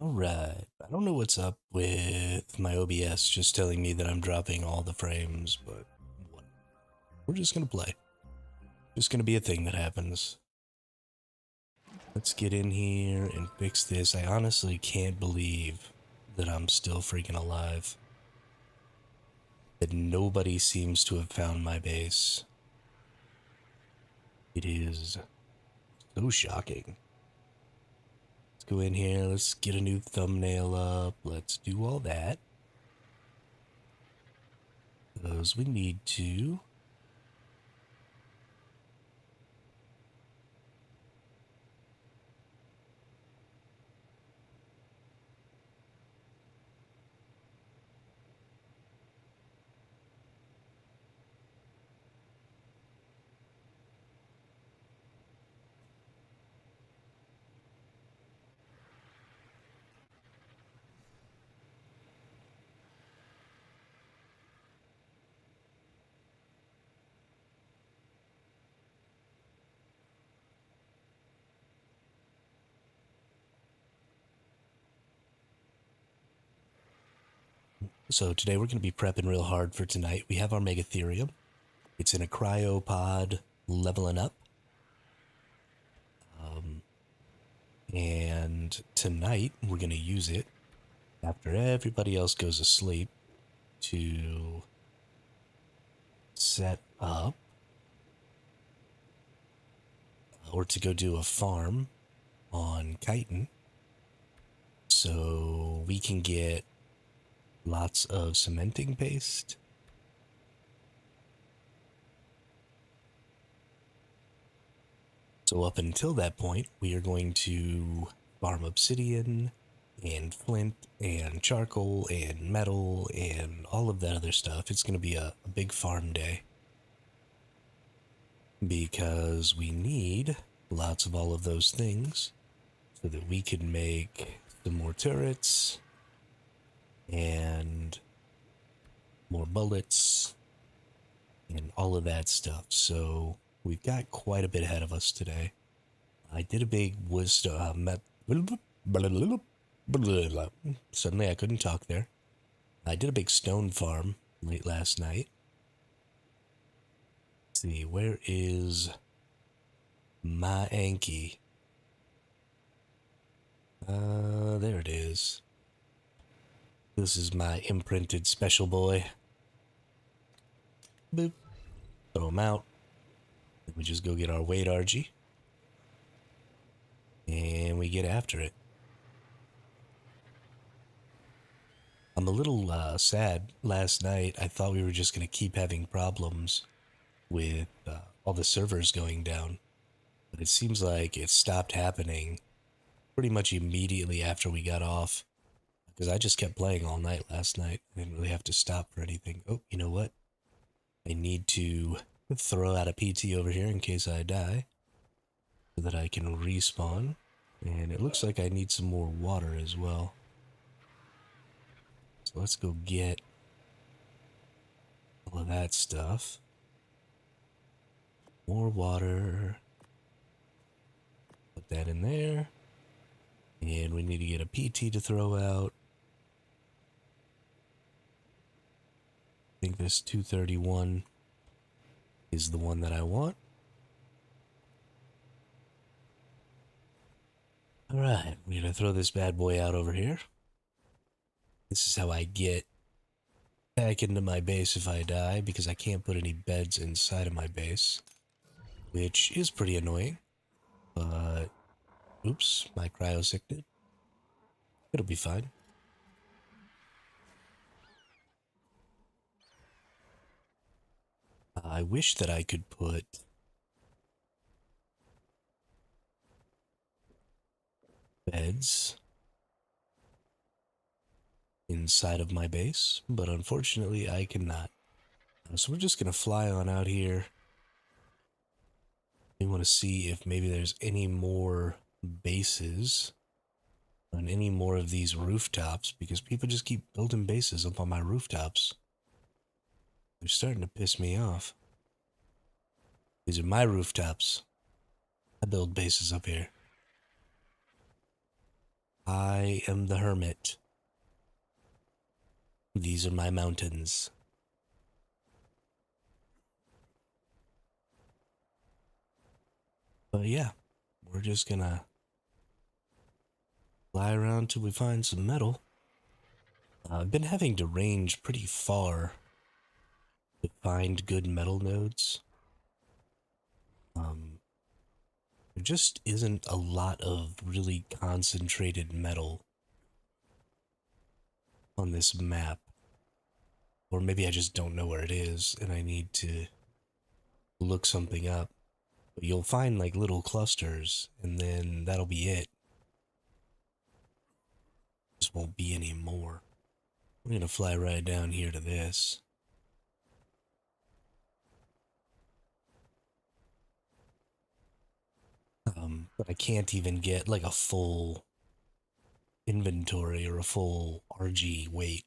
Alright, I don't know what's up with my OBS just telling me that I'm dropping all the frames, but what? We're just gonna play. Just gonna be a thing that happens. Let's get in here and fix this. I honestly can't believe that I'm still freaking alive. That nobody seems to have found my base. It is so shocking. Let's go in here, let's get a new thumbnail up, let's do all that. Because we need to. So today we're going to be prepping real hard for tonight. We have our Megatherium. It's in a cryopod leveling up. And tonight we're going to use it after everybody else goes asleep to set up or to go do a farm on chitin so we can get lots of cementing paste. So up until that point, we are going to farm obsidian and flint and charcoal and metal and all of that other stuff. It's going to be a big farm day because we need lots of all of those things so that we can make some more turrets and more bullets and all of that stuff. So we've got quite a bit ahead of us today. I did a big suddenly I couldn't talk there. I did a big stone farm late last night. Let's see, where is my Anki? There it is. This is my imprinted special boy. Boop. Throw him out. Then we just go get our weight RG. And we get after it. I'm a little sad. Last night, I thought we were just going to keep having problems with all the servers going down. But it seems like it stopped happening pretty much immediately after we got off. Because I just kept playing all night last night. I didn't really have to stop for anything. Oh, you know what? I need to throw out a PT over here in case I die. So that I can respawn. And it looks like I need some more water as well. So let's go get all of that stuff. More water. Put that in there. And we need to get a PT to throw out. I think this 231 is the one that I want. Alright, we're going to throw this bad boy out over here. This is how I get back into my base if I die, because I can't put any beds inside of my base, which is pretty annoying. But, oops, my cryo sickness. It'll be fine. I wish that I could put beds inside of my base, but unfortunately I cannot. So we're just gonna fly on out here. We want to see if maybe there's any more bases on any more of these rooftops, because people just keep building bases up on my rooftops. They're starting to piss me off. These are my rooftops. I build bases up here. I am the hermit. These are my mountains. But yeah, we're just gonna fly around till we find some metal. I've been having to range pretty far to find good metal nodes. Um, there just isn't a lot of really concentrated metal on this map. Or maybe I just don't know where it is and I need to look something up. But you'll find like little clusters and then that'll be it. Just won't be any more. We're gonna fly right down here to this. But I can't even get like a full inventory or a full RG weight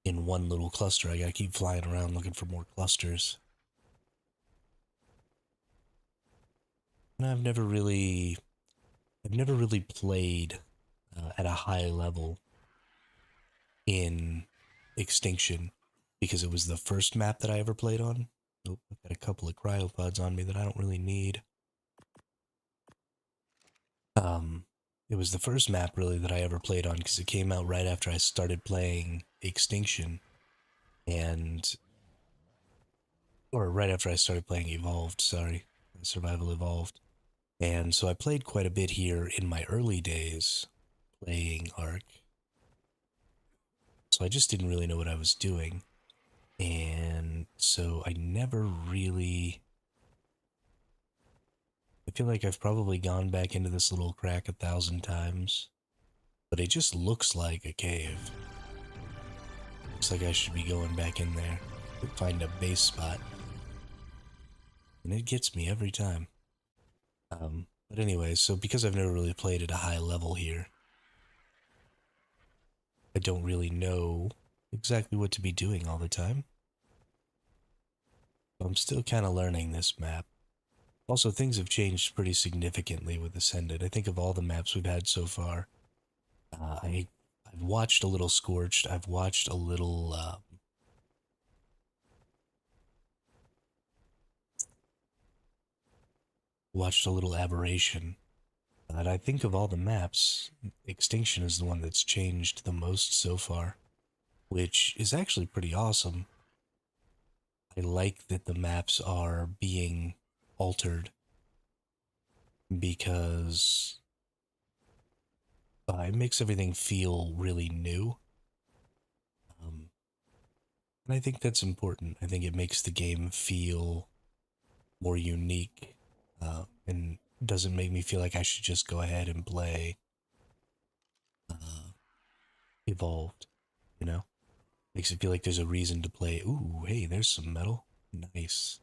in one little cluster. I gotta keep flying around looking for more clusters. And I've never really played at a high level in Extinction because it was the first map that I ever played on. Nope, I've got a couple of cryopods on me that I don't really need. Um, it was the first map really that I ever played on because it came out right after I started playing Extinction and or right after I started playing Evolved, sorry, Survival Evolved. And so I played quite a bit here in my early days playing ARK. So I just didn't really know what I was doing. And so I never really... I feel like I've probably gone back into this little crack 1,000 times. But it just looks like a cave. Looks like I should be going back in there to find a base spot. And it gets me every time. But anyway, so because I've never really played at a high level here, I don't really know exactly what to be doing all the time. I'm still kind of learning this map. Also, things have changed pretty significantly with Ascended. I think of all the maps we've had so far, I've watched a little Scorched. I've watched a little Aberration. And I think of all the maps, Extinction is the one that's changed the most so far, which is actually pretty awesome. I like that the maps are being altered because it makes everything feel really new. Um, and I think that's important. I think it makes the game feel more unique and doesn't make me feel like I should just go ahead and play uh, Evolved, you know? Makes it feel like there's a reason to play. Ooh, hey, there's some metal. Nice.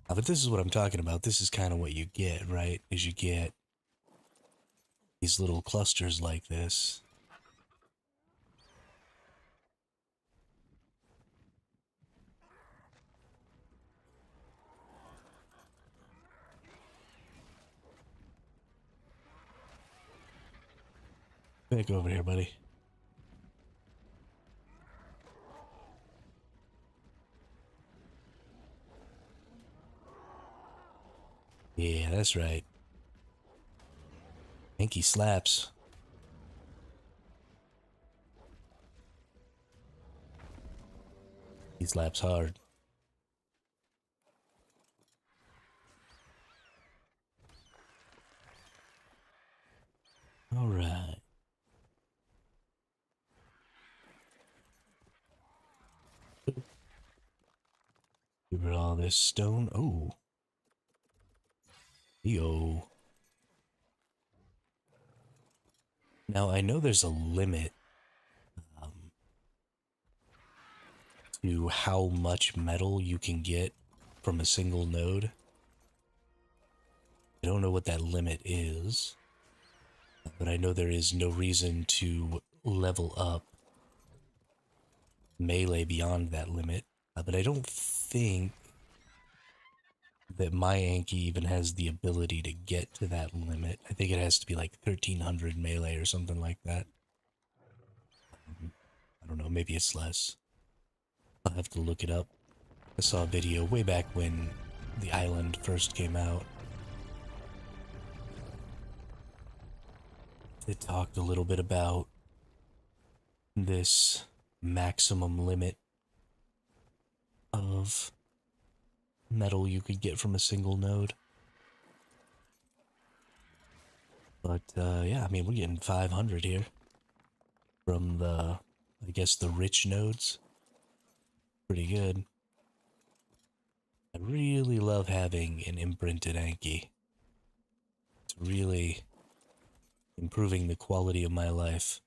But this is what I'm talking about. This is kind of what you get, right? Is you get these little clusters like this. Back over here, buddy. Yeah, that's right. Hanky slaps. He slaps hard. All right. Give her all this stone. Oh. Yo. Now, I know there's a limit to how much metal you can get from a single node. I don't know what that limit is, but I know there is no reason to level up melee beyond that limit. But I don't think that my Anki even has the ability to get to that limit. I think it has to be like 1300 melee or something like that. I don't know, maybe it's less. I'll have to look it up. I saw a video way back when the island first came out. It talked a little bit about this maximum limit of metal you could get from a single node. But yeah, I mean, we're getting 500 here from the, I guess, the rich nodes. Pretty good. I really love having an imprinted Anki. It's really improving the quality of my life.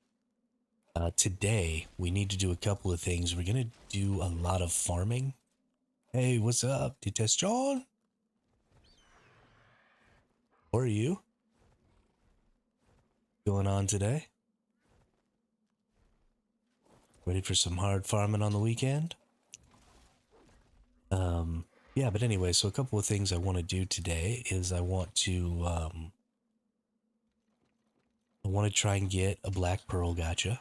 Today, we need to do a couple of things. We're going to do a lot of farming. Hey, what's up, Detest John? How are you? Going on today? Ready for some hard farming on the weekend? Yeah, but anyway, so a couple of things I want to do today is I want to try and get a black pearl gacha,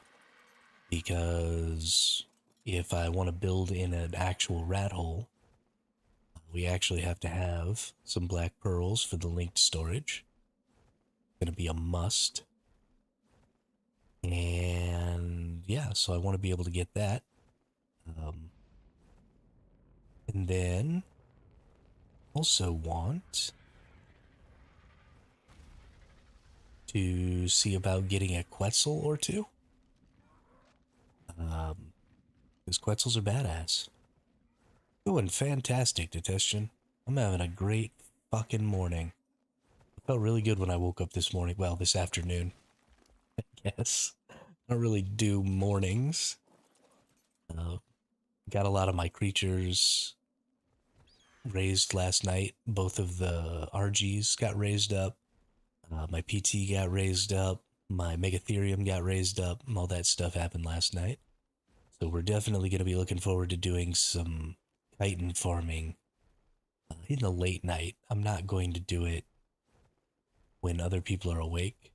because if I want to build in an actual rat hole, we actually have to have some black pearls for the linked storage. It's gonna be a must. And yeah, so I want to be able to get that. And then also want to see about getting a Quetzal or two. Because Quetzals are badass. Doing fantastic, Detestion. I'm having a great fucking morning. It felt really good when I woke up this morning. Well, this afternoon, I guess. I don't really do mornings. Got a lot of my creatures raised last night. Both of the RGs got raised up. My PT got raised up. My Megatherium got raised up. All that stuff happened last night. So we're definitely going to be looking forward to doing some chitin farming in the late night. I'm not going to do it when other people are awake.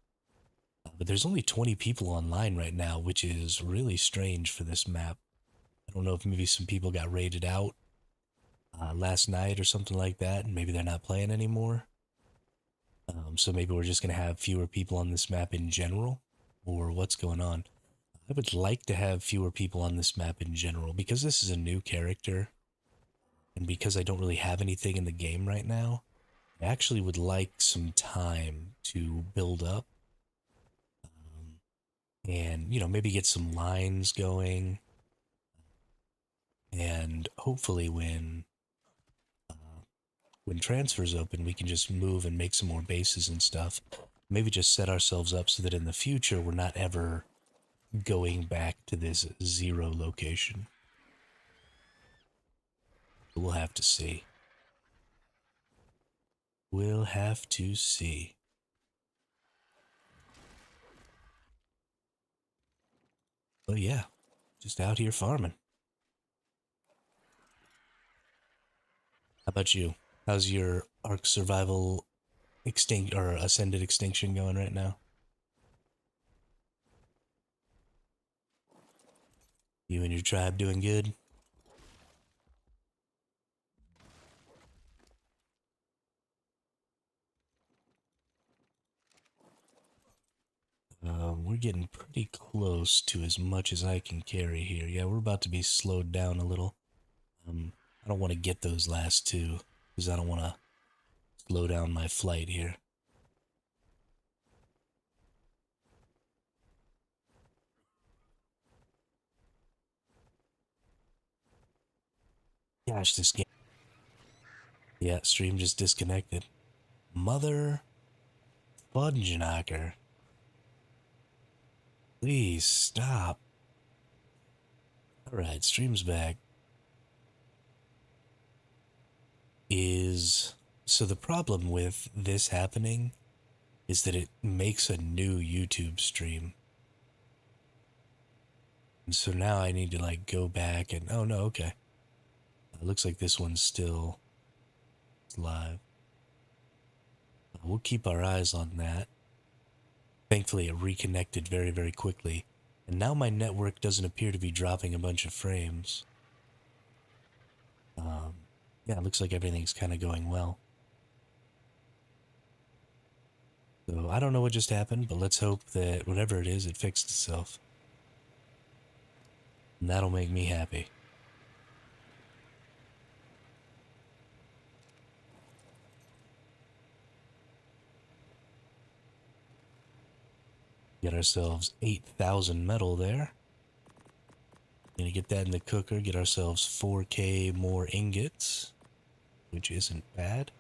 But there's only 20 people online right now, which is really strange for this map. I don't know if maybe some people got raided out last night or something like that, and maybe they're not playing anymore. So maybe we're just going to have fewer people on this map in general, or what's going on. I would like to have fewer people on this map in general, because this is a new character, and because I don't really have anything in the game right now. I actually would like some time to build up, and, you know, maybe get some lines going, and hopefully when transfers open, we can just move and make some more bases and stuff. Maybe just set ourselves up so that in the future we're not ever going back to this zero location. We'll have to see. We'll have to see. But yeah, just out here farming. How about you? How's your ARK Survival Ascended Extinction going right now? You and your tribe doing good? We're getting pretty close to as much as I can carry here. Yeah, we're about to be slowed down a little. I don't want to get those last two, because I don't want to slow down my flight here. Gosh, this game. Yeah, stream just disconnected. Mother fudge knocker. Please stop. Alright, stream's back. So the problem with this happening is that it makes a new YouTube stream. And so now I need to like go back and, oh no, okay. It looks like this one's still It's live. We'll keep our eyes on that. Thankfully, it reconnected very, very quickly. And now my network doesn't appear to be dropping a bunch of frames. Yeah, it looks like everything's kind of going well. So I don't know what just happened, but let's hope that whatever it is, it fixed itself. And that'll make me happy. Get ourselves 8,000 metal there. Gonna get that in the cooker, get ourselves 4K more ingots, which isn't bad.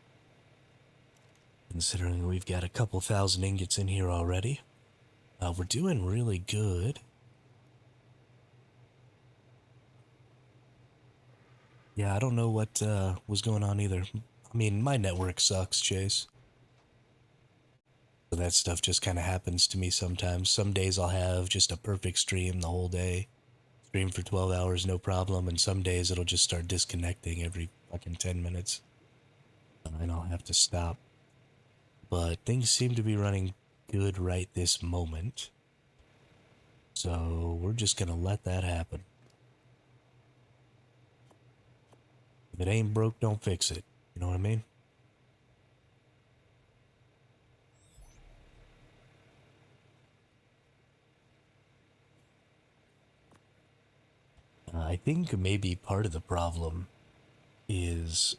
Considering we've got a couple thousand ingots in here already. We're doing really good. Yeah, I don't know what was going on either. I mean, my network sucks, Chase. So that stuff just kind of happens to me sometimes. Some days I'll have just a perfect stream the whole day. Stream for 12 hours, no problem. And some days it'll just start disconnecting every fucking 10 minutes. And I'll have to stop. But things seem to be running good right this moment. So we're just gonna let that happen. If it ain't broke, don't fix it. You know what I mean? I think maybe part of the problem is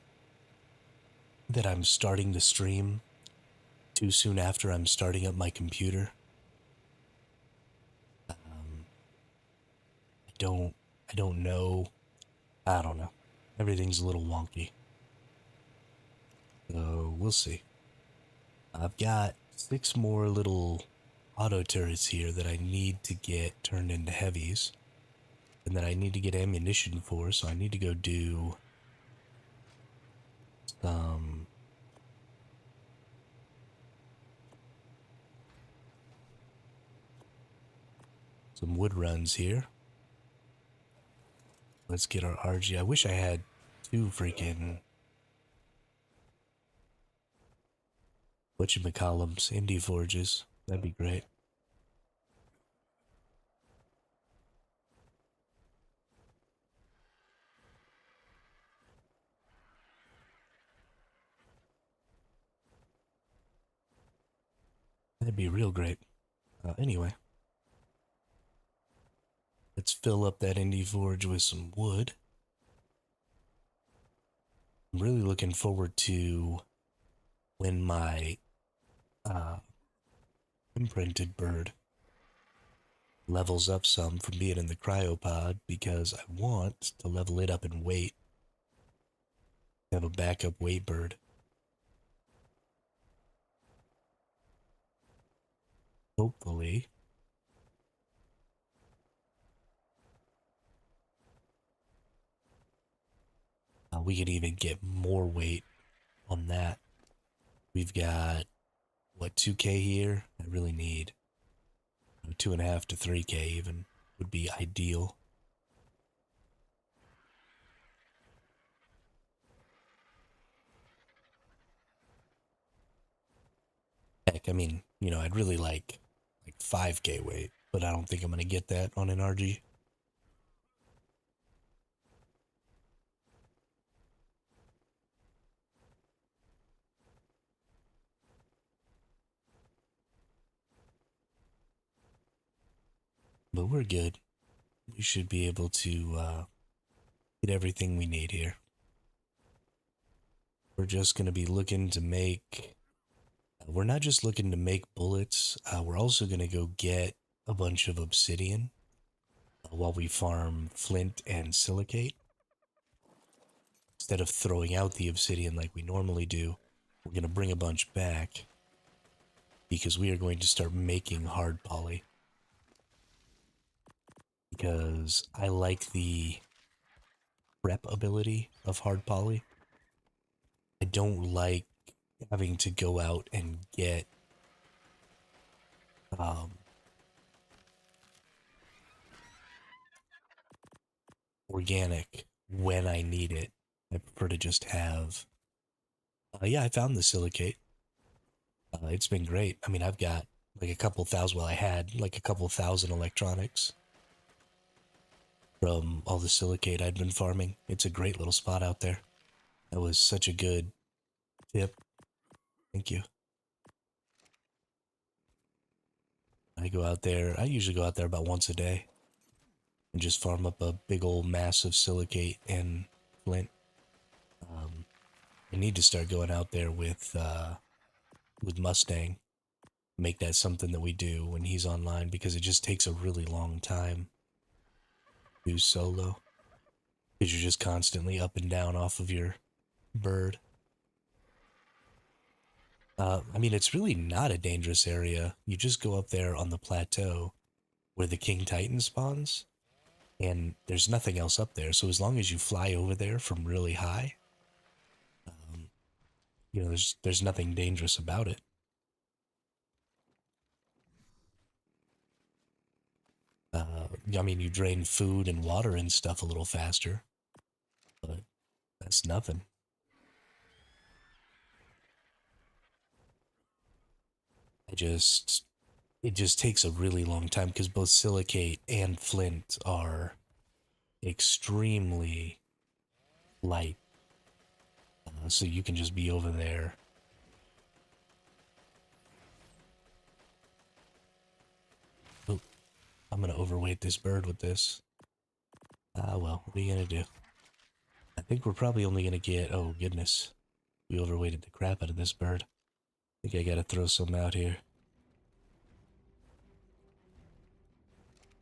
that I'm starting the stream too soon after I'm starting up my computer. I don't I don't know. I don't know. Everything's a little wonky. So we'll see. I've got 6 more little auto turrets here that I need to get turned into heavies. And that I need to get ammunition for, so I need to go do some wood runs here. Let's get our RG. I wish I had 2 freaking whatchamacallums, indie forges. That'd be great. That'd be real great. Anyway, let's fill up that indie forge with some wood. I'm really looking forward to when my imprinted bird levels up some from being in the cryopod, because I want to level it up in weight. Have a backup weight bird. Hopefully. We could even get more weight on that. We've got, what, 2K here? I really need 2.5 to 3K even would be ideal. Heck, I mean, I'd really like 5K weight, but I don't think I'm gonna get that on an RG. But we're good. We should be able to get everything we need here. We're just gonna be looking to make. We're not just looking to make bullets. We're also gonna go get a bunch of obsidian while we farm flint and silicate. Instead of throwing out the obsidian like we normally do, we're going to bring a bunch back because we are going to start making hard poly. Because I like the prep ability of hard poly. I don't like having to go out and get organic when I need it. I prefer to just have Yeah, I found the silicate. It's been great. I mean, I've got like a couple thousand, well, I had like a couple thousand electronics from all the silicate I'd been farming. It's a great little spot out there. That was such a good tip. Thank you. I go out there, I usually go out there about once a day and just farm up a big old mass of silicate and flint. I need to start going out there with Mustang. Make that something that we do when he's online because it just takes a really long time to do solo. Because you're just constantly up and down off of your bird. I mean, it's really not a dangerous area. You just go up there on the plateau where the King Titan spawns, and there's nothing else up there. So as long as you fly over there from really high, you know, there's nothing dangerous about it. I mean, you drain food and water and stuff a little faster, but that's nothing. I just it just takes a really long time because both silicate and flint are extremely light. So you can just be over there. Oh, I'm gonna overweight this bird with this. Ah, well, what are you gonna do? I think we're probably only gonna get. Oh goodness, we overweighted the crap out of this bird. I think I gotta throw some out here.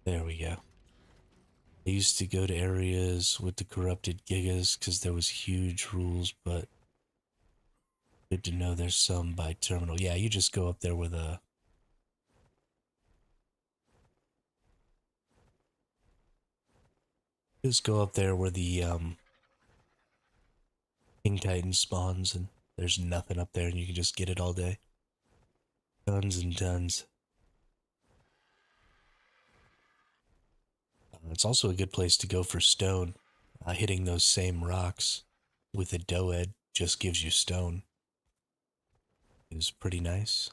There we go. I used to go to areas with the corrupted gigas because there was huge rules, but good to know there's some by terminal. Yeah, you just go up there with a. Just go up there where the King Titan spawns, and there's nothing up there, and you can just get it all day. Tons and tons. It's also a good place to go for stone. Hitting those same rocks with a doed just gives you stone. Is pretty nice.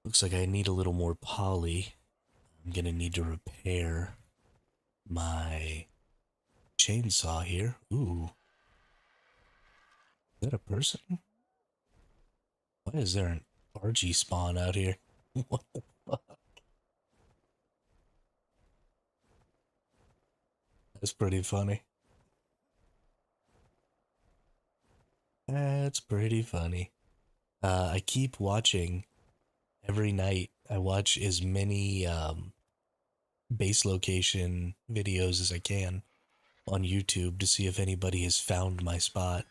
Looks like I need a little more poly. I'm gonna need to repair my chainsaw here. Ooh, is that a person? Why is there an RG spawn out here? What the fuck? That's pretty funny. That's pretty funny. I keep watching every night. I watch as many base location videos as I can on YouTube to see if anybody has found my spot.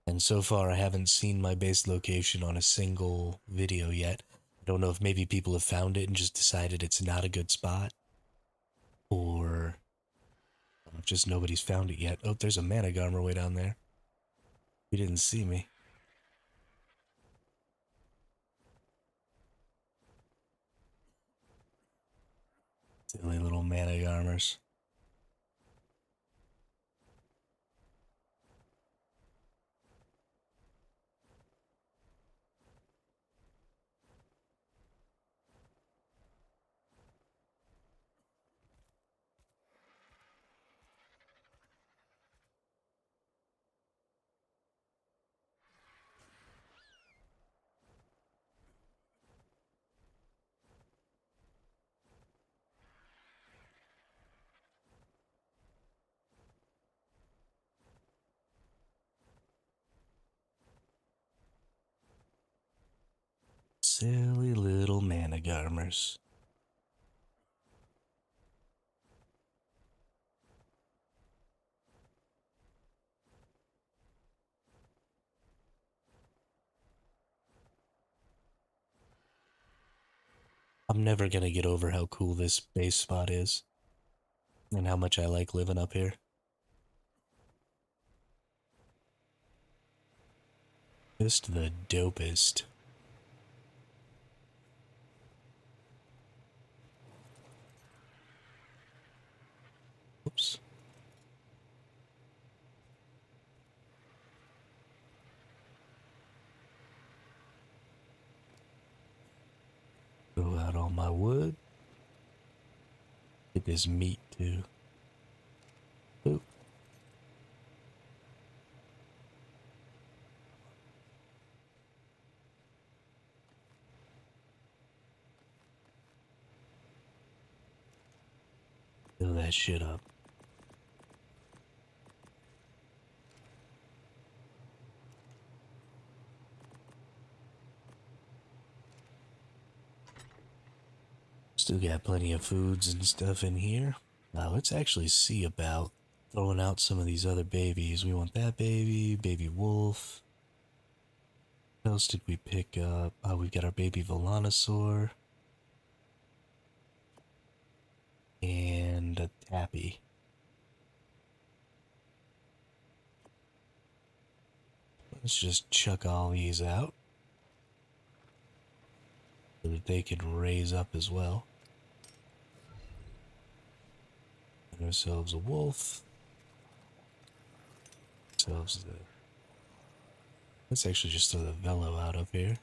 And so far, I haven't seen my base location on a single video yet. I don't know if maybe people have found it and just decided it's not a good spot, or just nobody's found it yet. Oh, there's a mana garmer way down there. He didn't see me. Silly little mana garmers. Silly little mana garmers. I'm never gonna get over how cool this base spot is and how much I like living up here. Just the dopest. all my wood. Get this meat too. Oop. Fill that shit up. Still got plenty of foods and stuff in here. Now let's actually see about throwing out some of these other babies. We want that baby, baby wolf. What else did we pick up? Oh, we've got our baby Volanosaur. And a tappy. Let's just chuck all these out so that they can raise up as well. Get ourselves a wolf. Ourselves the. Let's actually just throw the Velo out up here.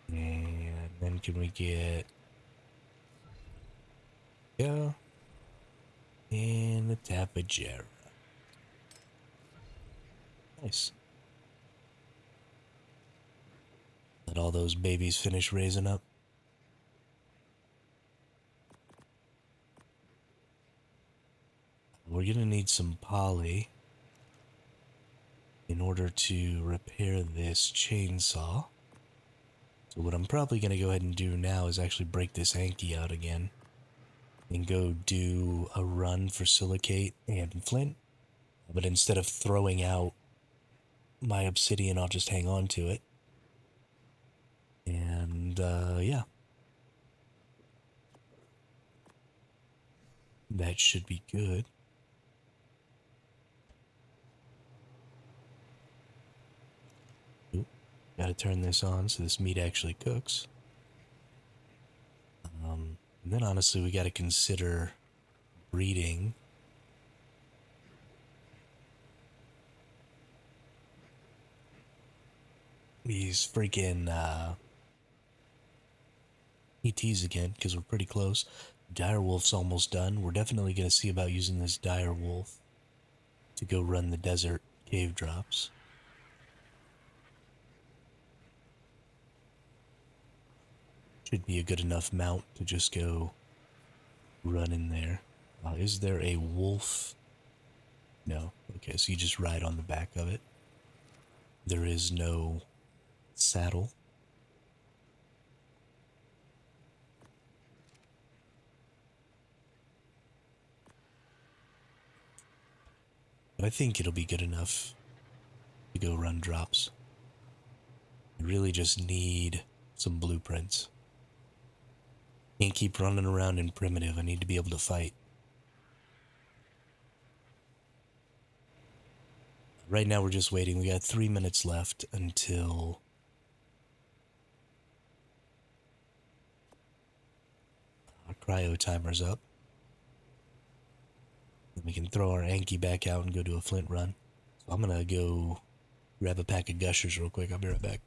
And then can we get. Yeah. And the Tapajara. Nice. Let all those babies finish raising up. We're gonna need some poly in order to repair this chainsaw. So what I'm probably gonna go ahead and do now is actually break this Anki out again and go do a run for silicate and flint. But instead of throwing out my obsidian, I'll just hang on to it. And yeah. That should be good. Oop, gotta turn this on so this meat actually cooks. And then honestly, we gotta consider breeding. These freaking ETs again, because we're pretty close. Direwolf's almost done. We're definitely going to see about using this direwolf to go run the desert cave drops. Should be a good enough mount to just go run in there. Is there a wolf? No. Okay, so you just ride on the back of it. There is no saddle. But I think it'll be good enough to go run drops. I really just need some blueprints. Can't keep running around in primitive. I need to be able to fight. Right now we're just waiting. We got 3 minutes left until our cryo timer's up. Then we can throw our Anki back out and go do a flint run. So I'm gonna go grab a pack of gushers real quick. I'll be right back.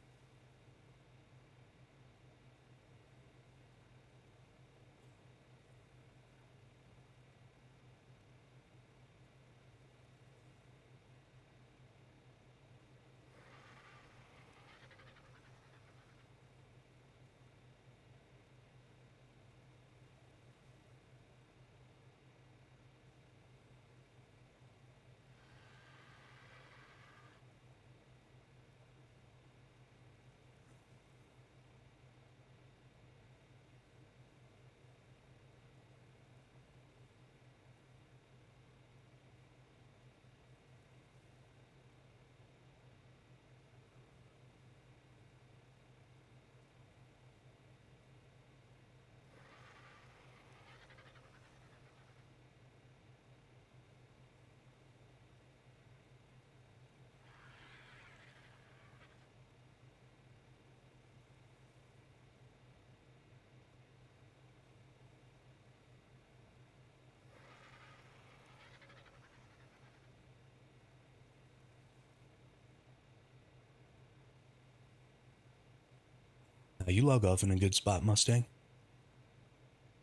You log off in a good spot, Mustang.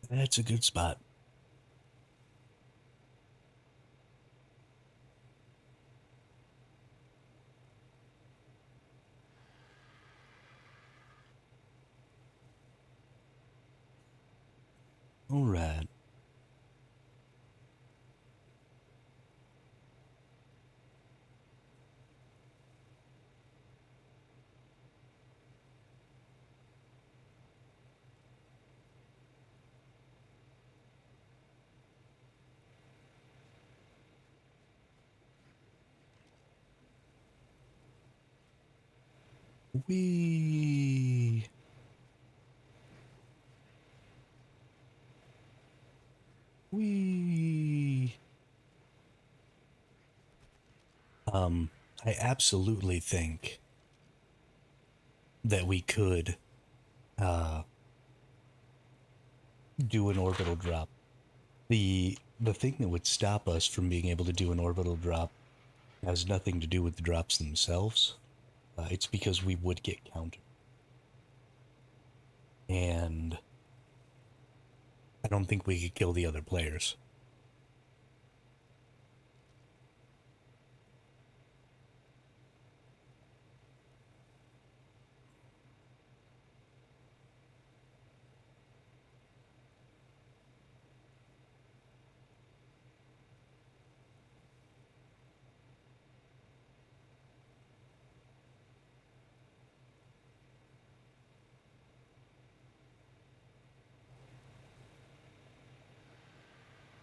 That's a good spot. All right. Wee. Wee. I absolutely think that we could do an orbital drop. The thing that would stop us from being able to do an orbital drop has nothing to do with the drops themselves. It's because we would get countered. And I don't think we could kill the other players.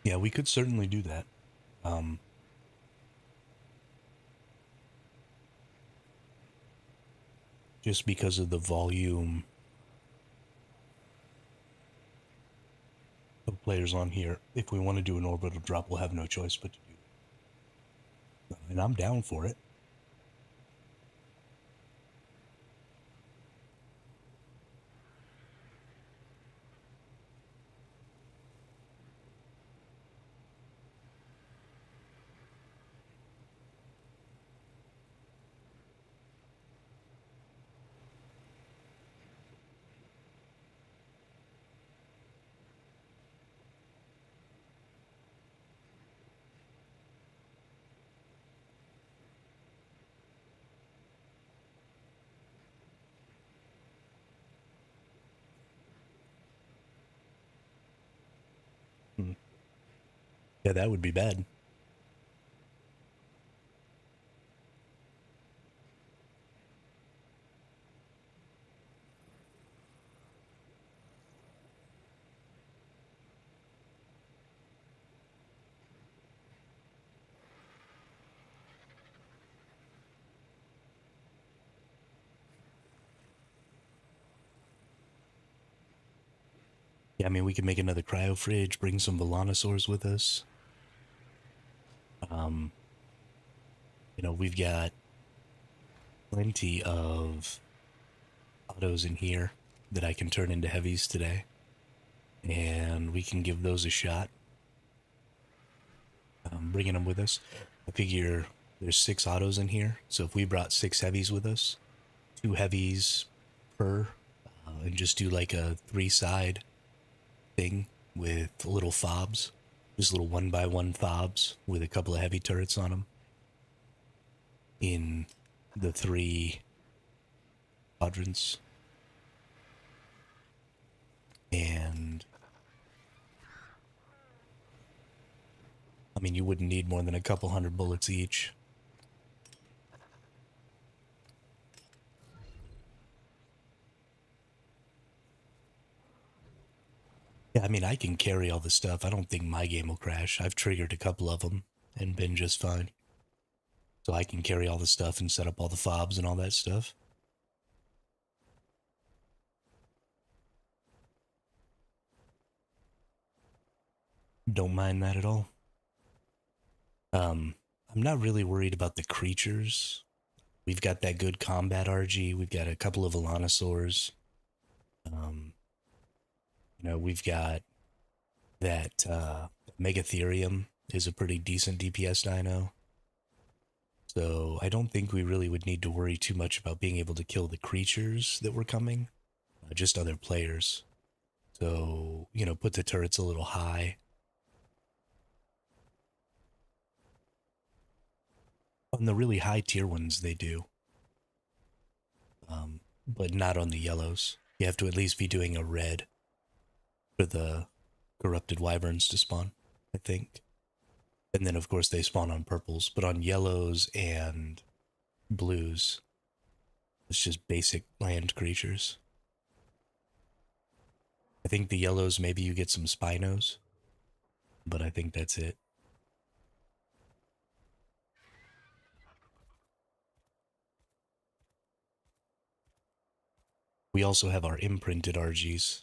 Yeah, we could certainly do that. Just because of the volume of players on here, if we want to do an orbital drop, we'll have no choice but to do it. And I'm down for it. Hmm. Yeah, that would be bad. Yeah, I mean, we could make another cryo fridge, bring some Volanosaurs with us. Um, we've got plenty of autos in here that I can turn into heavies today, and we can give those a shot. Bringing them with us. I figure there's 6 autos in here, so if we brought 6 heavies with us, 2 heavies per, and just do like a 3-side thing with little fobs, just little 1x1 fobs with a couple of heavy turrets on them in the 3 quadrants. And I mean, you wouldn't need more than a couple hundred bullets each. Yeah, I mean, I can carry all the stuff. I don't think my game will crash. I've triggered a couple of them and been just fine. So I can carry all the stuff and set up all the fobs and all that stuff. Don't mind that at all. I'm not really worried about the creatures. We've got that good combat RG. We've got a couple of Volanosaurs. Um, we've got that Megatherium is a pretty decent DPS dino. So I don't think we really would need to worry too much about being able to kill the creatures that were coming. just other players. So, you know, put the turrets a little high. On the really high tier ones, they do. But not on the yellows. You have to at least be doing a red for the corrupted wyverns to spawn, I think. And then, of course, they spawn on purples. But on yellows and blues, it's just basic land creatures. I think the yellows, maybe you get some Spinos, but I think that's it. We also have our imprinted RGs.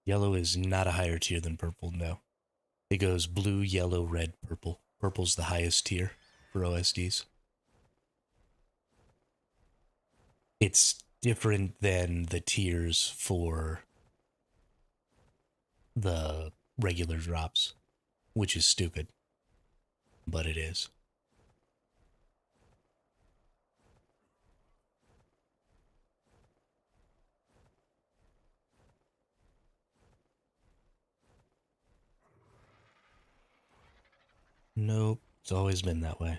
Yellow is not a higher tier than purple, no. It goes blue, yellow, red, purple. Purple's the highest tier for OSDs. It's different than the tiers for the regular drops, which is stupid, but it is. Nope, it's always been that way.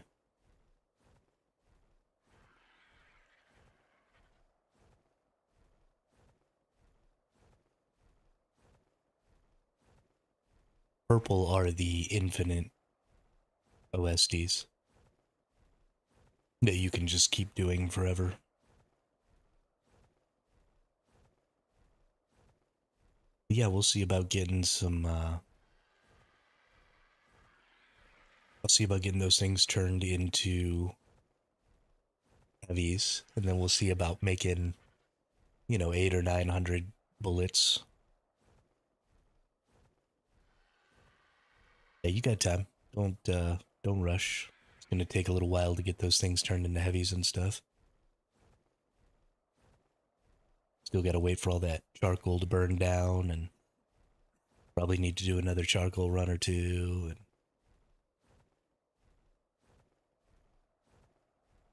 Purple are the infinite OSDs that you can just keep doing forever. Yeah, we'll see about getting some, I'll see about getting those things turned into heavies, and then we'll see about making, you know, 800 or 900 bullets. Yeah, you got time. Don't rush. It's gonna take a little while to get those things turned into heavies and stuff. Still gotta wait for all that charcoal to burn down, and probably need to do another charcoal run or two. And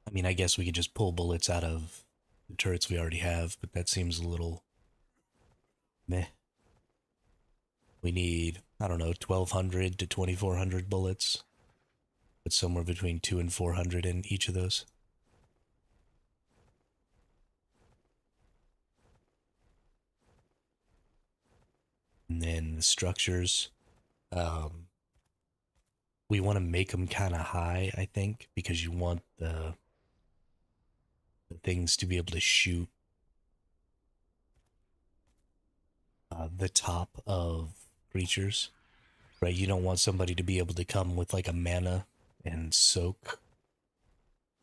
I mean, I guess we could just pull bullets out of the turrets we already have, but that seems a little meh. We need, I don't know, 1,200 to 2,400 bullets. But somewhere between 2 and 400 in each of those. And then the structures, we want to make them kind of high, I think, because you want the things to be able to shoot the top of creatures, right? You don't want somebody to be able to come with like a mana and soak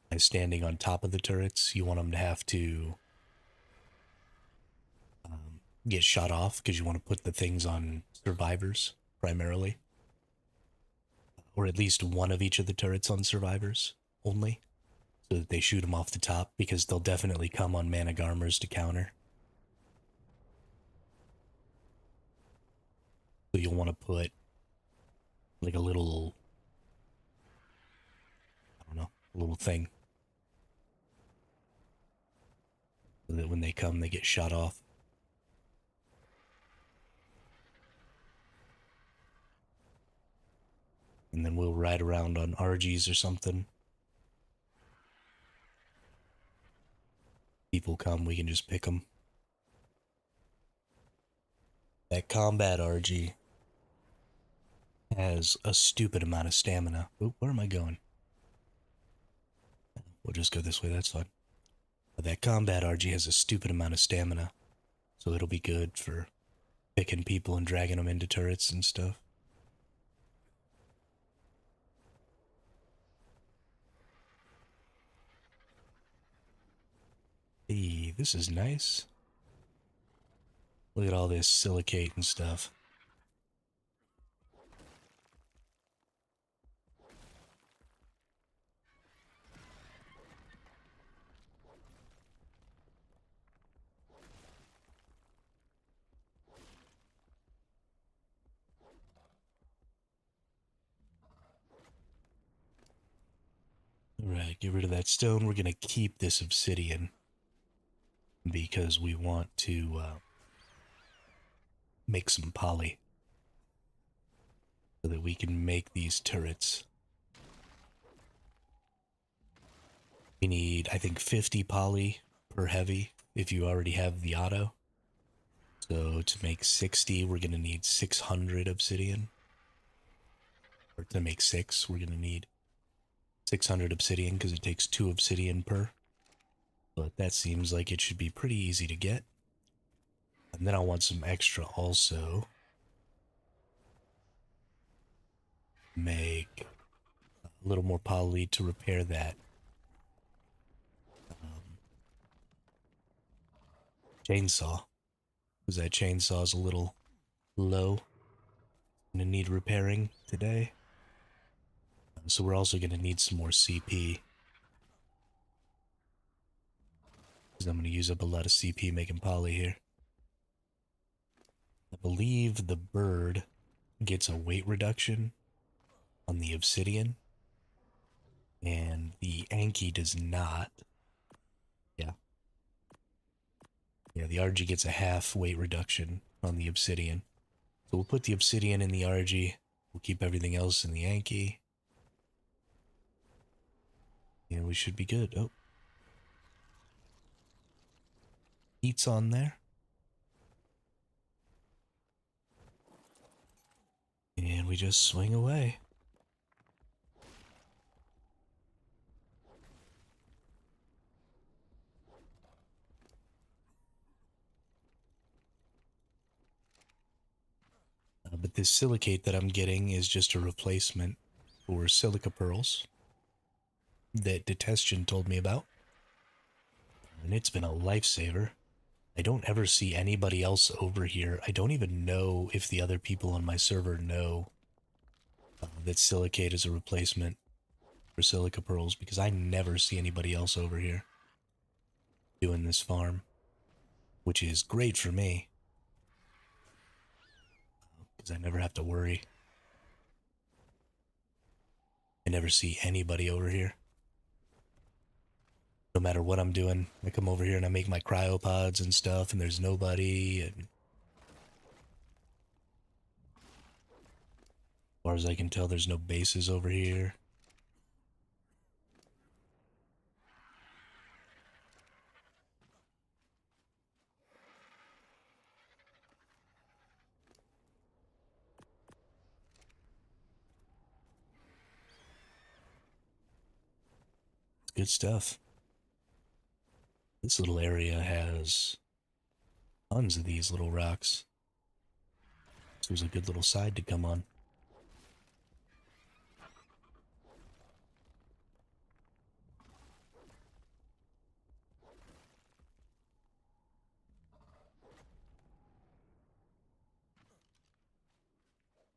by standing on top of the turrets. You want them to have to get shot off because you want to put the things on survivors primarily. Or at least one of each of the turrets on survivors only, so that they shoot them off the top, because they'll definitely come on mana garmers to counter. So you'll want to put like a little, I don't know, a little thing, so that when they come, they get shot off. And then we'll ride around on RGs or something. People come, we can just pick them. That combat RG has a stupid amount of stamina. Oop, where am I going? We'll just go this way, that's fine. But that combat RG has a stupid amount of stamina, so it'll be good for picking people and dragging them into turrets and stuff. Hey, this is nice. Look at all this silicate and stuff. Alright, get rid of that stone. We're gonna keep this obsidian because we want to make some poly so that we can make these turrets. We need, I think, 50 poly per heavy if you already have the auto. So to make 60, we're going to need 600 obsidian. Or to make 6, we're going to need 600 obsidian because it takes 2 obsidian per. But that seems like it should be pretty easy to get. And then I want some extra also. Make a little more poly to repair that chainsaw. Because that chainsaw is a little low. Gonna need repairing today. So we're also gonna need some more CP. Because I'm gonna use up a lot of CP making poly here. I believe the bird gets a weight reduction on the obsidian. And the Anki does not. Yeah. Yeah, the RG gets a half weight reduction on the obsidian. So we'll put the obsidian in the RG. We'll keep everything else in the Anki. And we should be good. Oh. Heat's on there. And we just swing away. But this silicate that I'm getting is just a replacement for silica pearls that Detestion told me about. And it's been a lifesaver. I don't ever see anybody else over here. I don't even know if the other people on my server know that silicate is a replacement for silica pearls because I never see anybody else over here doing this farm, which is great for me because I never have to worry. I never see anybody over here. No matter what I'm doing, I come over here and I make my cryopods and stuff and there's nobody, and as far as I can tell there's no bases over here. It's good stuff. This little area has tons of these little rocks. This was a good little side to come on.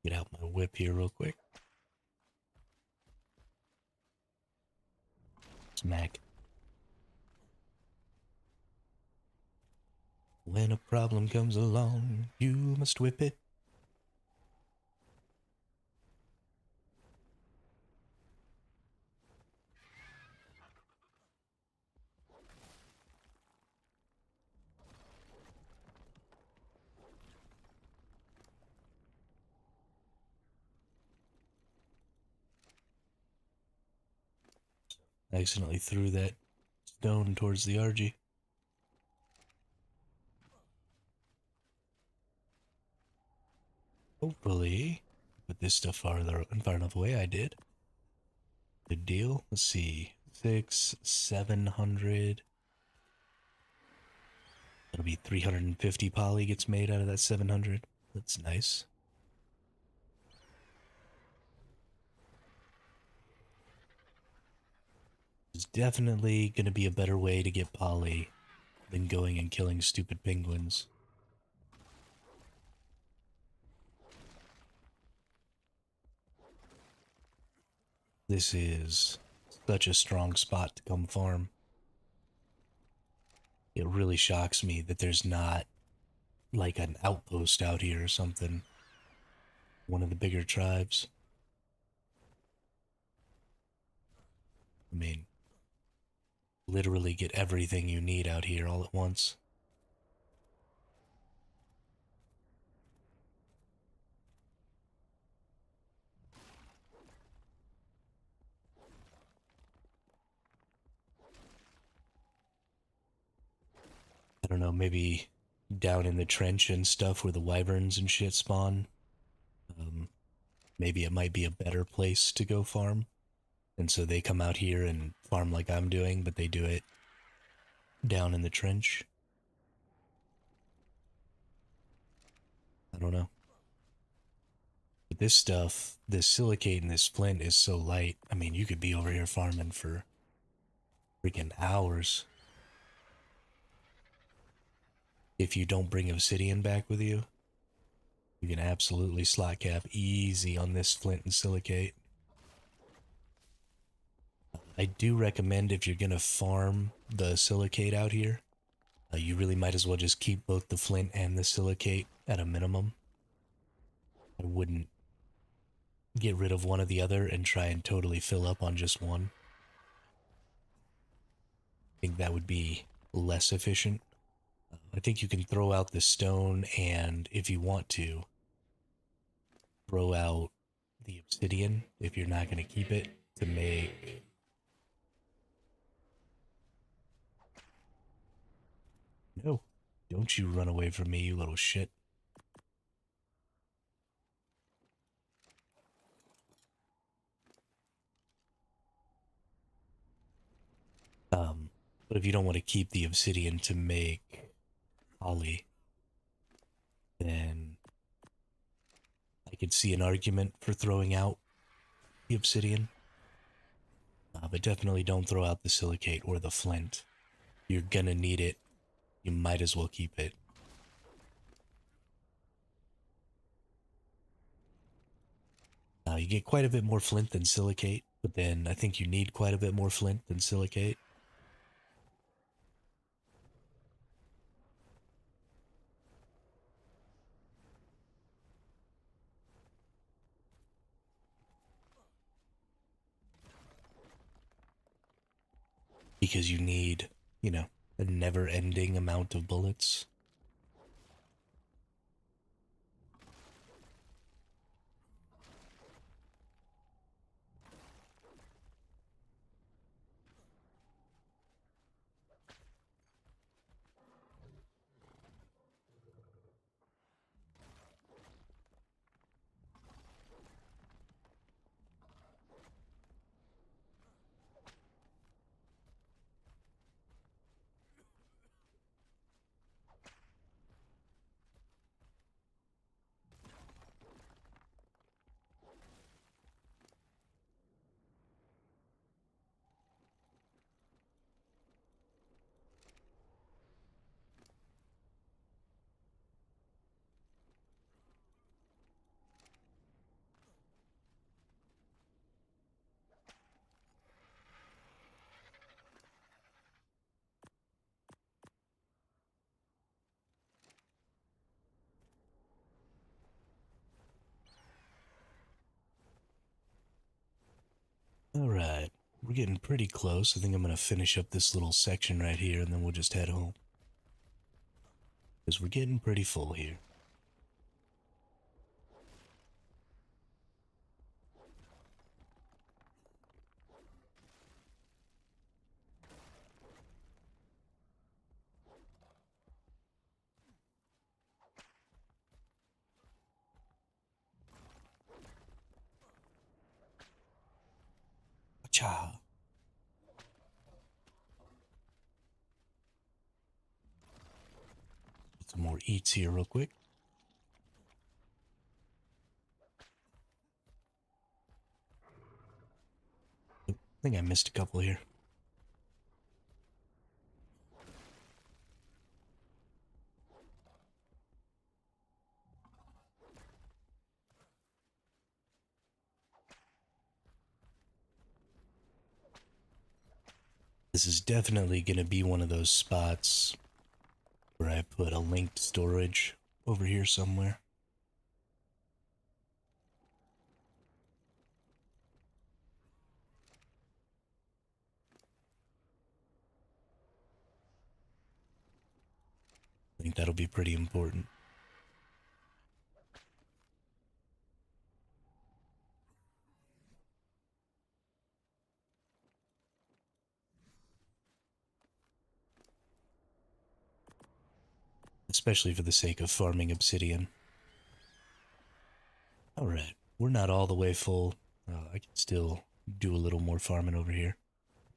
Get out my whip here real quick. Smack. When a problem comes along, you must whip it. I accidentally threw that stone towards the RG. Hopefully, put this stuff far enough away. I did. Good deal. Let's see. 700. That'll be 350 poly gets made out of that 700. That's nice. There's definitely going to be a better way to get poly than going and killing stupid penguins. This is such a strong spot to come farm. It really shocks me that there's not like an outpost out here or something. One of the bigger tribes. I mean, literally get everything you need out here all at once. I don't know, maybe down in the trench and stuff where the wyverns and shit spawn. Um, Maybe it might be a better place to go farm. And so they come out here and farm like I'm doing, but they do it down in the trench. I don't know. But this stuff, this silicate and this flint is so light. I mean, you could be over here farming for freaking hours if you don't bring obsidian back with you. You can absolutely slot cap easy on this flint and silicate. I do recommend if you're going to farm the silicate out here, you really might as well just keep both the flint and the silicate at a minimum. I wouldn't get rid of one or the other and try and totally fill up on just one. I think that would be less efficient. I think you can throw out the stone and, if you want to, throw out the obsidian if you're not going to keep it to make... No, don't you run away from me, you little shit. But if you don't want to keep the obsidian to make holly, then I could see an argument for throwing out the obsidian. But definitely don't throw out the silicate or the flint. You're gonna need it. You might as well keep it. You get quite a bit more flint than silicate, but then I think you need quite a bit more flint than silicate. Because you need, you know, a never-ending amount of bullets. Alright, we're getting pretty close. I think I'm gonna finish up this little section right here and then we'll just head home. Because we're getting pretty full here. Cha. Some more eats here real quick. I think I missed a couple here. This is definitely going to be one of those spots where I put a linked storage over here somewhere. I think that'll be pretty important. Especially for the sake of farming obsidian. Alright, we're not all the way full. I can still do a little more farming over here.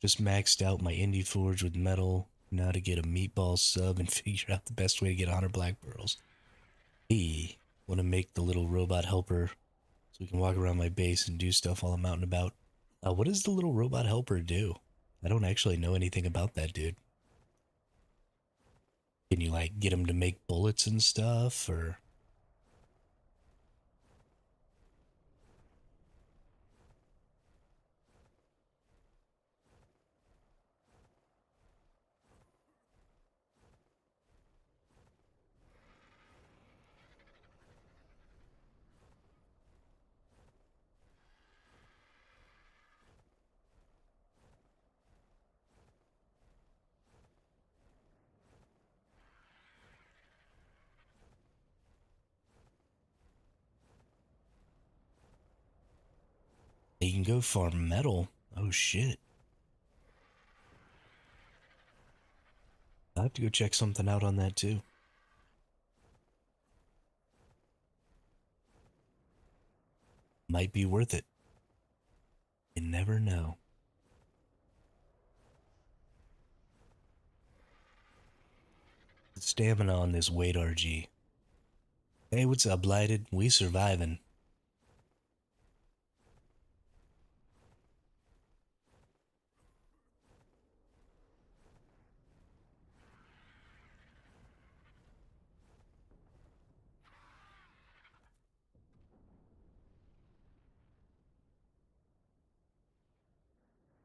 Just maxed out my indie forge with metal. Now to get a meatball sub and figure out the best way to get 100 black pearls. Hey, want to make the little robot helper so we can walk around my base and do stuff while I'm out and about. What does the little robot helper do? I don't actually know anything about that dude. Can you like get him to make bullets and stuff, or? You can go farm metal. Oh shit. I have to go check something out on that too. Might be worth it. You never know. Stamina on this weight RG. Hey, what's up, Blighted? We surviving.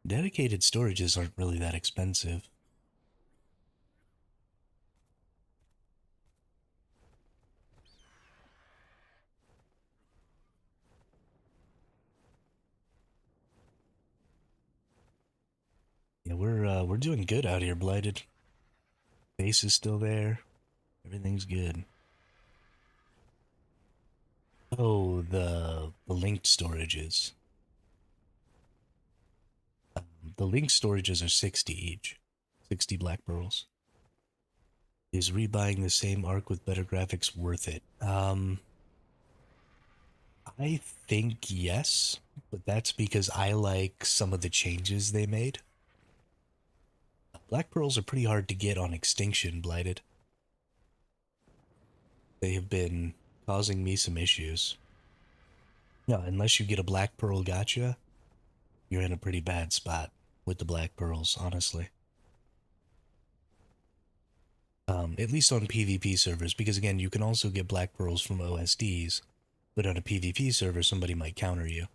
Dedicated storages aren't really that expensive. Yeah, we're doing good out here, Blighted. Base is still there. Everything's good. Oh, the linked storages. The linked storages are 60 each. 60 black pearls. Is rebuying the same ARK with better graphics worth it? I think yes, but that's because I like some of the changes they made. Black pearls are pretty hard to get on Extinction, Blighted. They have been causing me some issues. No, unless you get a black pearl gotcha, you're in a pretty bad spot with the black pearls, honestly. At least on PvP servers, because again, you can also get black pearls from OSDs, but on a PvP server, somebody might counter you.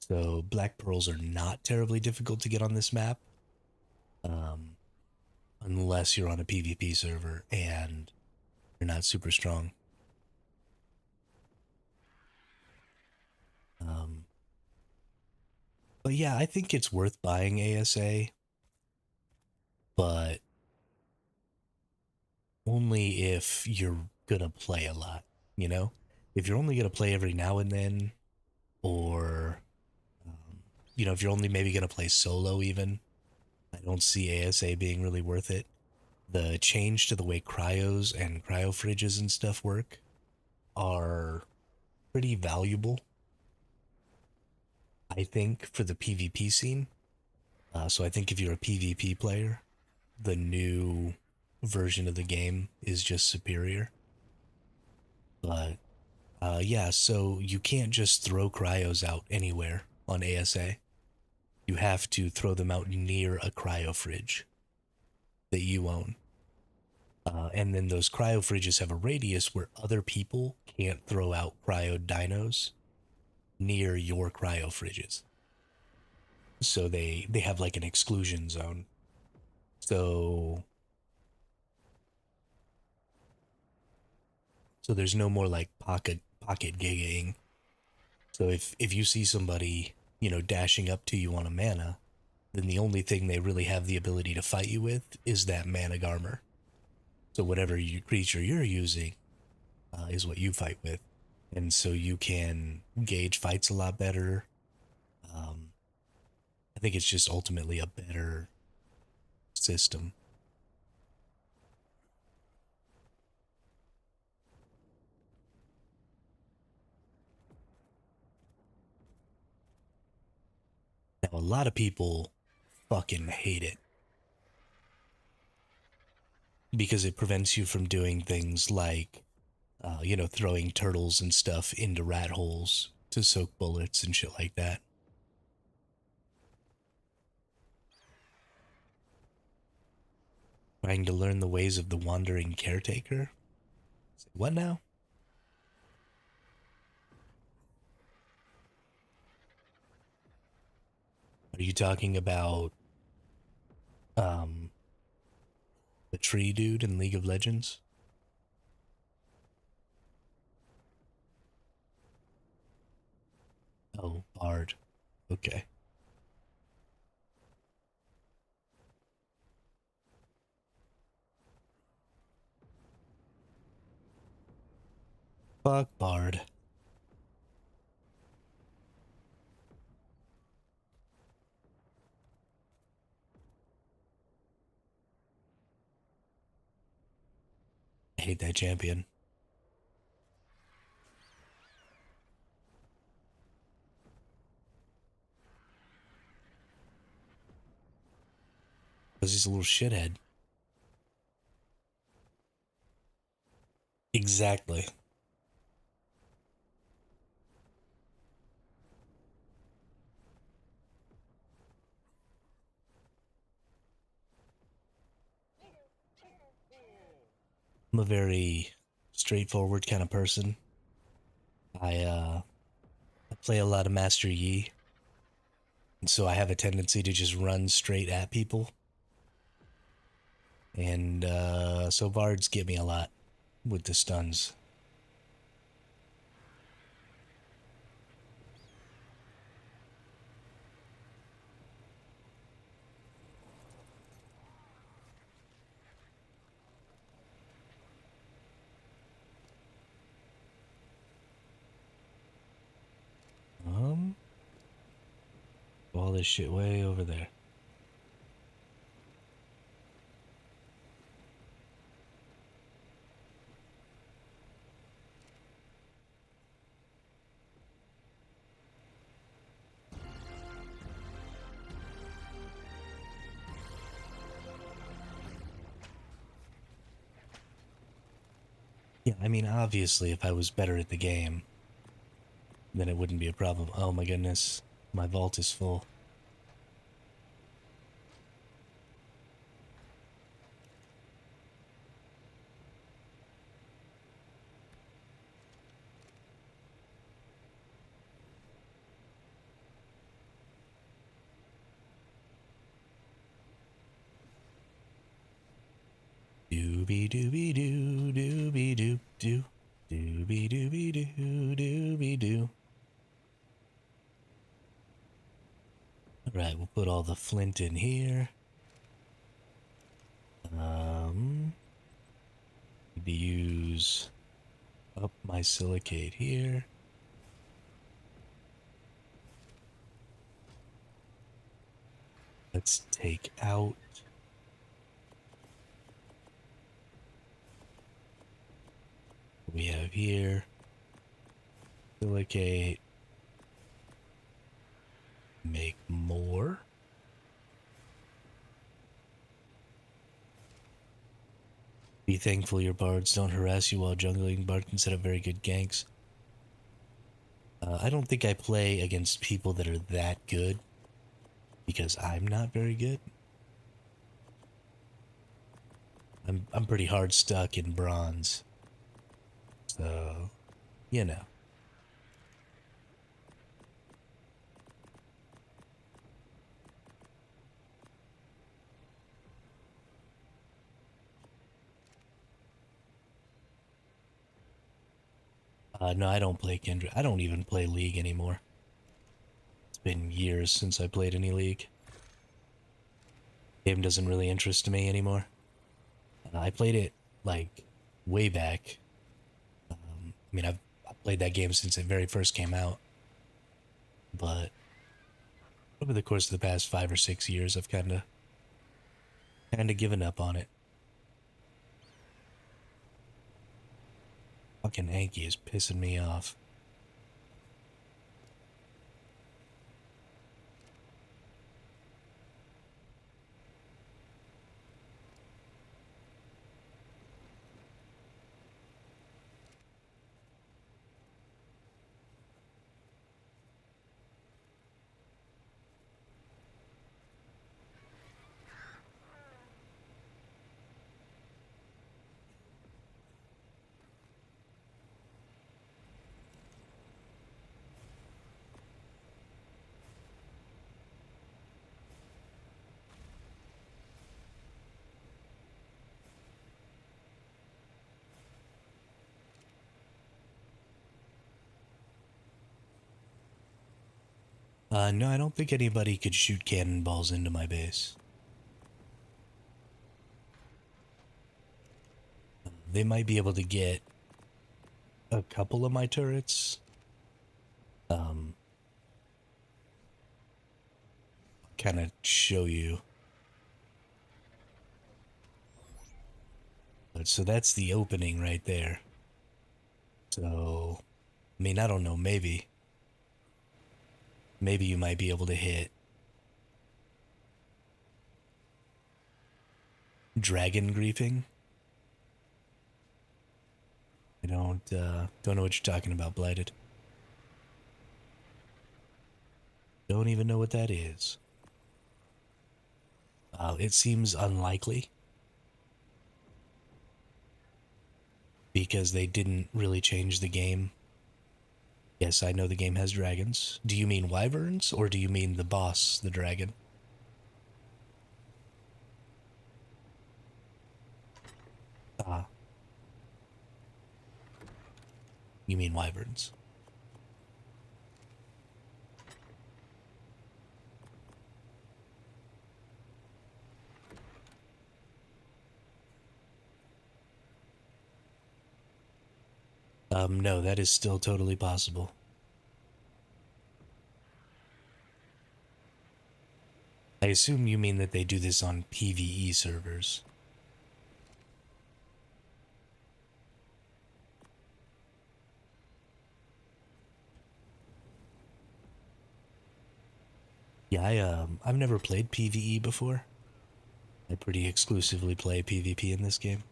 So black pearls are not terribly difficult to get on this map, um, unless you're on a PvP server and you're not super strong. Um, but yeah, I think it's worth buying ASA, but only if you're gonna play a lot, you know? If you're only gonna play every now and then, or, if you're only maybe gonna play solo even, I don't see ASA being really worth it. The change to the way cryos and cryo fridges and stuff work are pretty valuable, I think, for the PvP scene. So I think if you're a PvP player, the new version of the game is just superior. But yeah, so you can't just throw cryos out anywhere on ASA. You have to throw them out near a cryo fridge that you own. And then those cryo fridges have a radius where other people can't throw out cryo dinos near your cryo fridges. So they have like an exclusion zone. So there's no more like pocket gigging. So if you see somebody, dashing up to you on a mana, then the only thing they really have the ability to fight you with is that mana armor. So whatever creature you're using is what you fight with. And so you can gauge fights a lot better. Um, I think it's just ultimately a better system. Now, a lot of people fucking hate it because it prevents you from doing things like, throwing turtles and stuff into rat holes to soak bullets and shit like that. Trying to learn the ways of the wandering caretaker? What now? Are you talking about um the tree dude in League of Legends? Oh, Bard. Okay. Fuck Bard. I hate that champion. Because he's a little shithead. Exactly. I'm a very straightforward kind of person. I play a lot of Master Yi, and so I have a tendency to just run straight at people. And so Bards get me a lot with the stuns. Um, all this shit way over there. Yeah, I mean, obviously, if I was better at the game, then it wouldn't be a problem. Oh my goodness, my vault is full. Dooby dooby doo, dooby doo doo. Dooby dooby doo, dooby doo. Alright, we'll put all the flint in here. Need to use up my silicate here. Let's take out what we have here. Silicate. Make more. Be thankful your bards don't harass you while jungling. Bard can set up very good ganks. I don't think I play against people that are that good because I'm not very good. I'm pretty hard stuck in bronze. So, you know. No, I don't play Kindred. I don't even play League anymore. It's been years since I played any League. Game doesn't really interest me anymore. I played it like way back. I mean, I played that game since it very first came out, but over the course of the past 5 or 6 years, I've kind of given up on it. Fucking Anki is pissing me off. No, I don't think anybody could shoot cannonballs into my base. They might be able to get a couple of my turrets. Um, kind of show you. But so that's the opening right there. So, I mean, I don't know, maybe. Maybe you might be able to hit dragon griefing. I don't know what you're talking about, Blighted. Don't even know what that is. It seems unlikely because they didn't really change the game. Yes, I know the game has dragons. Do you mean wyverns or do you mean the boss, the dragon? Ah, you mean wyverns. No, that is still totally possible. I assume you mean that they do this on PvE servers. Yeah, I've never played PvE before. I pretty exclusively play PvP in this game.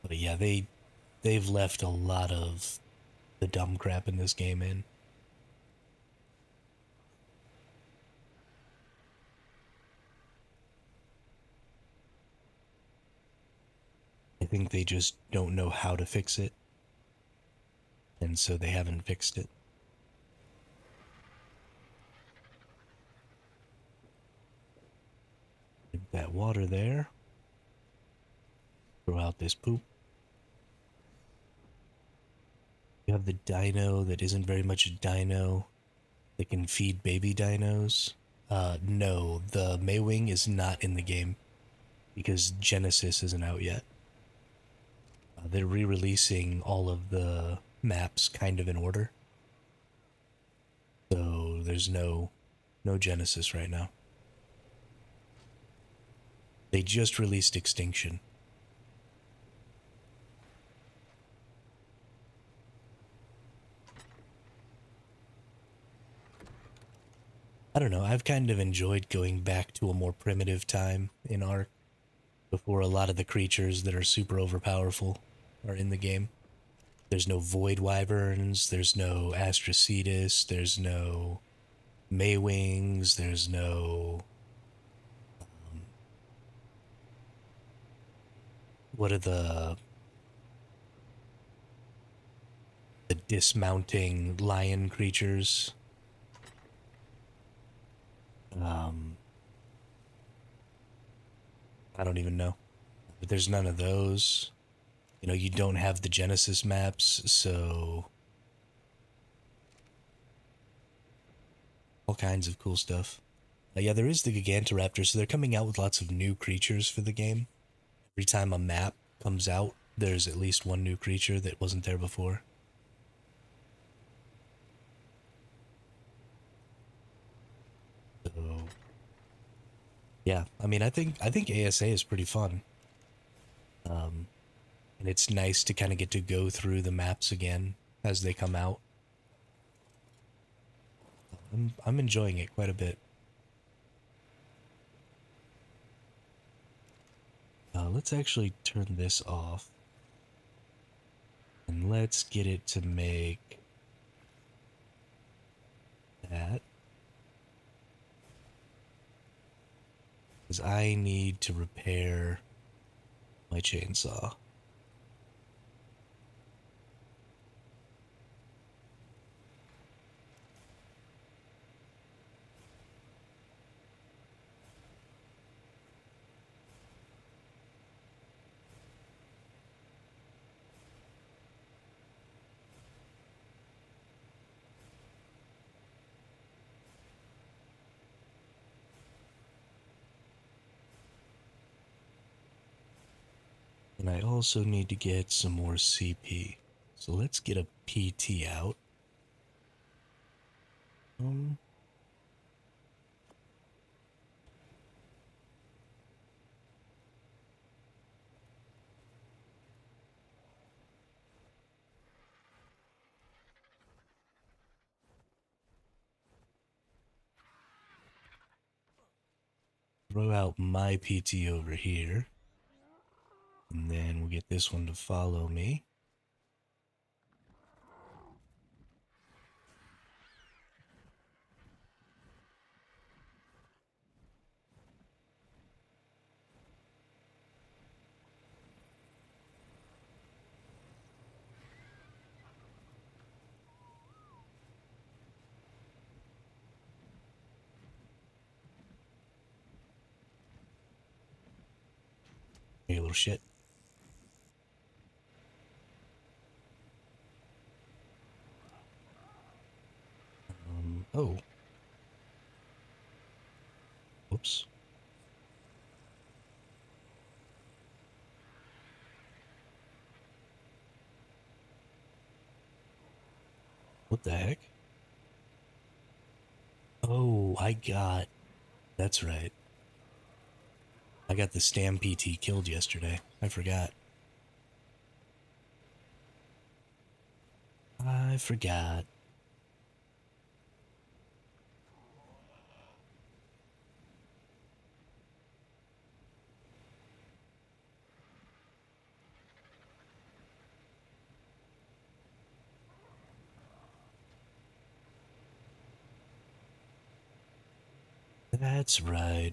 But yeah, they've left a lot of the dumb crap in this game in. I think they just don't know how to fix it, and so they haven't fixed it. Get that water there. Throw out this poop. You have the dino that isn't very much a dino that can feed baby dinos. No, the Maywing is not in the game because Genesis isn't out yet. They're re-releasing all of the maps kind of in order. So there's no Genesis right now. They just released Extinction. I don't know, I've kind of enjoyed going back to a more primitive time in ARK before a lot of the creatures that are super overpowerful are in the game. There's no Void Wyverns, there's no Astrocetus, there's no Maywings, there's no... what are the dismounting lion creatures? I don't even know. But there's none of those. You know, you don't have the Genesis maps, so all kinds of cool stuff. Yeah, there is the Gigantoraptor, so they're coming out with lots of new creatures for the game. Every time a map comes out, there's at least one new creature that wasn't there before. So, yeah, I mean, I think ASA is pretty fun. Um, and it's nice to kind of get to go through the maps again as they come out. I'm enjoying it quite a bit. Let's actually turn this off and let's get it to make that, because I need to repair my chainsaw. And I also need to get some more CP. So let's get a PT out. Um, Throw out my PT over here. And then we'll get this one to follow me. Hey, little shit. Oh. Whoops. What the heck? Oh, that's right. I got the Stam PT killed yesterday. I forgot. I forgot. That's right.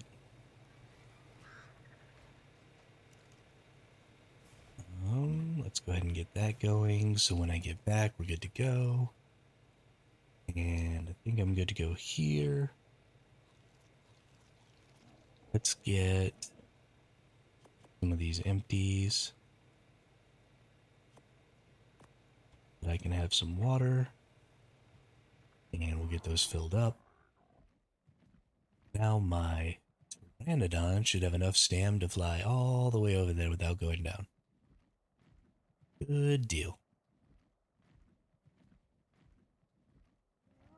Let's go ahead and get that going. So when I get back, we're good to go. And I think I'm good to go here. Let's get some of these empties. That I can have some water. And we'll get those filled up. Now my Pteranodon should have enough stam to fly all the way over there without going down. Good deal.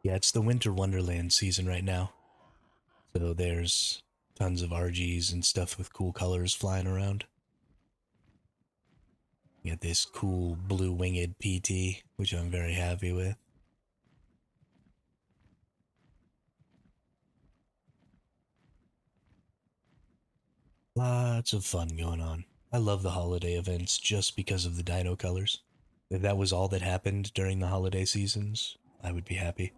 Yeah, it's the Winter Wonderland season right now. So there's tons of RGs and stuff with cool colors flying around. You got this cool blue winged PT, which I'm very happy with. Lots of fun going on. I love the holiday events just because of the dino colors. If that was all that happened during the holiday seasons, I would be happy.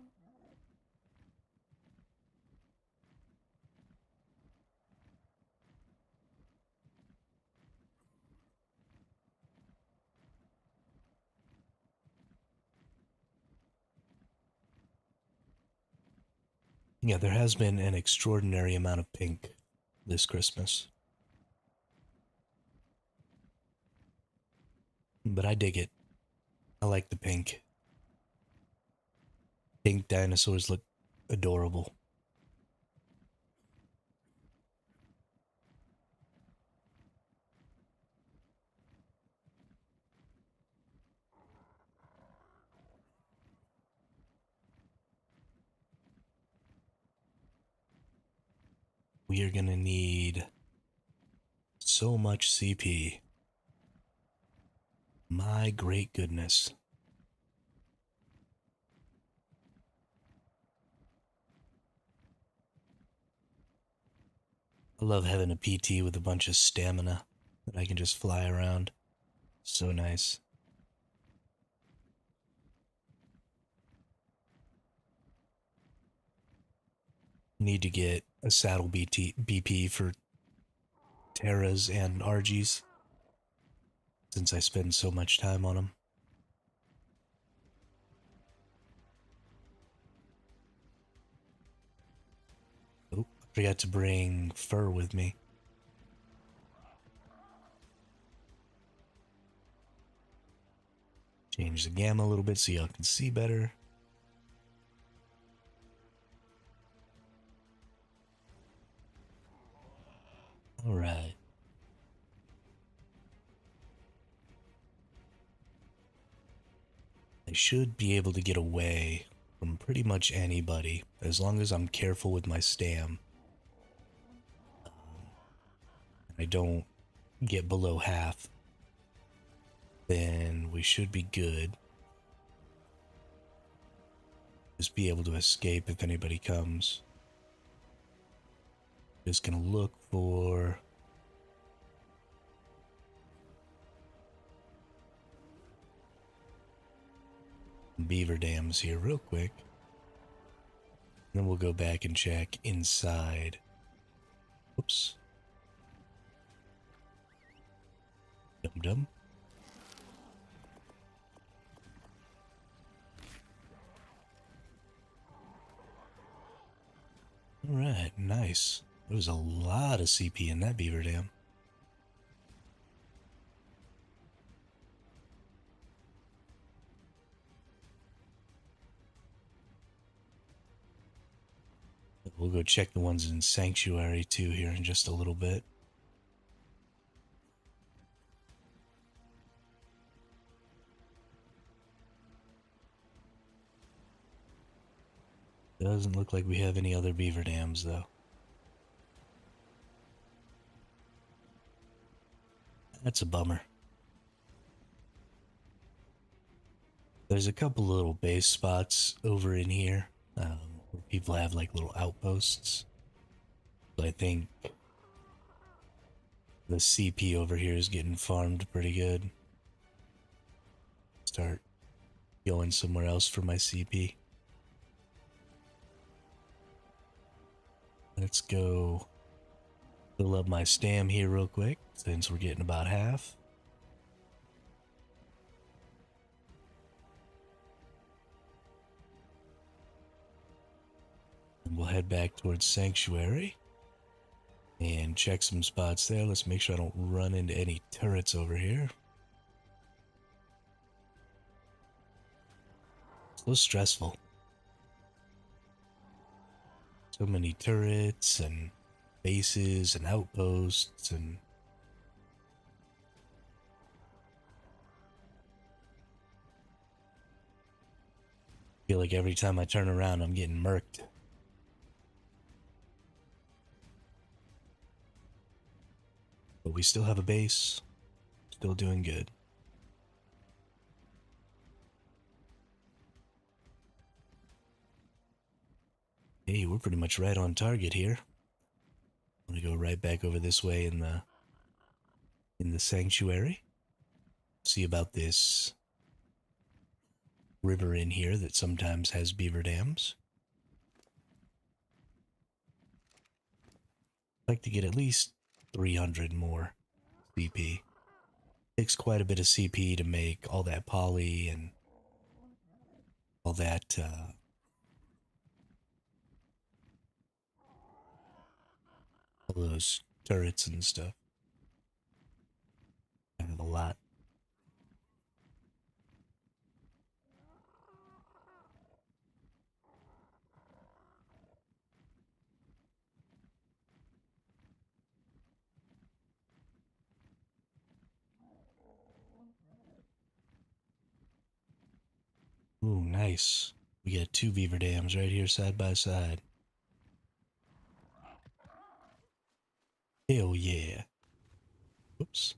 Yeah, there has been an extraordinary amount of pink this Christmas, but I dig it. I like the pink. Pink dinosaurs look adorable. We are gonna need so much CP. My great goodness. I love having a PT with a bunch of stamina that I can just fly around. So nice. Need to get a saddle BP for Terras and RGs since I spend so much time on them. Oh, I forgot to bring fur with me. Change the gamma a little bit so y'all can see better. Alright. I should be able to get away from pretty much anybody as long as I'm careful with my stam. I don't get below half. Then we should be good. Just be able to escape if anybody comes. Just gonna look for beaver dams here real quick. Then we'll go back and check inside. Oops. Dum-dum. Alright, nice. There was a lot of CP in that beaver dam. We'll go check the ones in Sanctuary too here in just a little bit. Doesn't look like we have any other beaver dams though. That's a bummer. There's a couple little base spots over in here where people have like little outposts. But I think the CP over here is getting farmed pretty good. Start going somewhere else for my CP. Let's go fill up my stam here real quick since we're getting about half. And we'll head back towards Sanctuary and check some spots there. Let's make sure I don't run into any turrets over here. So stressful. So many turrets and bases and outposts and I feel like every time I turn around I'm getting murked. But we still have a base. Still doing good. Hey, we're pretty much right on target here. I'm gonna go right back over this way in the sanctuary. See about this river in here that sometimes has beaver dams. I'd like to get at least 300 more CP. Takes quite a bit of CP to make all that poly and all that all those turrets and stuff. Kind of a lot. Ooh, nice. We got two beaver dams right here side by side. Hell yeah. Whoops.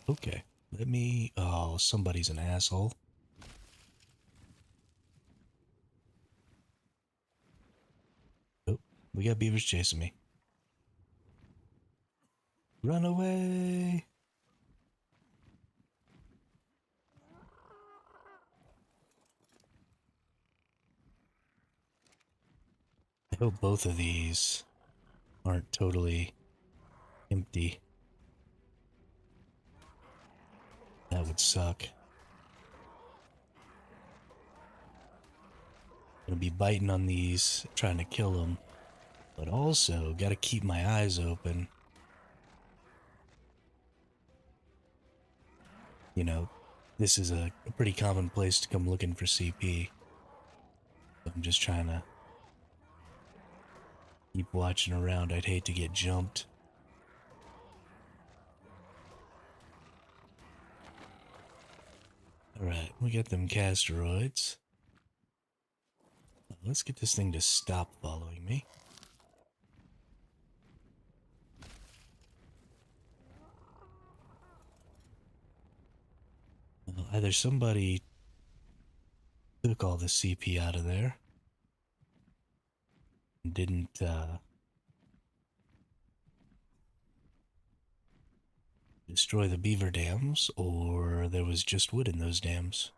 Okay. Let me... Oh, somebody's an asshole. Oh, we got beavers chasing me. Run away! I hope both of these aren't totally empty. That would suck. Gonna be biting on these, trying to kill them. But also, gotta keep my eyes open. You know, this is a pretty common place to come looking for CP. I'm just trying to keep watching around. I'd hate to get jumped. Alright, we got them casteroids. Let's get this thing to stop following me. Either somebody took all the CP out of there and didn't destroy the beaver dams, or there was just wood in those dams.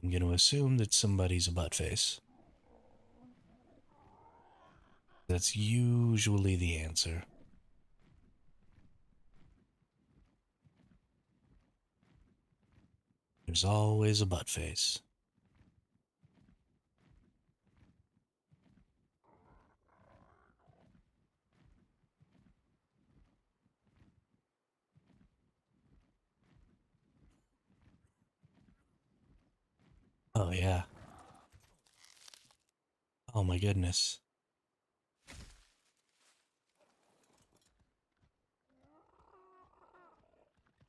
I'm going to assume that somebody's a buttface. That's usually the answer. There's always a buttface. Oh, yeah. Oh, my goodness.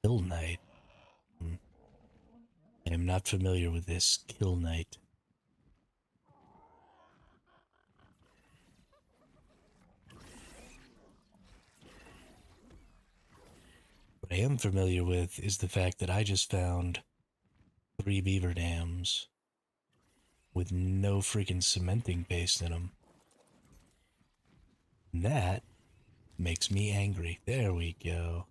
Kill Knight. I am not familiar with this Kill Knight. What I am familiar with is the fact that I just found 3 beaver dams with no freaking cementing paste in them. That makes me angry. There we go.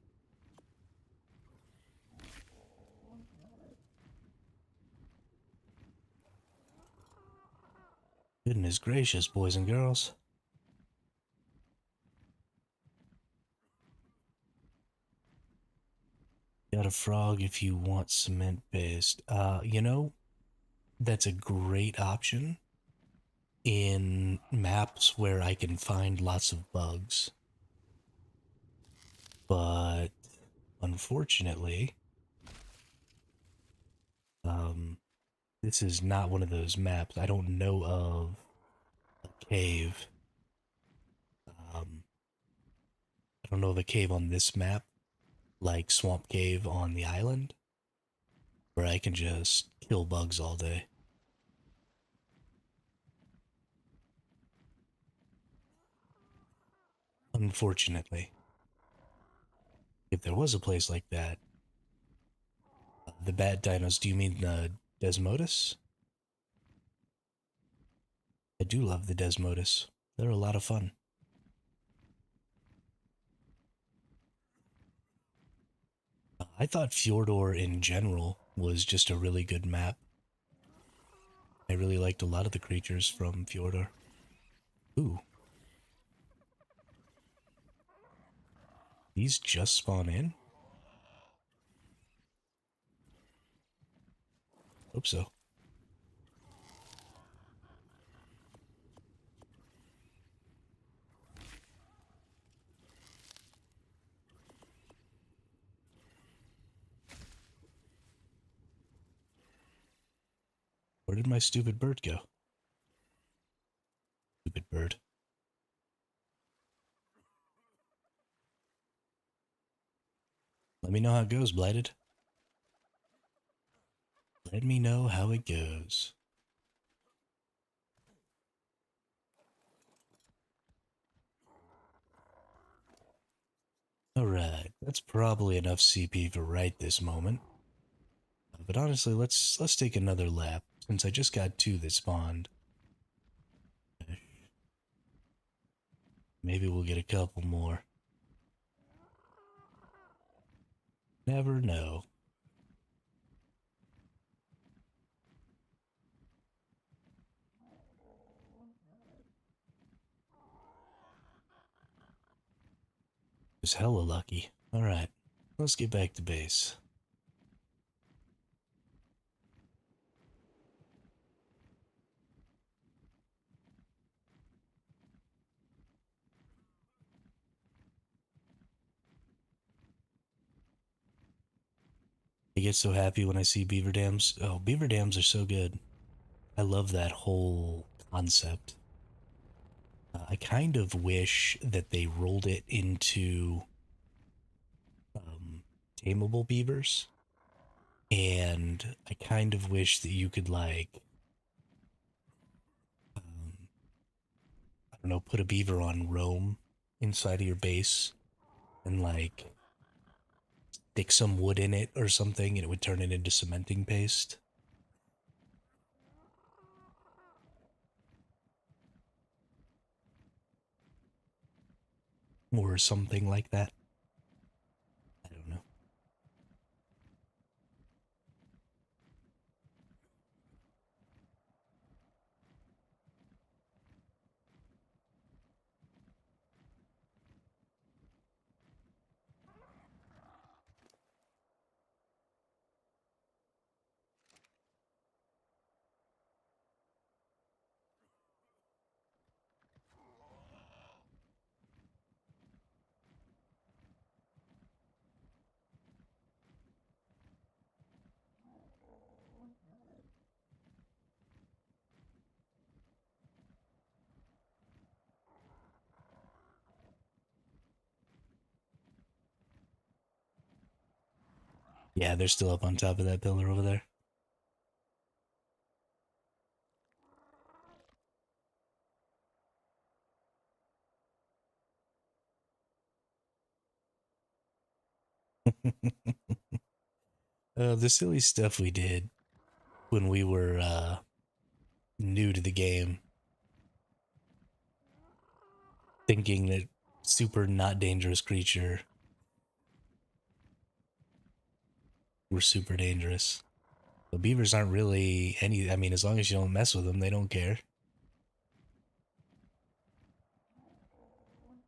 Goodness gracious, boys and girls. Got a frog if you want cement paste. You know, that's a great option in maps where I can find lots of bugs. But unfortunately, this is not one of those maps. I don't know of a cave. I don't know of a cave on this map, like Swamp Cave on the island, where I can just kill bugs all day. Unfortunately, if there was a place like that, the bad dinos, do you mean the Desmodus? I do love the Desmodus. They're a lot of fun. I thought Fjordor in general was just a really good map. I really liked a lot of the creatures from Fjordor. Ooh. These just spawn in? Hope so. Where did my stupid bird go? Stupid bird. Let me know how it goes, Blighted. Let me know how it goes. Alright, that's probably enough CP for right this moment. But honestly, let's take another lap, since I just got two that spawned. Maybe we'll get a couple more. Never know. It's hella lucky. Alright, let's get back to base. I get so happy when I see beaver dams. Oh, beaver dams are so good. I love that whole concept. I kind of wish that they rolled it into tameable beavers. And I kind of wish that you could, like, I don't know, put a beaver on roam inside of your base and, like, stick some wood in it or something and it would turn it into cementing paste. Or something like that. I don't know. Yeah, they're still up on top of that pillar over there. The silly stuff we did when we were new to the game, thinking that super not dangerous creature were super dangerous. But beavers aren't really any, I mean, as long as you don't mess with them, they don't care.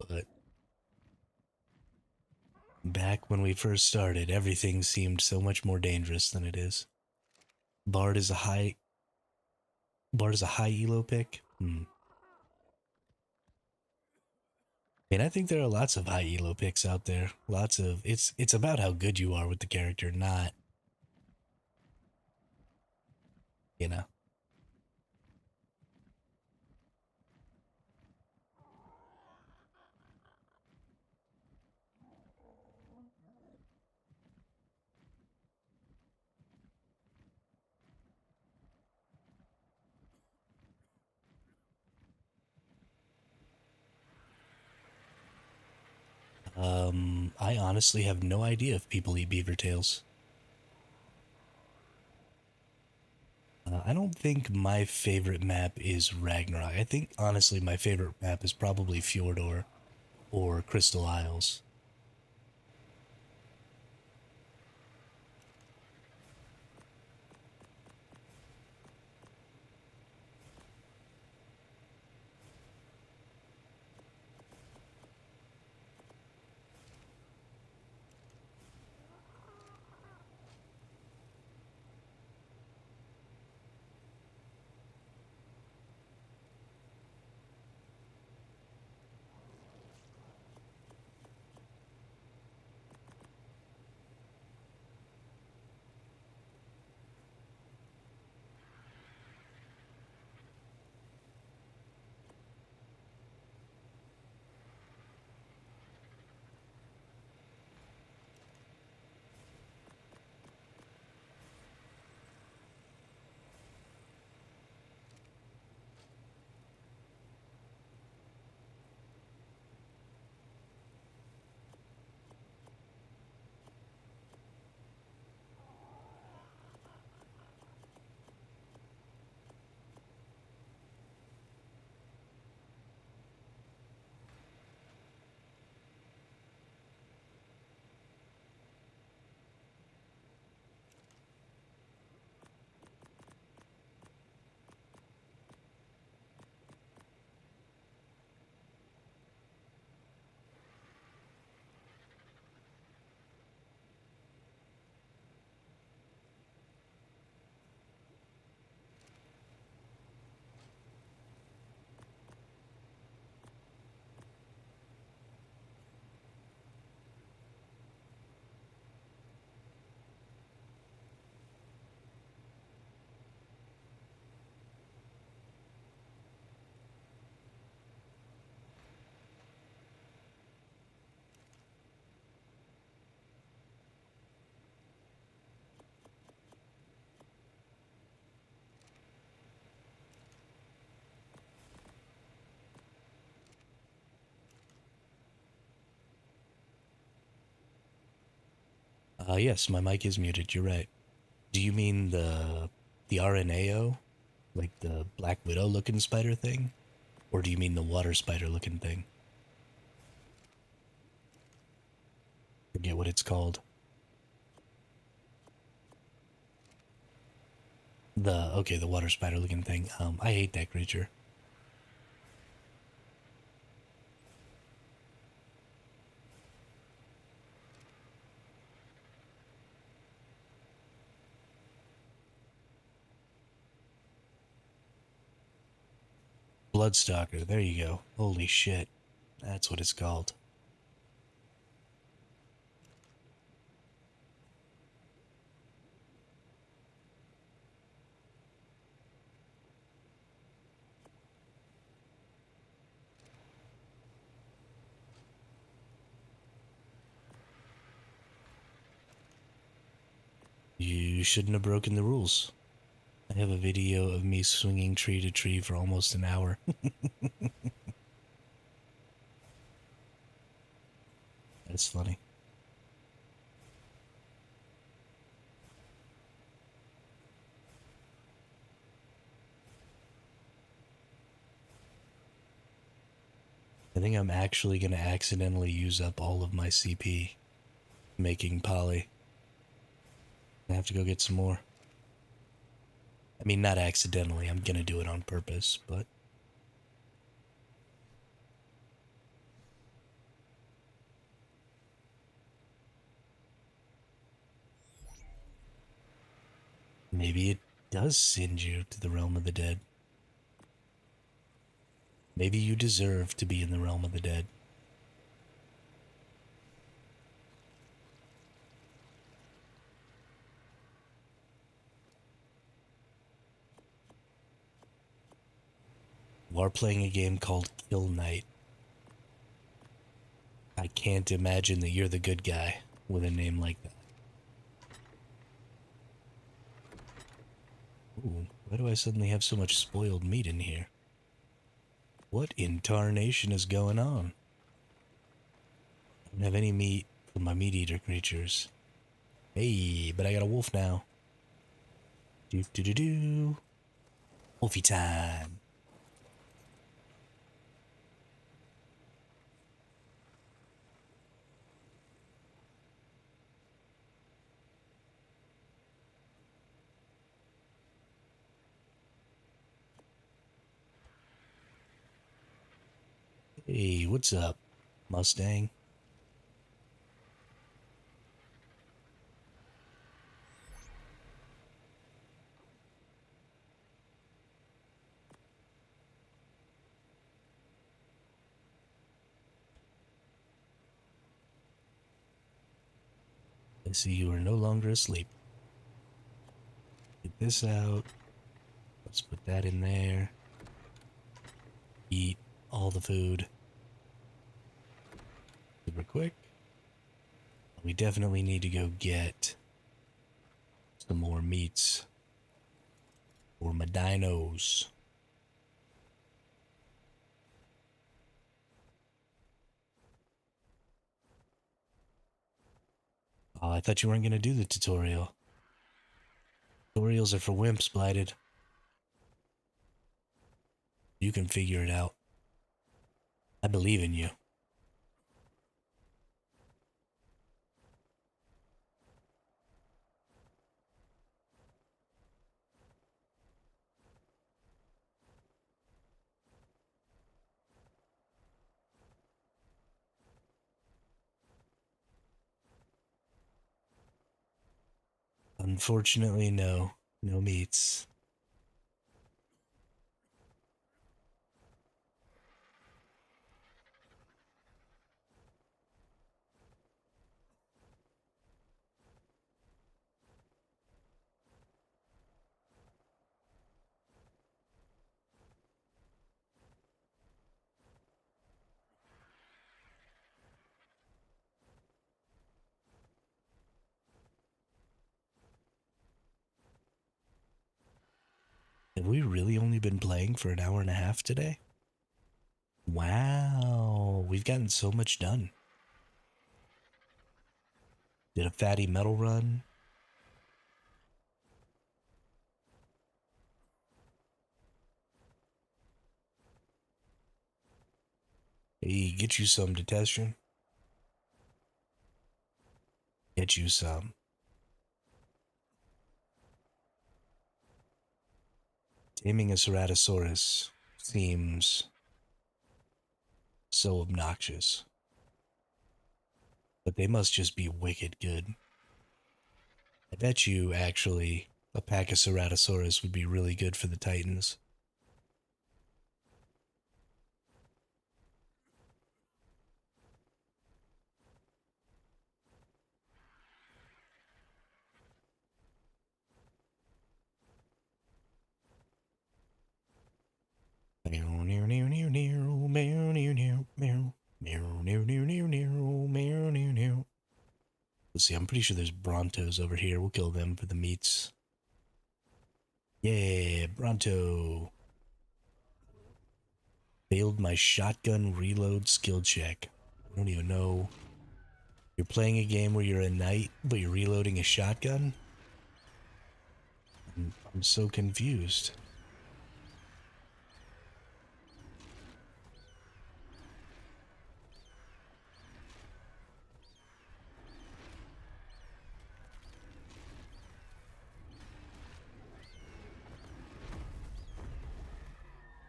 But back when we first started, everything seemed so much more dangerous than it is. Bard is a high Bard is a high elo pick. And I think there are lots of high elo picks out there. Lots of it's about how good you are with the character, not, you know. I honestly have no idea if people eat beaver tails. I don't think my favorite map is Ragnarok. I think honestly my favorite map is probably Fjordor or Crystal Isles. Yes, my mic is muted. You're right. Do you mean the RNAO, like the Black Widow looking spider thing, or do you mean the water spider looking thing? Forget what it's called. The water spider looking thing. I hate that creature. Bloodstalker. There you go. Holy shit. That's what it's called. You shouldn't have broken the rules. I have a video of me swinging tree to tree for almost an hour. That's funny. I think I'm actually going to accidentally use up all of my CP making poly. I have to go get some more. I mean, not accidentally. I'm going to do it on purpose, but maybe it does send you to the realm of the dead. Maybe you deserve to be in the realm of the dead. You are playing a game called Kill Knight. I can't imagine that you're the good guy with a name like that. Ooh, why do I suddenly have so much spoiled meat in here? What in tarnation is going on? I don't have any meat for my meat eater creatures. Hey, but I got a wolf now. Do do do do. Wolfie time. Hey, what's up, Mustang? I see you are no longer asleep. Get this out. Let's put that in there. Eat all the food. Super quick. We definitely need to go get some more meats for my dinos. Oh, I thought you weren't going to do the tutorial. Tutorials are for wimps, Blighted. You can figure it out. I believe in you. Unfortunately, no. No meats. Have we really only been playing for an hour and a half today? Wow, we've gotten so much done. Did a fatty metal run. Hey, get you some detection. Get you some. Taming a Ceratosaurus seems so obnoxious. But they must just be wicked good. I bet you, actually, a pack of Ceratosaurus would be really good for the Titans. Let's see, I'm pretty sure there's Brontos over here. We'll kill them for the meats. Yeah, Bronto. Failed my shotgun reload skill check. I don't even know. You're playing a game where you're a knight, but you're reloading a shotgun? I'm so confused.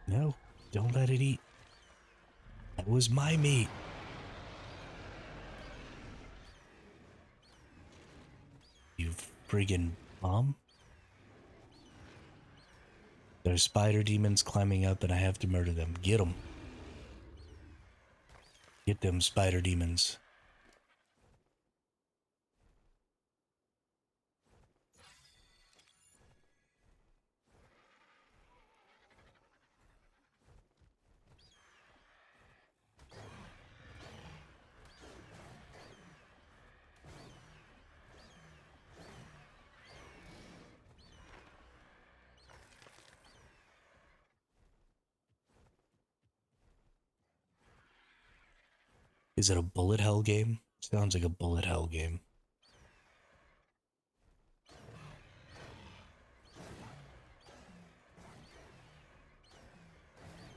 No, don't let it eat. That was my meat. You friggin' bum. There's spider demons climbing up and I have to murder them. Get them. Get them spider demons. Is it a bullet hell game? Sounds like a bullet hell game.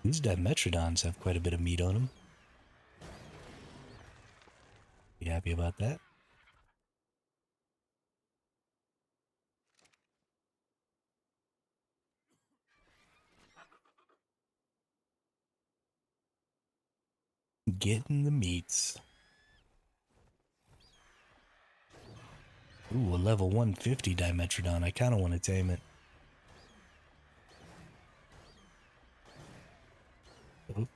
These Dimetrodons have quite a bit of meat on them. You happy about that? Getting the meats. Ooh, a level 150 Dimetrodon. I kind of want to tame it. Oh,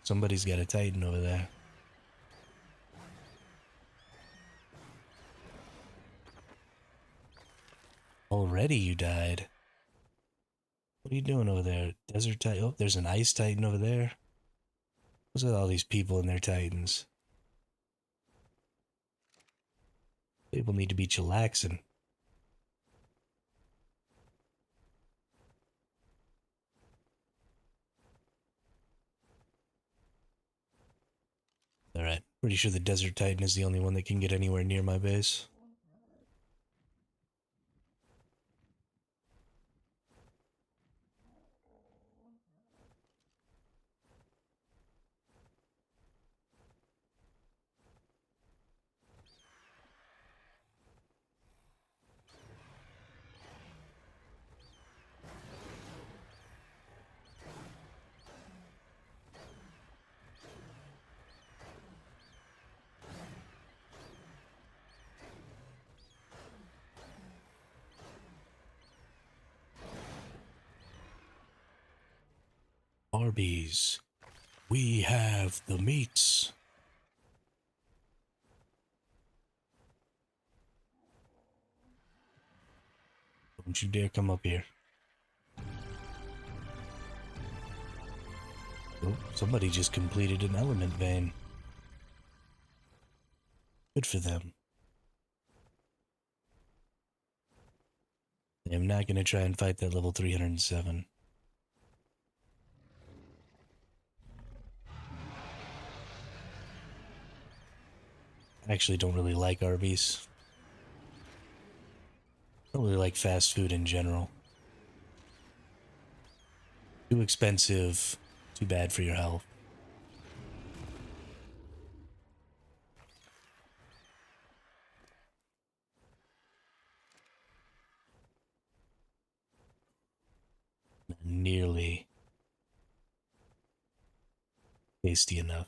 somebody's got a Titan over there. Already you died. What are you doing over there? Desert Titan? Oh, there's an Ice Titan over there. What's with all these people and their Titans? People need to be chillaxing. Alright, pretty sure the Desert Titan is the only one that can get anywhere near my base. Arby's. We have the meats. Don't you dare come up here. Oh, somebody just completed an element vein. Good for them. I'm not going to try and fight that level 307. I actually don't really like Arby's. I don't really like fast food in general. Too expensive, too bad for your health. Not nearly tasty enough.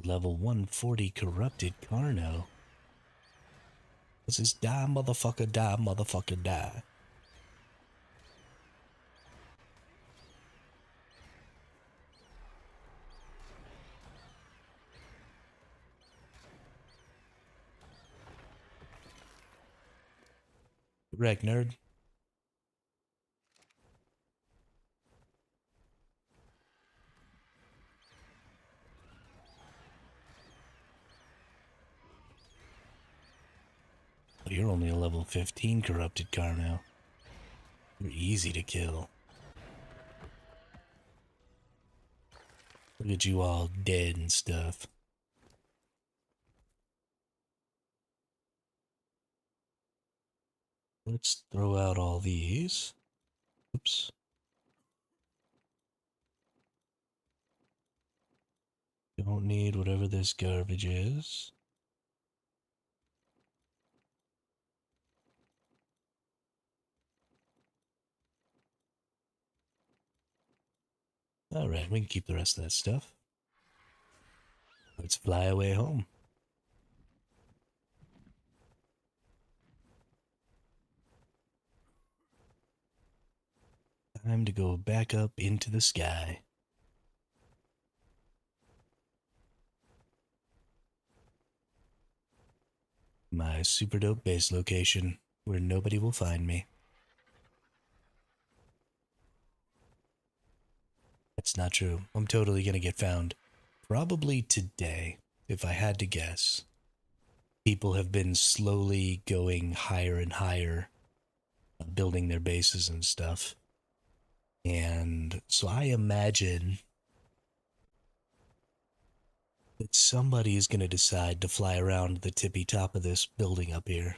Level 140 corrupted Carno. This is die, motherfucker, die, motherfucker, die. Wreck, nerd. Oh, you're only a level 15 corrupted Carno. You're easy to kill. Look at you all dead and stuff. Let's throw out all these. Oops. Don't need whatever this garbage is. Alright, we can keep the rest of that stuff. Let's fly away home. Time to go back up into the sky. My super dope base location, where nobody will find me. That's not true. I'm totally gonna get found. Probably today, if I had to guess. People have been slowly going higher and higher, building their bases and stuff. And so I imagine that somebody is going to decide to fly around the tippy top of this building up here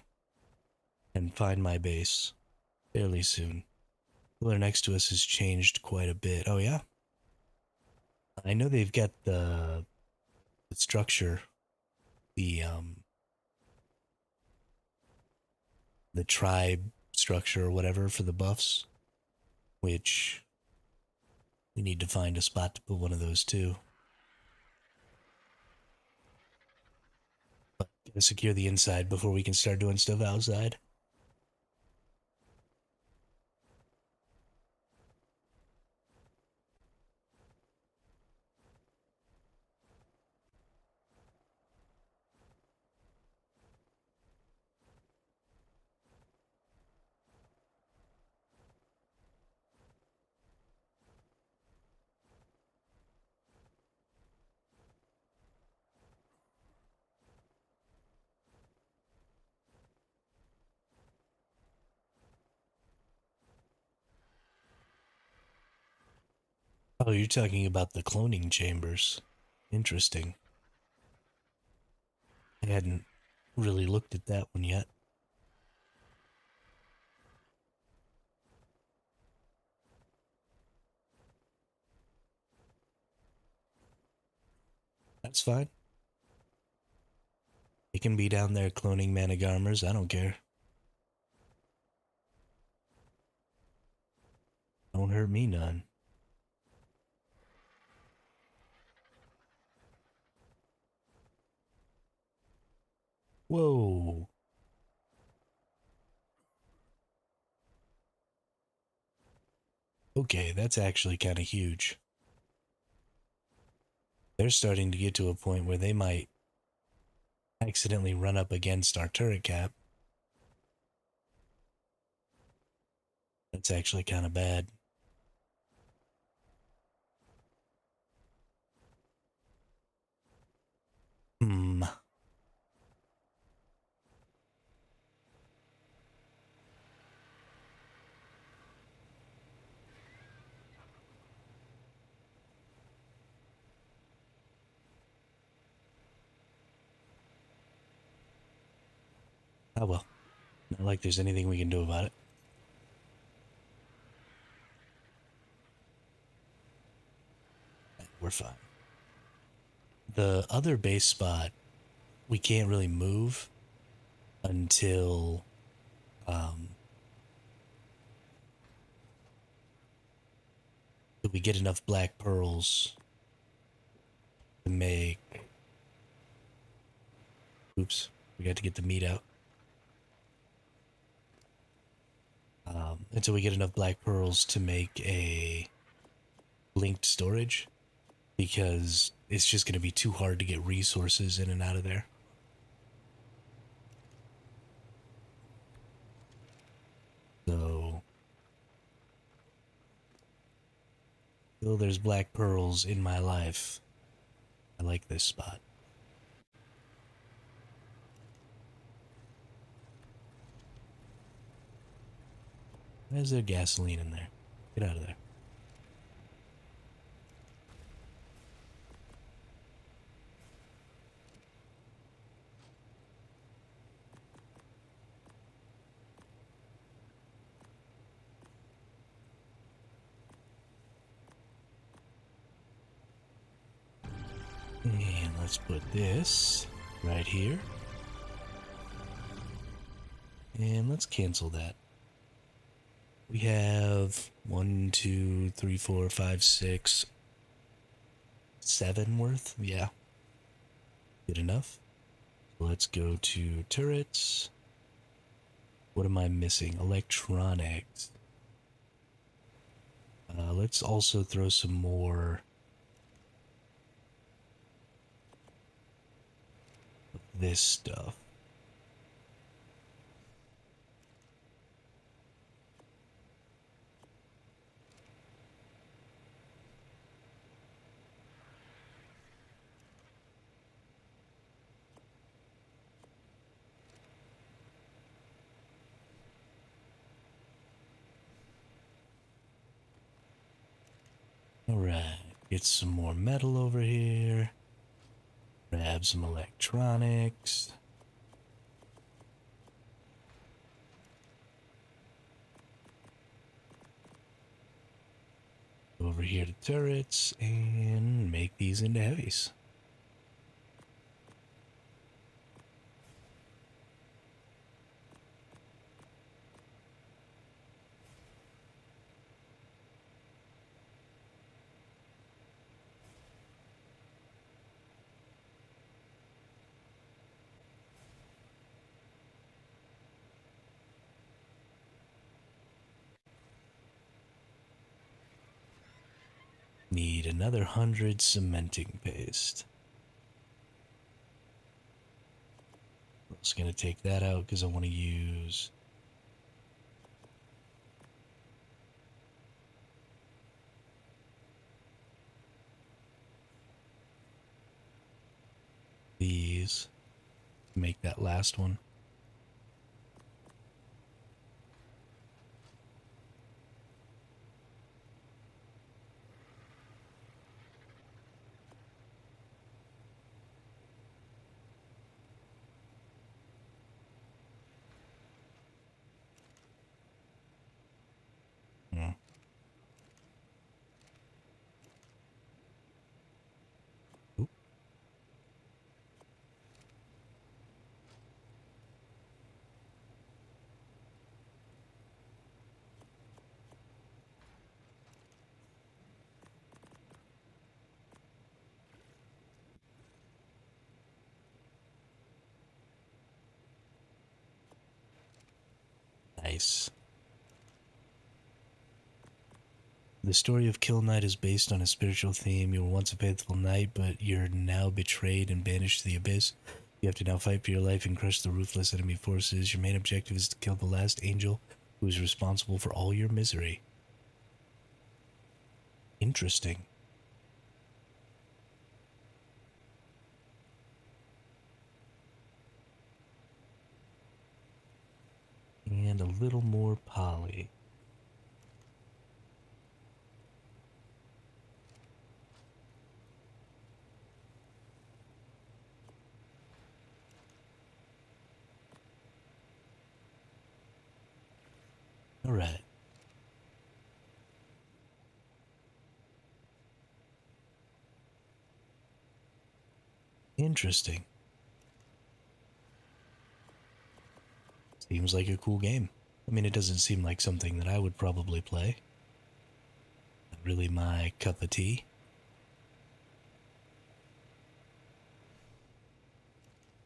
and find my base fairly soon. The pillar next to us has changed quite a bit. Oh, yeah? I know they've got the structure, the, the tribe structure or whatever for the buffs, which we need to find a spot to put one of those too. But gotta secure the inside before we can start doing stuff outside. Oh, you're talking about the cloning chambers. Interesting. I hadn't really looked at that one yet. That's fine. They can be down there cloning Managarmers. I don't care. Don't hurt me none. Whoa. Okay, that's actually kind of huge. They're starting to get to a point where they might accidentally run up against our turret cap. That's actually kind of bad. Hmm. Oh well. Not like there's anything we can do about it. We're fine. The other base spot, we can't really move until um, we get enough black pearls to make. Oops, we got to get the meat out. Until we get enough black pearls to make a linked storage, because it's just going to be too hard to get resources in and out of there. So, though there's black pearls in my life, I like this spot. Why is there gasoline in there? Get out of there. And let's put this right here. And let's cancel that. We have 1, 2, 3, 4, 5, 6, 7 worth. Yeah. Good enough. So let's go to turrets. What am I missing? Electronics. Let's also throw some more of this stuff. Alright, get some more metal over here. Grab some electronics. Over here to turrets and make these into heavies. Need another 100 cementing paste. I'm just gonna take that out because I want to use these to make that last one. Hmm. Oop. Nice. The story of Kill Knight is based on a spiritual theme. You were once a faithful knight, but you're now betrayed and banished to the abyss. You have to now fight for your life and crush the ruthless enemy forces. Your main objective is to kill the last angel who is responsible for all your misery. Interesting. And a little more poly. All right. Interesting. Seems like a cool game. I mean, it doesn't seem like something that I would probably play. Not really my cup of tea.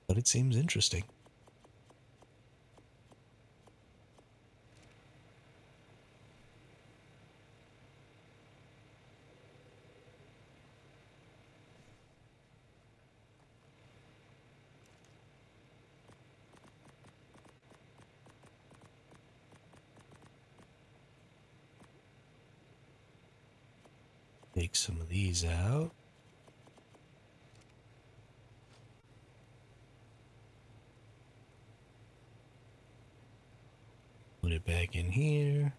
But it seems interesting. Take some of these out. Put it back in here.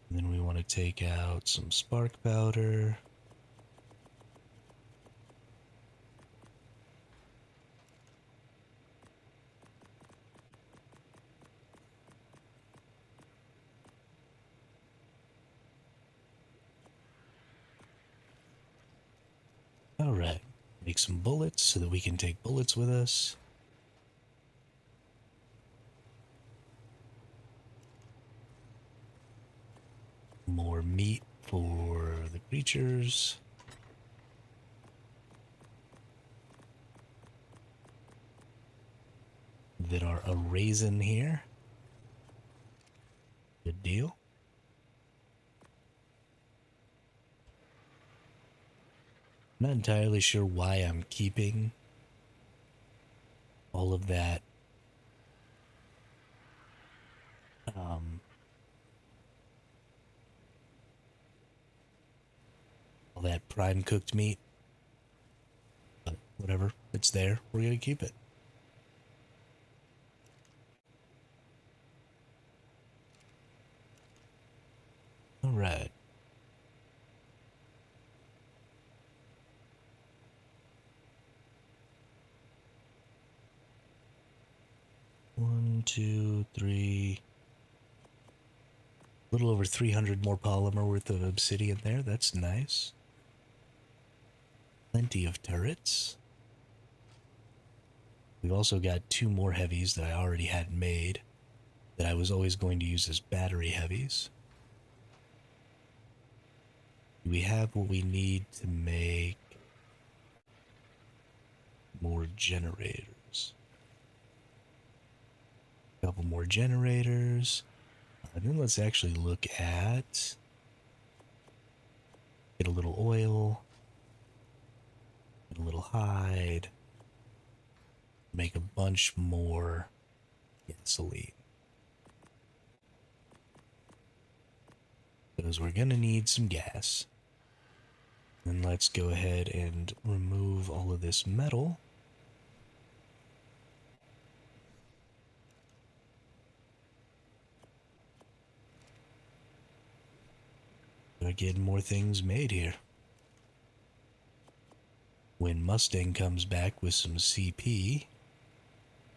And then we want to take out some spark powder. Alright. Make some bullets so that we can take bullets with us. More meat for the creatures. That are a raisin here. Good deal. Not entirely sure why I'm keeping all of that all that prime cooked meat. But whatever, it's there. We're gonna keep it. Alright. One, two, three. A little over 300 more polymer worth of obsidian there. That's nice. Plenty of turrets. We've also got 2 more heavies that I already had made that I was always going to use as battery heavies. We have what we need to make more generators. A couple more generators. Then let's actually look at... Get a little oil. Get a little hide. Make a bunch more gasoline. Because we're gonna need some gas. And let's go ahead and remove all of this metal. Gotta get more things made here. When Mustang comes back with some CP,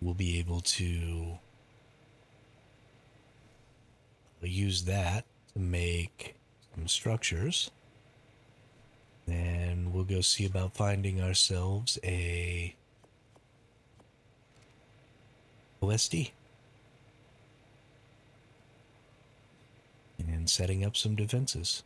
we'll be able to use that to make some structures. Then we'll go see about finding ourselves a OSD. And setting up some defenses.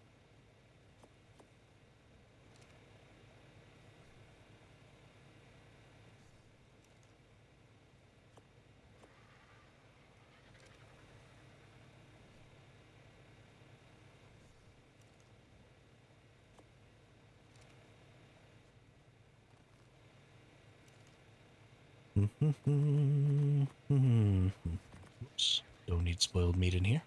Oops. Don't need spoiled meat in here.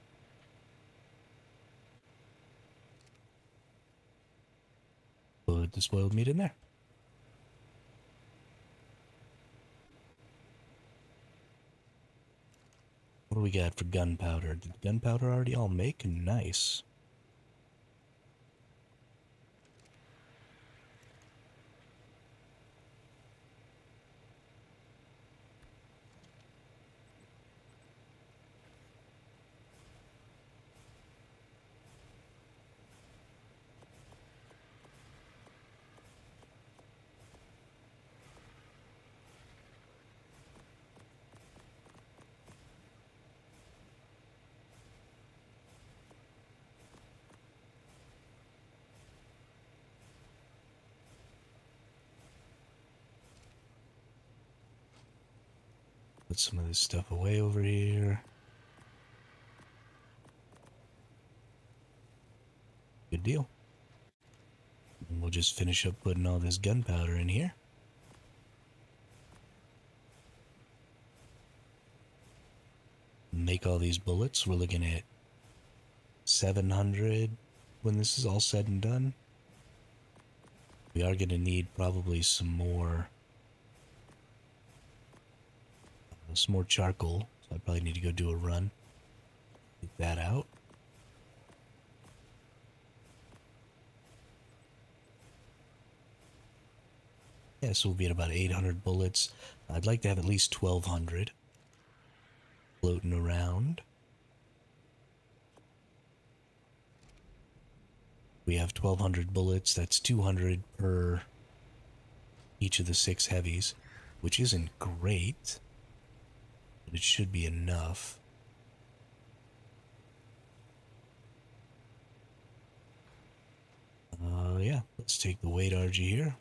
Put the spoiled meat in there. What do we got for gunpowder? Did gunpowder already all make? Nice. Put some of this stuff away over here. Good deal. And we'll just finish up putting all this gunpowder in here. Make all these bullets. We're looking at 700 when this is all said and done. We are going to need probably some more charcoal. So I probably need to go do a run. Get that out. Yeah, so we'll be at about 800 bullets. I'd like to have at least 1,200 floating around. We have 1,200 bullets. That's 200 per each of the 6 heavies, which isn't great, but it should be enough. Yeah, let's take the weight RG here.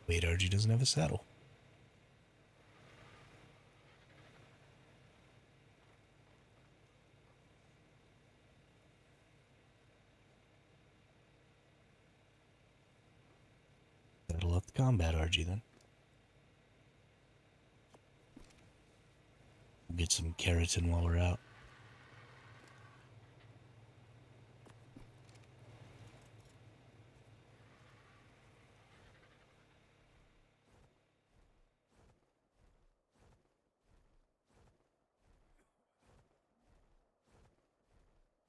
Weight RG doesn't have a saddle. Saddle up the combat RG then. We'll get some keratin while we're out.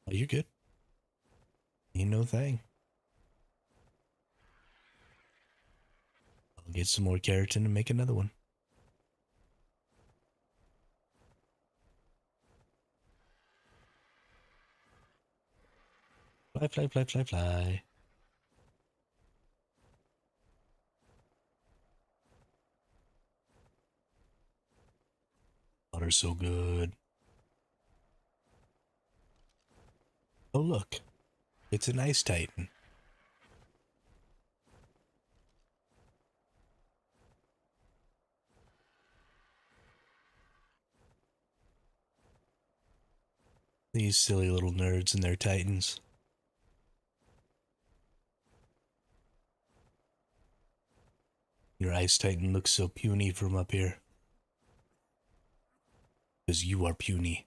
Oh, you're good. Ain't no thing. I'll get some more keratin and make another one. Fly, fly, fly, fly, fly. Water's so good. Oh, look. It's an ice titan. These silly little nerds and their titans. Your ice titan looks so puny from up here. Because you are puny.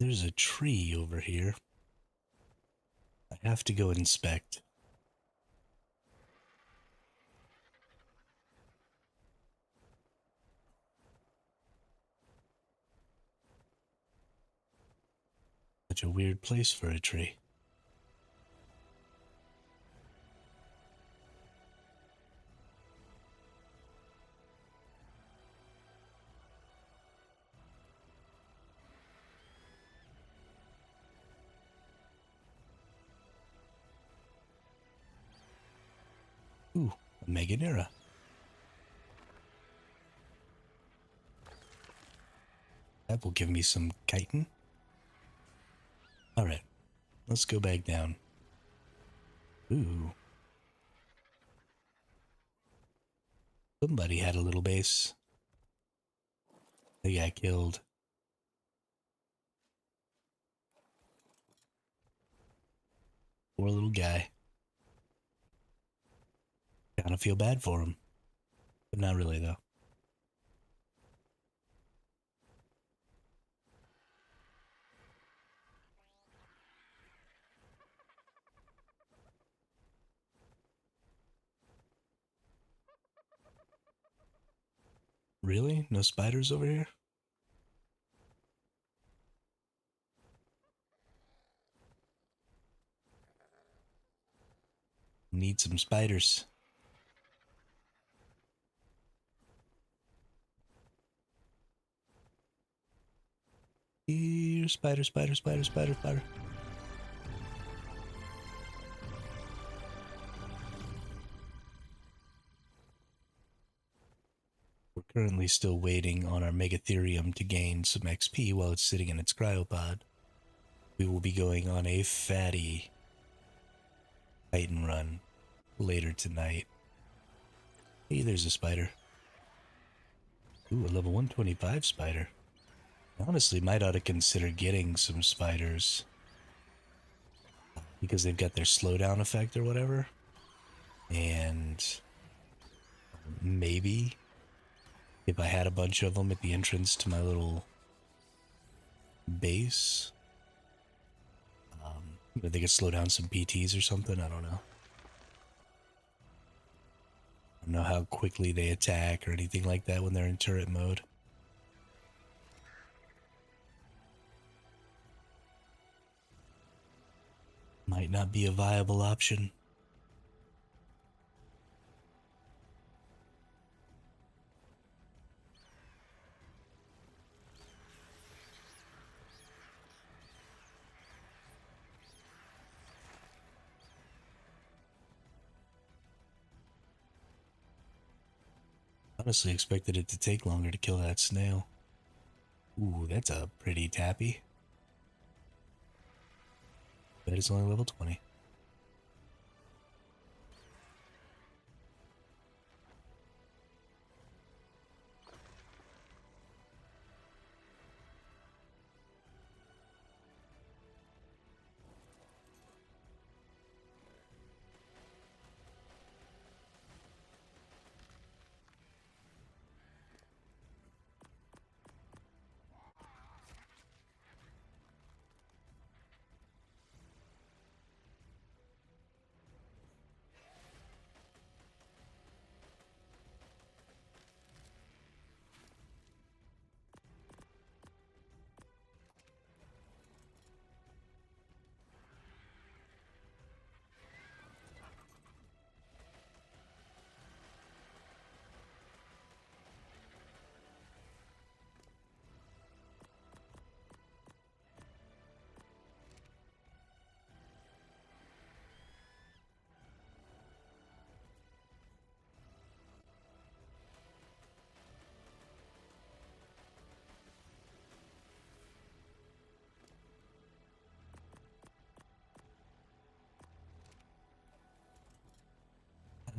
There's a tree over here. I have to go inspect. Such a weird place for a tree. Ooh, a Meganera. That will give me some chitin. Alright, let's go back down. Ooh. Somebody had a little base. They got killed. Poor little guy. Kinda feel bad for him. But not really, though. Really? No spiders over here? Need some spiders. Here, spider, spider, spider, spider, spider. currently still waiting on our Megatherium to gain some XP while it's sitting in its cryopod. We will be going on a fatty Titan run later tonight. Hey, there's a spider. Ooh, a level 125 spider. I honestly might ought to consider getting some spiders because they've got their slowdown effect or whatever. And maybe if I had a bunch of them at the entrance to my little base, they could slow down some PTs or something. I don't know. I don't know how quickly they attack or anything like that when they're in turret mode. Might not be a viable option. Honestly expected it to take longer to kill that snail. Ooh, that's a pretty tappy. Bet it's only level 20.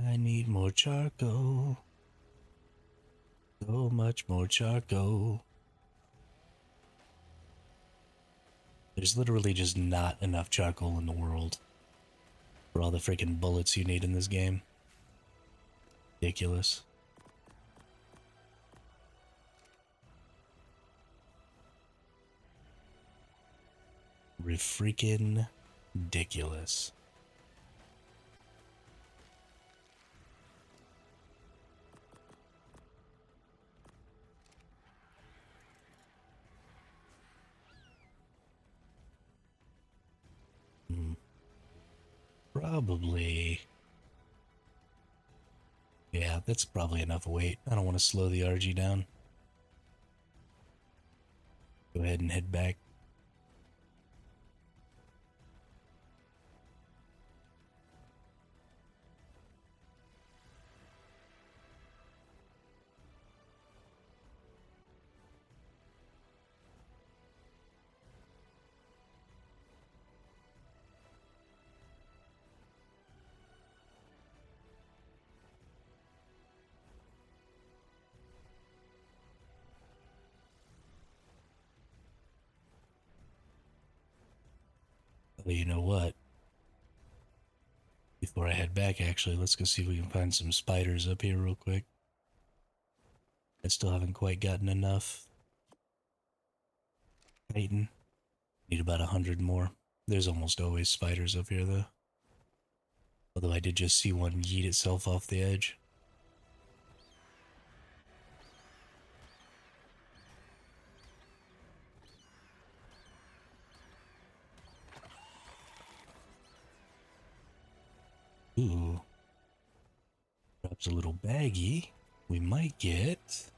I need more charcoal. So much more charcoal. There's literally just not enough charcoal in the world for all the freaking bullets you need in this game. Ridiculous. Freaking ridiculous. Probably. Yeah, that's probably enough weight. I don't want to slow the RG down. Go ahead and head back. Well, you know what? Before I head back, actually, let's go see if we can find some spiders up here real quick. I still haven't quite gotten enough. Titan. Need about 100 more. There's almost always spiders up here, though. Although I did just see one yeet itself off the edge. Ooh. Drops a little baggie. We might get...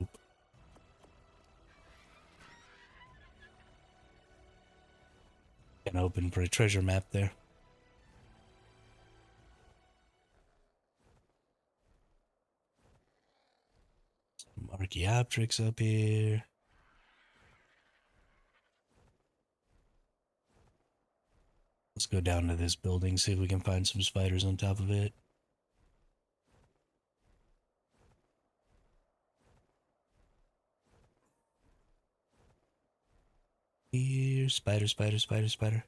Oop. Can open for a treasure map there. Archaeopteryx up here. Let's go down to this building, see if we can find some spiders on top of it. Here, spider, spider, spider, spider.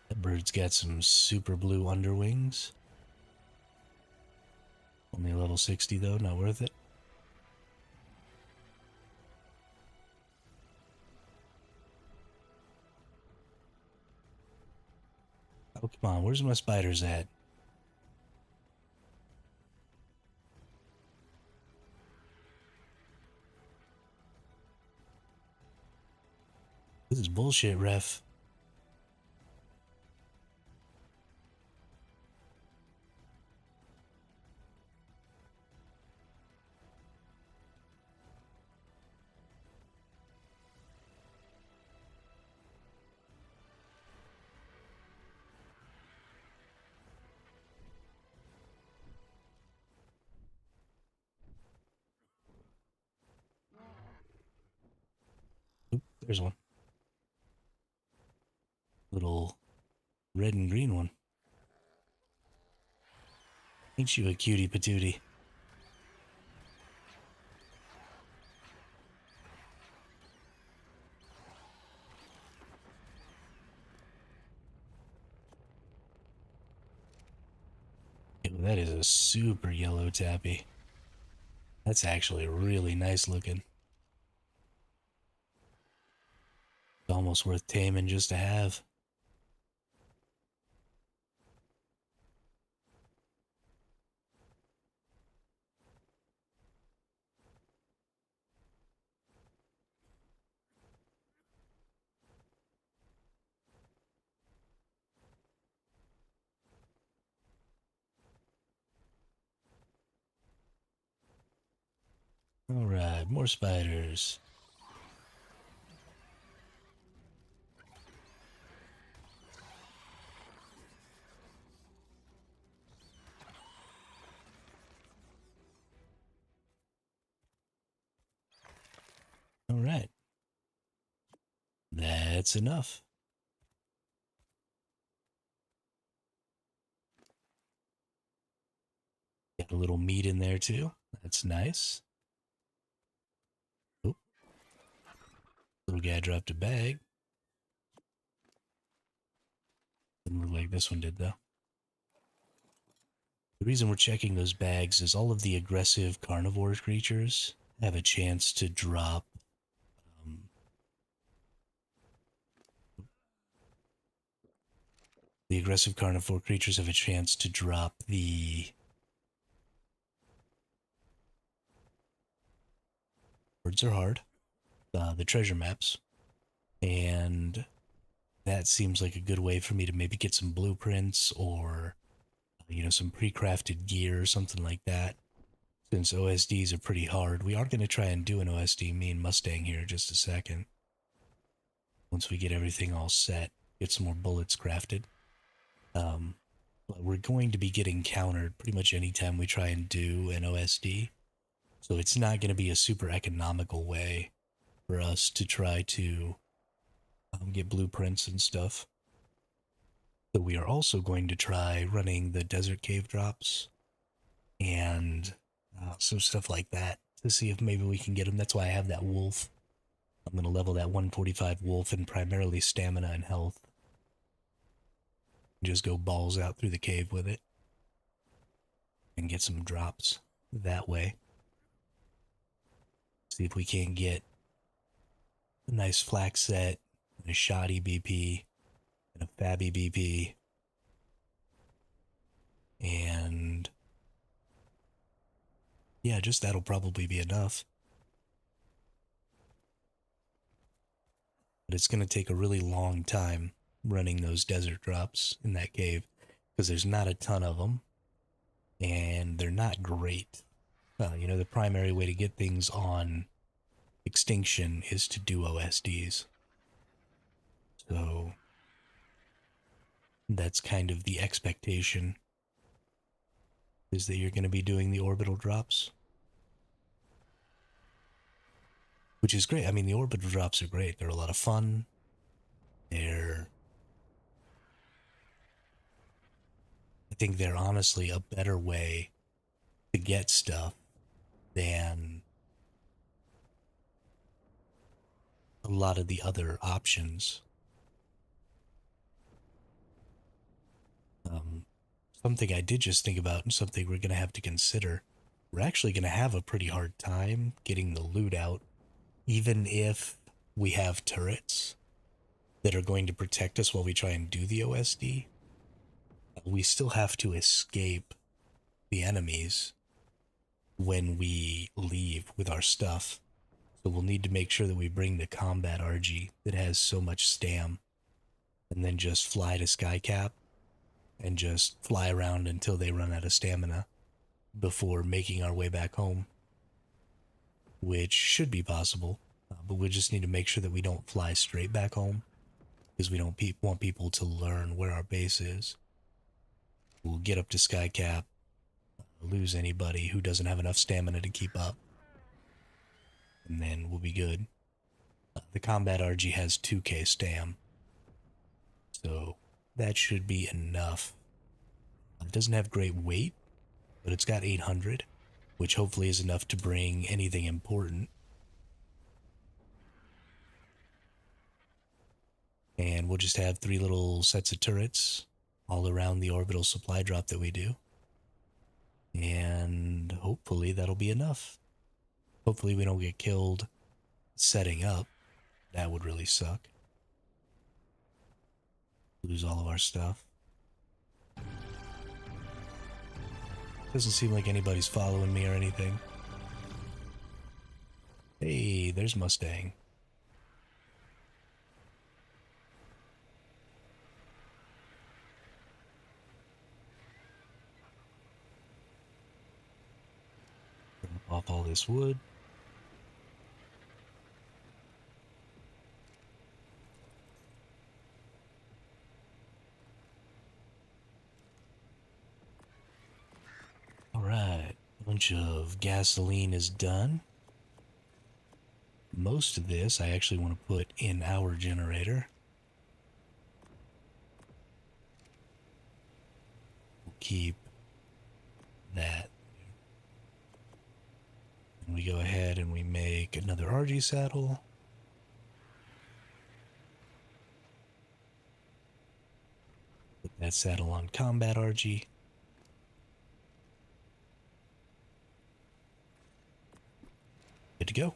That bird's got some super blue underwings. Only level 60 though, not worth it. Oh, come on, where's my spiders at? This is bullshit, ref. Oop, there's one. Little red and green one. Ain't you a cutie patootie? Ew, that is a super yellow tappy. That's actually really nice looking. It's almost worth taming just to have. Alright, more spiders. Alright. That's enough. Got a little meat in there too. That's nice. Oop. Little guy dropped a bag. Didn't look like this one did though. The reason we're checking those bags is all of the aggressive carnivore creatures have a chance to drop the aggressive carnivore creatures have a chance to drop the words are hard, the treasure maps, and that seems like a good way for me to maybe get some blueprints or some pre-crafted gear or something like that. Since OSDs are pretty hard, we are going to try and do an OSD me and Mustang here in just a second. Once we get everything all set, get some more bullets crafted. But we're going to be getting countered pretty much anytime we try and do an OSD. So it's not going to be a super economical way for us to try to get blueprints and stuff. So we are also going to try running the desert cave drops and some stuff like that to see if maybe we can get them. That's why I have that wolf. I'm going to level that 145 wolf in primarily stamina and health. Just go balls out through the cave with it and get some drops that way. See if we can't get a nice flak set, and a shoddy BP, and a fabby BP, and yeah, just that'll probably be enough. But it's going to take a really long time running those desert drops in that cave because there's not a ton of them and they're not great. The primary way to get things on extinction is to do OSDs. So That's kind of the expectation, is that you're going to be doing the orbital drops, which is great. I mean, the orbital drops are great. They're a lot of fun. They're, I think they're honestly a better way to get stuff than a lot of the other options. Um, Something I did just think about and something we're going to have to consider. We're actually going to have a pretty hard time getting the loot out, even if we have turrets that are going to protect us while we try and do the OSD. We still have to escape the enemies when we leave with our stuff. So we'll need to make sure that we bring the combat RG that has so much stam, and then just fly to Skycap and just fly around until they run out of stamina before making our way back home, which should be possible. But we just need to make sure that we don't fly straight back home, because we don't want people to learn where our base is. We'll get up to Skycap, lose anybody who doesn't have enough stamina to keep up, and then we'll be good. The combat RG has 2k stam, so that should be enough. It doesn't have great weight, but it's got 800, which hopefully is enough to bring anything important. And we'll just have 3 little sets of turrets all around the orbital supply drop that we do. And hopefully that'll be enough. Hopefully we don't get killed setting up. That would really suck. Lose all of our stuff. Doesn't seem like anybody's following me or anything. Hey, there's Mustang. Drop off all this wood. Alright, a bunch of gasoline is done. Most of this I actually want to put in our generator. We'll keep that. And we go ahead and we make another RG saddle. Put that saddle on combat RG. Good to go.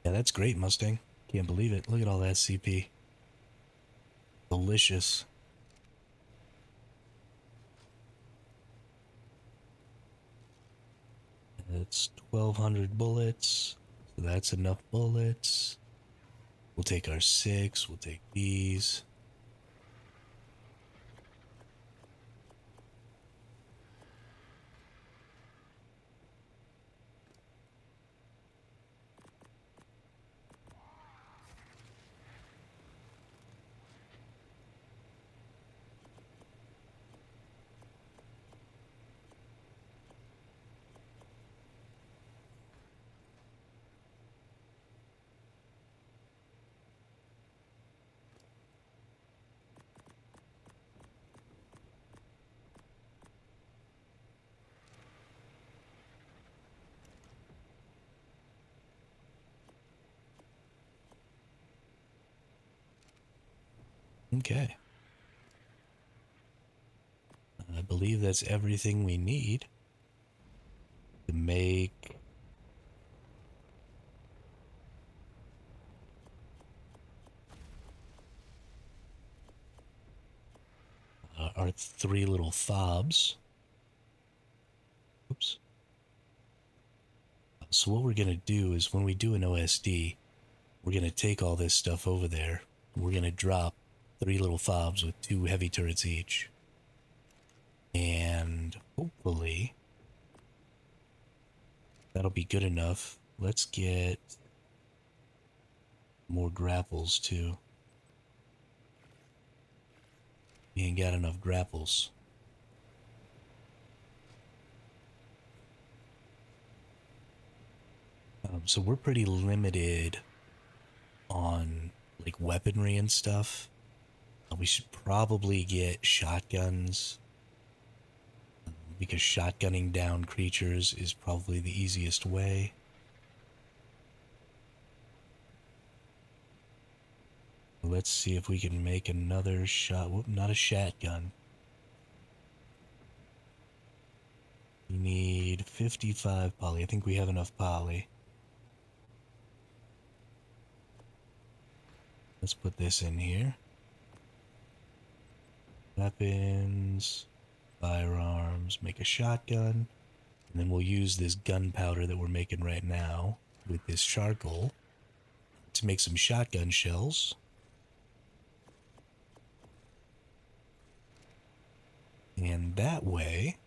Yeah, that's great, Mustang. Can't believe it. Look at all that CP. Delicious. It's 1,200 bullets. So that's enough bullets. We'll take our 6. We'll take these. Okay. I believe that's everything we need to make our 3 little fobs. Oops. So what we're going to do is when we do an OSD, we're going to take all this stuff over there. We're going to drop 3 little fobs with 2 heavy turrets each. And hopefully that'll be good enough. Let's get more grapples too. We ain't got enough grapples. So we're pretty limited on like weaponry and stuff. We should probably get shotguns because shotgunning down creatures is probably the easiest way. Let's see if we can make another shot. Whoop, not a shotgun. We need 55 poly. I think we have enough poly. Let's put this in here. Weapons, firearms, make a shotgun. And then we'll use this gunpowder that we're making right now with this charcoal to make some shotgun shells. And that way,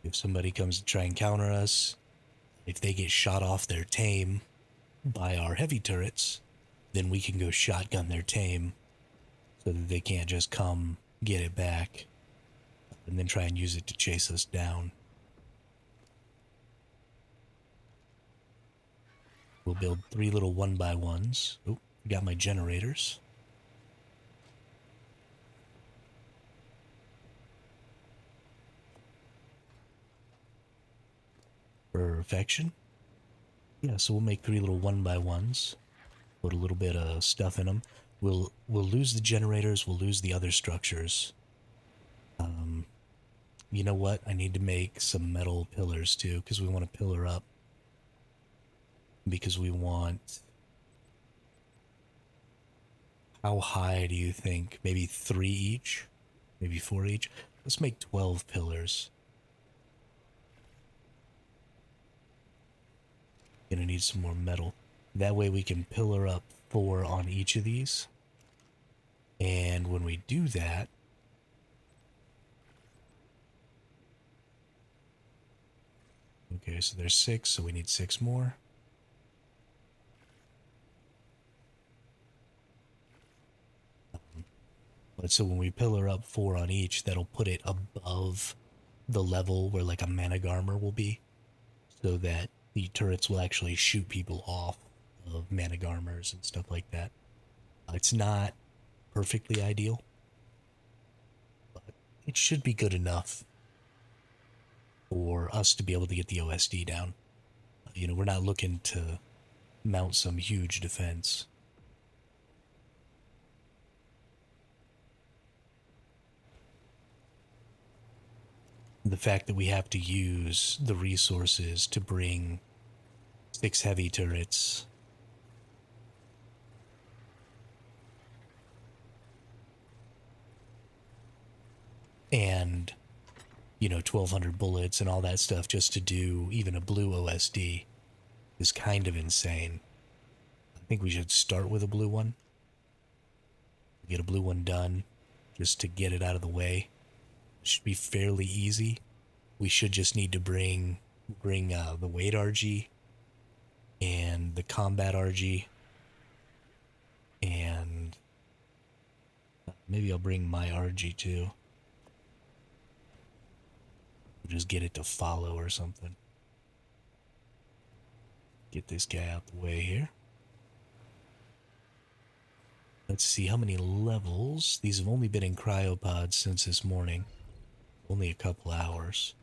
if somebody comes to try and counter us, if they get shot off their tame by our heavy turrets, then we can go shotgun their tame so that they can't just come get it back and then try and use it to chase us down. We'll build 3 little 1x1s. Oh, got my generators. Perfection. Yeah, so we'll make 3 little 1x1s. Put a little bit of stuff in them. We'll lose the generators. We'll lose the other structures. You know what? I need to make some metal pillars too, because we want to pillar up. Because we want... How high do you think? Maybe 3 each? Maybe 4 each? Let's make 12 pillars. Gonna need some more metal. That way we can pillar up 4 on each of these. And when we do that, okay, so there's 6, so we need 6 more. So when we pillar up 4 on each, that'll put it above the level where like a mana armor will be, so that the turrets will actually shoot people off of mana armors and stuff like that. It's not perfectly ideal, but it should be good enough for us to be able to get the OSD down. You know, we're not looking to mount some huge defense. The fact that we have to use the resources to bring 6 heavy turrets. And, 1,200 bullets and all that stuff just to do even a blue OSD is kind of insane. I think we should start with a blue one. Get a blue one done just to get it out of the way. It should be fairly easy. We should just need to bring the weight RG and the combat RG, and maybe I'll bring my RG too. Just get it to follow or something. Get this guy out the way here. Let's see how many levels. These have only been in cryopods since this morning. Only a couple hours.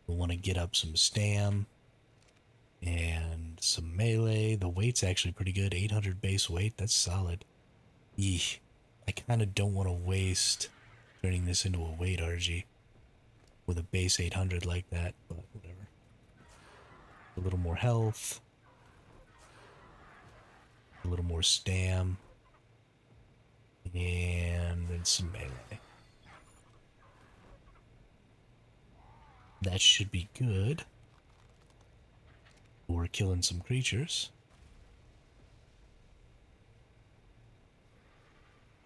We'll want to get up some stam and some melee. The weight's actually pretty good. 800 base weight. That's solid. Eesh. I kind of don't want to waste turning this into a weight RG with a base 800 like that, but whatever. A little more health. A little more stam. And then some melee. That should be good. We're killing some creatures.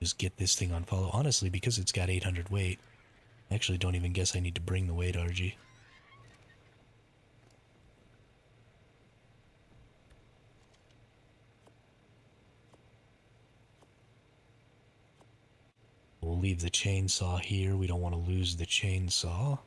Just get this thing on follow. Honestly, because it's got 800 weight, I actually don't even guess I need to bring the weight RG. We'll leave the chainsaw here. We don't want to lose the chainsaw.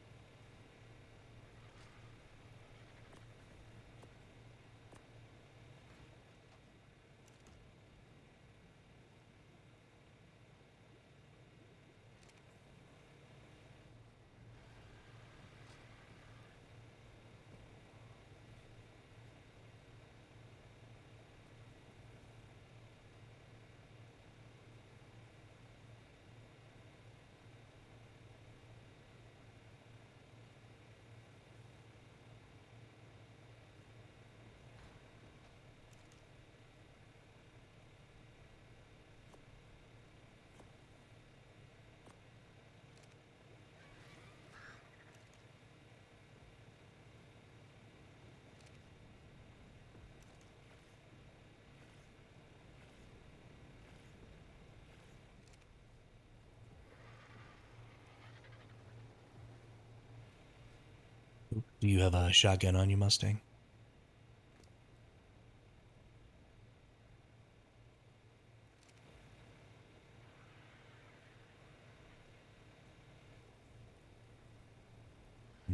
Do you have a shotgun on you, Mustang?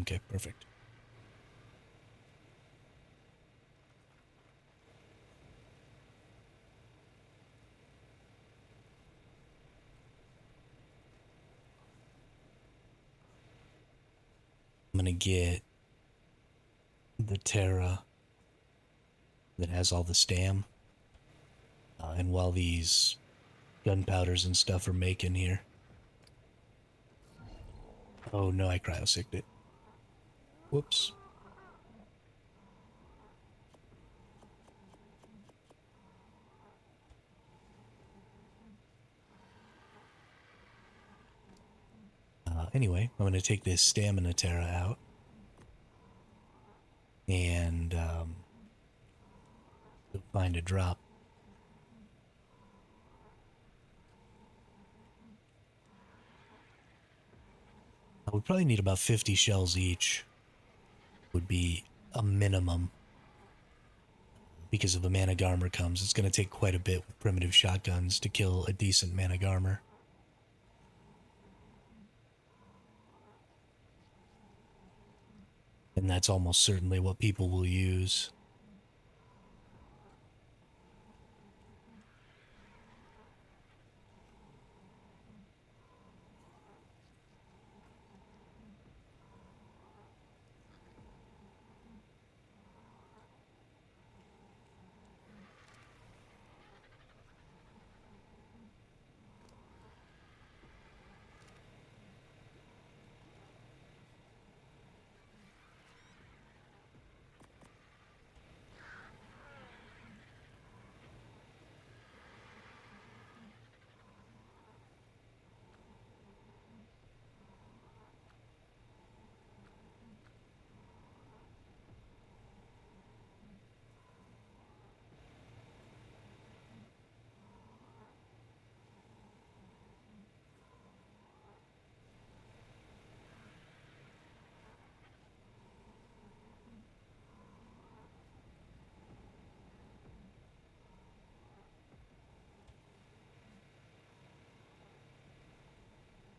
Okay, perfect. I'm gonna get the Terra that has all the stam. And while these gunpowders and stuff are making here. Oh no, I cryosicked it. Whoops. Anyway, I'm going to take this stamina Terra out. And go find a drop. We probably need about 50 shells each. Would be a minimum. Because if a Managarmer comes, it's going to take quite a bit with primitive shotguns to kill a decent Managarmer. And that's almost certainly what people will use.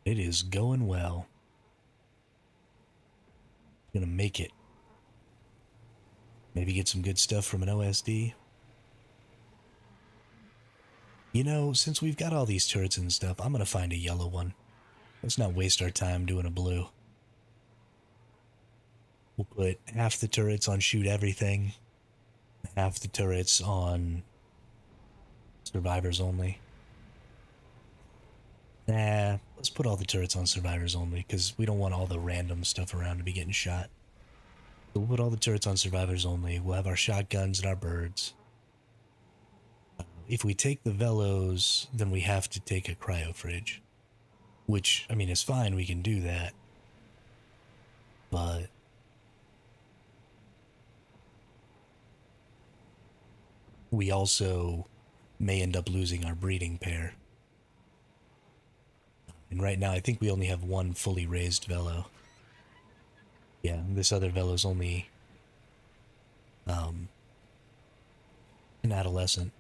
It is going well. Gonna make it. Maybe get some good stuff from an OSD. You know, since we've got all these turrets and stuff, I'm gonna find a yellow one. Let's not waste our time doing a blue. We'll put half the turrets on shoot everything, half the turrets on survivors only. Nah, let's put all the turrets on survivors only, because we don't want all the random stuff around to be getting shot. So we'll put all the turrets on survivors only. We'll have our shotguns and our birds. If we take the velos, then we have to take a cryo fridge. Which, I mean, is fine, we can do that. But we also may end up losing our breeding pair. And right now, I think we only have one fully raised velo. Yeah, this other velo's only an adolescent.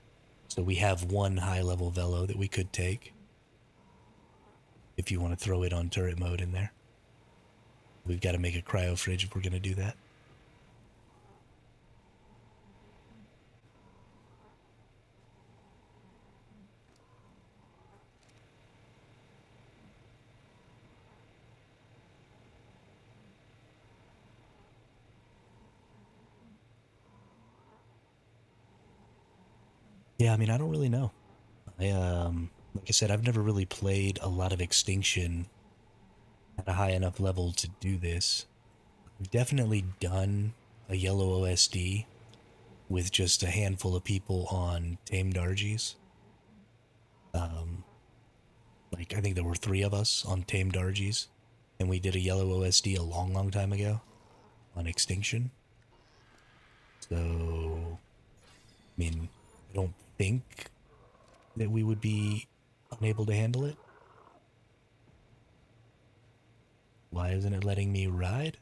So we have one high-level velo that we could take. If you want to throw it on turret mode in there. We've got to make a cryo fridge if we're going to do that. Yeah, I mean, I don't really know. Like I said, I've never really played a lot of Extinction at a high enough level to do this. I've definitely done a yellow OSD with just a handful of people on tamed RGs. Like, I think there were 3 of us on tamed RGs, and we did a yellow OSD a long, long time ago on Extinction. So, I mean, I don't think that we would be unable to handle it. Why isn't it letting me ride?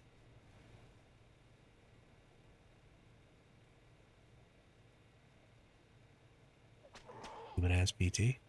Stupid ass PT.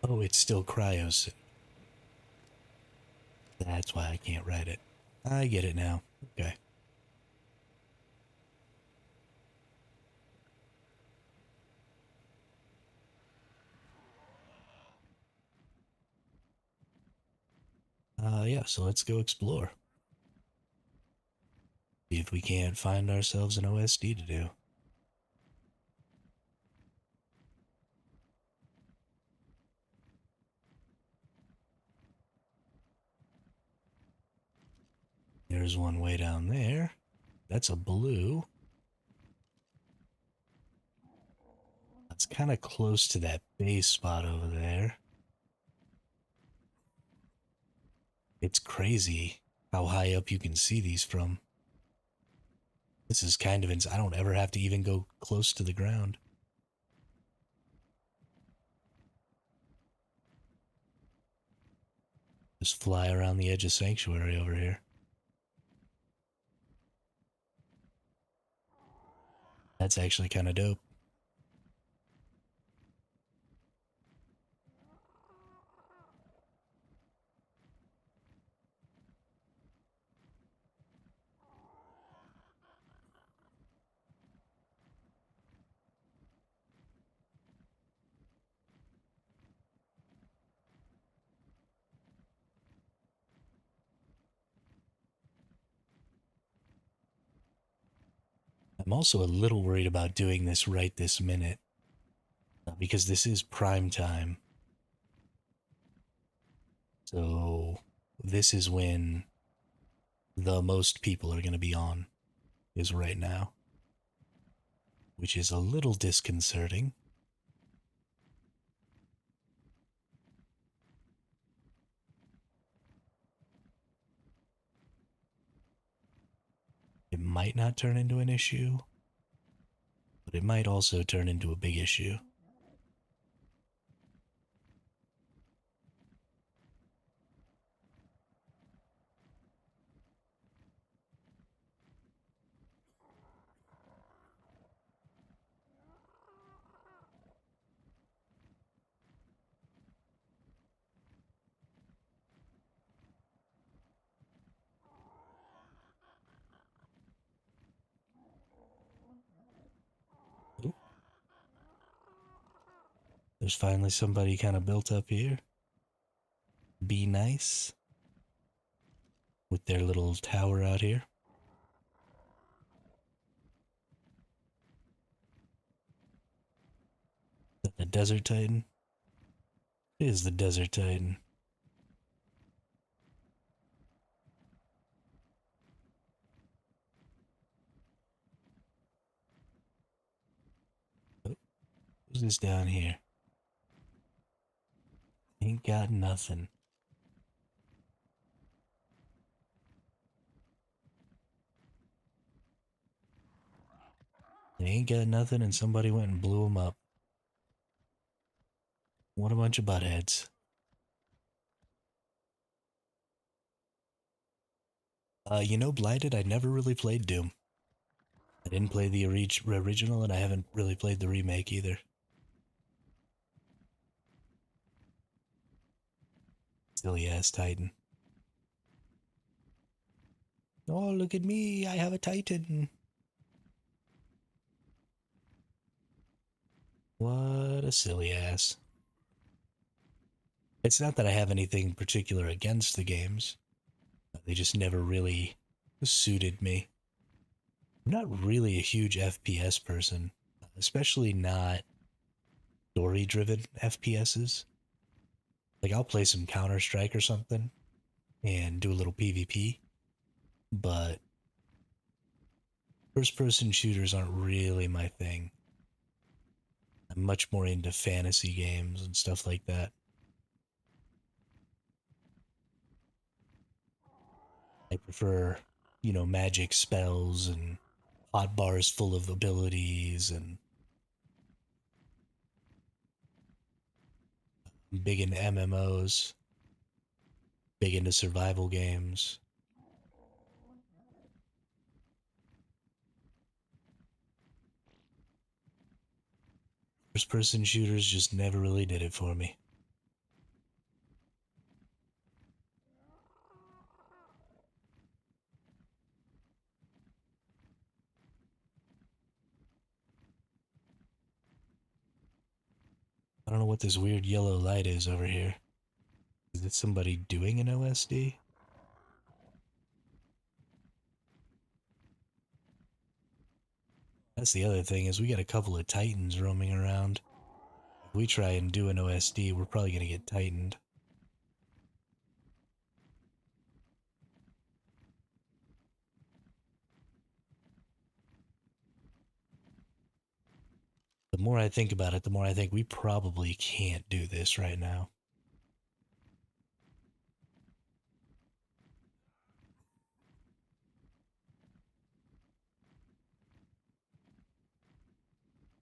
Oh, it's still cryos. That's why I can't ride it. I get it now. Okay. Yeah, so let's go explore. See if we can't find ourselves an OSD to do. There's one way down there. That's a blue. That's kind of close to that base spot over there. It's crazy how high up you can see these from. This is kind of I don't ever have to even go close to the ground. Just fly around the edge of Sanctuary over here. That's actually kind of dope. I'm also a little worried about doing this right this minute. Because this is prime time. So this is when the most people are going to be on, is right now. Which is a little disconcerting. might not turn into an issue, but it might also turn into a big issue. Oop, there's finally somebody kind of built up here. Be nice with their little tower out here. The Desert Titan? It is the Desert Titan. Oh, who's this down here? Ain't got nothing. They ain't got nothing and somebody went and blew them up. What a bunch of buttheads. You know, Blighted, I never really played Doom. I didn't play the original and I haven't really played the remake either. Silly ass Titan. Oh, look at me, I have a Titan. What a silly ass. It's not that I have anything particular against the games. They just never really suited me. I'm not really a huge FPS person, especially not story-driven FPSs. Like, I'll play some Counter-Strike or something and do a little PvP, but first-person shooters aren't really my thing. I'm much more into fantasy games and stuff like that. I prefer, magic spells and hot bars full of abilities, and I'm big into MMOs, big into survival games. First person shooters just never really did it for me. I don't know what this weird yellow light is over here. Is it somebody doing an OSD? That's the other thing, is we got a couple of Titans roaming around. If we try and do an OSD, we're probably gonna get Titaned. The more I think about it, the more I think we probably can't do this right now.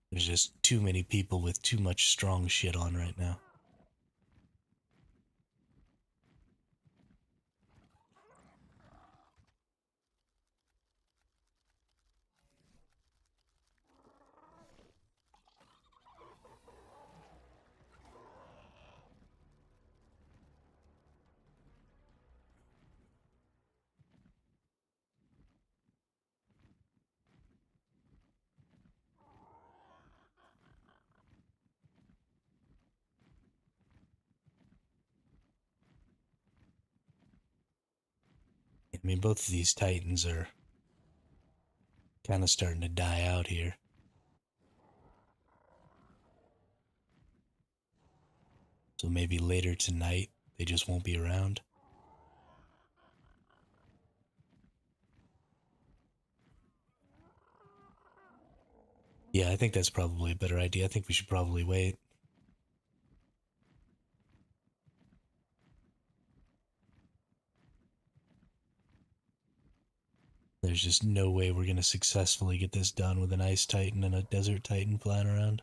There's just too many people with too much strong shit on right now. I mean, both of these Titans are kind of starting to die out here. So maybe later tonight, they just won't be around. Yeah, I think that's probably a better idea. I think we should probably wait. There's just no way we're gonna successfully get this done with an Ice Titan and a Desert Titan flying around.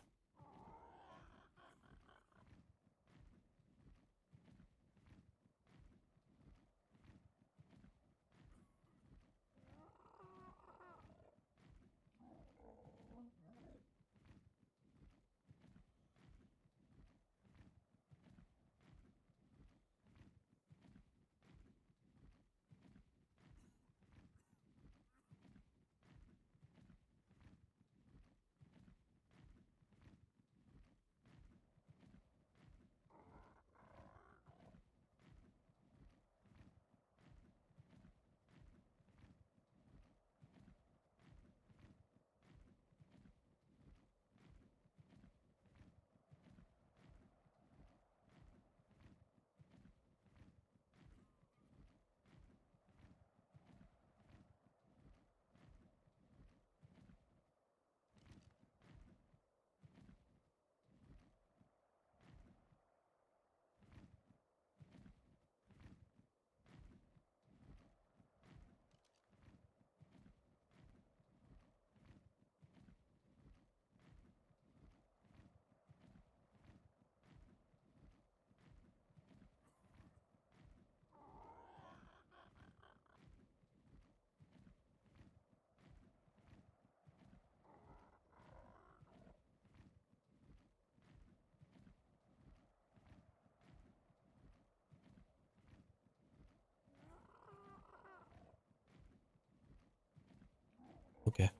Okay.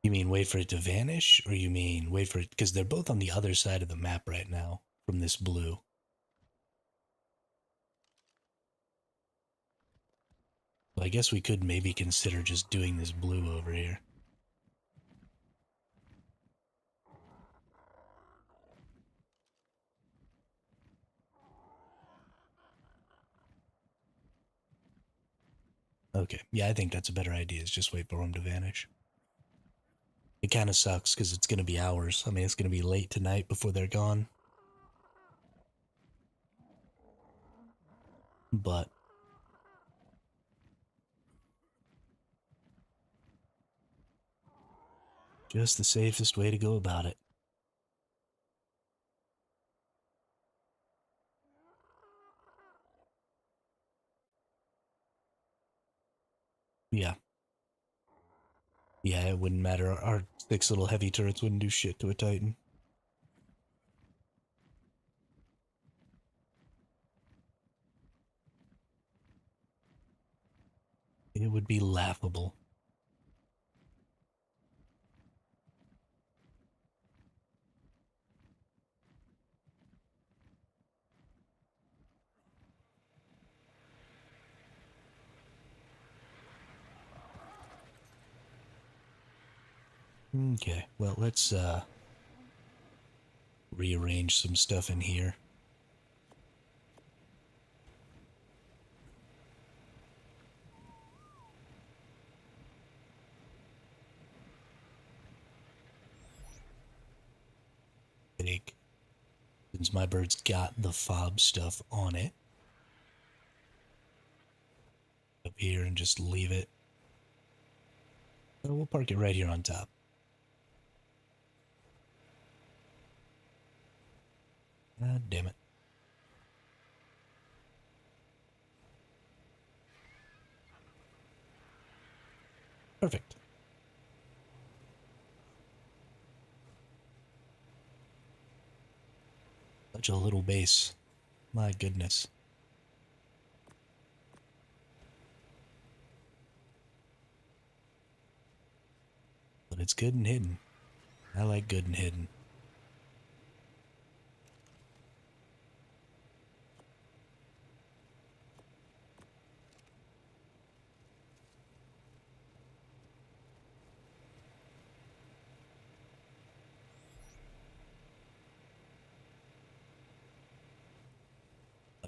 You mean wait for it to vanish, or you mean wait for it? Because they're both on the other side of the map right now from this blue. Well, I guess we could maybe consider just doing this blue over here. Okay, yeah, I think that's a better idea, is just wait for them to vanish. It kind of sucks because it's going to be hours. I mean, it's going to be late tonight before they're gone. But just the safest way to go about it. Yeah. Yeah, it wouldn't matter. Our 6 little heavy turrets wouldn't do shit to a Titan. It would be laughable. Okay, well, let's rearrange some stuff in here. Take, since my bird's got the fob stuff on it, up here and just leave it. So we'll park it right here on top. God damn it. Perfect. Such a little base. My goodness. But it's good and hidden. I like good and hidden.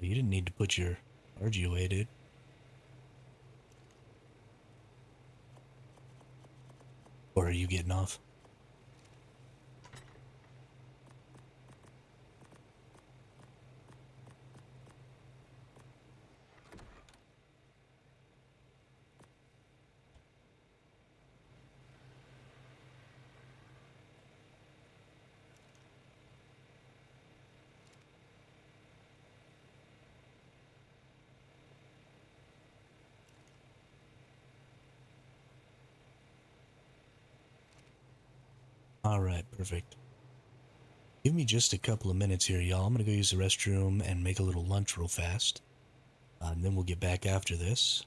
Oh, you didn't need to put your RG away, dude. Or are you getting off? All right, perfect. Give me just a couple of minutes here, y'all. I'm gonna go use the restroom and make a little lunch real fast. And then we'll get back after this,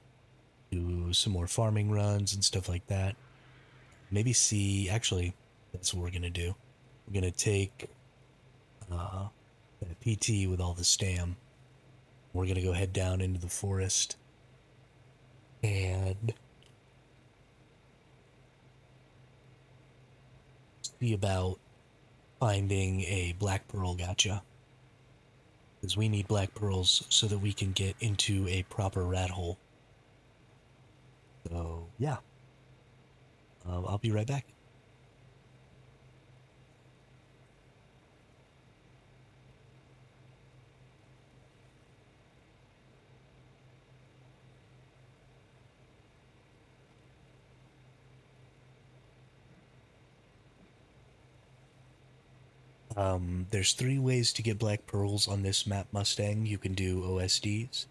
do some more farming runs and stuff like that. Maybe see, actually, that's what we're gonna do. We're gonna take uh, that PT with all the stam. We're gonna go head down into the forest and see about finding a black pearl gotcha. Because we need black pearls so that we can get into a proper rat hole. So, yeah. I'll be right back. There's three ways to get black pearls on this map, Mustang. You can do OSDs.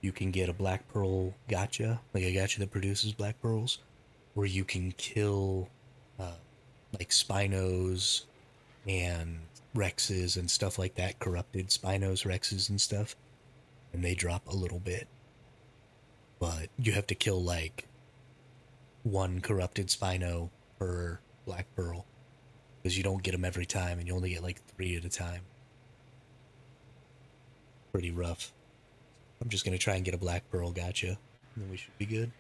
You can get a black pearl gotcha, like a gotcha that produces black pearls, or you can kill uh, like Spinos and Rexes and stuff like that, corrupted Spinos, Rexes, and stuff, and they drop a little bit. But you have to kill like one corrupted Spino per black pearl because you don't get them every time, and you only get like three at a time. Pretty rough. I'm just gonna try and get a black pearl gotcha, and then we should be good.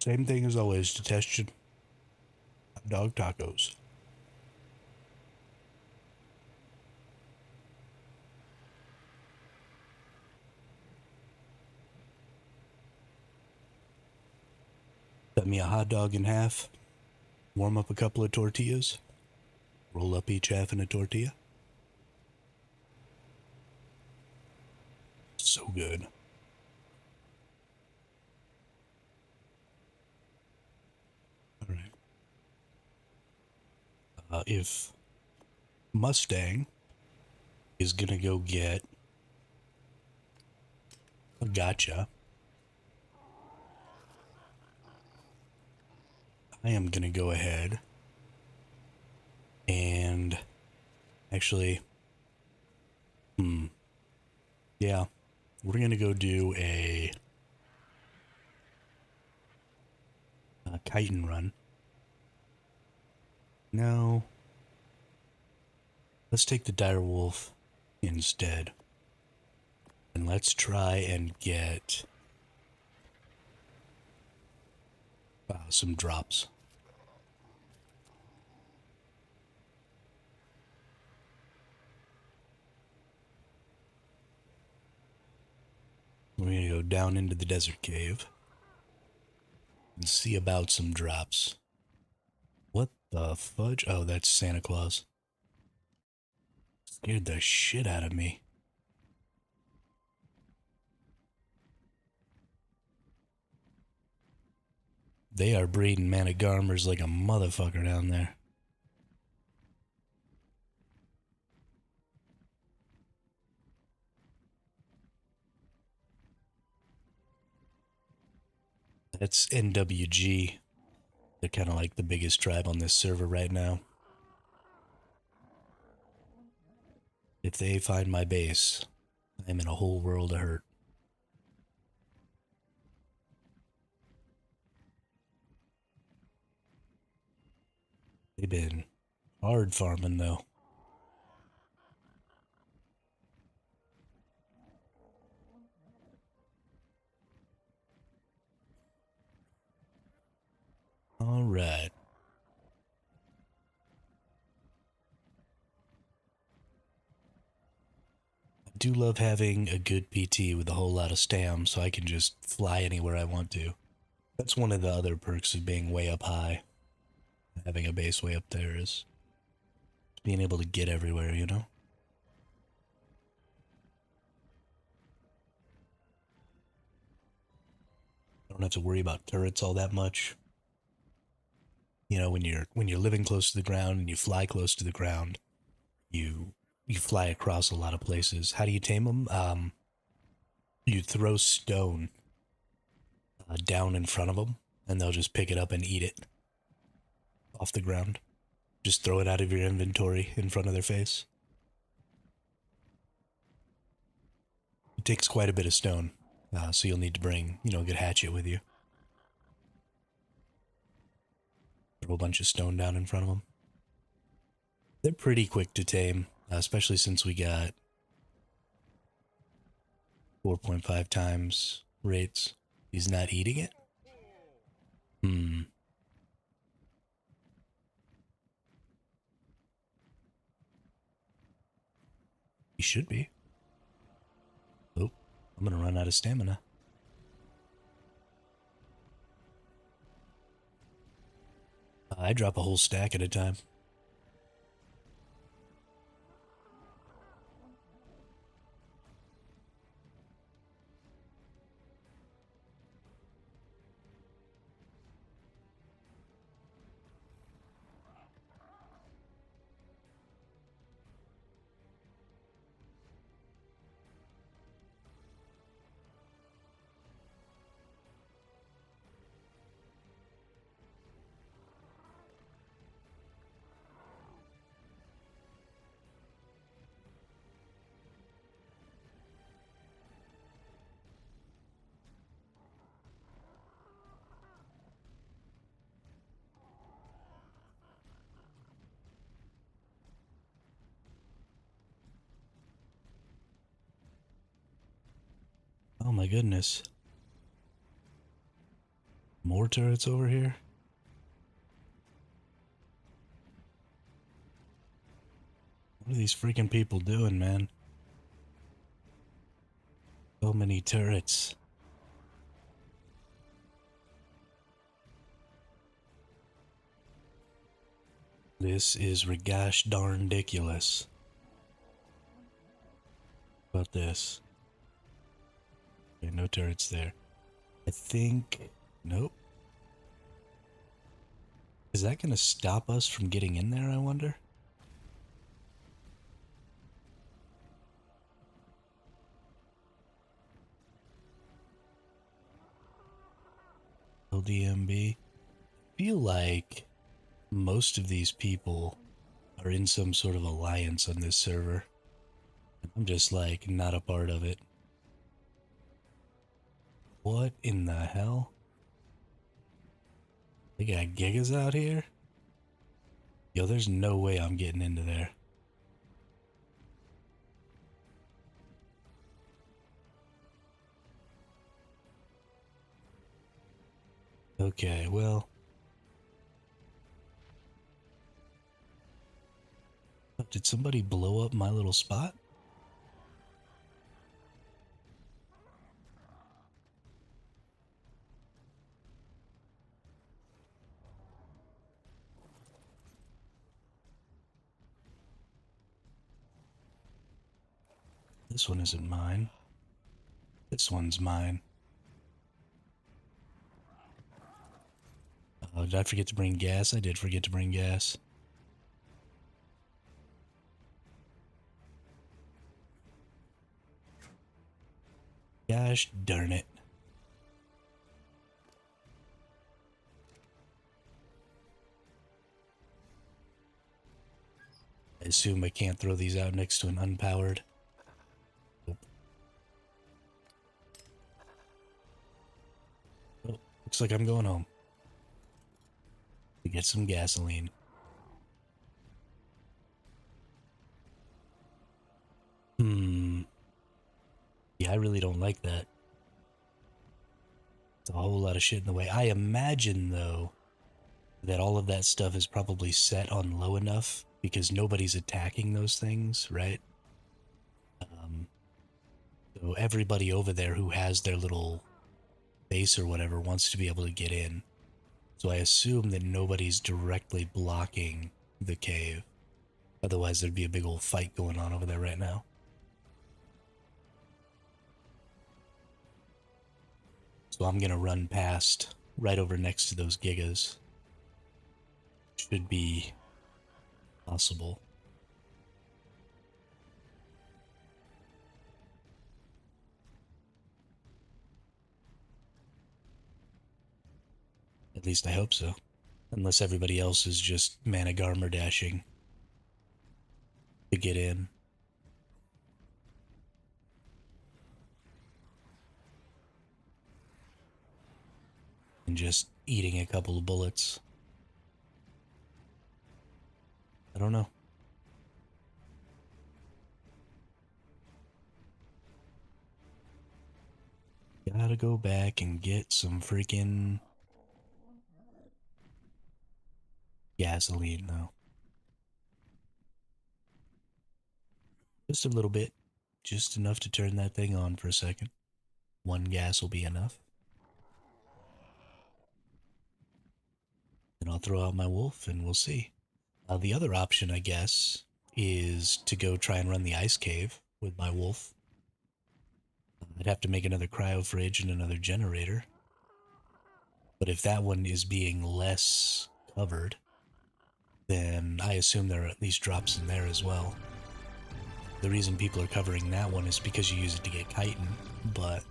Same thing as always to test your hot dog tacos. Cut me a hot dog in half, warm up a couple of tortillas, roll up each half in a tortilla. So good. All right. If Mustang is gonna go get a gotcha, I am gonna go ahead and actually, yeah, we're gonna go do a kite and run. No, let's take the dire wolf instead, and let's try and get some drops. We're gonna go down into the desert cave and see about some drops. What the fudge? Oh, that's Santa Claus. Scared the shit out of me. They are breeding Managarmers like a motherfucker down there. That's NWG. They're kind of like the biggest tribe on this server right now. If they find my base, I'm in a whole world of hurt. They've been hard farming though. All right. I do love having a good PT with a whole lot of stam so I can just fly anywhere I want to. That's one of the other perks of being way up high. Having a base way up there is being able to get everywhere, you know? I don't have to worry about turrets all that much. You know, when you're living close to the ground and you fly close to the ground, you you fly across a lot of places. How do you tame them? You throw stone down in front of them, and they'll just pick it up and eat it off the ground. Just throw it out of your inventory in front of their face. It takes quite a bit of stone, so you'll need to bring, a good hatchet with you. Throw a bunch of stone down in front of them. They're pretty quick to tame, especially since we got 4.5 times rates. He's not eating it? Hmm. He should be. Oh, I'm gonna run out of stamina. I drop a whole stack at a time. Oh my goodness. More turrets over here? What are these freaking people doing, man? So many turrets. This is regosh darn ridiculous. About this. Okay, no turrets there. I think... Nope. Is that gonna stop us from getting in there, I wonder? LDMB? I feel like most of these people are in some sort of alliance on this server. I'm just like not a part of it. What in the hell? They got gigas out here? Yo, there's no way I'm getting into there. Okay, well. Did somebody blow up my little spot? This one isn't mine. This one's mine. Did I forget to bring gas? I did forget to bring gas. Gosh darn it. I assume I can't throw these out next to an unpowered. Nope. Oh, looks like I'm going home. To get some gasoline. Yeah, I really don't like that. It's a whole lot of shit in the way. I imagine, though, that all of that stuff is probably set on low enough because nobody's attacking those things, right? So everybody over there who has their little base or whatever wants to be able to get in. So I assume that nobody's directly blocking the cave. Otherwise, there'd be a big old fight going on over there right now. So I'm gonna run past right over next to those gigas. Should be possible. At least I hope so. Unless everybody else is just mana garmer dashing to get in. And just eating a couple of bullets. I don't know. Gotta go back and get some freaking gasoline though. Just a little bit. Just enough to turn that thing on for a second. One gas will be enough. Then I'll throw out my wolf and we'll see. The other option, I guess, is to go try and run the ice cave with my wolf. I'd have to make another cryo fridge and another generator. But if that one is being less covered, then I assume there are at least drops in there as well. The reason people are covering that one is because you use it to get chitin, but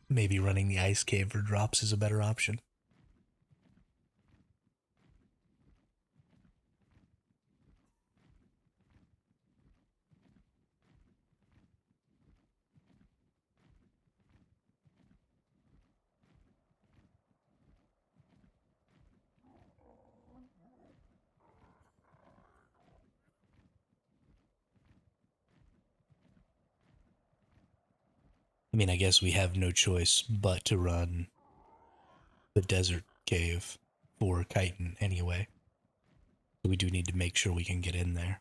maybe running the ice cave for drops is a better option. I mean, I guess we have no choice but to run the desert cave for chitin anyway. So we do need to make sure we can get in there.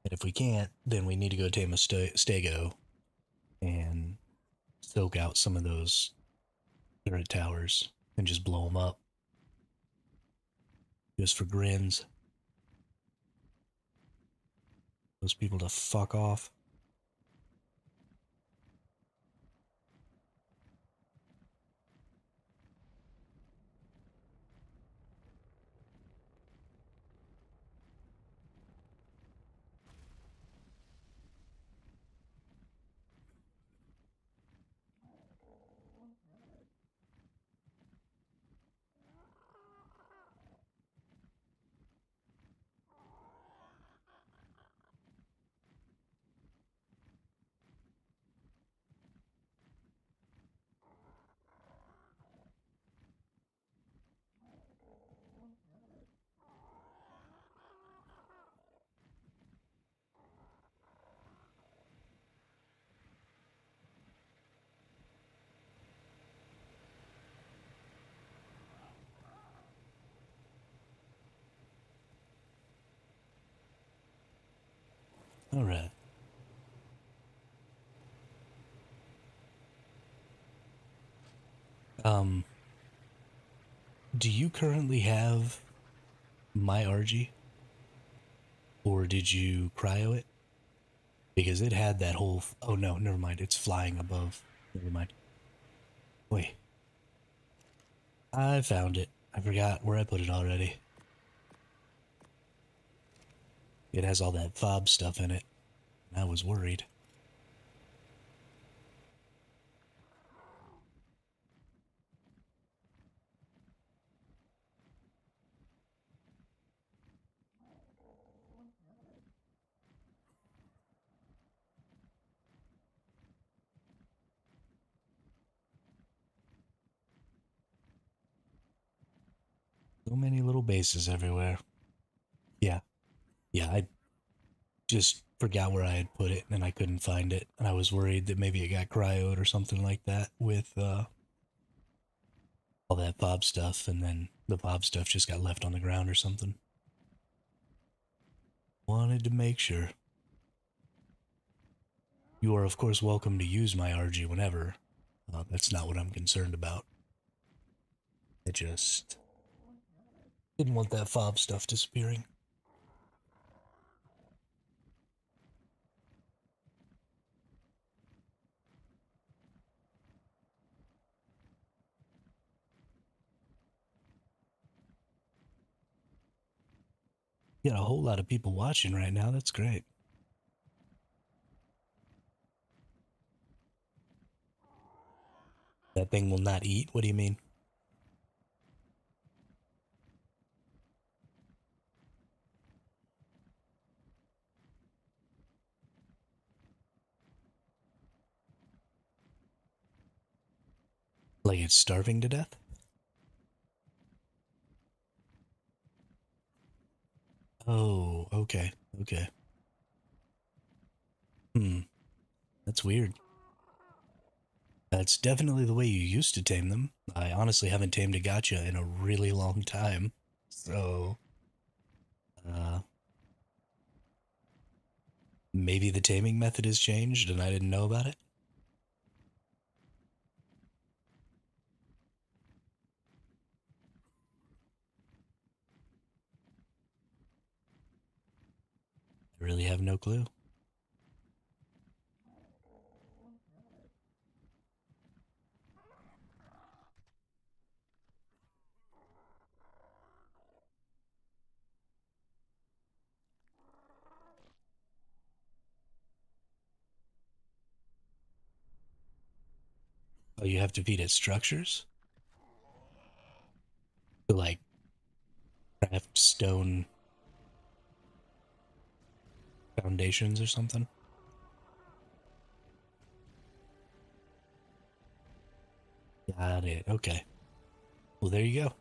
And if we can't, then we need to go tame a stego and soak out some of those turret towers and just blow them up. Just for grins. Those people to fuck off. Alright. Um, do you currently have my RG? Or did you cryo it? Because it had that whole... Oh no, never mind. It's flying above. Never mind. Wait. I found it. I forgot where I put it already. It has all that fob stuff in it. I was worried. So many little bases everywhere. Yeah. Yeah, I just forgot where I had put it and I couldn't find it. And I was worried that maybe it got cryoed or something like that with all that fob stuff. And then the fob stuff just got left on the ground or something. Wanted to make sure. You are, of course, welcome to use my RG whenever. That's not what I'm concerned about. I just didn't want that fob stuff disappearing. You got a whole lot of people watching right now. That's great. That thing will not eat? What do you mean? Like it's starving to death? Oh, okay. Okay. Hmm. That's weird. That's definitely the way you used to tame them. I honestly haven't tamed a gotcha in a really long time. So, uh, maybe the taming method has changed and I didn't know about it? I really have no clue. Oh, you have to feed it structures? To like craft stone foundations or something? Got it. Okay. Well, there you go.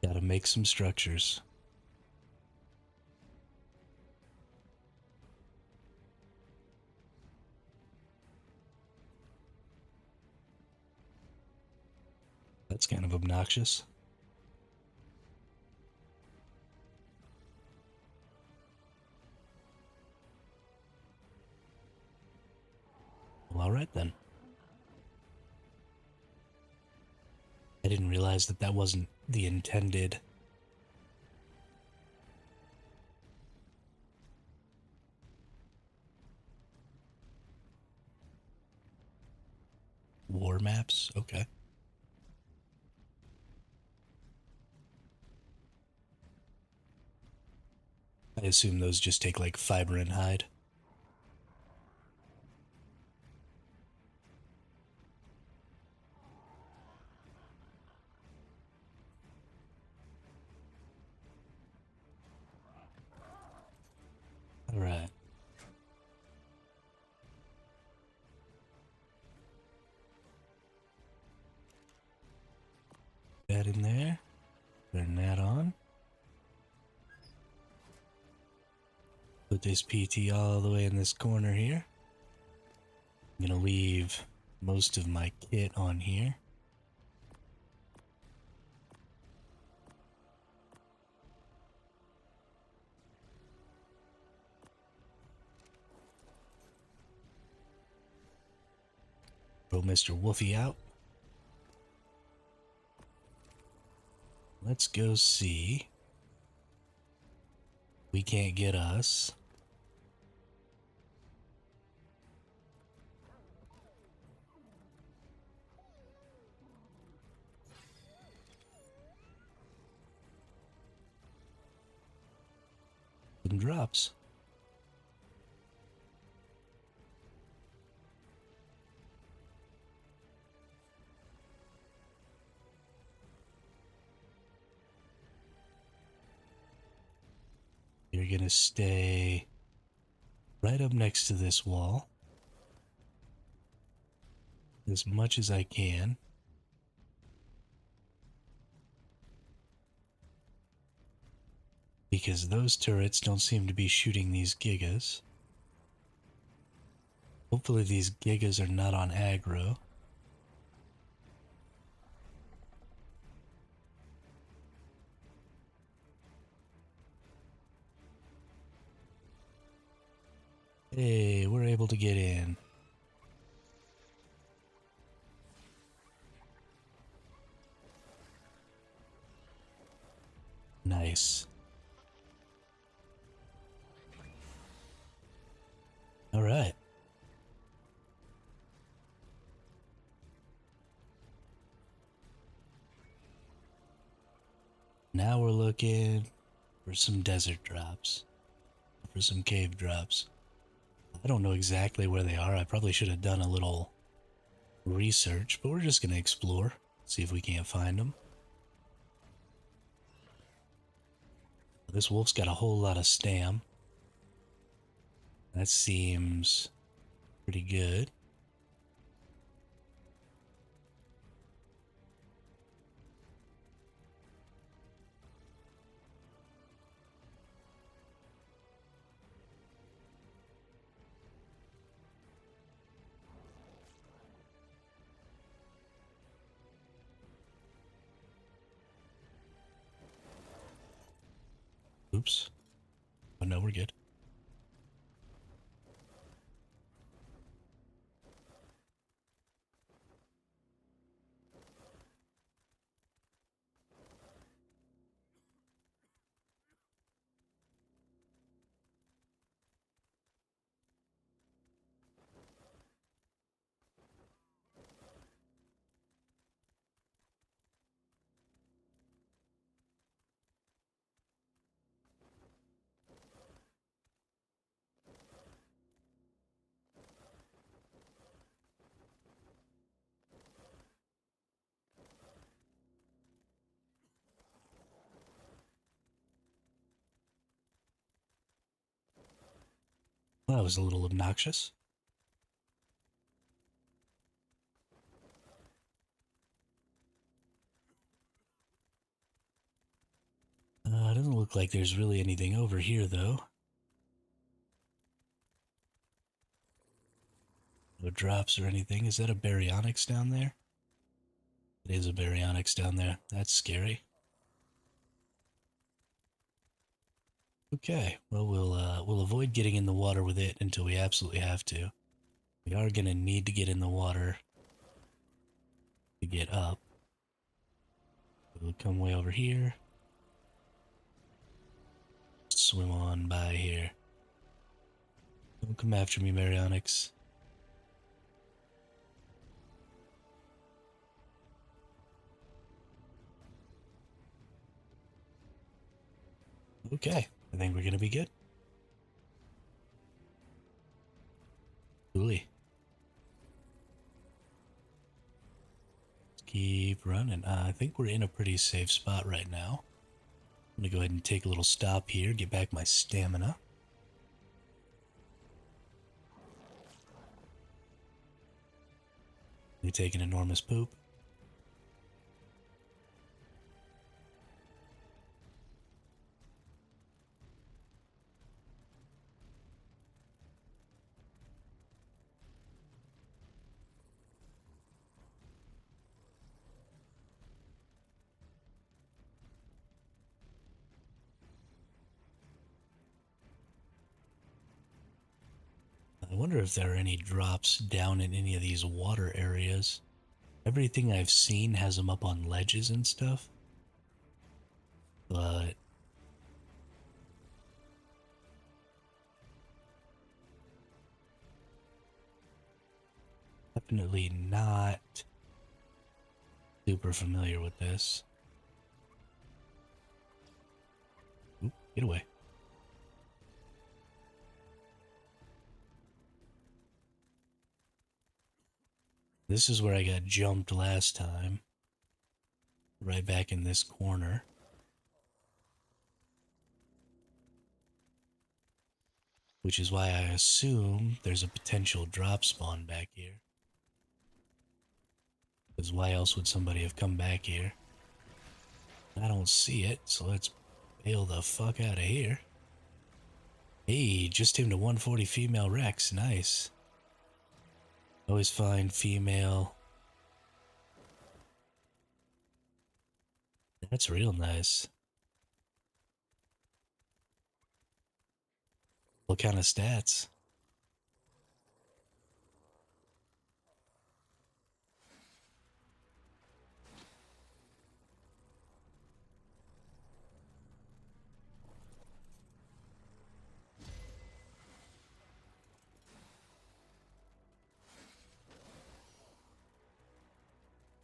Gotta make some structures. That's kind of obnoxious. Well, alright then. I didn't realize that that wasn't the intended war maps. Okay. I assume those just take like fiber and hide. Alright. That in there. Turn that on. Put this PT all the way in this corner here. I'm gonna leave most of my kit on here. Throw Mr. Woofy out. Let's go see. We can't get us. Some drops. You're gonna stay right up next to this wall as much as I can. Because those turrets don't seem to be shooting these gigas. Hopefully these gigas are not on aggro. Hey, we're able to get in. Nice. All right. Now we're looking for some desert drops, for some cave drops. I don't know exactly where they are. I probably should have done a little research, but we're just going to explore, see if we can't find them. This wolf's got a whole lot of stam. That seems pretty good. Oops. Oh no, we're good. Well, that was a little obnoxious. It doesn't look like there's really anything over here, though. No drops or anything. Is that a baryonyx down there? It is a baryonyx down there. That's scary. Okay, well we'll avoid getting in the water with it until we absolutely have to. We are gonna need to get in the water to get up. We'll come way over here. Swim on by here. Don't come after me, baryonyx. Okay, I think we're gonna be good. Coolly. Let's keep running. I think we're in a pretty safe spot right now. I'm gonna go ahead and take a little stop here, get back my stamina. You take an enormous poop. I wonder if there are any drops down in any of these water areas. Everything I've seen has them up on ledges and stuff. But definitely not super familiar with this. Oop, get away. This is where I got jumped last time. Right back in this corner. Which is why I assume there's a potential drop spawn back here. Because why else would somebody have come back here? I don't see it, so let's bail the fuck out of here. Hey, just tamed a 140 female Rex. Nice. Always find female. That's real nice. What kind of stats?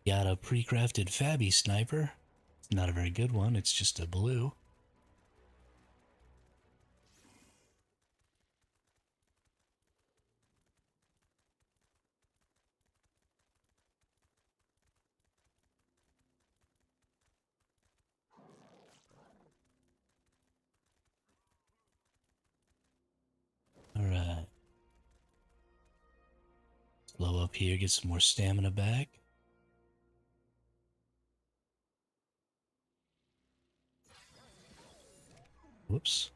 Got a pre-crafted Fabby sniper. It's not a very good one, it's just a blue. Alright. Slow up here, get some more stamina back. Whoops.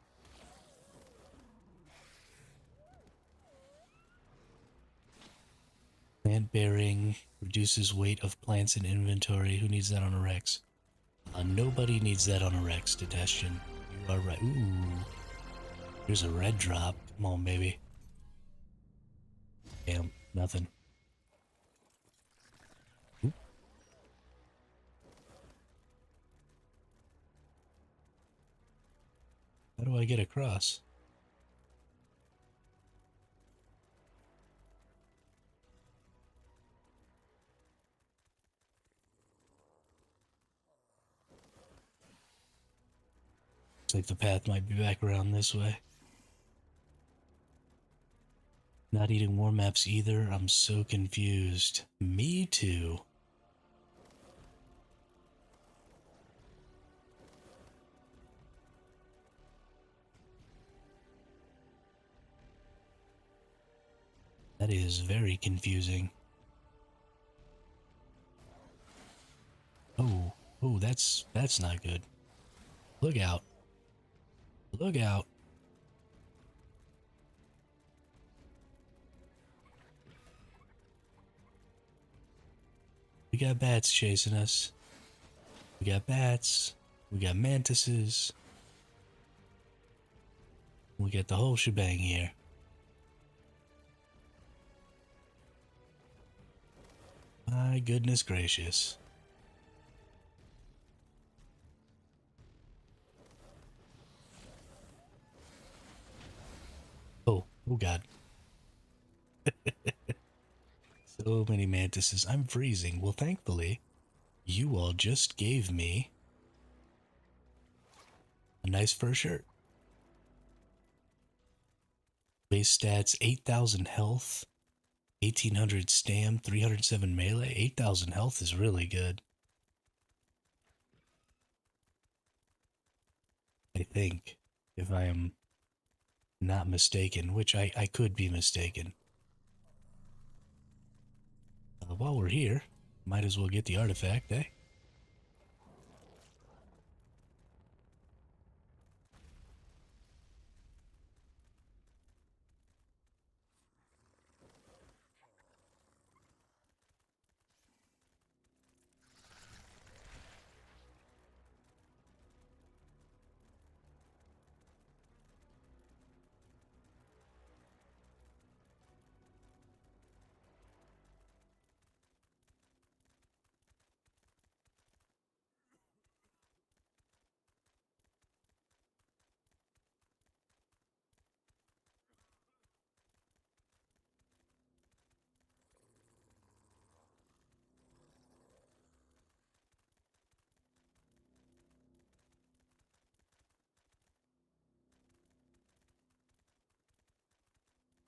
Plant bearing reduces weight of plants in inventory. Who needs that on a Rex? Nobody needs that on a Rex, Detestion. You are right. Ooh. There's a red drop. Come on, baby. Damn, nothing. Oop. How do I get across? Looks like the path might be back around this way. Not eating war maps either. I'm so confused. Me too. That is very confusing. Oh, oh, that's not good. Look out. Look out. We got bats chasing us. We got bats. We got mantises. We got the whole shebang here. My goodness gracious. Oh god. So many mantises. I'm freezing. Well, thankfully, you all just gave me a nice fur shirt. Base stats 8,000 health, 1,800 stam, 307 melee. 8,000 health is really good. I think, if I am not mistaken, which I could be mistaken. While we're here, might as well get the artifact, eh?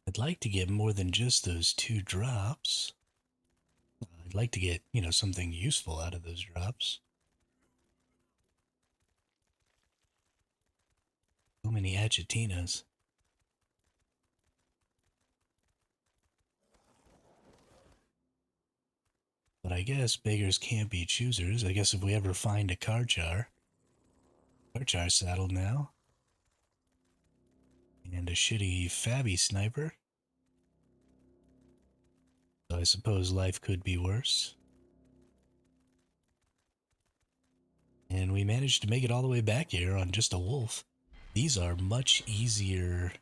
I'd like to get more than just those 2 drops. I'd like to get, something useful out of those drops. So many Achetinas. But I guess beggars can't be choosers. I guess if we ever find a Karchar saddle now. And a shitty Fabby sniper. So I suppose life could be worse. And we managed to make it all the way back here on just a wolf. These are much easier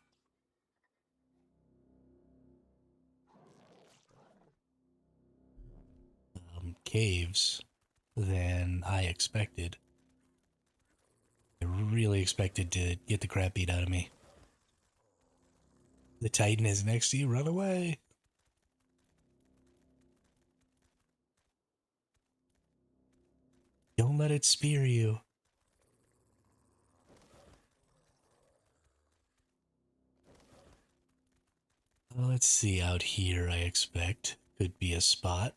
caves than I expected. I really expected to get the crap beat out of me. The Titan is next to you, run away! Don't let it spear you. Let's see, out here I expect could be a spot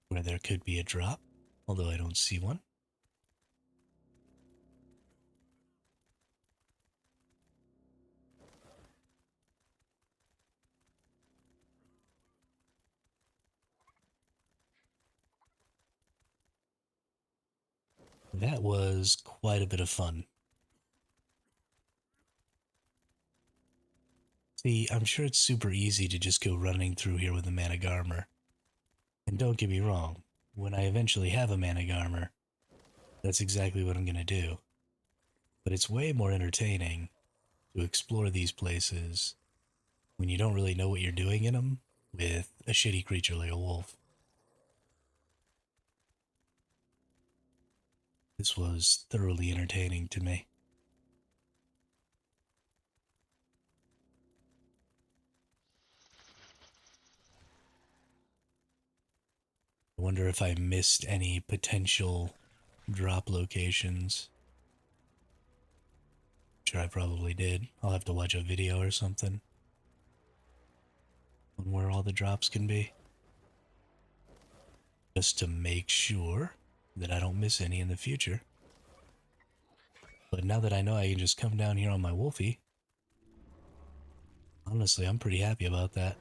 where there could be a drop, although I don't see one. That was quite a bit of fun. See, I'm sure it's super easy to just go running through here with a Mana Garmer. And don't get me wrong, when I eventually have a Mana Garmer, that's exactly what I'm gonna do. But it's way more entertaining to explore these places when you don't really know what you're doing in them with a shitty creature like a wolf. This was thoroughly entertaining to me. I wonder if I missed any potential drop locations. Sure, I probably did. I'll have to watch a video or something on where all the drops can be, just to make sure that I don't miss any in the future. But now that I know I can just come down here on my Wolfie, honestly, I'm pretty happy about that.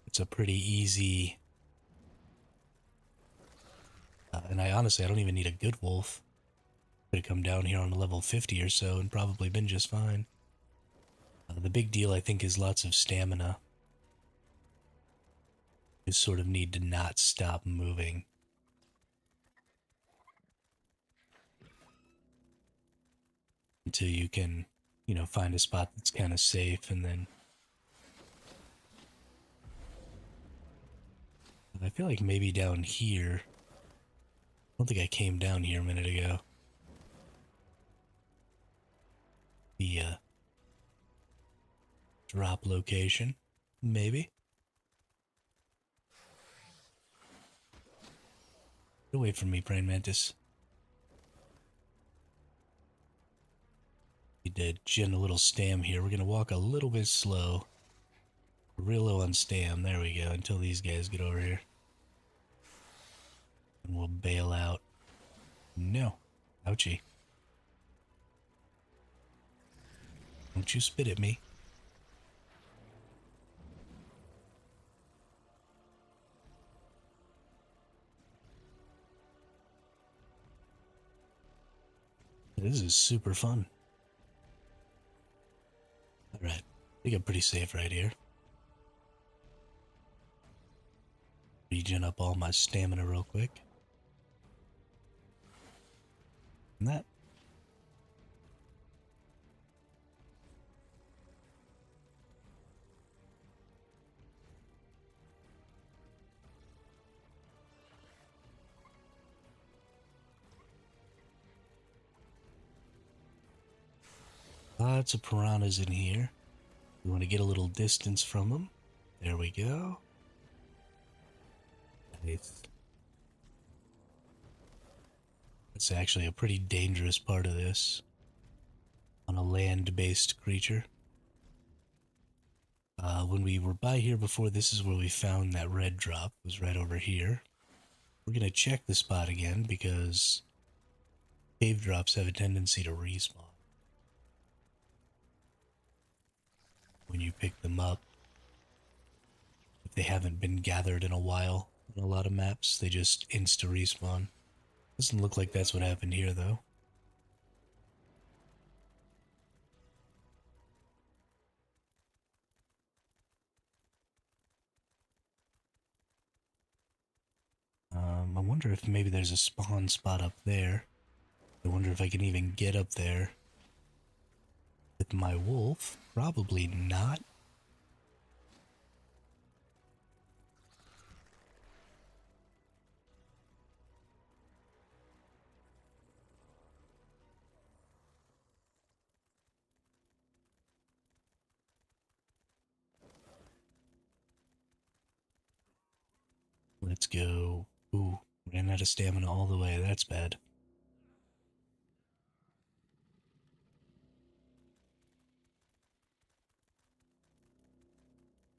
It's a pretty easy... and I don't even need a good wolf. Could have come down here on a level 50 or so and probably been just fine. The big deal, I think, is lots of stamina. You sort of need to not stop moving. Until you can, find a spot that's kind of safe, and then I feel like maybe down here. I don't think I came down here a minute ago. The drop location, maybe. Get away from me, praying mantis. We did gen a little stam here. We're gonna walk a little bit slow. Real low on stam. There we go. Until these guys get over here. And we'll bail out. No. Ouchie. Don't you spit at me. This is super fun. Alright. I think I'm pretty safe right here. Regen up all my stamina real quick. And that. Lots of piranhas in here. We want to get a little distance from them. There we go. Nice. It's actually a pretty dangerous part of this. On a land-based creature. When we were by here before, this is where we found that red drop. It was right over here. We're going to check the spot again because cave drops have a tendency to respawn when you pick them up. If they haven't been gathered in a while on a lot of maps, they just insta-respawn. Doesn't look like that's what happened here, though. I wonder if maybe there's a spawn spot up there. I wonder if I can even get up there with my wolf. Probably not. Let's go. Ooh, ran out of stamina all the way. That's bad.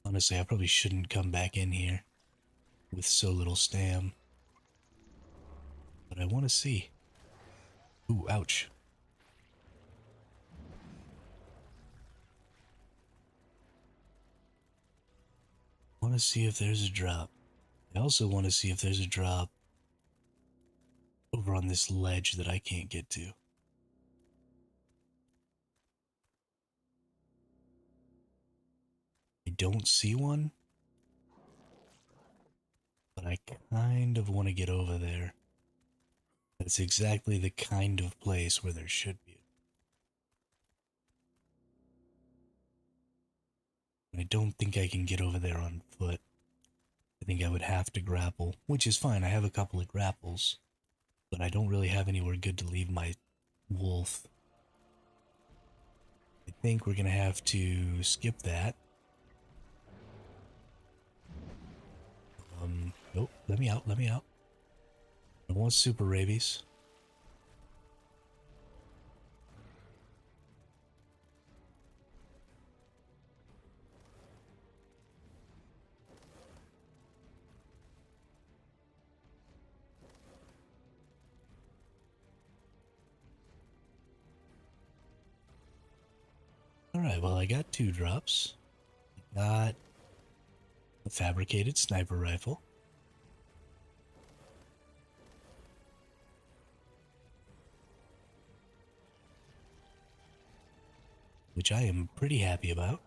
Honestly, I probably shouldn't come back in here with so little stam. But I want to see. Ooh, ouch. I want to see if there's a drop. I also want to see if there's a drop over on this ledge that I can't get to. I don't see one, but I kind of want to get over there. That's exactly the kind of place where there should be. I don't think I can get over there on foot. I think I would have to grapple, which is fine. I have a couple of grapples, but I don't really have anywhere good to leave my wolf. I think we're going to have to skip that. Nope, let me out, let me out. I want super rabies. Alright, well I got 2 drops. I got a fabricated sniper rifle. Which I am pretty happy about.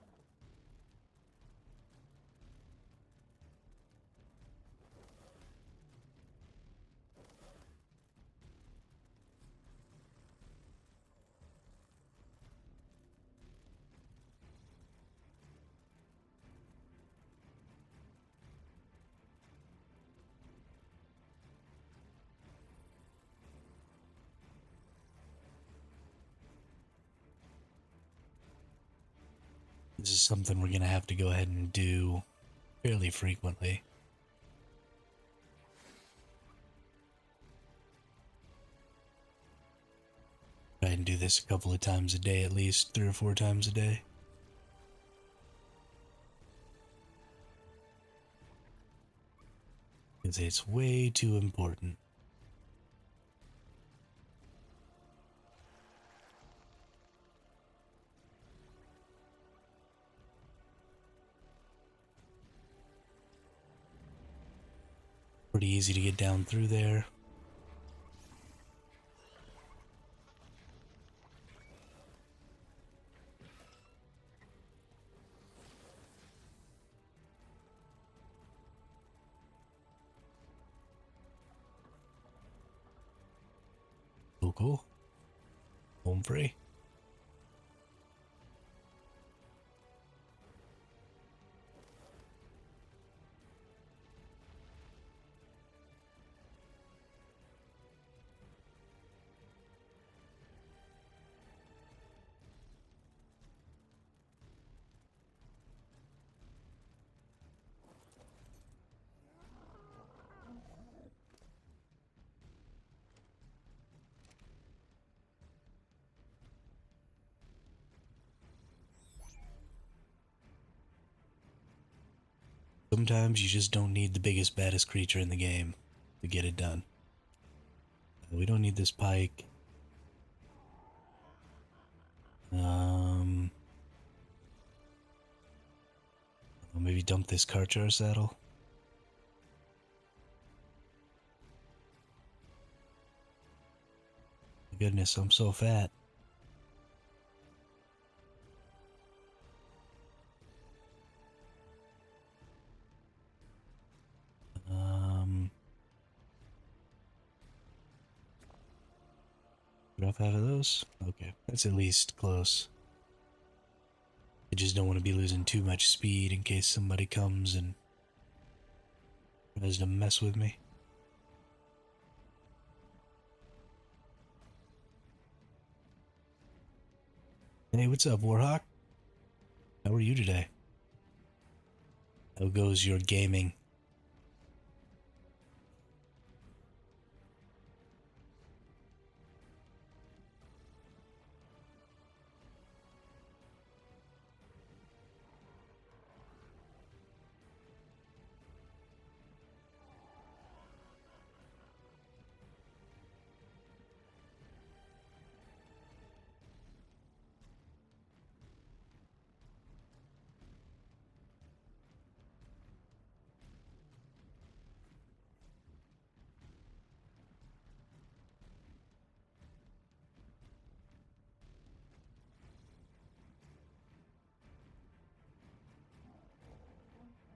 This is something we're gonna have to go ahead and do fairly frequently. Try and do this a couple of times a day, at least 3 or 4 times a day. Because it's way too important. Pretty easy to get down through there. Cool, cool. Home free. Sometimes you just don't need the biggest, baddest creature in the game to get it done. We don't need this pike. Maybe dump this Karchar saddle. Goodness, I'm so fat. Drop half of those? Okay, that's at least close. I just don't want to be losing too much speed in case somebody comes and tries to mess with me. Hey, what's up, Warhawk? How are you today? How goes your gaming?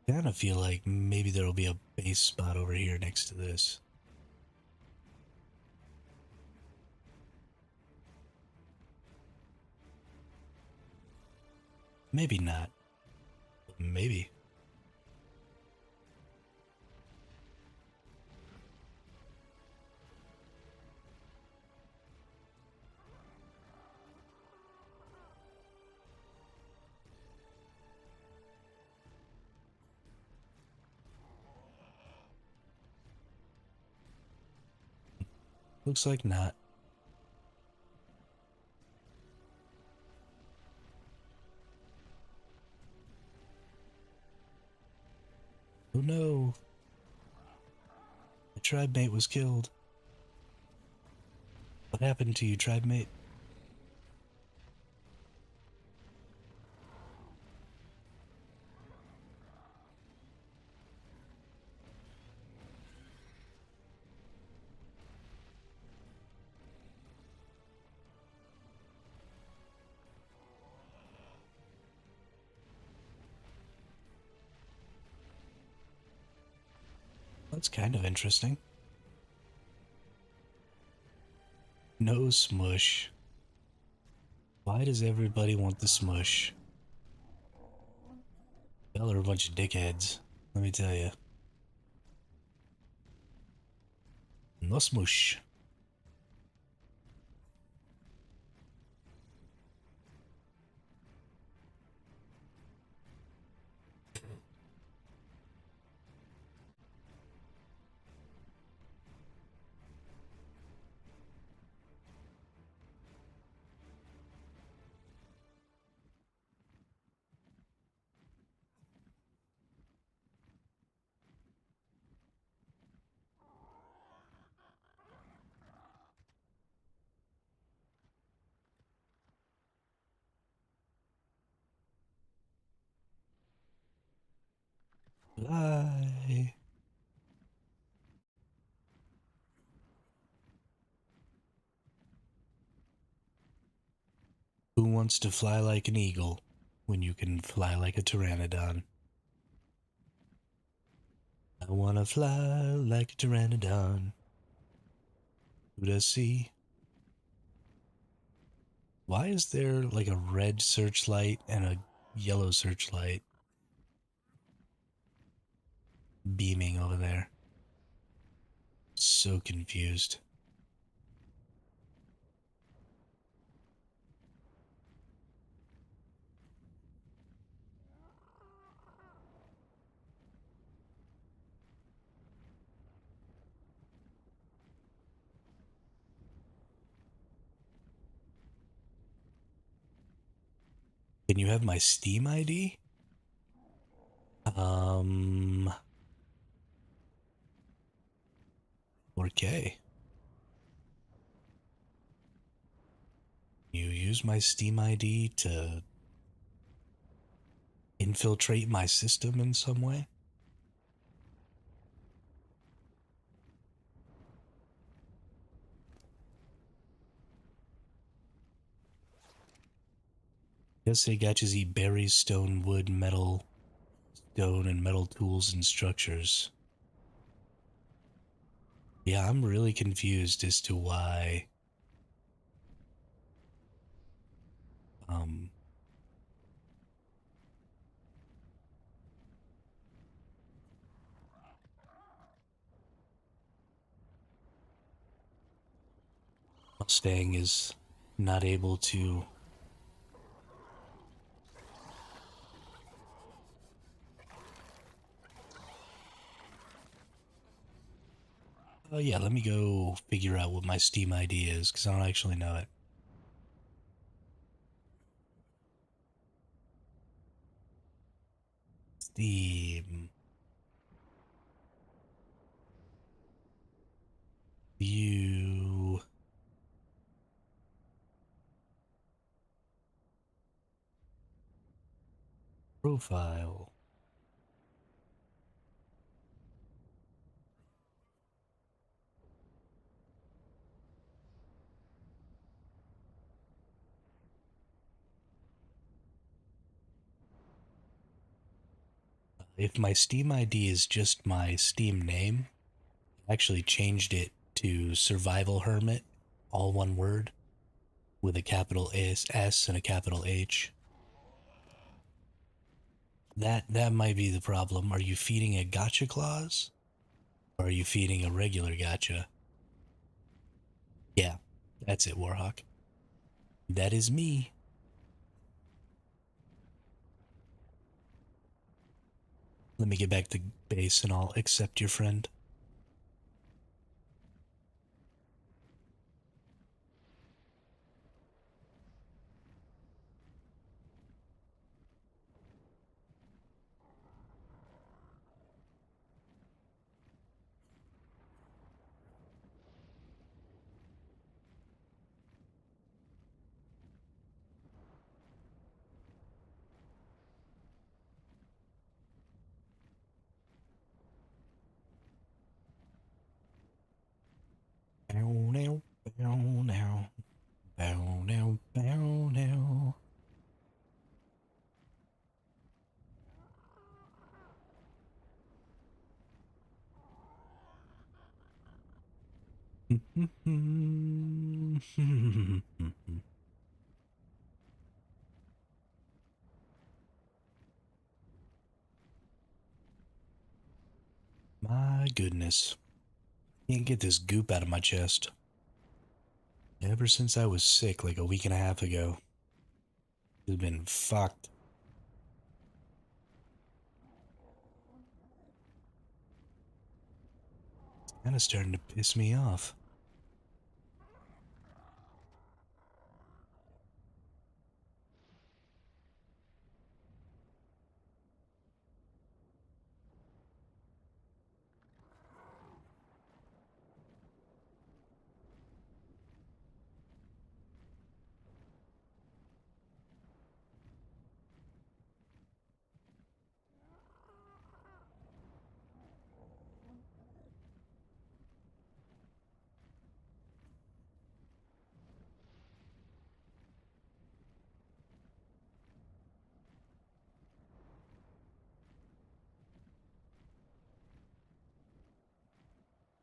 I kind of feel like maybe there'll be a base spot over here next to this. Maybe not. Maybe. Looks like not. Oh no. My tribe mate was killed. What happened to you, tribe mate? That's kind of interesting. No smush. Why does everybody want the smush? Y'all are a bunch of dickheads, let me tell you. No smush. Fly. Who wants to fly like an eagle when you can fly like a pteranodon? I wanna fly like a pteranodon. Who does see? Why is there like a red searchlight and a yellow searchlight beaming over there? So confused. Can you have my Steam ID? Um, 4K. You use my Steam ID to infiltrate my system in some way? Yes, they gotchas eat berries, stone, wood, metal, stone, and metal tools and structures. Yeah, I'm really confused as to why um Mustang is not able to. Oh yeah, let me go figure out what my Steam ID is because I don't actually know it. Steam view profile. If my Steam ID is just my Steam name, I actually changed it to Survival Hermit, all one word, with a capital S and a capital H. That might be the problem. Are you feeding a gotcha clause? Or are you feeding a regular gotcha? Yeah, that's it, Warhawk. That is me. Let me get back to base and I'll accept your friend. Bow now, bow now, bow now, bow now. My goodness. Can't get this goop out of my chest. Ever since I was sick like a week and a half ago, it's been fucked. It's kind of starting to piss me off.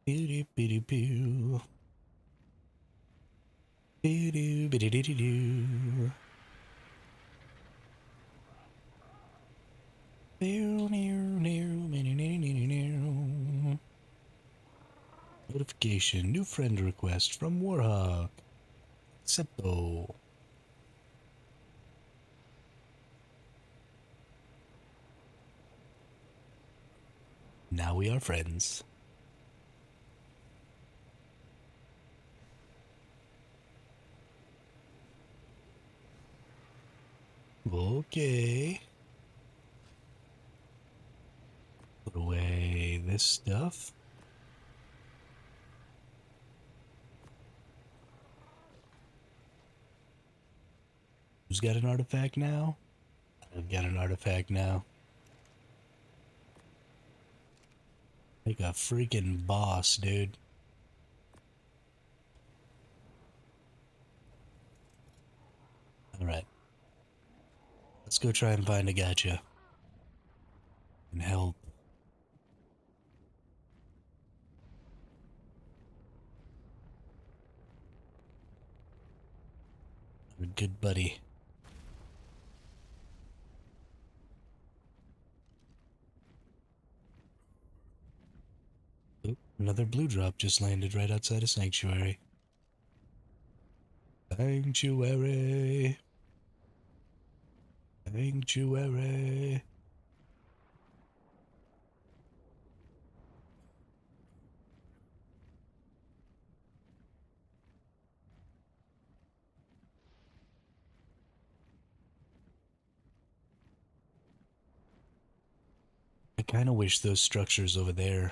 Pew pew pew. Pew pew pew. Notification. New friend request from Warhawk. Accepto. Now we are friends. Okay. Put away this stuff. Who's got an artifact now? I've got an artifact now. Like a freaking boss, dude. Alright. Let's go try and find a gacha. And help. Our good buddy. Oop, another blue drop just landed right outside of Sanctuary. Sanctuary. Sanctuary. I kind of wish those structures over there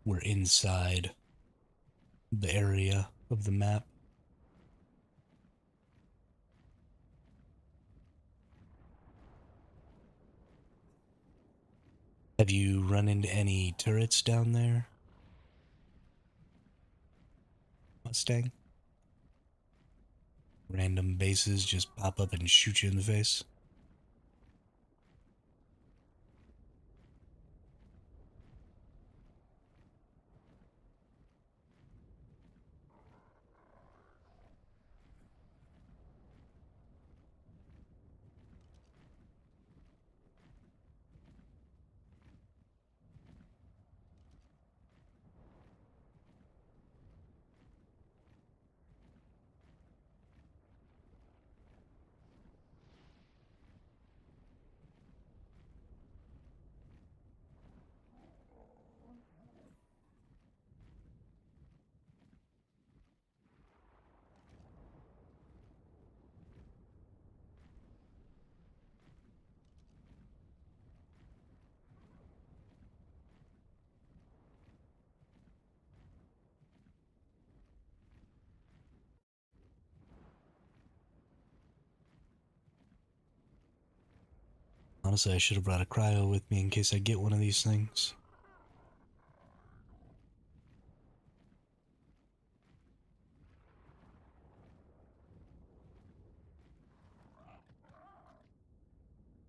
were inside the area of the map. Have you run into any turrets down there, Mustang? Random bases just pop up and shoot you in the face? Honestly, I should have brought a cryo with me in case I get one of these things.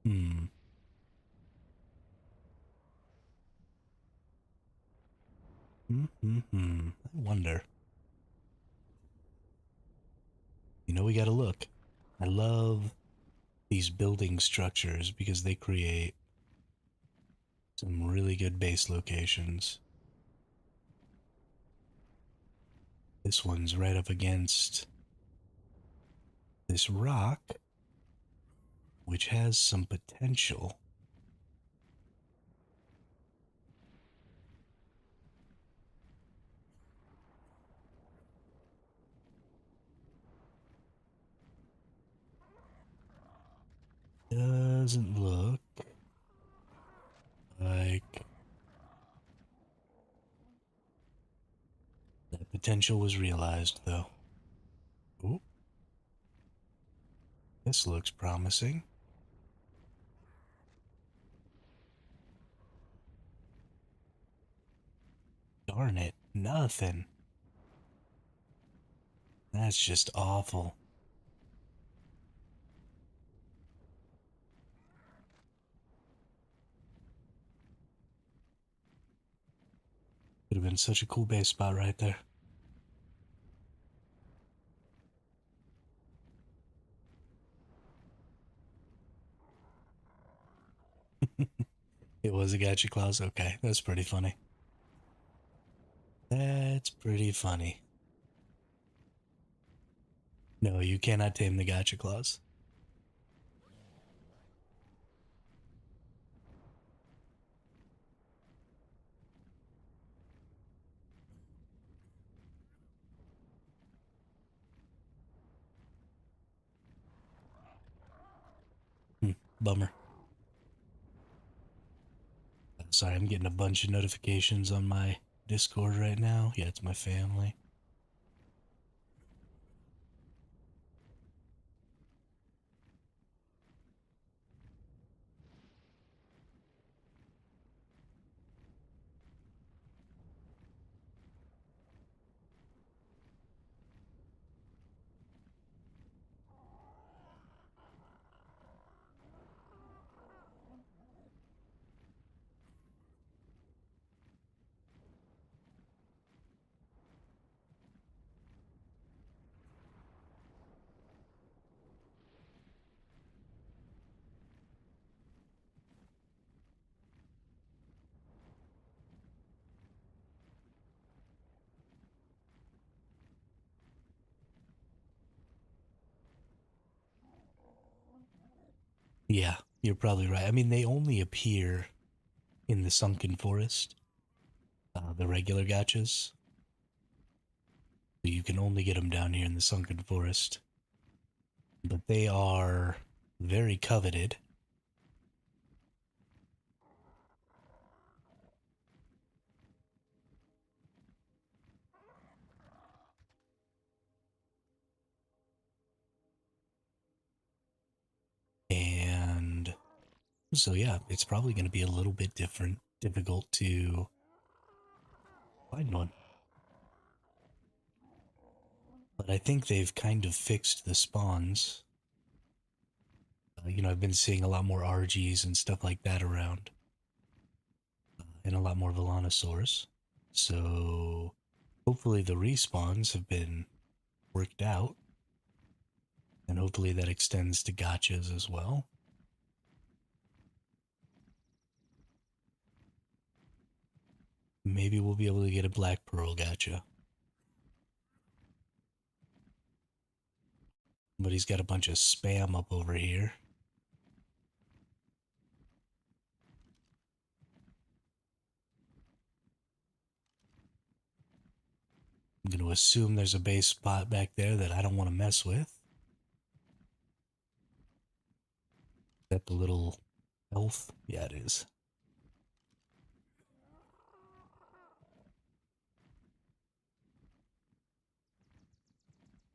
Hmm. I wonder. You know, we gotta look. I love these building structures because they create some really good base locations. This one's right up against this rock, which has some potential. Doesn't look like that potential was realized, though. Ooh, this looks promising. Darn it, nothing. That's just awful. Could have been such a cool base spot right there. It was a gacha clause? Okay, that's pretty funny. That's pretty funny. No, you cannot tame the gacha clause. Hmm, bummer. Sorry, I'm getting a bunch of notifications on my Discord right now. Yeah, it's my family. Yeah, you're probably right. I mean, they only appear in the Sunken Forest, the regular gachas. So you can only get them down here in the Sunken Forest. But they are very coveted. And so, yeah, it's probably going to be a little bit difficult to find one. But I think they've kind of fixed the spawns. I've been seeing a lot more RGs and stuff like that around, and a lot more Volanosaurs. So hopefully the respawns have been worked out, and hopefully that extends to gachas as well. Maybe we'll be able to get a Black Pearl gacha. But he's got a bunch of spam up over here. I'm going to assume there's a base spot back there that I don't want to mess with. Is that the little elf? Yeah, it is.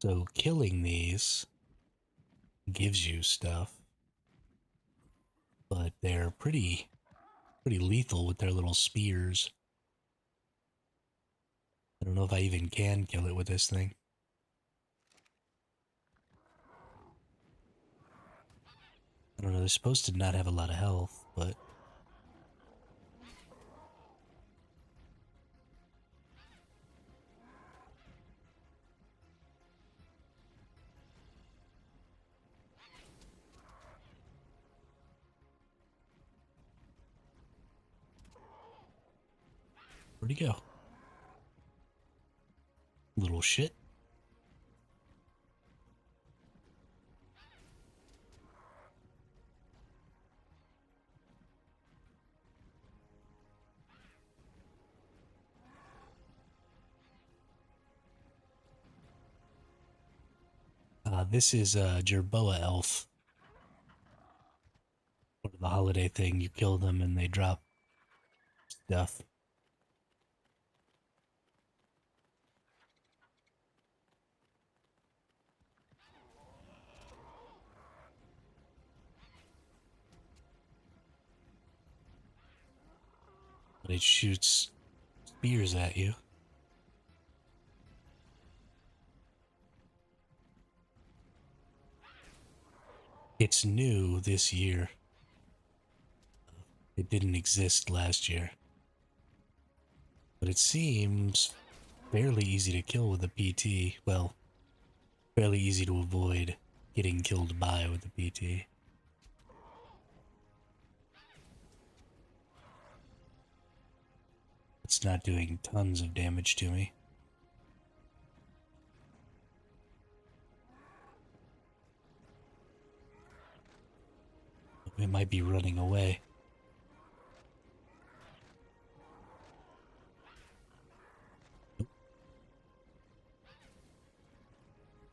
So killing these gives you stuff, but they're pretty lethal with their little spears. I don't know if I even can kill it with this thing. I don't know, they're supposed to not have a lot of health, but where'd he go? Little shit. This is a Jerboa elf. Part of the holiday thing, you kill them and they drop stuff. But it shoots spears at you. It's new this year. It didn't exist last year. But it seems fairly easy to kill with a PT. Well, fairly easy to avoid getting killed by with the PT. It's not doing tons of damage to me. It might be running away.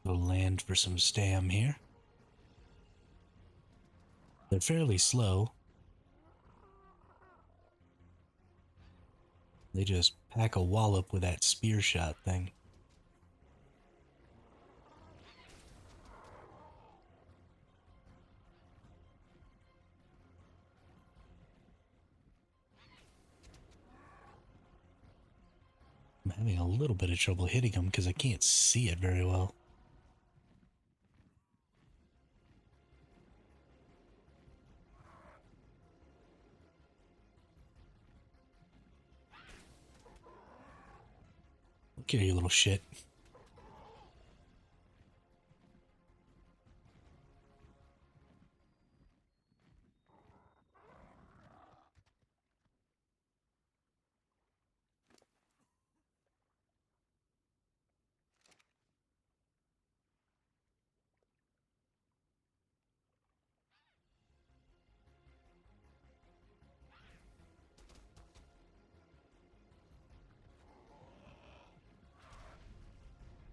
We'll land for some stam here. They're fairly slow. They just pack a wallop with that spear shot thing. I'm having a little bit of trouble hitting them because I can't see it very well. Look here, you little shit.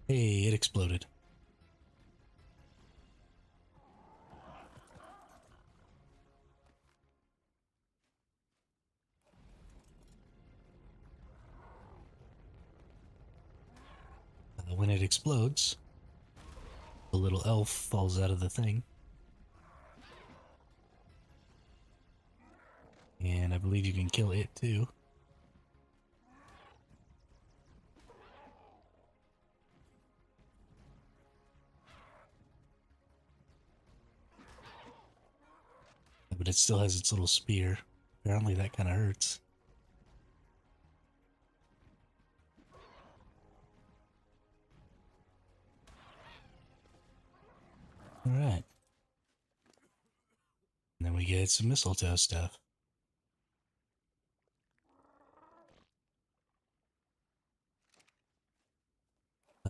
Hey, it exploded. When it explodes, the little elf falls out of the thing. And I believe you can kill it too. But it still has its little spear. Apparently that kind of hurts. Alright. And then we get some mistletoe stuff.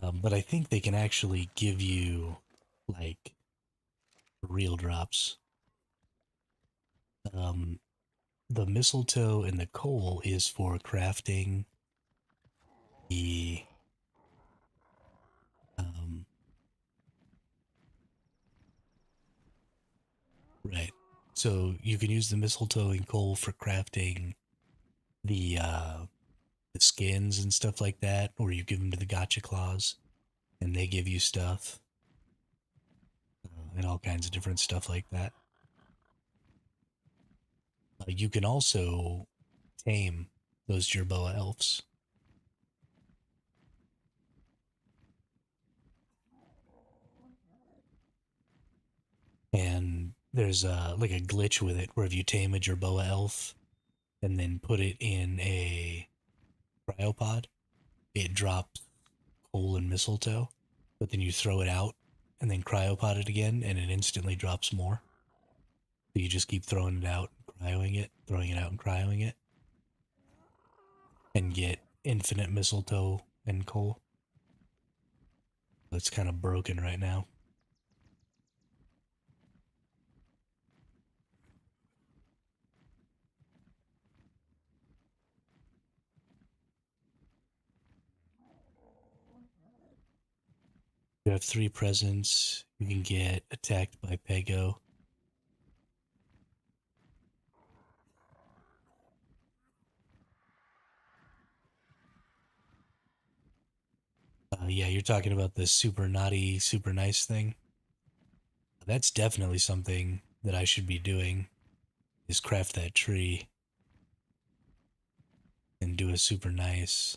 But I think they can actually give you, like, real drops. Um, the mistletoe and the coal is for crafting the um, right. So you can use the mistletoe and coal for crafting the skins and stuff like that, or you give them to the gotcha claws, and they give you stuff and all kinds of different stuff like that. You can also tame those Jerboa elves. And there's like a glitch with it where if you tame a Jerboa elf and then put it in a cryopod, it drops coal and mistletoe, but then you throw it out and then cryopod it again and it instantly drops more. So you just keep throwing it out, cryoing it, throwing it out and cryoing it, and get infinite mistletoe and coal. It's kind of broken right now. You have 3 presents. You can get attacked by Pego. Yeah, you're talking about the super naughty, super nice thing. That's definitely something that I should be doing, is craft that tree and do a super nice.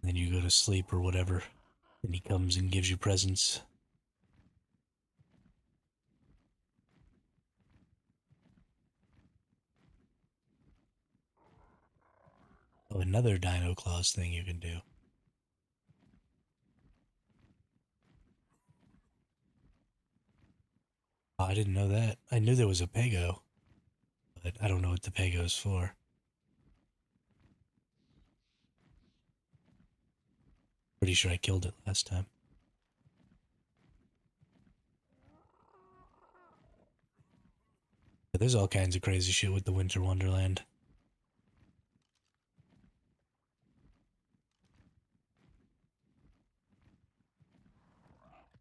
Then you go to sleep or whatever. Then he comes and gives you presents. Oh, another Dino Claws thing you can do. Oh, I didn't know that. I knew there was a Pego, but I don't know what the Pego's for. Pretty sure I killed it last time. But there's all kinds of crazy shit with the Winter Wonderland.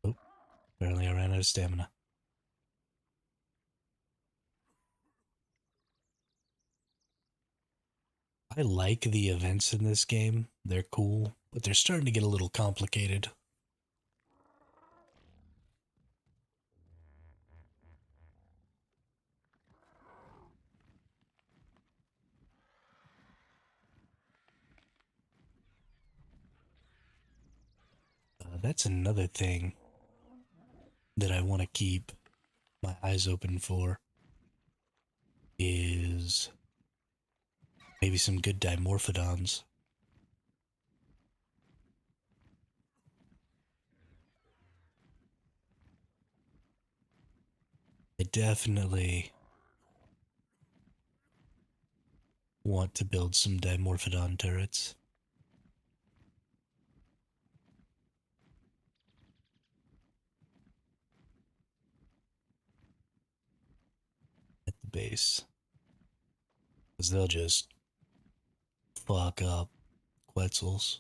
Oh, apparently I ran out of stamina. I like the events in this game. They're cool, but they're starting to get a little complicated. That's another thing that I want to keep my eyes open for is maybe some good dimorphodons. I definitely want to build some dimorphodon turrets. At the base. Because they'll just fuck up Quetzals.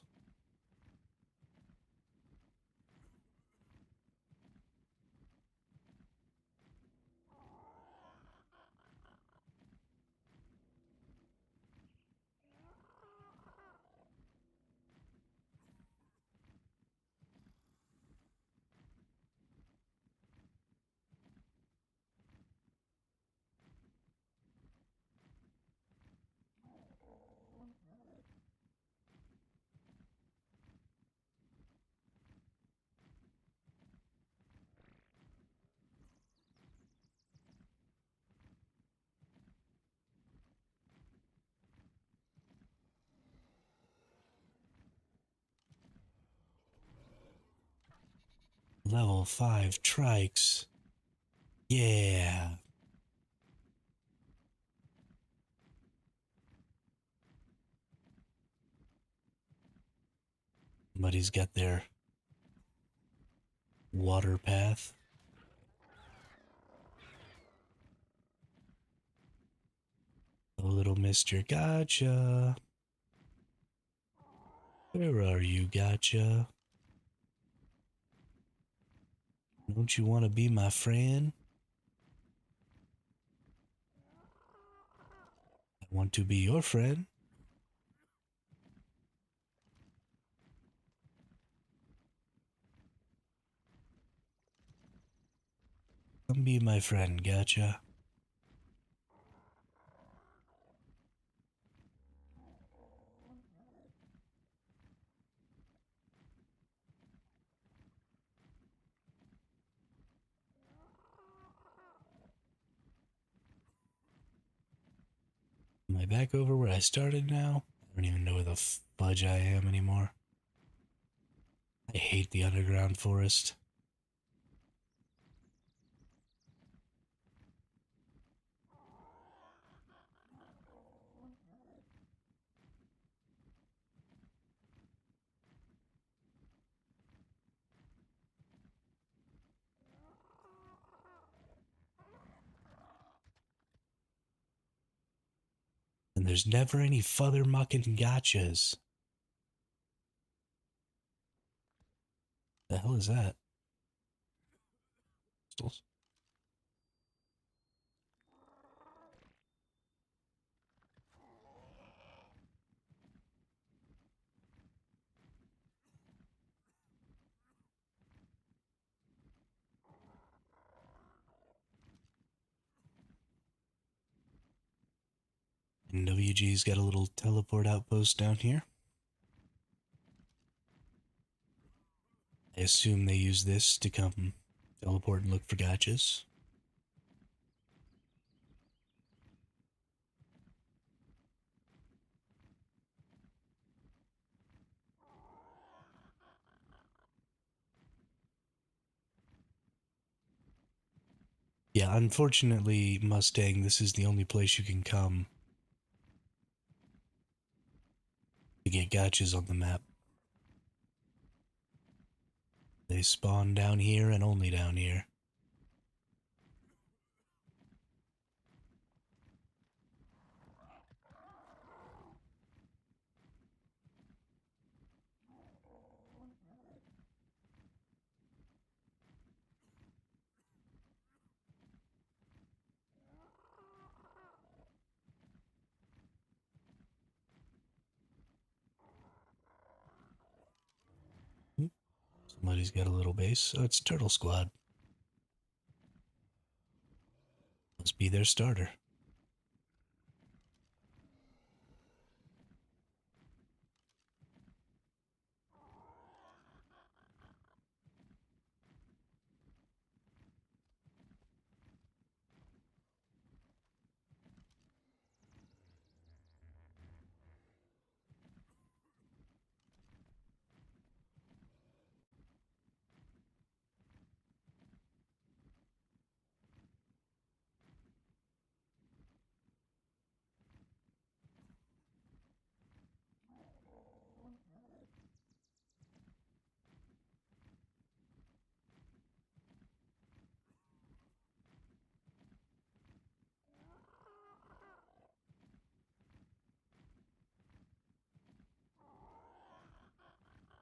Level 5 trikes. Yeah. Somebody's got their water path. Oh, little mister, gotcha. Where are you, gotcha? Don't you want to be my friend? I want to be your friend. Come be my friend, gotcha? Am I back over where I started now? I don't even know where the fudge I am anymore. I hate the underground forest. And there's never any further mucking gotchas. The hell is that? Crystals. And WG's got a little teleport outpost down here. I assume they use this to come teleport and look for gotchas. Yeah, unfortunately, Mustang, this is the only place you can come to get gotchas on the map. They spawn down here and only down here. Somebody's got a little base. Oh, it's Turtle Squad. Must be their starter.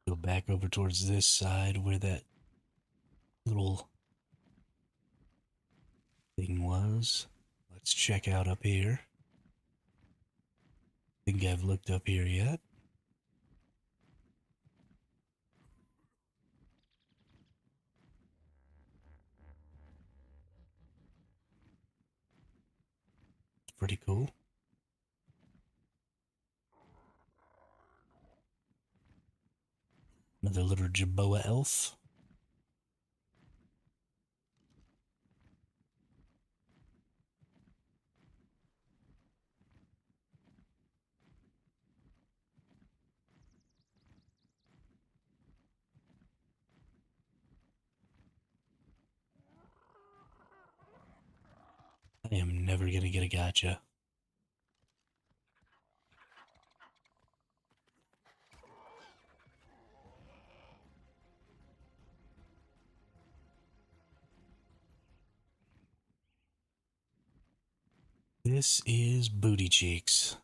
Go back over towards this side where that little thing was. Let's check out up here. Think I've looked up here yet. It's pretty cool. Another little Jerboa elf. I am never gonna get a gotcha. This is Booty Cheeks.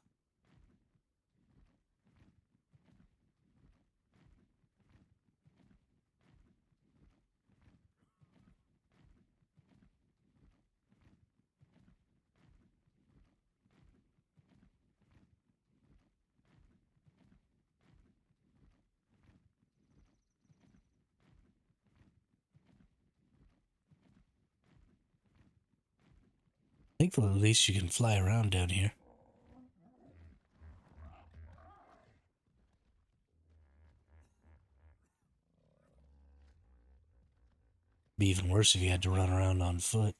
Thankfully, at least you can fly around down here. Be even worse if you had to run around on foot.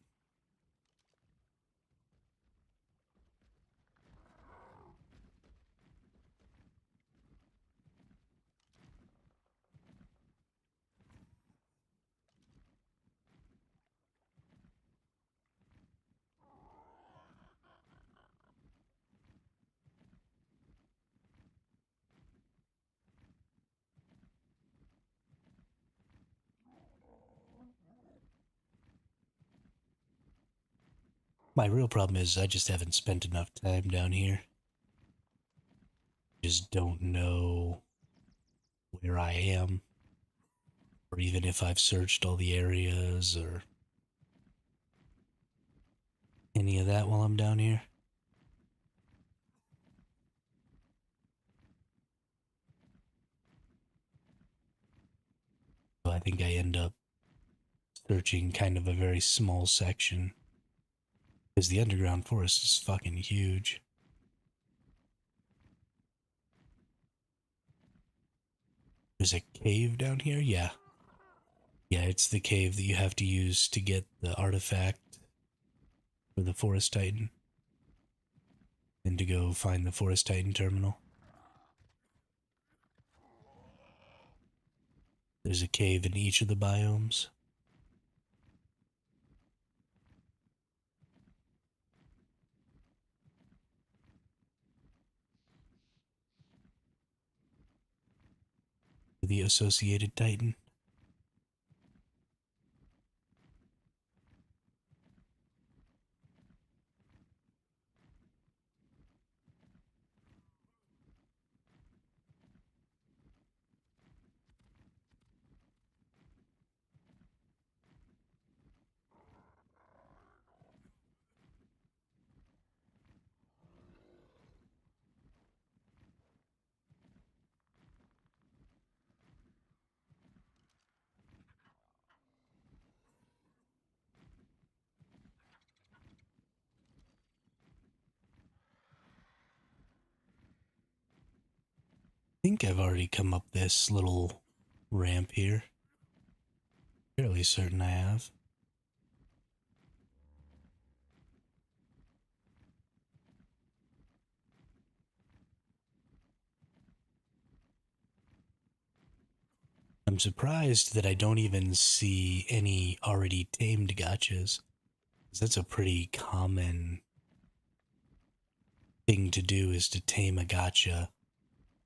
My real problem is I just haven't spent enough time down here. Just don't know where I am, or even if I've searched all the areas or any of that while I'm down here. So I think I end up searching kind of a very small section. Because the underground forest is fucking huge. There's a cave down here? Yeah. Yeah, it's the cave that you have to use to get the artifact for the Forest Titan. And to go find the Forest Titan terminal. There's a cave in each of the biomes. the Associated Titan. I think I've already come up this little ramp here. Fairly certain I have. I'm surprised that I don't even see any already tamed gotchas. 'Cause that's a pretty common thing to do, is to tame a gotcha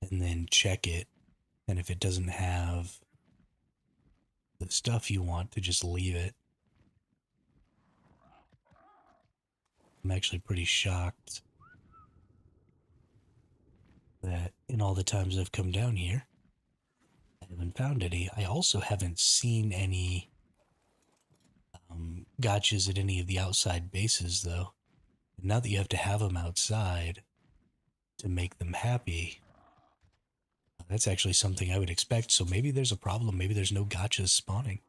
and then check it. And if it doesn't have the stuff you want, to just leave it. I'm actually pretty shocked that in all the times I've come down here, I haven't found any. I also haven't seen any gotchas at any of the outside bases, though. And now that you have to have them outside to make them happy, that's actually something I would expect. So maybe there's a problem. Maybe there's no gotchas spawning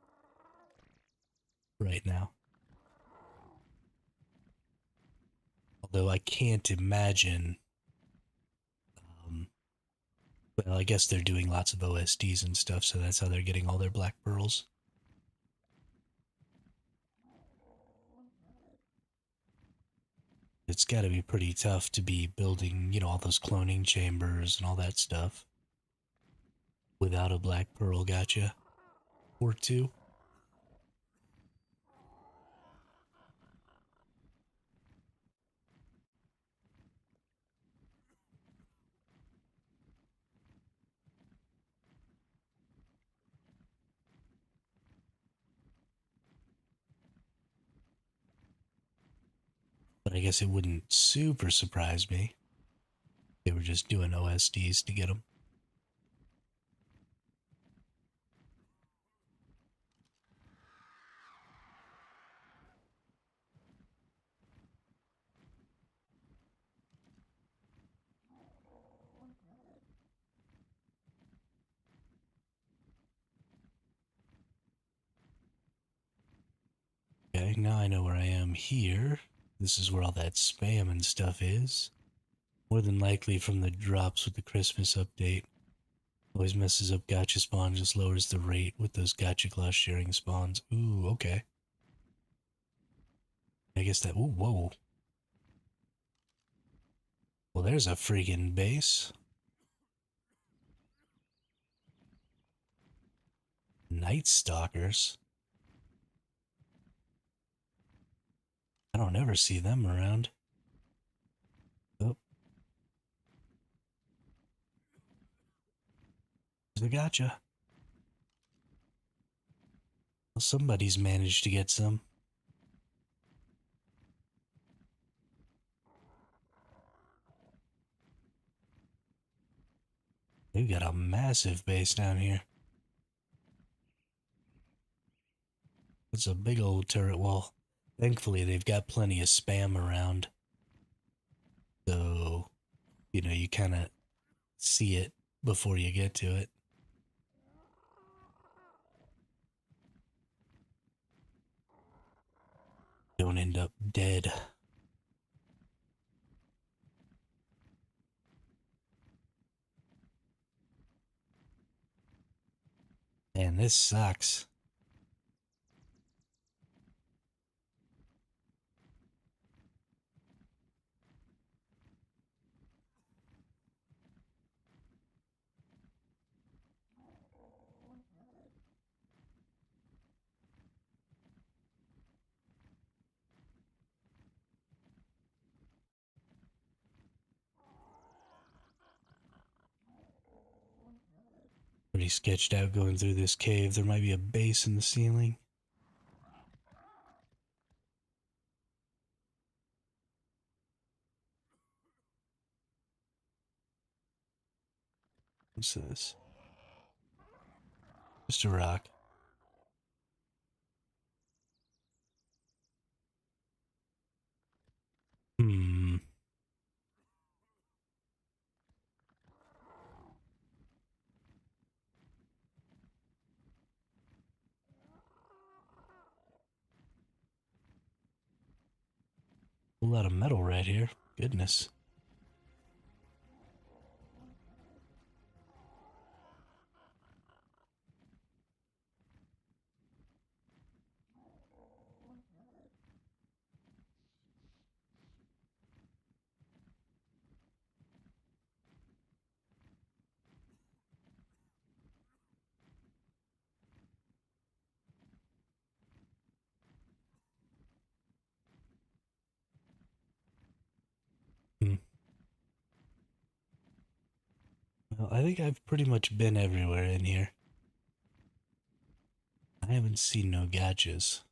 right now. Although I can't imagine. Um, well, I guess they're doing lots of OSDs and stuff, so that's how they're getting all their black pearls. It's got to be pretty tough to be building, all those cloning chambers and all that stuff without a black pearl gotcha or two. But I guess it wouldn't super surprise me. They were just doing OSDs to get them. Okay, now I know where I am here. This is where all that spam and stuff is. More than likely from the drops with the Christmas update. Always messes up gotcha spawn, just lowers the rate with those gotcha class sharing spawns. Ooh, okay. I guess that. Ooh, whoa. Well, there's a freaking base. Night Stalkers. I don't ever see them around. Oh, there's a gotcha. Well, somebody's managed to get some. They've got a massive base down here. It's a big old turret wall. Thankfully, they've got plenty of spam around. So, you kind of see it before you get to it. Don't end up dead. Man, this sucks. Pretty sketched out going through this cave. There might be a base in the ceiling. What's this? Just a rock. Hmm. A lot of metal right here. Goodness. Hmm. Well, I think I've pretty much been everywhere in here. I haven't seen no gotchas.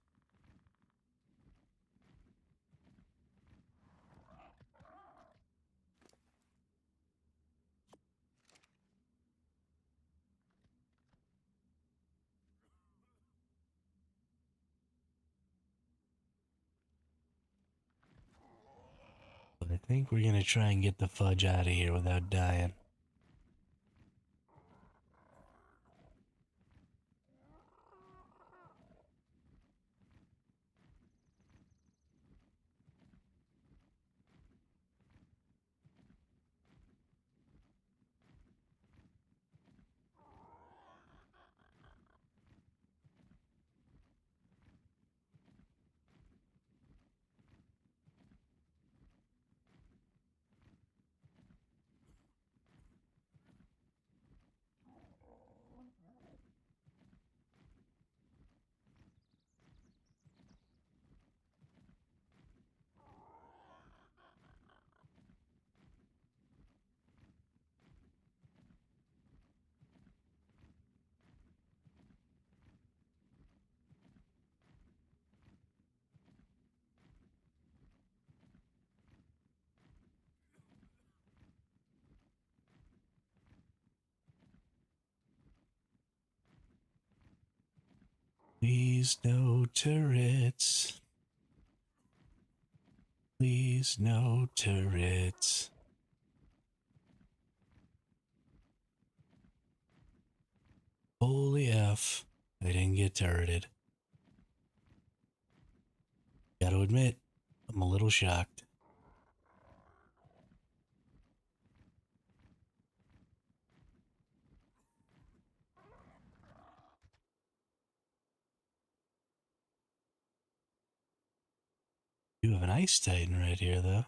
But I think we're gonna try and get the fudge out of here without dying. Please no turrets. Please no turrets. Holy F. I didn't get turreted. Gotta admit, I'm a little shocked. You have an ice titan right here, though.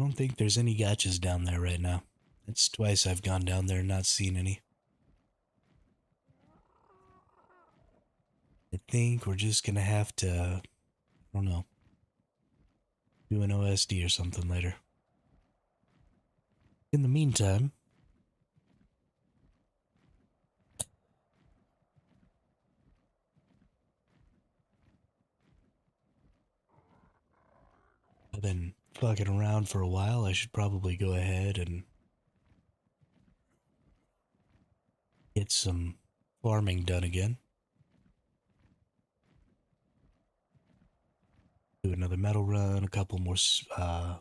don't think there's any gotchas down there right now. It's twice I've gone down there and not seen any. I think we're just gonna have to, I don't know, do an OSD or something later. In the meantime, I've been fucking around for a while. I should probably go ahead and get some farming done again. Do another metal run, a couple more, oh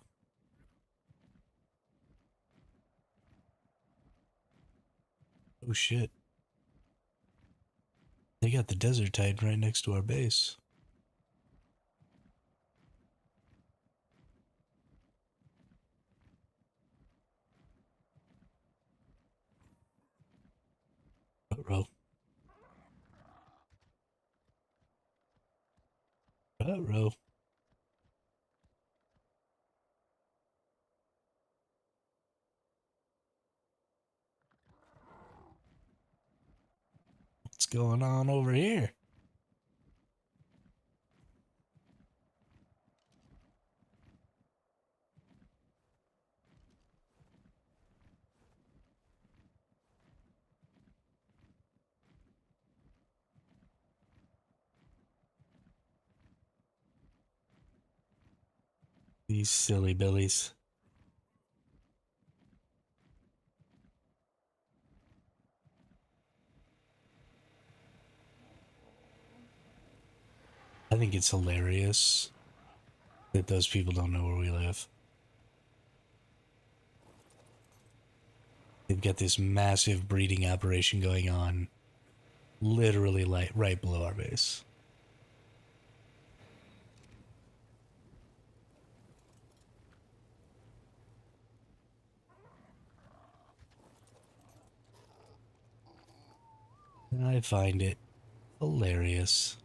shit. They got the desert titan right next to our base. Uh-oh. Uh-oh. What's going on over here? These silly billies. I think it's hilarious that those people don't know where we live. They've got this massive breeding operation going on literally right below our base. And I find it hilarious.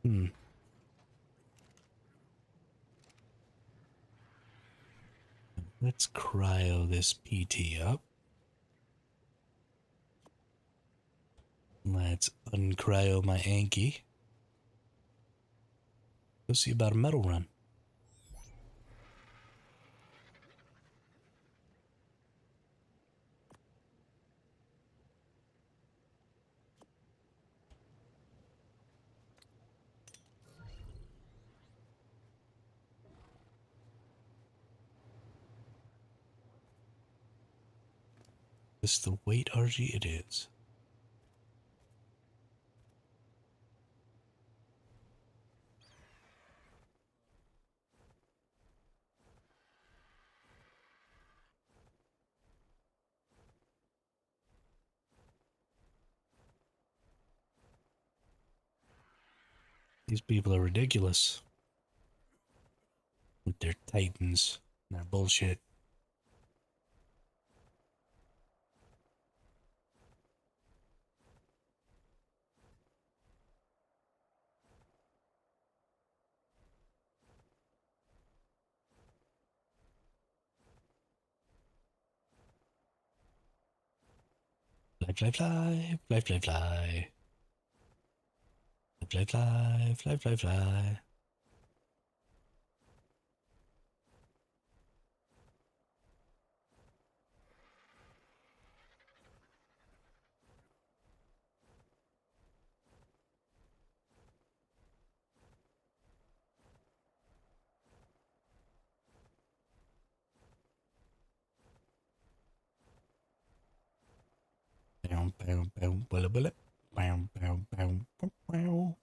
Hmm. Let's cryo this PT up. Let's uncryo my Anki. Go see about a metal run. This the weight RG it is. These people are ridiculous with their titans and their bullshit. Fly, fly, fly, fly, fly, fly. Fly, fly, fly, fly, fly. Bow, bow, bow, bulla, bulla. Bow, bow, bow, bow, bow.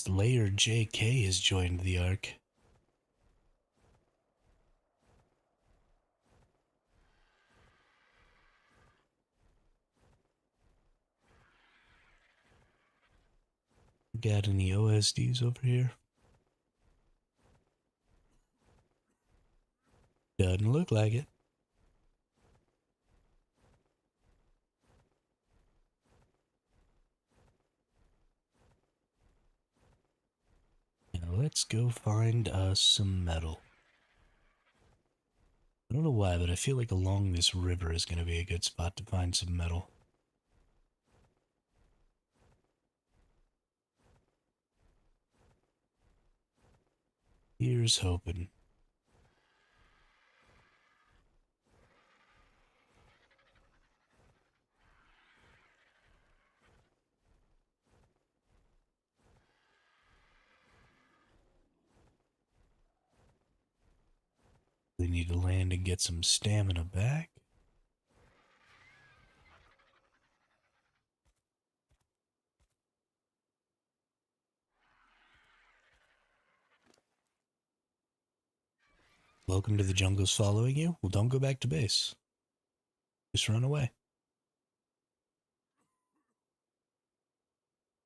Layer JK has joined the ARK. Got any OSDs over here? Doesn't look like it. Now let's go find us some metal. I don't know why, but I feel like along this river is going to be a good spot to find some metal. Here's hoping. They need to land and get some stamina back. Welcome to the jungles following you? Well, don't go back to base. Just run away.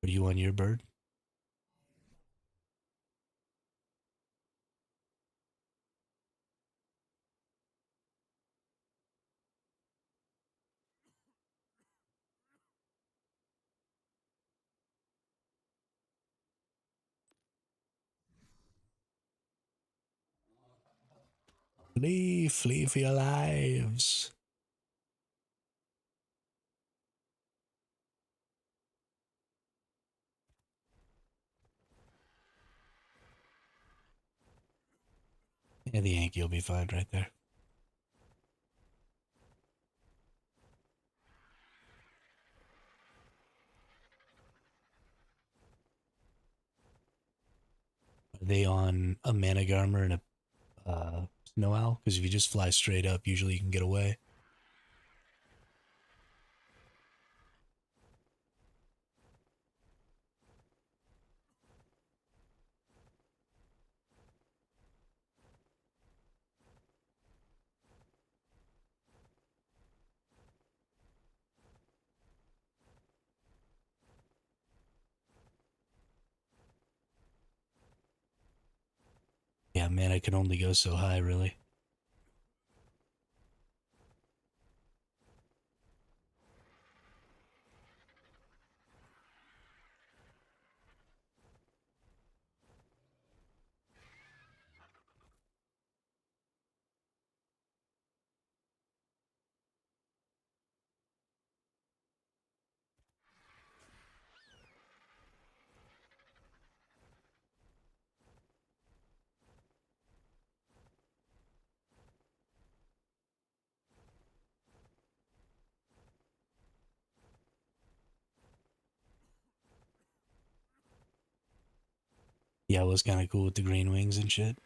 Are you on your bird? Flee, flee for your lives. Yeah, the Yankee will be fine right there. Are they on a Manic Armor and a Snow Owl? Because if you just fly straight up, usually you can get away. Yeah, man, I can only go so high, really. Yeah, it was kind of cool with the green wings and shit.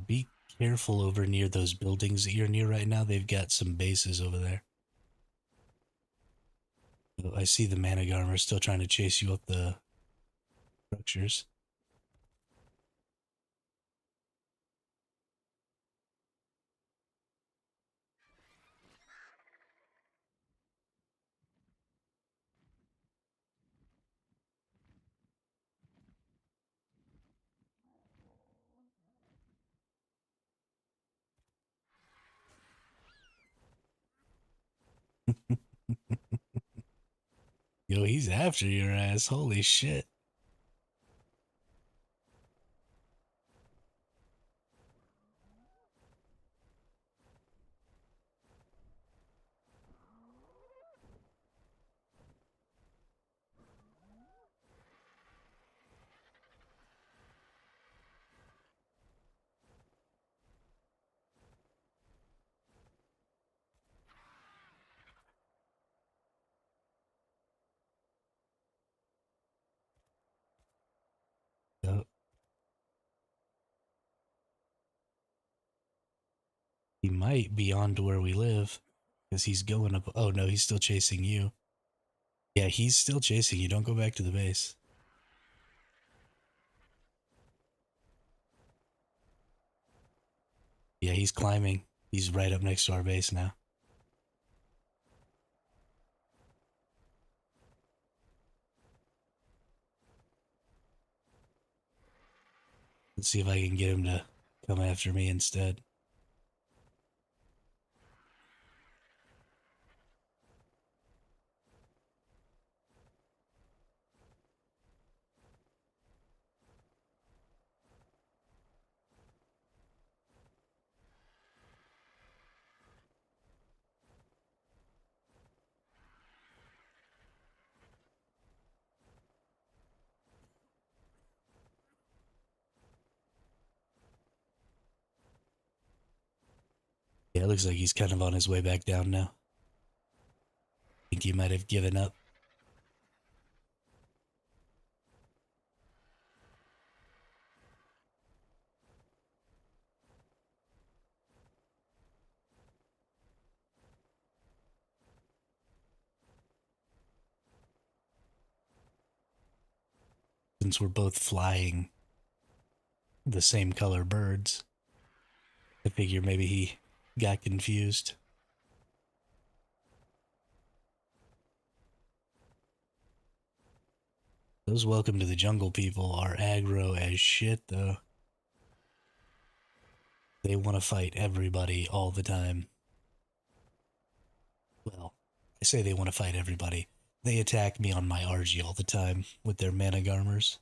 Be careful over near those buildings that you're near right now. They've got some bases over there. Oh, I see the Manic Armor still trying to chase you up the structures. Yo, he's after your ass. Holy shit. might be on to where we live. Because he's going up. Oh no, he's still chasing you. Yeah, he's still chasing you. Don't go back to the base. Yeah, he's climbing. He's right up next to our base now. Let's see if I can get him to come after me instead. Yeah, it looks like he's kind of on his way back down now. I think he might have given up. Since we're both flying the same color birds, I figure maybe he got confused. Those welcome to the jungle people are aggro as shit, though. They want to fight everybody all the time. Well, I say they want to fight everybody. They attack me on my RG all the time with their mana garmers.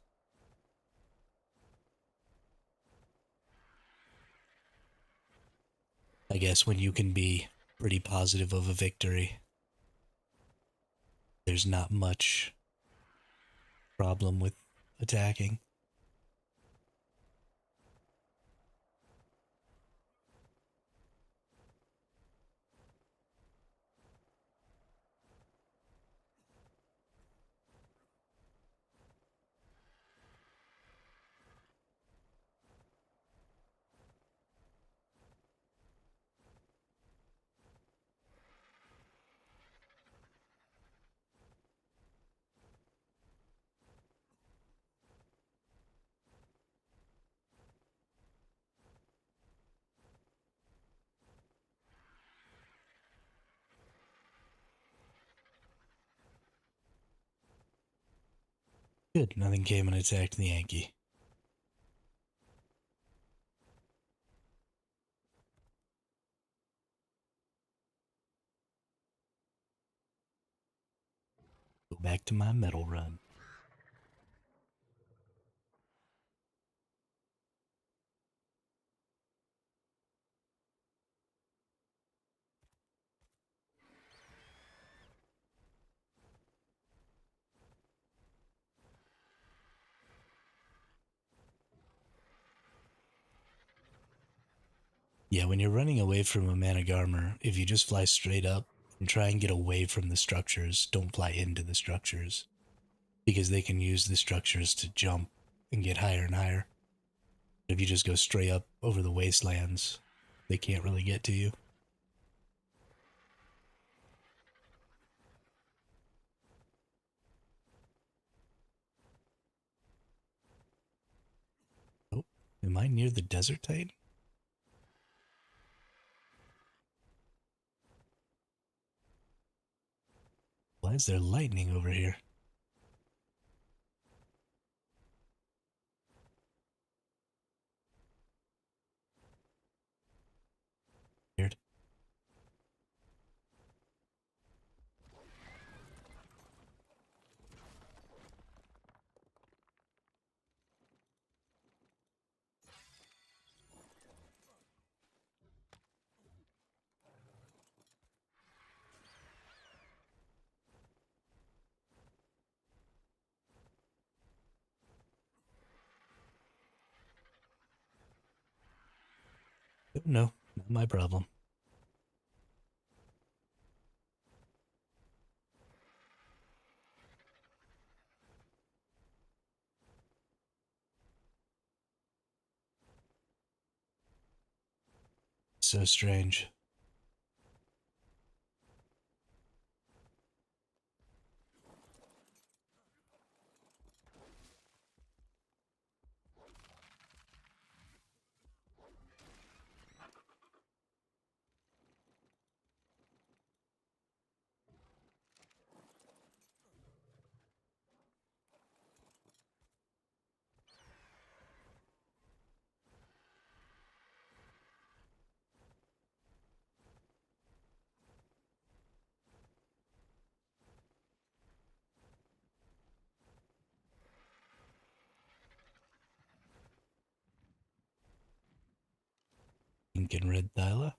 I guess when you can be pretty positive of a victory, there's not much problem with attacking. Good, nothing came and attacked the Yankee. Go back to my metal run. Yeah, when you're running away from a mana garmer, if you just fly straight up and try and get away from the structures, don't fly into the structures. Because they can use the structures to jump and get higher and higher. If you just go straight up over the wastelands, they can't really get to you. Oh, am I near the desert titan? Why is there lightning over here? Weird. Oh, no, not my problem. So strange. Pink and red Thyla.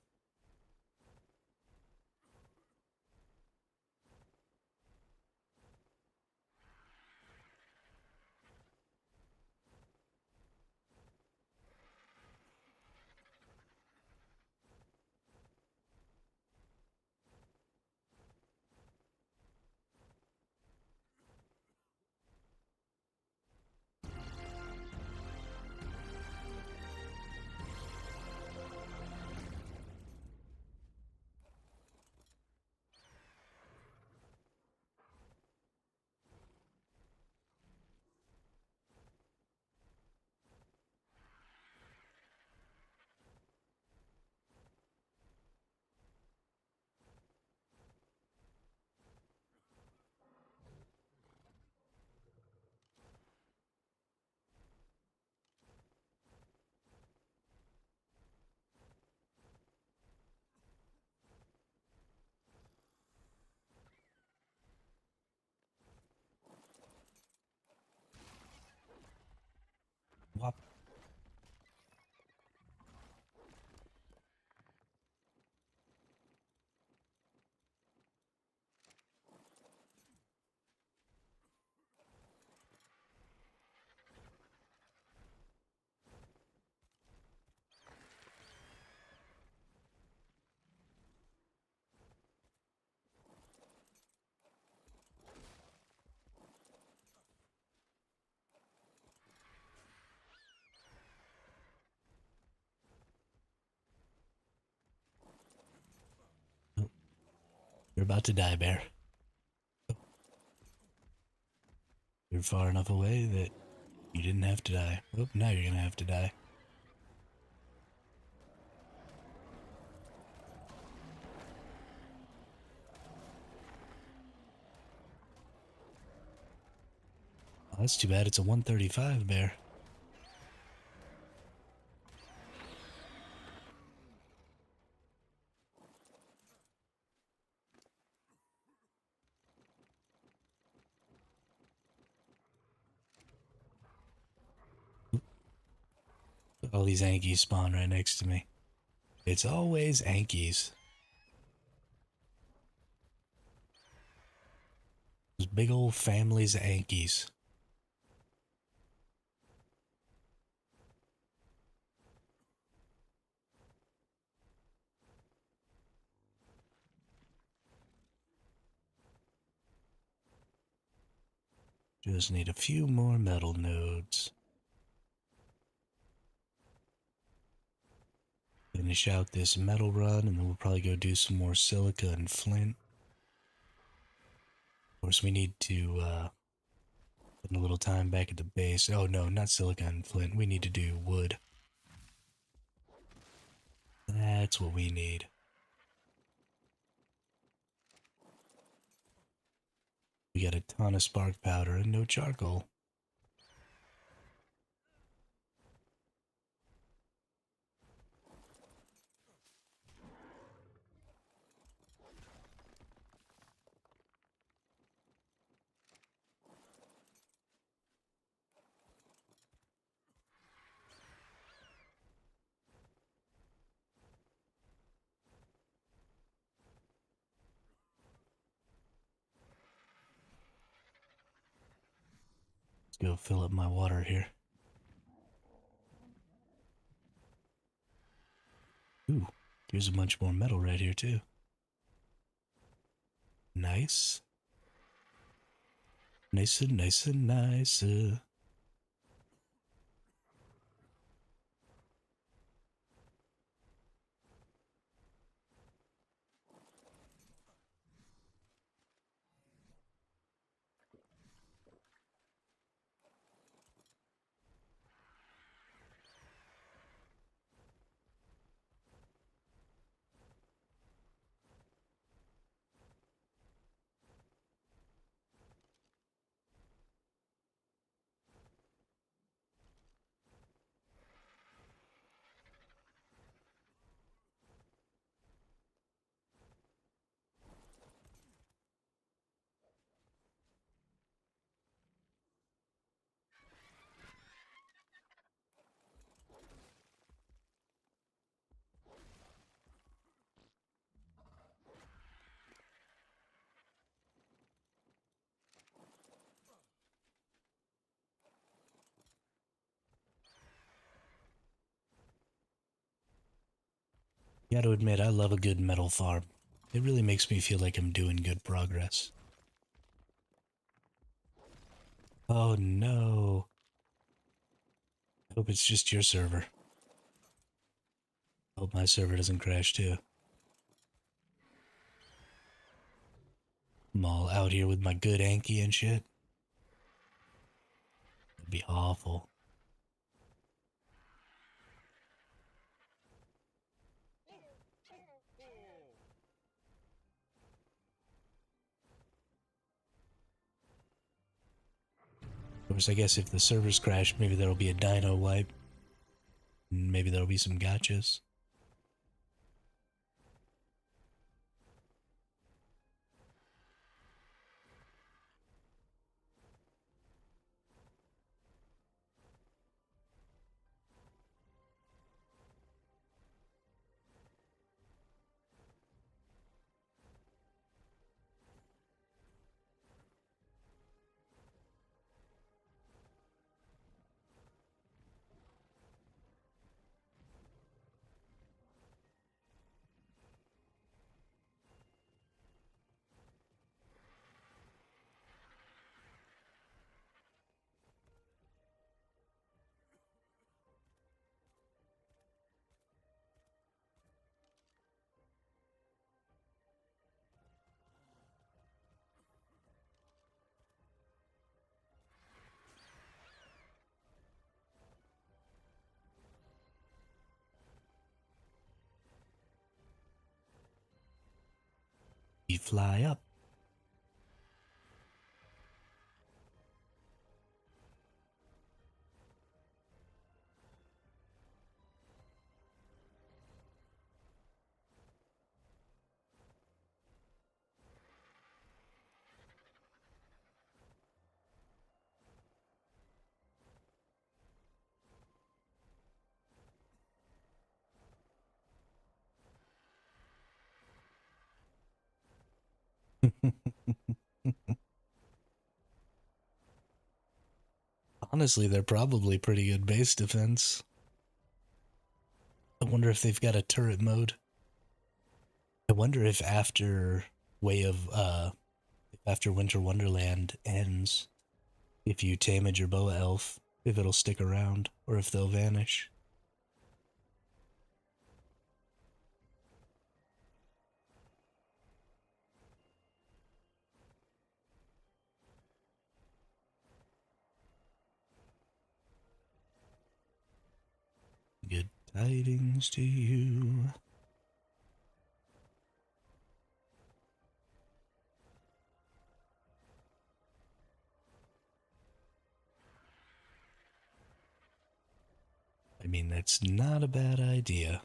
Wop. Oh, you're about to die, bear. You're far enough away that you didn't have to die. Oh, now you're gonna have to die. Oh, that's too bad. It's a 135 bear. All these Ankies spawn right next to me. It's always Ankies. Those big old families of Ankies. Just need a few more metal nodes. Finish out this metal run, and then we'll probably go do some more silica and flint. Of course, we need to spend a little time back at the base. Oh no, not silica and flint. We need to do wood. That's what we need. We got a ton of spark powder and no charcoal. Let's go fill up my water here. Ooh, there's a bunch more metal right here too. Nice. Nice and nice and nice. Gotta admit, I love a good metal farm. It really makes me feel like I'm doing good progress. Oh no. I hope it's just your server. I hope my server doesn't crash too. I'm all out here with my good Anki and shit. That'd be awful. Of course, I guess if the servers crash, maybe there'll be a dino wipe. Maybe there'll be some gotchas. You fly up. Honestly, they're probably pretty good base defense. I wonder if they've got a turret mode. I wonder if after Winter Wonderland ends, if you tame a Jerboa elf, if it'll stick around or if they'll vanish. Good tidings to you. I mean, that's not a bad idea.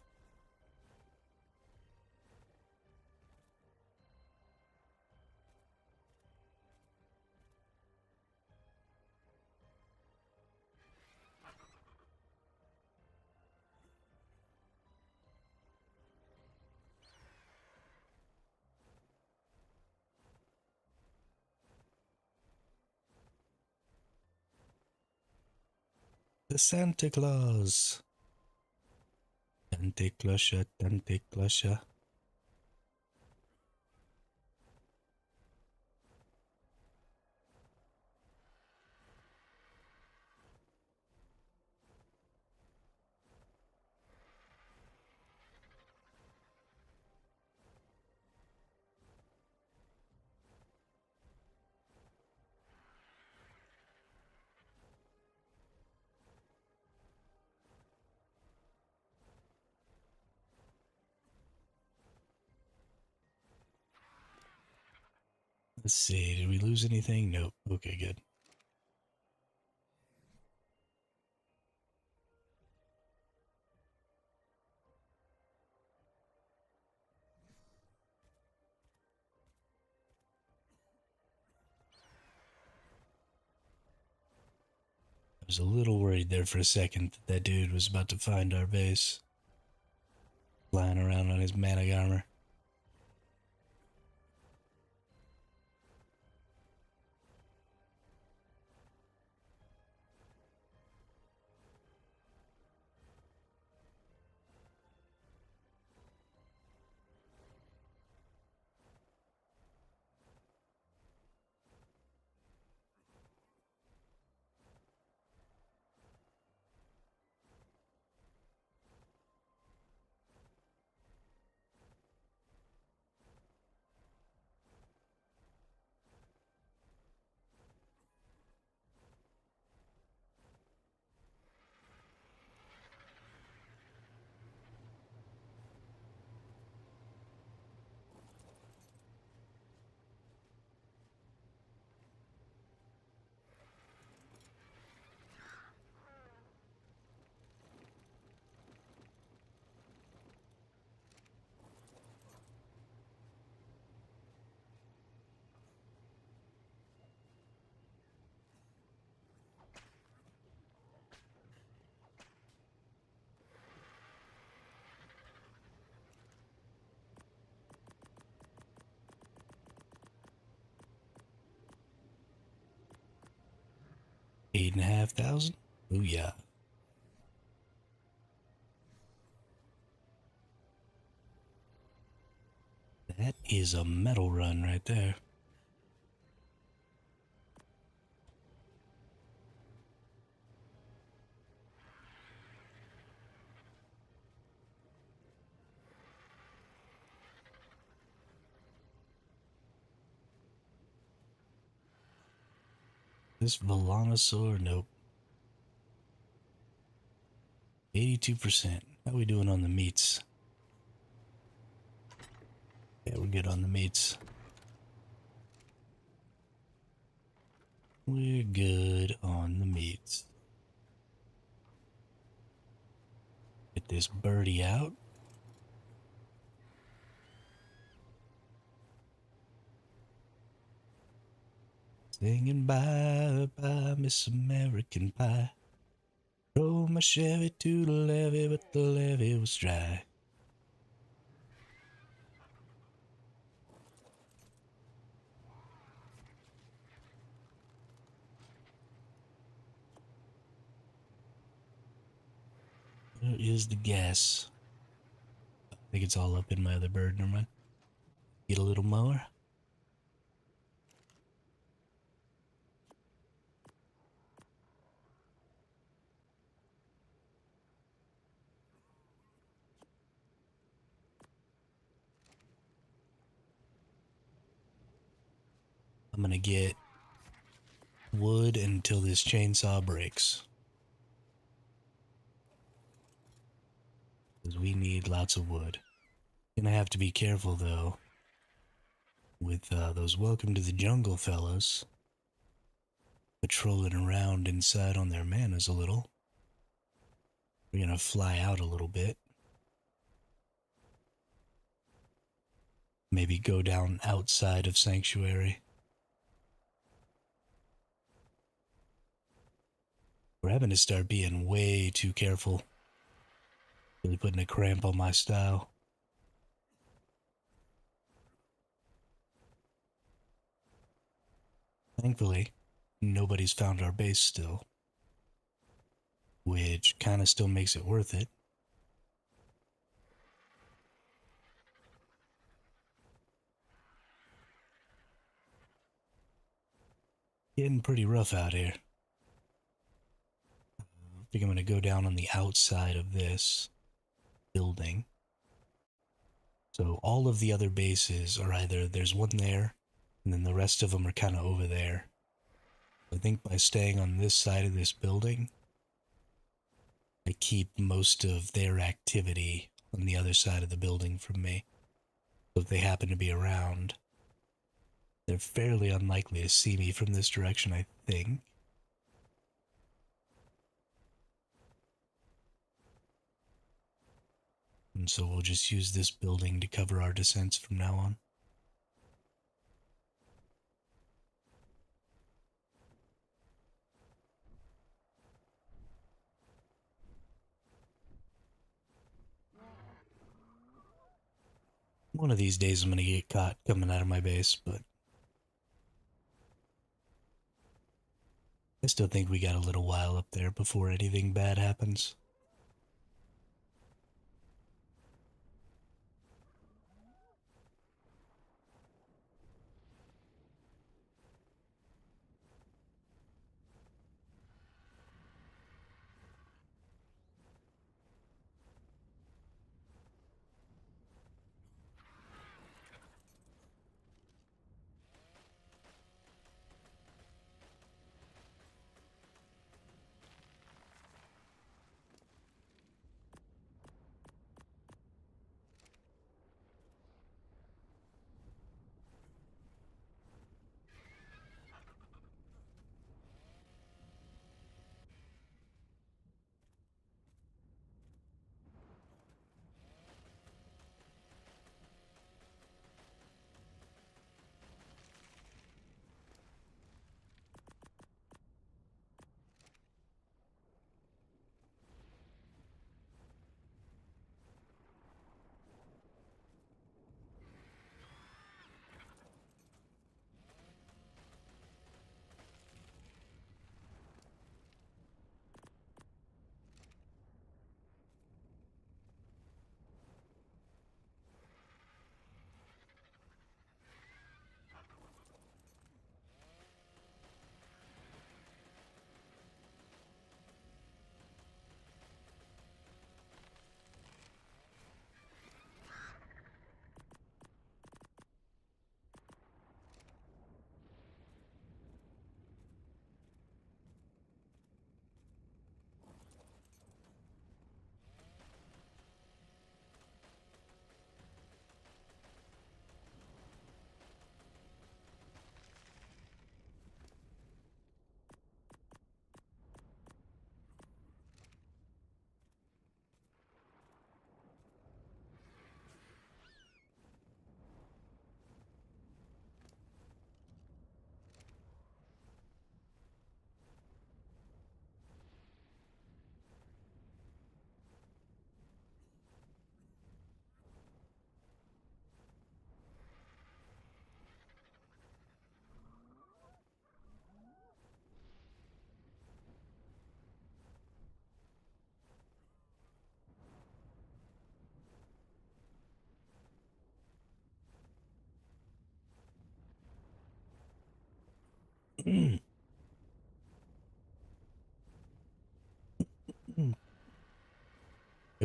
The Santa Claus. Tante Clusha, Tante Clusha. Let's see, did we lose anything? Nope. Okay, good. I was a little worried there for a second that that dude was about to find our base. Flying around on his manic armor. 8,500. Oh yeah. That is a metal run right there. This Volanosaur, nope. 82%. How we doing on the meats? Yeah, we're good on the meats. We're good on the meats. Get this birdie out. Singing bye bye, Miss American Pie. Drove my Chevy to the levee, but the levee was dry. Where is the gas? I think it's all up in my other bird. Never mind. Get a little mower. I'm gonna get wood until this chainsaw breaks. Because we need lots of wood. Gonna have to be careful though with those welcome to the jungle fellas patrolling around inside on their manas a little. We're gonna fly out a little bit. Maybe go down outside of Sanctuary. We're having to start being way too careful. Really putting a cramp on my style. Thankfully, nobody's found our base still. Which kind of still makes it worth it. Getting pretty rough out here. I think I'm going to go down on the outside of this building. So all of the other bases are either there's one there, and then the rest of them are kind of over there. I think by staying on this side of this building, I keep most of their activity on the other side of the building from me. So if they happen to be around, they're fairly unlikely to see me from this direction, I think. And so we'll just use this building to cover our descents from now on. One of these days I'm gonna get caught coming out of my base, but I still think we got a little while up there before anything bad happens.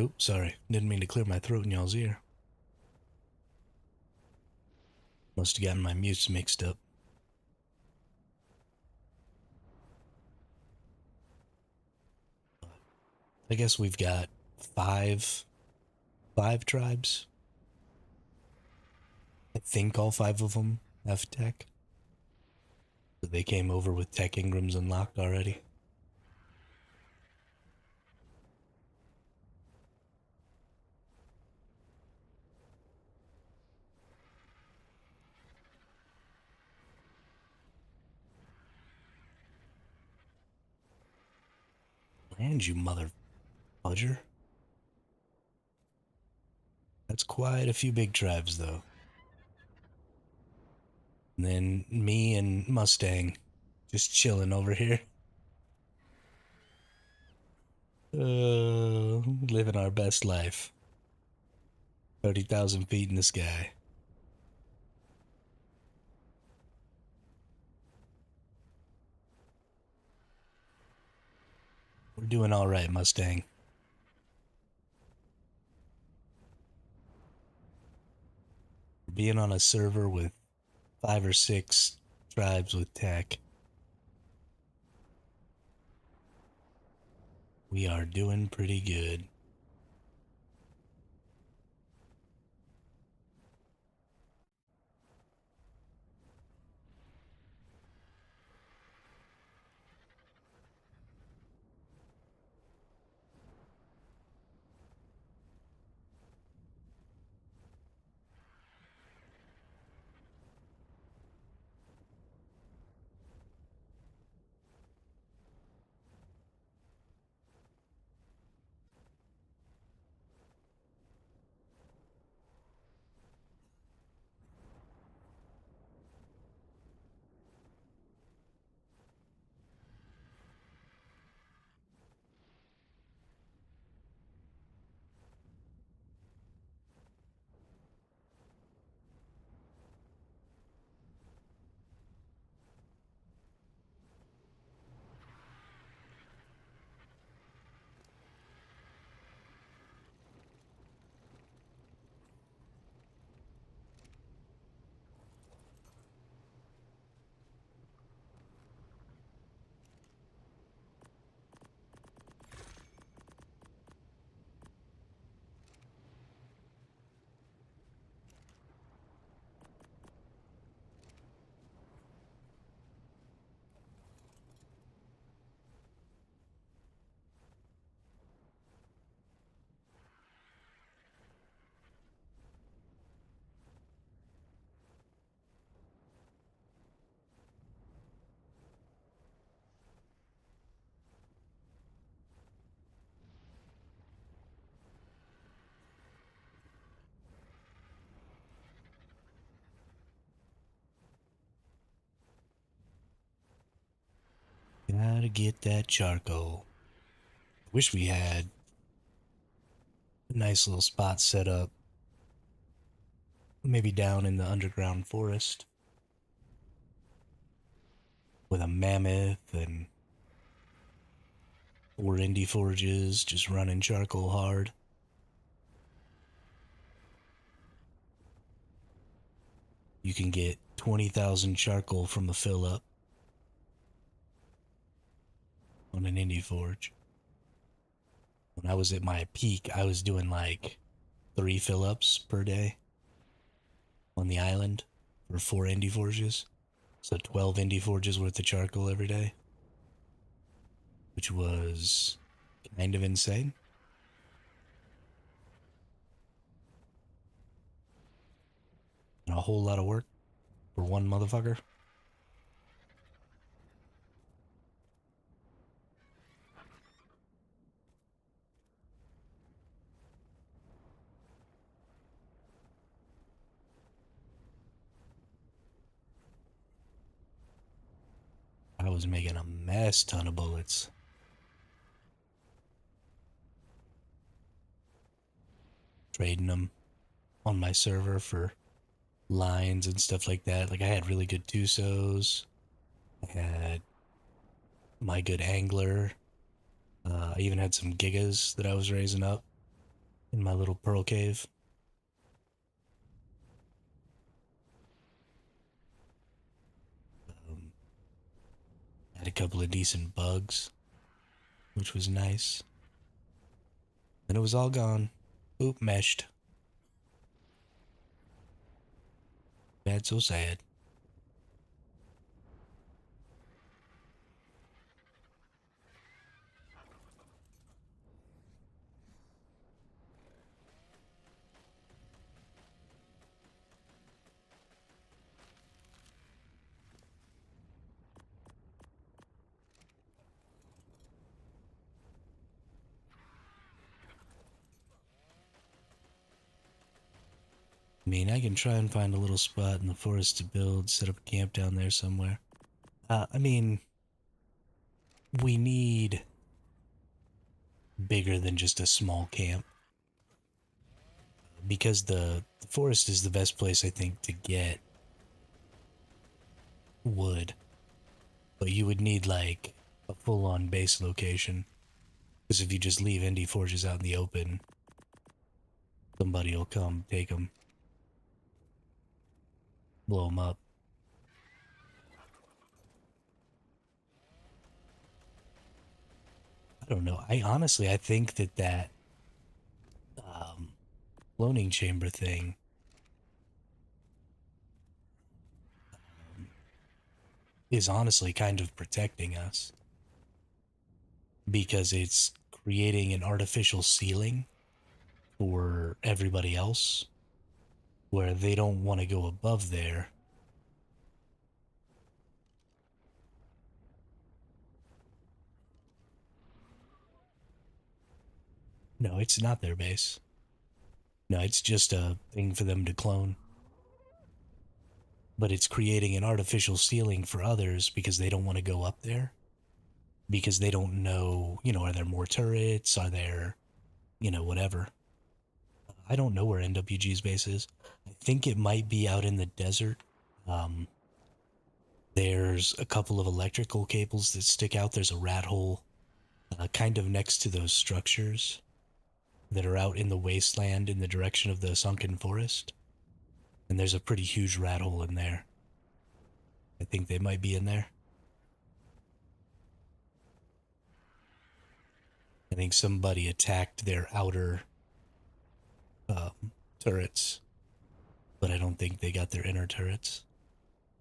Oh, sorry. Didn't mean to clear my throat in y'all's ear. Must have gotten my mutes mixed up. I guess we've got five five tribes. I think all five of them have tech. So they came over with tech Ingrams unlocked already. Land, you mother fudger. That's quite a few big tribes, though. And then me and Mustang just chilling over here. Living our best life. 30,000 feet in the sky. We're doing all right, Mustang. Being on a server with 5 or 6 tribes with tech, we are doing pretty good. Gotta get that charcoal. Wish we had a nice little spot set up. Maybe down in the underground forest. With a mammoth and 4 indie forges just running charcoal hard. You can get 20,000 charcoal from a fill up on an indie forge. When I was at my peak, I was doing like 3 fill ups per day on the island for 4 indie forges. So 12 indie forges worth of charcoal every day, which was kind of insane. And a whole lot of work for one motherfucker. I was making a mess ton of bullets. Trading them on my server for lines and stuff like that. Like I had really good Tusos. I had my good angler. I even had some gigas that I was raising up. in my little pearl cave. Um, had a couple of decent bugs, which was nice. Then it was all gone. Oop, meshed. Bad, so sad. I mean, I can try and find a little spot in the forest to build, set up a camp down there somewhere. I mean, we need bigger than just a small camp because the forest is the best place I think to get wood. But you would need like a full-on base location because if you just leave indie forges out in the open, somebody will come take them, blow them up. I don't know. I think that um, cloning chamber thing is honestly kind of protecting us because it's creating an artificial ceiling for everybody else where they don't want to go above there. No, it's not their base. No, it's just a thing for them to clone. But it's creating an artificial ceiling for others because they don't want to go up there. Because they don't know, are there more turrets? Are there, whatever. I don't know where NWG's base is. I think it might be out in the desert. Um, there's a couple of electrical cables that stick out. There's a rat hole kind of next to those structures that are out in the wasteland in the direction of the sunken forest. And there's a pretty huge rat hole in there. I think they might be in there. I think somebody attacked their outer turrets, but I don't think they got their inner turrets.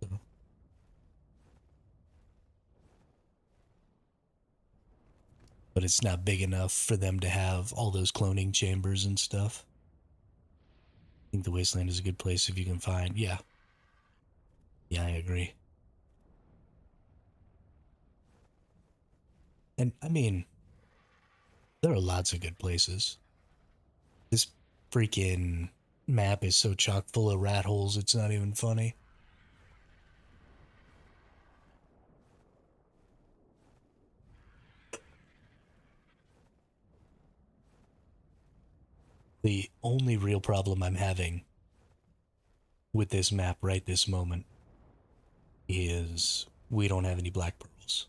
So. But it's not big enough for them to have all those cloning chambers and stuff. I think the wasteland is a good place if you can find. Yeah. Yeah, I agree. And I mean, there are lots of good places. This freaking map is so chock full of rat holes, it's not even funny. The only real problem I'm having with this map right this moment is we don't have any black pearls.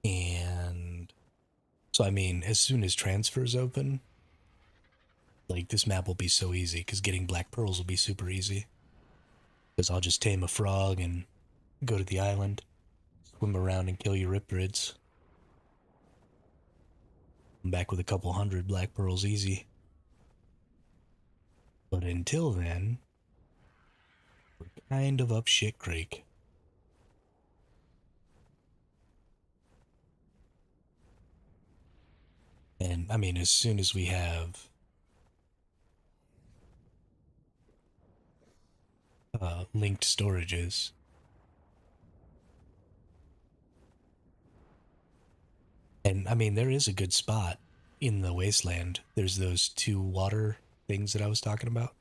And so, I mean, as soon as transfers open, like this map will be so easy because getting black pearls will be super easy. Because I'll just tame a frog and go to the island, swim around and kill Eurypterids. I'm back with a couple hundred black pearls easy. But until then, we're kind of up shit creek. And I mean, as soon as we have linked storages, and I mean, there is a good spot in the wasteland. There's those two water things that I was talking about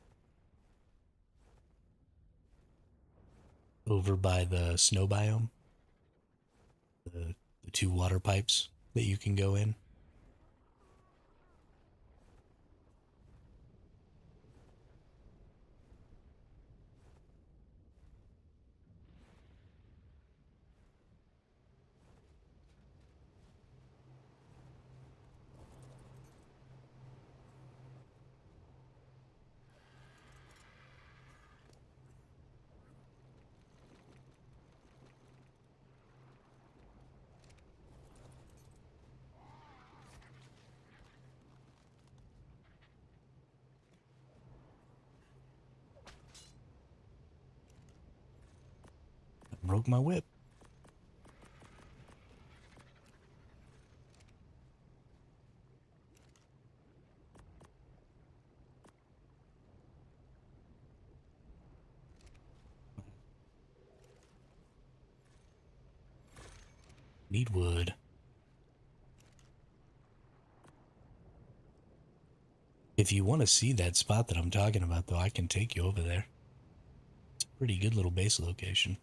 over by the snow biome. The two water pipes that you can go in. Broke my whip. Need wood. If you want to see that spot that I'm talking about, though, I can take you over there. It's a pretty good little base location.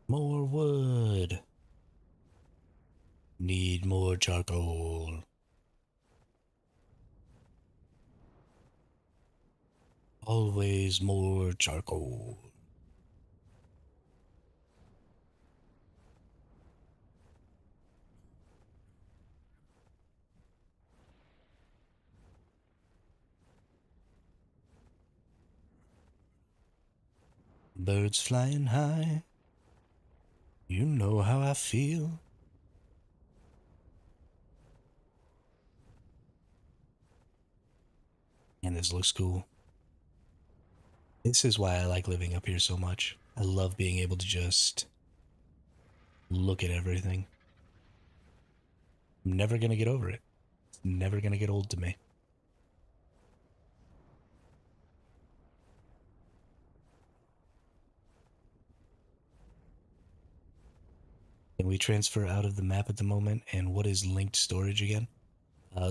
More wood. Need more charcoal. Always more charcoal. Birds flying high. You know how I feel. And this looks cool. This is why I like living up here so much. I love being able to just look at everything. I'm never gonna get over it. It's never gonna get old to me. Can we transfer out of the map at the moment? And what is linked storage again?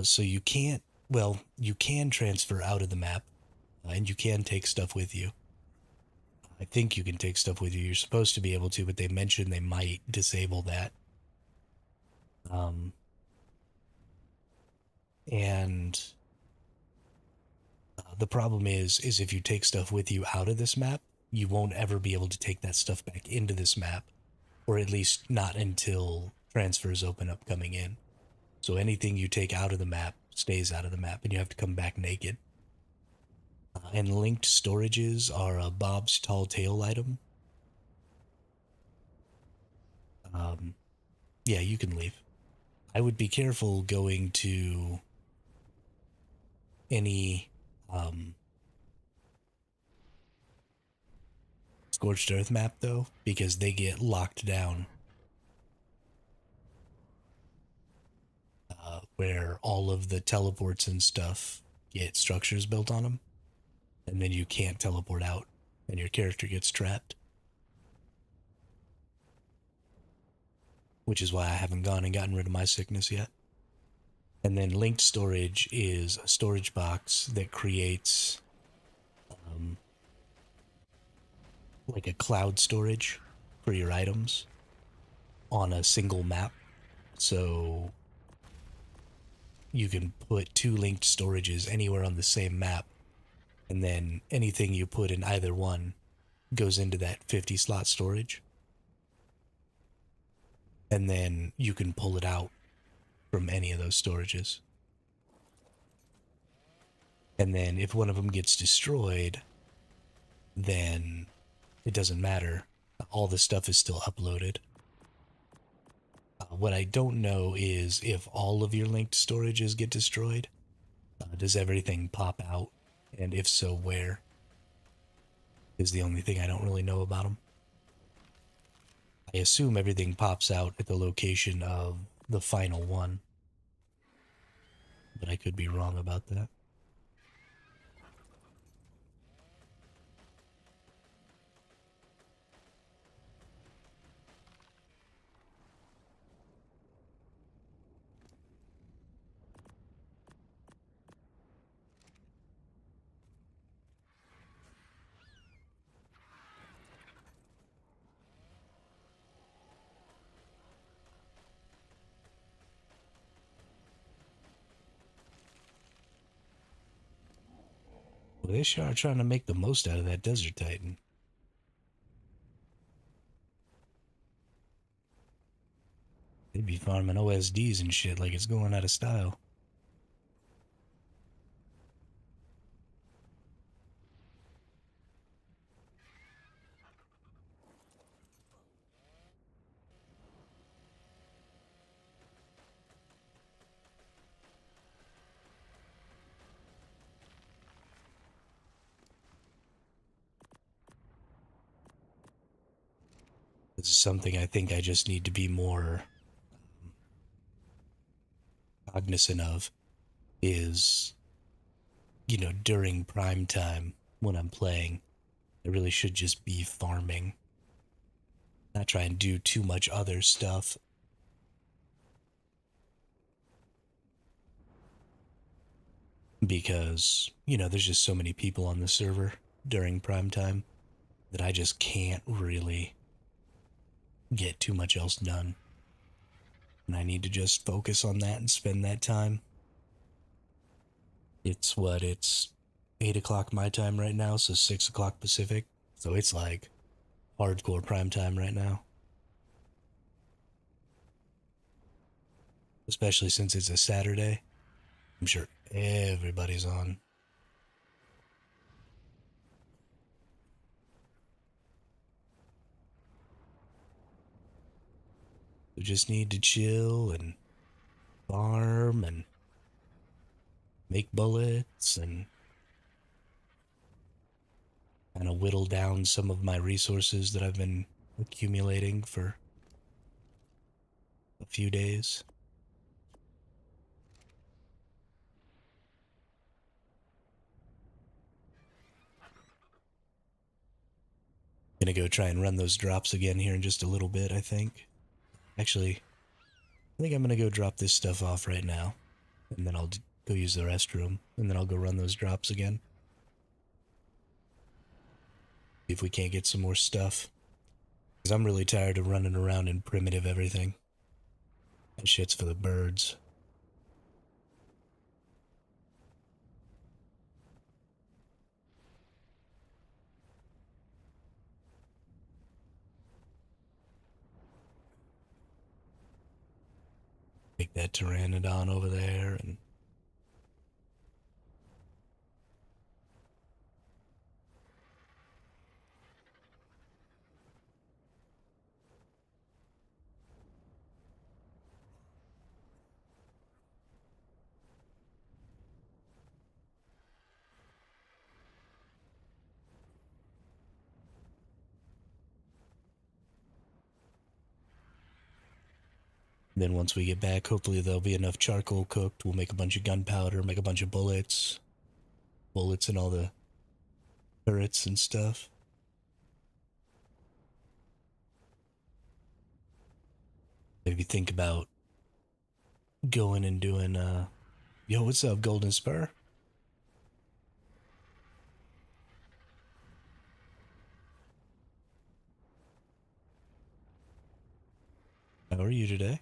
So you can't, well, you can transfer out of the map, and you can take stuff with you. I think you can take stuff with you. You're supposed to be able to, but they mentioned they might disable that. And the problem is if you take stuff with you out of this map, you won't ever be able to take that stuff back into this map, or at least not until transfers open up coming in. So anything you take out of the map stays out of the map, and you have to come back naked. And linked storages are a Bob's Tall Tale item. Yeah, you can leave. I would be careful going to any Scorched Earth map, though, because they get locked down. Where all of the teleports and stuff get structures built on them, and then you can't teleport out, and your character gets trapped. Which is why I haven't gone and gotten rid of my sickness yet. And then linked storage is a storage box that creates like a cloud storage for your items on a single map. So you can put two linked storages anywhere on the same map, and then anything you put in either one goes into that 50 slot storage. And then you can pull it out from any of those storages. And then if one of them gets destroyed, then it doesn't matter. All the stuff is still uploaded. What I don't know is if all of your linked storages get destroyed, does everything pop out? And if so, where? Is the only thing I don't really know about them. I assume everything pops out at the location of the final one, but I could be wrong about that. Well, they sure are trying to make the most out of that Desert Titan. They'd be farming OSDs and shit like it's going out of style. This is something I think I just need to be more cognizant of is, during prime time when I'm playing, I really should just be farming, not try and do too much other stuff. Because, there's just so many people on the server during prime time that I just can't really get too much else done. And I need to just focus on that and spend that time. It's 8 o'clock my time right now, so 6 o'clock Pacific. So it's like hardcore prime time right now. Especially since it's a Saturday. I'm sure everybody's on. We just need to chill and farm and make bullets and kind of whittle down some of my resources that I've been accumulating for a few days. Gonna go try and run those drops again here in just a little bit, I think. Actually, I think I'm gonna go drop this stuff off right now, and then I'll go use the restroom, and then I'll go run those drops again. See if we can't get some more stuff. Because I'm really tired of running around in primitive everything. That shit's for the birds. Take that pteranodon over there and then once we get back, hopefully there'll be enough charcoal cooked. We'll make a bunch of gunpowder, make a bunch of bullets. Bullets and all the turrets and stuff. Maybe think about going and doing, yo, what's up, Golden Spur? How are you today?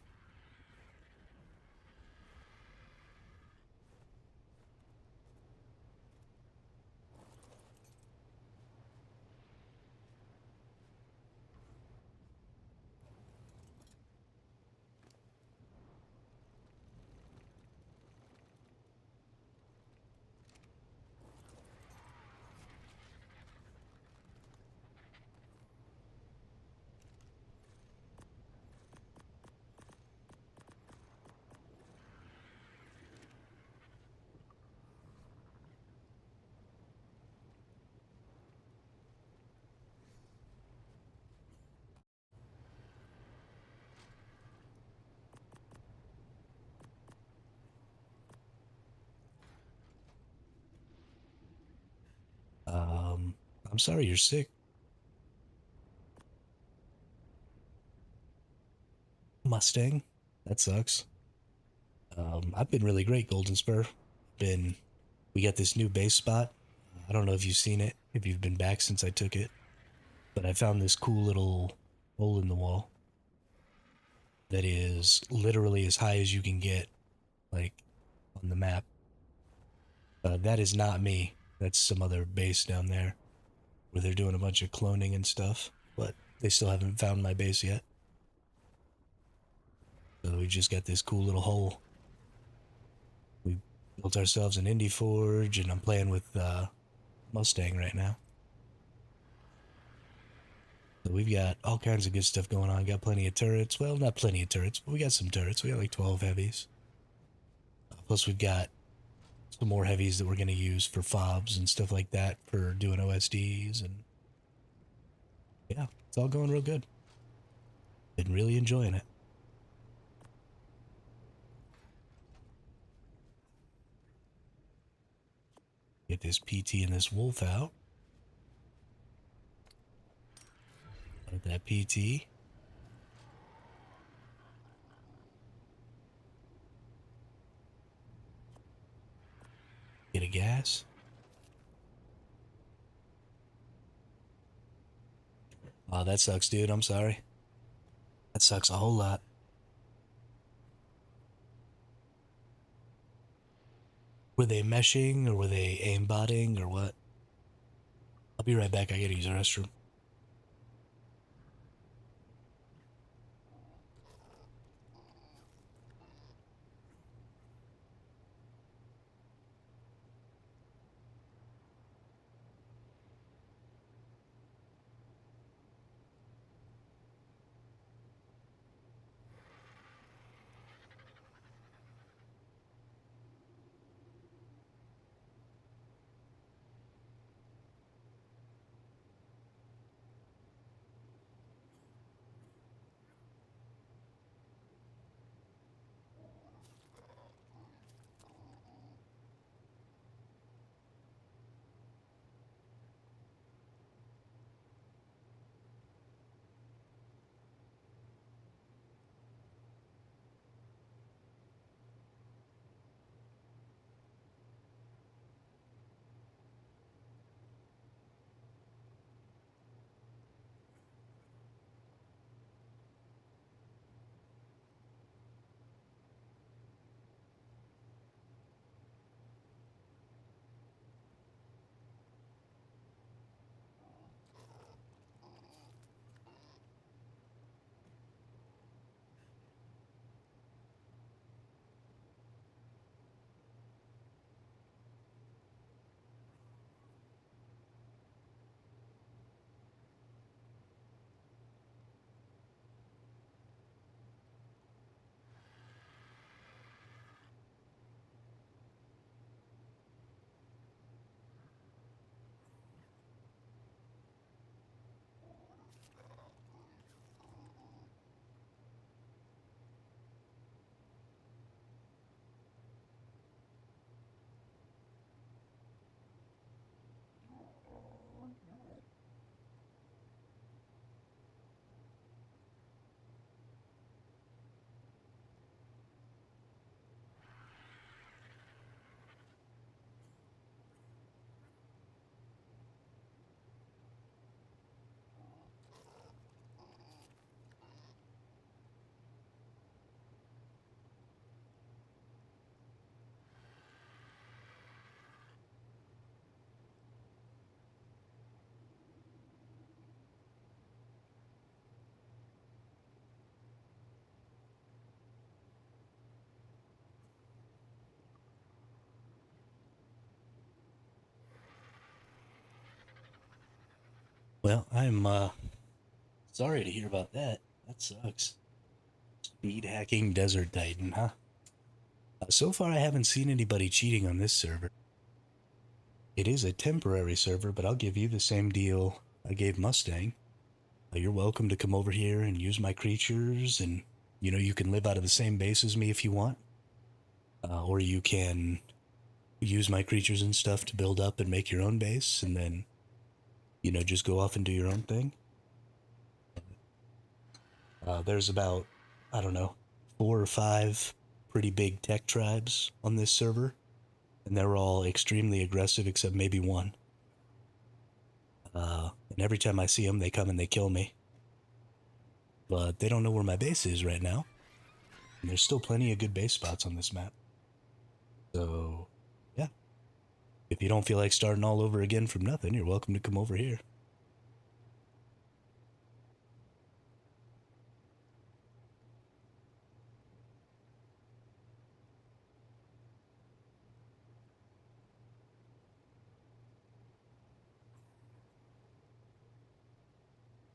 I'm sorry you're sick. Mustang. That sucks. I've been really great, Golden Spur. We got this new base spot. I don't know if you've seen it, if you've been back since I took it, but I found this cool little hole in the wall that is literally as high as you can get, like, on the map. That is not me. That's some other base down there where they're doing a bunch of cloning and stuff, but they still haven't found my base yet. So we just got this cool little hole. We built ourselves an indie forge, and I'm playing with Mustang right now. So we've got all kinds of good stuff going on. Got plenty of turrets. Well, not plenty of turrets, but we got some turrets. We got like 12 heavies. Plus we've got some more heavies that we're going to use for fobs and stuff like that for doing OSDs. And yeah, it's all going real good. Been really enjoying it. Get this PT and this wolf out. Let that PT. Get a gas. Oh, that sucks, dude. I'm sorry. That sucks a whole lot. Were they meshing or were they aimbotting or what? I'll be right back. I gotta use the restroom. Well, I'm sorry to hear about that. That sucks. Speed hacking Desert Titan, huh? So far, I haven't seen anybody cheating on this server. It is a temporary server, but I'll give you the same deal I gave Mustang. You're welcome to come over here and use my creatures, and you can live out of the same base as me if you want, or you can use my creatures and stuff to build up and make your own base, and then just go off and do your own thing. There's about, I don't know, 4 or 5 pretty big tech tribes on this server, and they're all extremely aggressive except maybe one. And every time I see them, they come and they kill me. But they don't know where my base is right now. And there's still plenty of good base spots on this map. So, yeah. If you don't feel like starting all over again from nothing, you're welcome to come over here.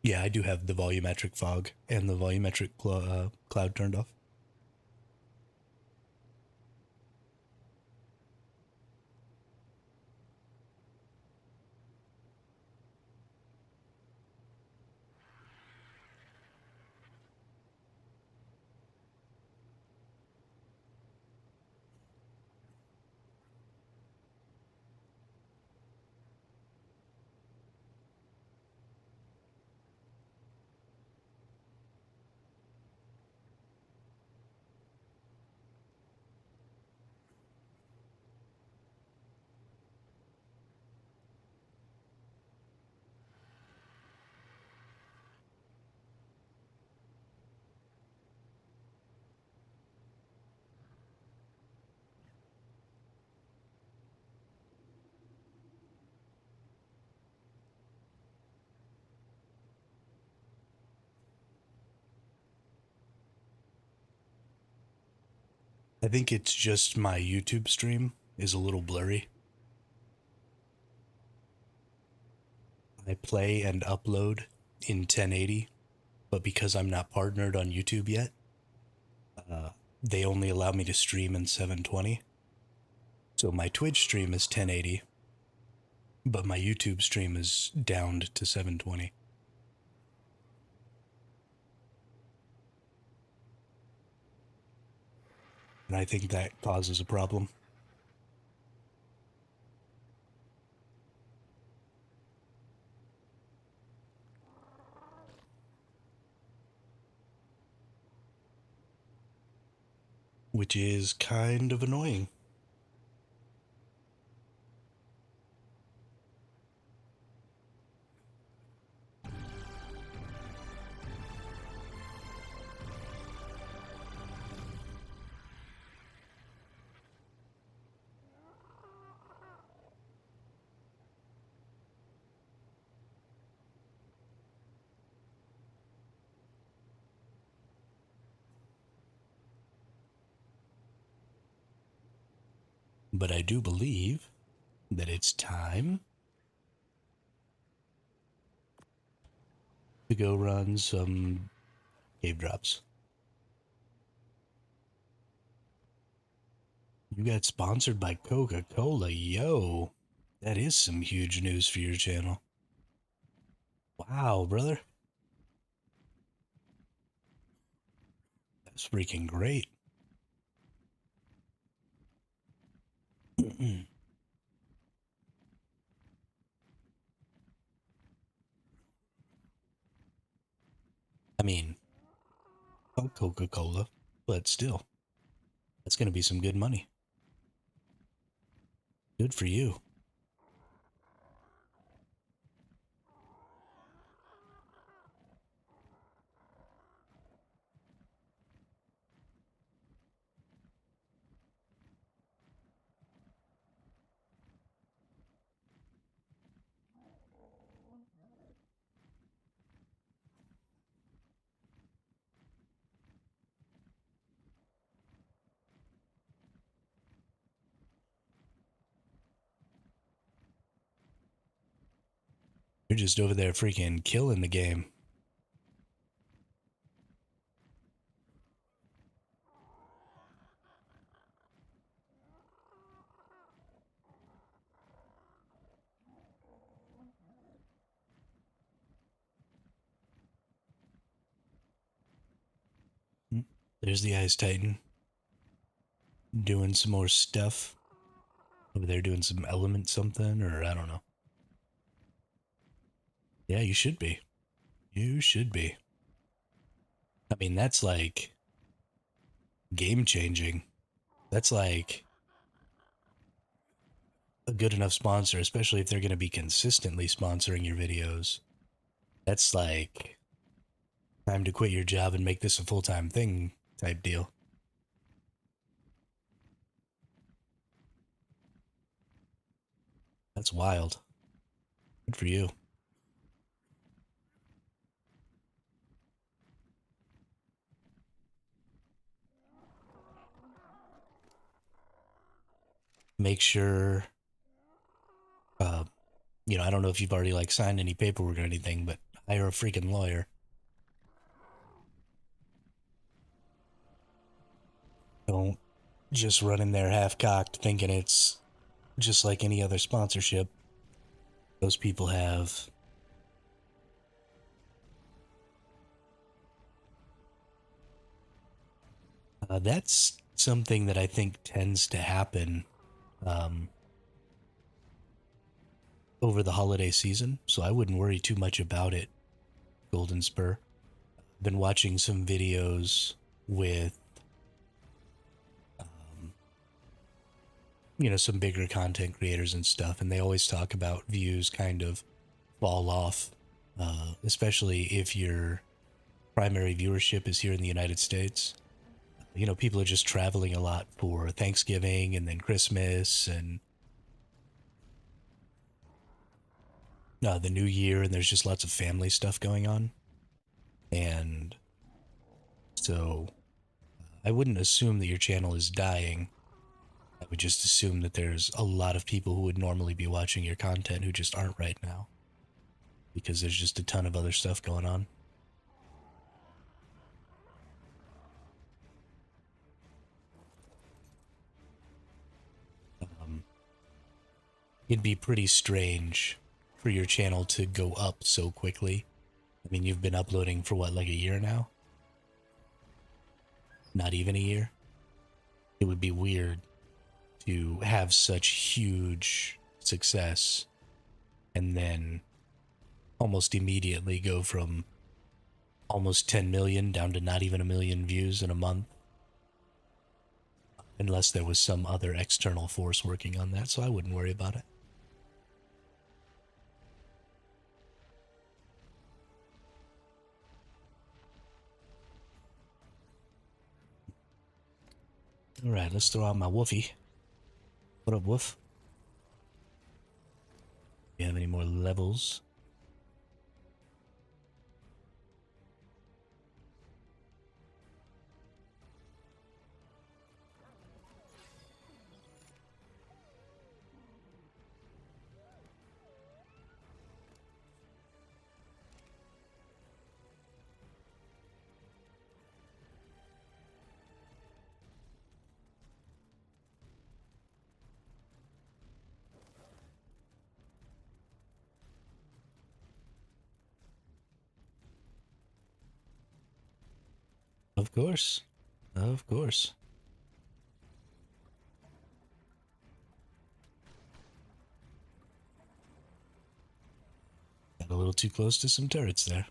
Yeah, I do have the volumetric fog and the volumetric cloud turned off. I think it's just my YouTube stream is a little blurry. I play and upload in 1080, but because I'm not partnered on YouTube yet, they only allow me to stream in 720. So my Twitch stream is 1080, but my YouTube stream is downed to 720. And I think that causes a problem. Which is kind of annoying. But I do believe that it's time to go run some cave drops. You got sponsored by Coca-Cola, yo. That is some huge news for your channel. Wow, brother. That's freaking great. I mean, fuck Coca-Cola, but still, that's going to be some good money. Good for you. You're just over there freaking killing the game. There's the Ice Titan doing some more stuff. Over there doing some element something, or I don't know. Yeah, you should be. You should be. I mean, that's like game changing. That's like a good enough sponsor, especially if they're going to be consistently sponsoring your videos. That's like time to quit your job and make this a full-time thing type deal. That's wild. Good for you. Make sure, uh, I don't know if you've already like signed any paperwork or anything, but hire a freaking lawyer. Don't just run in there half cocked thinking it's just like any other sponsorship. Those people have that's something that I think tends to happen um, over the holiday season, so I wouldn't worry too much about it. Golden Spur. I've been watching some videos with, um, some bigger content creators and stuff, and they always talk about views kind of fall off, especially if your primary viewership is here in the United States. People are just traveling a lot for Thanksgiving and then Christmas and the New Year, and there's just lots of family stuff going on. And so I wouldn't assume that your channel is dying. I would just assume that there's a lot of people who would normally be watching your content who just aren't right now because there's just a ton of other stuff going on. Um, it'd be pretty strange for your channel to go up so quickly. I mean, you've been uploading for what, like a year now? Not even a year? It would be weird to have such huge success and then almost immediately go from almost 10 million down to not even a million views in a month, unless there was some other external force working on that, so I wouldn't worry about it. All right, let's throw out my woofie. What up, woof? Do you have any more levels? Of course. Of course. Got a little too close to some turrets there.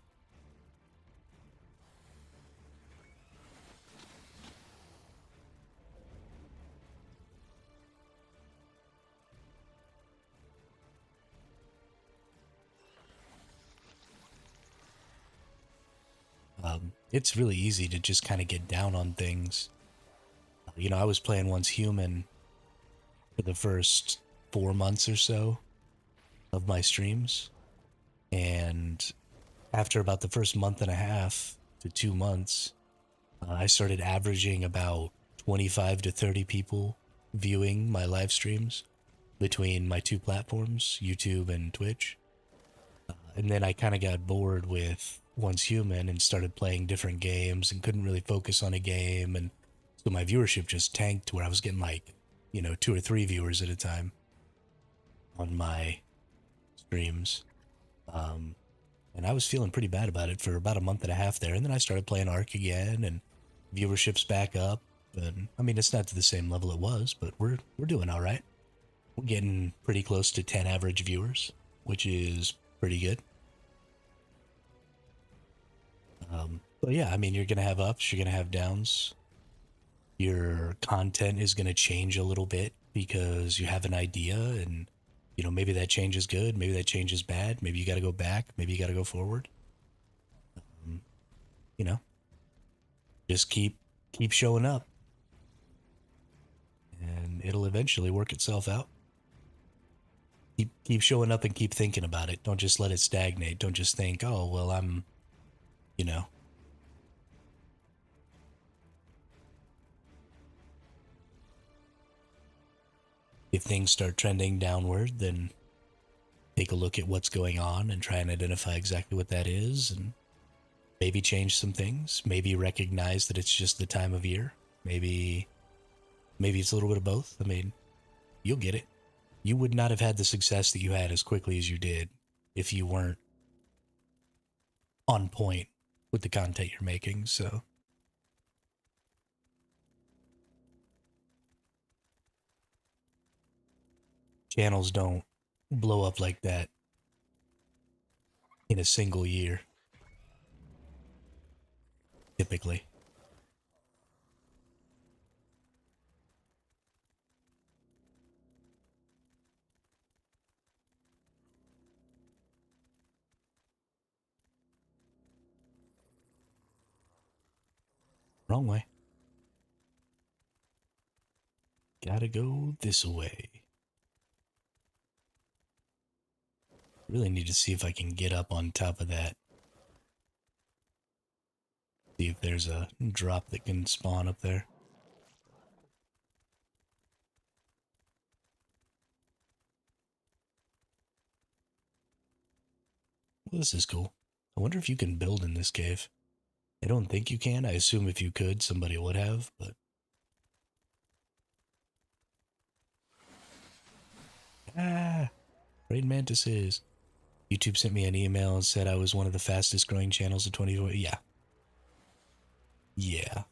It's really easy to just kind of get down on things. I was playing once human for the first 4 months or so of my streams. And after about the first month and a half to 2 months, I started averaging about 25 to 30 people viewing my live streams between my two platforms, YouTube and Twitch. And then I kind of got bored with Once Human and started playing different games and couldn't really focus on a game. And so my viewership just tanked where I was getting like, 2 or 3 viewers at a time on my streams. Um, and I was feeling pretty bad about it for about a month and a half there. And then I started playing ARK again, and viewership's back up. And I mean, it's not to the same level it was, but we're doing all right. We're getting pretty close to 10 average viewers, which is pretty good. But yeah, I mean, you're gonna have ups, you're gonna have downs. Your content is gonna change a little bit because you have an idea, and maybe that change is good, maybe that change is bad, maybe you got to go back, maybe you got to go forward. Um, you know, just keep showing up, and it'll eventually work itself out. Keep showing up and keep thinking about it. Don't just let it stagnate. Don't just think, oh well, I'm, you know. If things start trending downward, then take a look at what's going on and try and identify exactly what that is, and maybe change some things. Maybe recognize that it's just the time of year. Maybe it's a little bit of both. I mean, you'll get it. You would not have had the success that you had as quickly as you did if you weren't on point with the content you're making. So channels don't blow up like that in a single year, typically. Wrong way. Gotta go this way. Really need to see if I can get up on top of that. See if there's a drop that can spawn up there. Well, this is cool. I wonder if you can build in this cave. I don't think you can. I assume if you could, somebody would have, but... Ah! Praying mantises. YouTube sent me an email and said I was one of the fastest growing channels of 2020. Yeah. Yeah.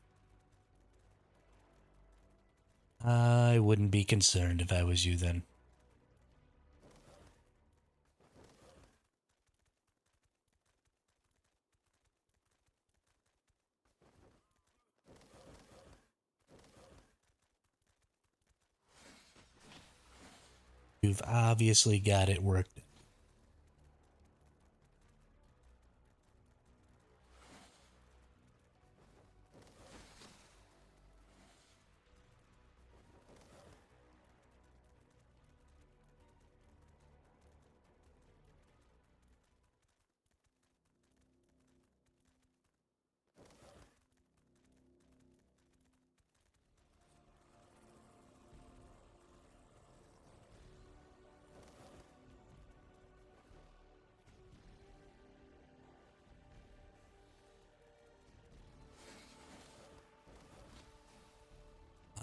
I wouldn't be concerned if I was you then. You've obviously got it worked.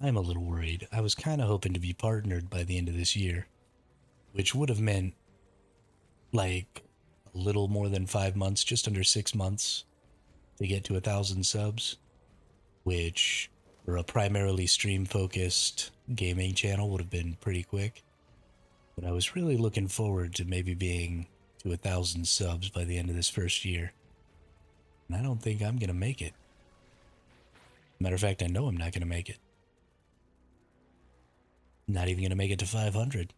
I'm a little worried. I was kind of hoping to be partnered by the end of this year, which would have meant like a little more than 5 months, just under 6 months to get to 1,000 subs, which for a primarily stream focused gaming channel would have been pretty quick. But I was really looking forward to maybe being to 1,000 subs by the end of this first year. And I don't think I'm going to make it. Matter of fact, I know I'm not going to make it. Not even going to make it to 500,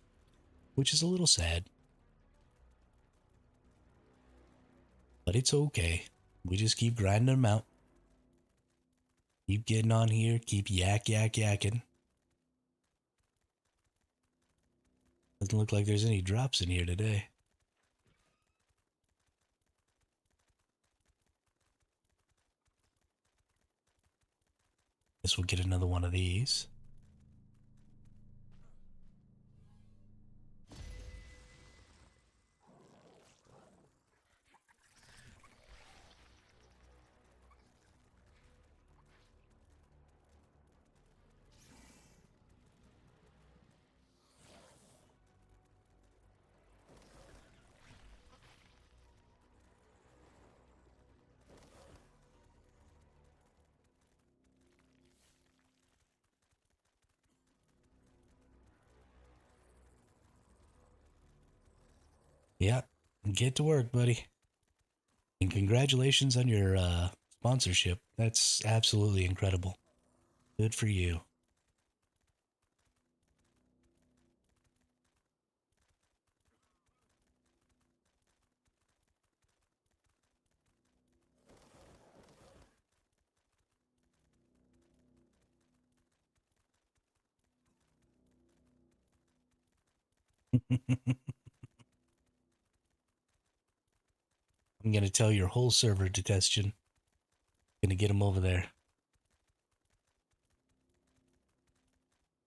which is a little sad. But it's okay. We just keep grinding them out. Keep getting on here, keep yakking. Doesn't look like there's any drops in here today. Guess we'll get another one of these. Yeah, get to work, buddy. And congratulations on your sponsorship. That's absolutely incredible. Good for you. I'm gonna tell your whole server to test you. Gonna get them over there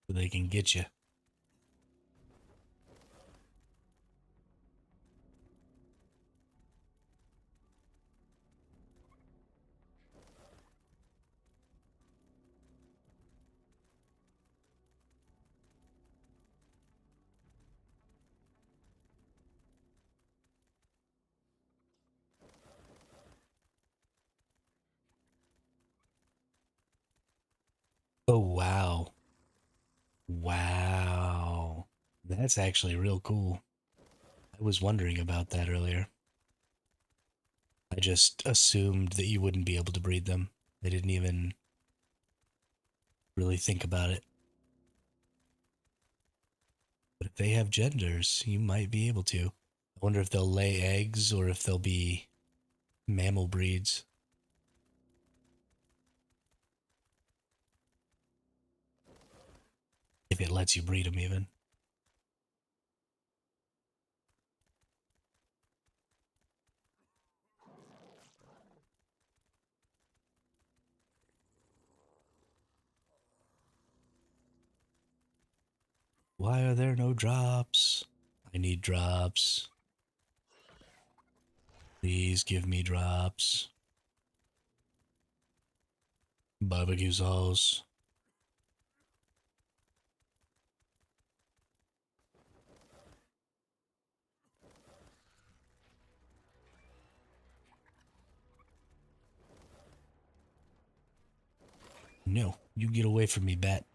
so they can get you. Oh, wow. Wow. That's actually real cool. I was wondering about that earlier. I just assumed that you wouldn't be able to breed them. I didn't even really think about it. But if they have genders, you might be able to. I wonder if they'll lay eggs or if they'll be mammal breeds. If it lets you breed them, even. Why are there no drops? I need drops. Please give me drops. Barbecue sauce. No, you get away from me, bat.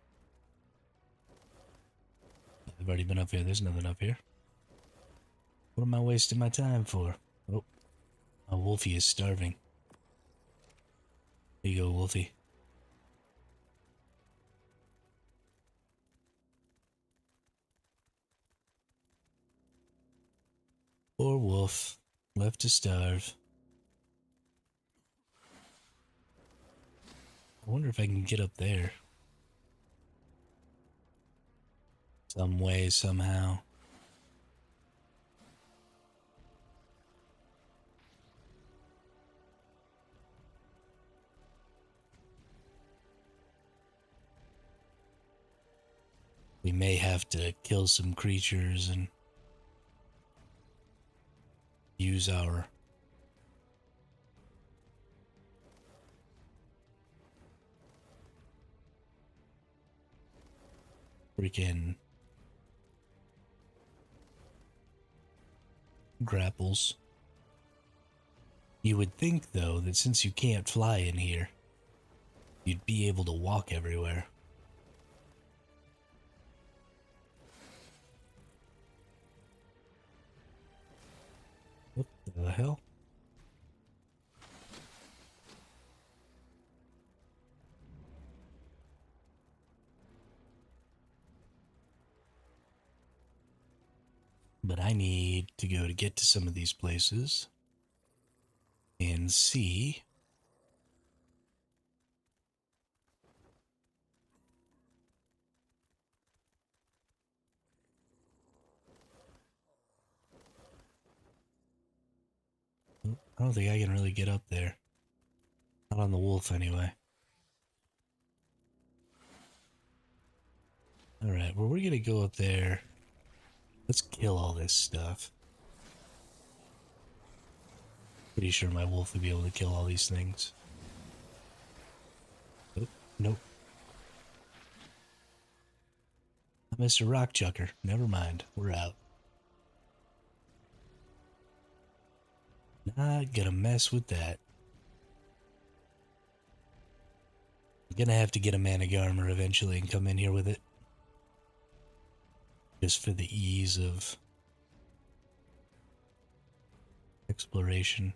I've already been up here. There's nothing up here. What am I wasting my time for? Oh, my Wolfie is starving. Here you go, Wolfie. Poor wolf. Left to starve. I wonder if I can get up there. Some way, somehow. We may have to kill some creatures and use our freaking grapples. You would think, though, that since you can't fly in here, you'd be able to walk everywhere. What the hell? But I need to go to get to some of these places and see. I don't think I can really get up there. Not on the wolf, anyway. Alright, well, we're gonna go up there. Let's kill all this stuff. Pretty sure my wolf would be able to kill all these things. Oh, nope. Mr. Rock Chucker. Never mind. We're out. Not gonna mess with that. I'm gonna have to get a manic armor eventually and come in here with it. Just for the ease of exploration.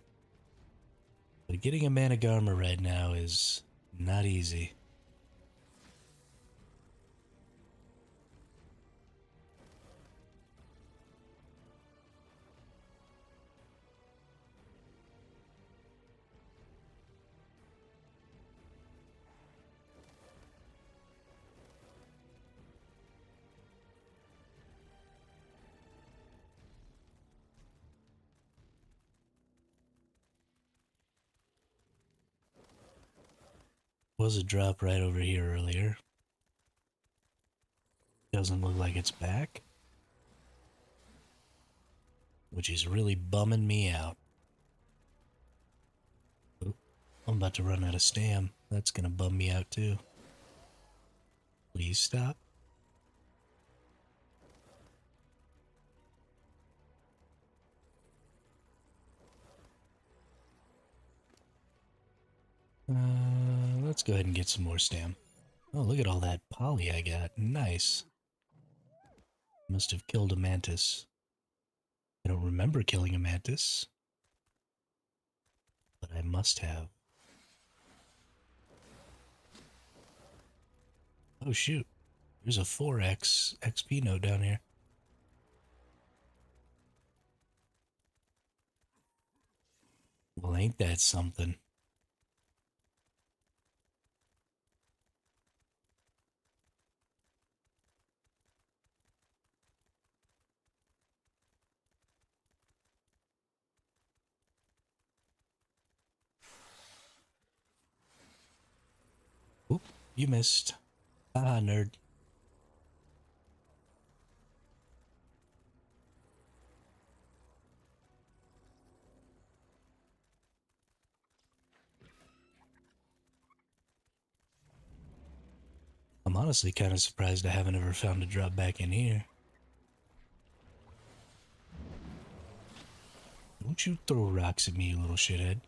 But getting a manic armor right now is not easy. Was a drop right over here earlier. Doesn't look like it's back. Which is really bumming me out. Oh, I'm about to run out of stam. That's gonna bum me out too. Please stop. Let's go ahead and get some more stam. Oh, look at all that poly I got. Nice. Must have killed a mantis. I don't remember killing a mantis. But I must have. Oh shoot. There's a 4x XP note down here. Well, ain't that something? Oop, you missed. Ah, nerd. I'm honestly kind of surprised I haven't ever found a drop back in here. Don't you throw rocks at me, you little shithead.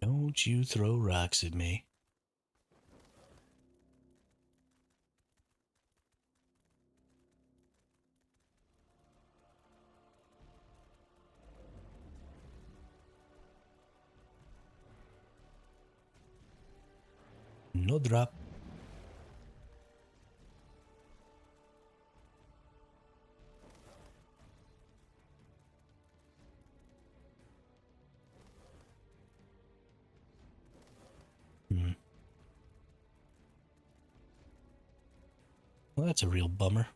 Don't you throw rocks at me. No drop. Hmm. Well, that's a real bummer.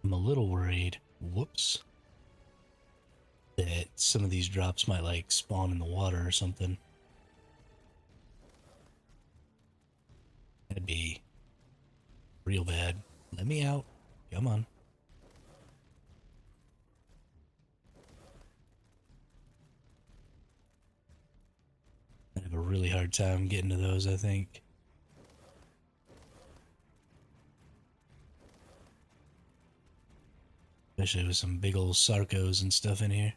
I'm a little worried. Whoops. That some of these drops might like spawn in the water or something. That'd be real bad. Let me out. Come on. I have a really hard time getting to those, I think. Especially with some big old sarcos and stuff in here.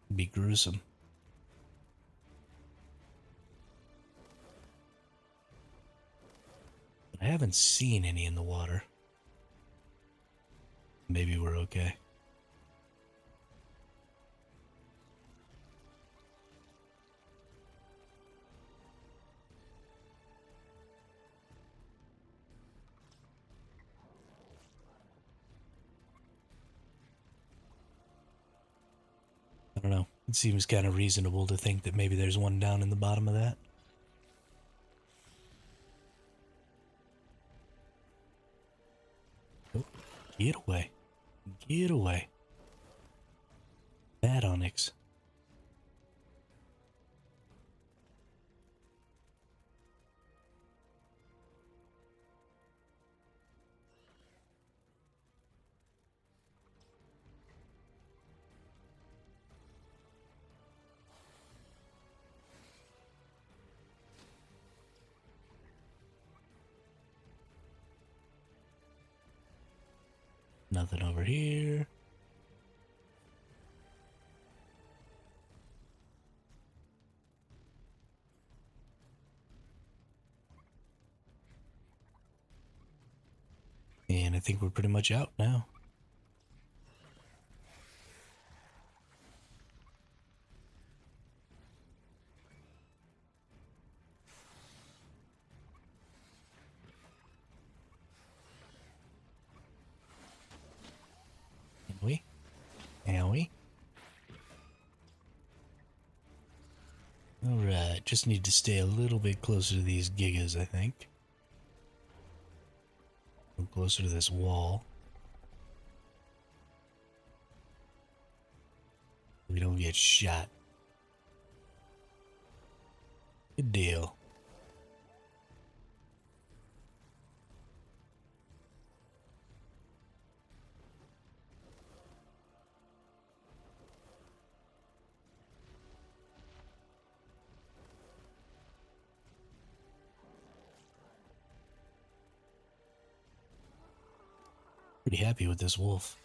It'd be gruesome. But I haven't seen any in the water. Maybe we're okay. I don't know. It seems kind of reasonable to think that maybe there's one down in the bottom of that. Oh, get away. Get away. Bad onyx. Nothing over here. And I think we're pretty much out now. Can we? Owie. Alright, just need to stay a little bit closer to these gigas, I think. A little closer to this wall. We don't get shot. Good deal. Pretty happy with this wolf.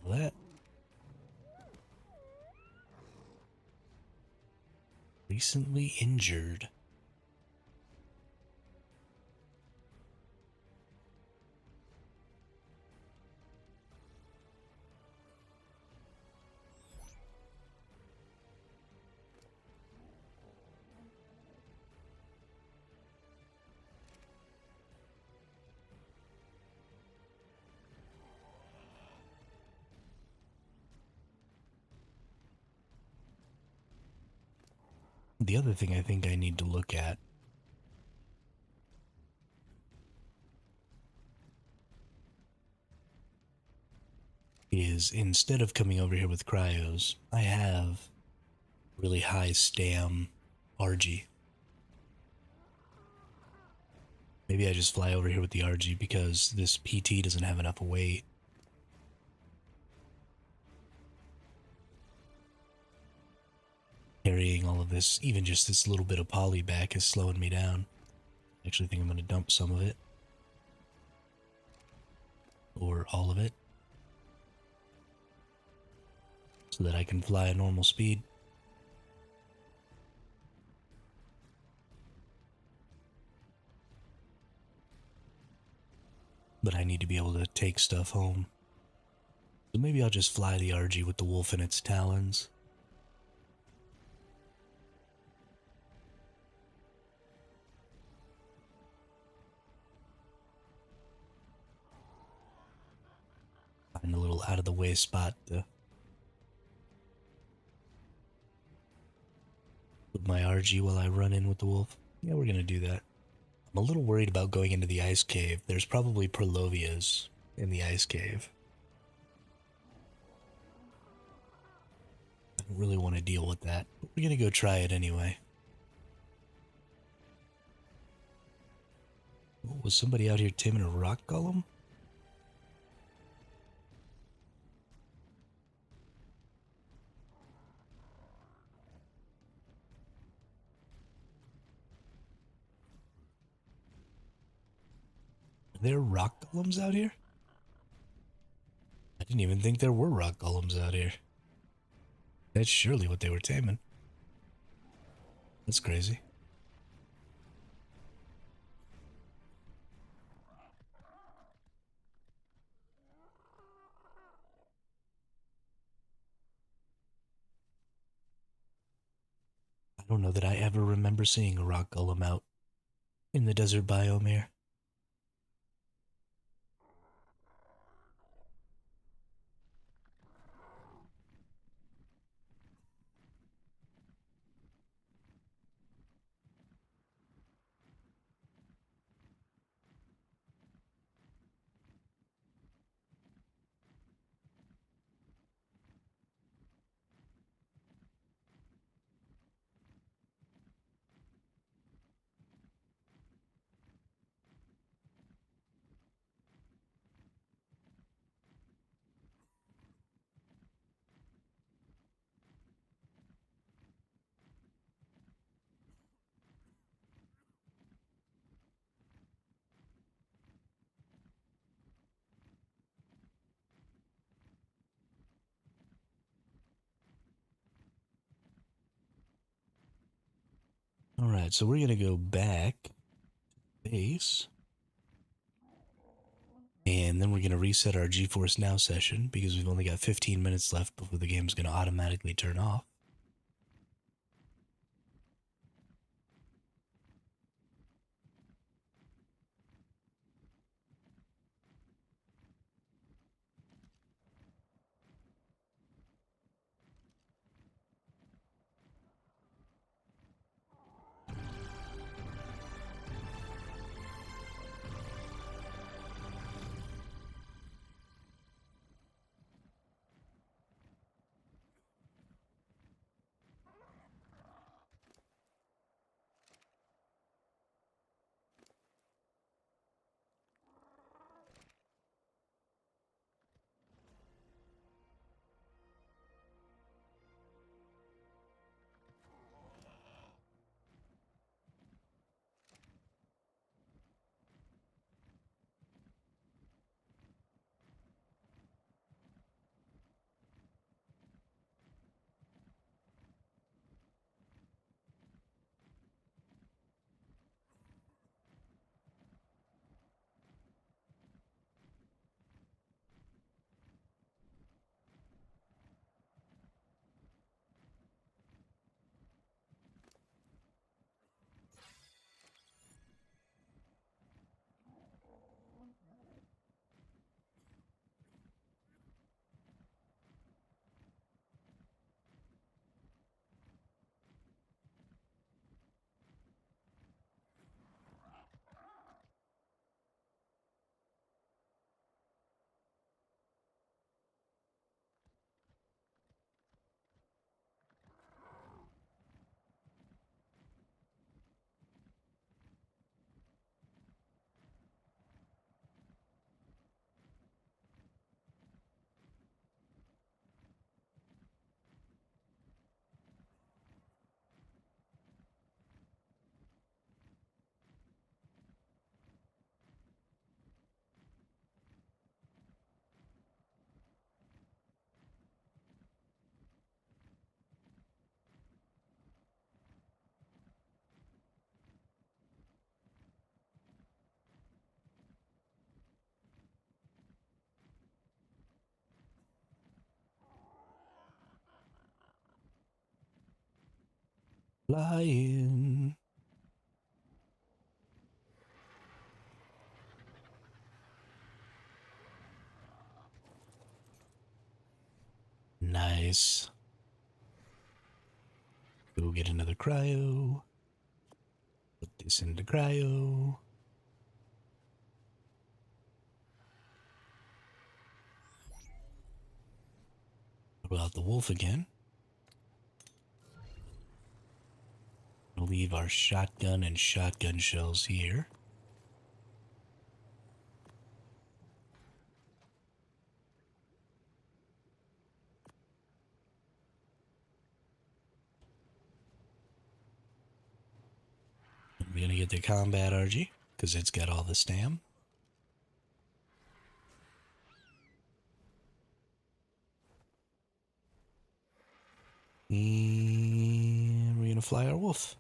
That recently injured. The other thing I think I need to look at is instead of coming over here with cryos, I have really high stam RG. Maybe I just fly over here with the RG because this PT doesn't have enough weight. Carrying all of this, even just this little bit of poly back, is slowing me down. I actually think I'm going to dump some of it. Or all of it. So that I can fly at normal speed. But I need to be able to take stuff home. So maybe I'll just fly the RG with the wolf in its talons. Find a little out of the way spot to put my RG while I run in with the wolf. Yeah, we're gonna do that. I'm a little worried about going into the ice cave. There's probably Perlovias in the ice cave. I don't really want to deal with that, but we're gonna go try it anyway. Oh, was somebody out here taming a rock golem? Are there rock golems out here? I didn't even think there were rock golems out here. That's surely what they were taming. That's crazy. I don't know that I ever remember seeing a rock golem out in the desert biome here. Alright, so we're gonna go back base. And then we're gonna reset our GeForce Now session because we've only got 15 minutes left before the game's gonna automatically turn off. Flying. Nice. Go get another cryo. Put this into cryo. Pull out the wolf again. We'll leave our shotgun and shotgun shells here. We're gonna get the combat RG because it's got all the stam. And we're gonna fly our wolf.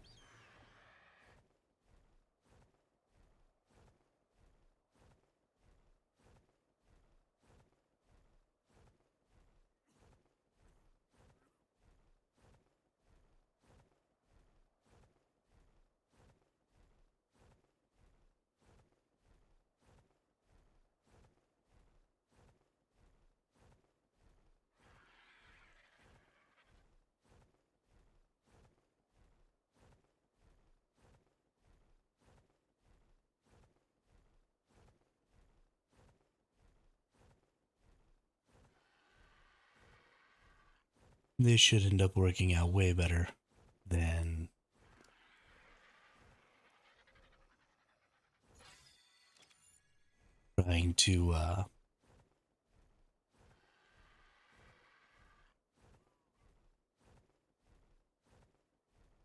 This should end up working out way better than trying to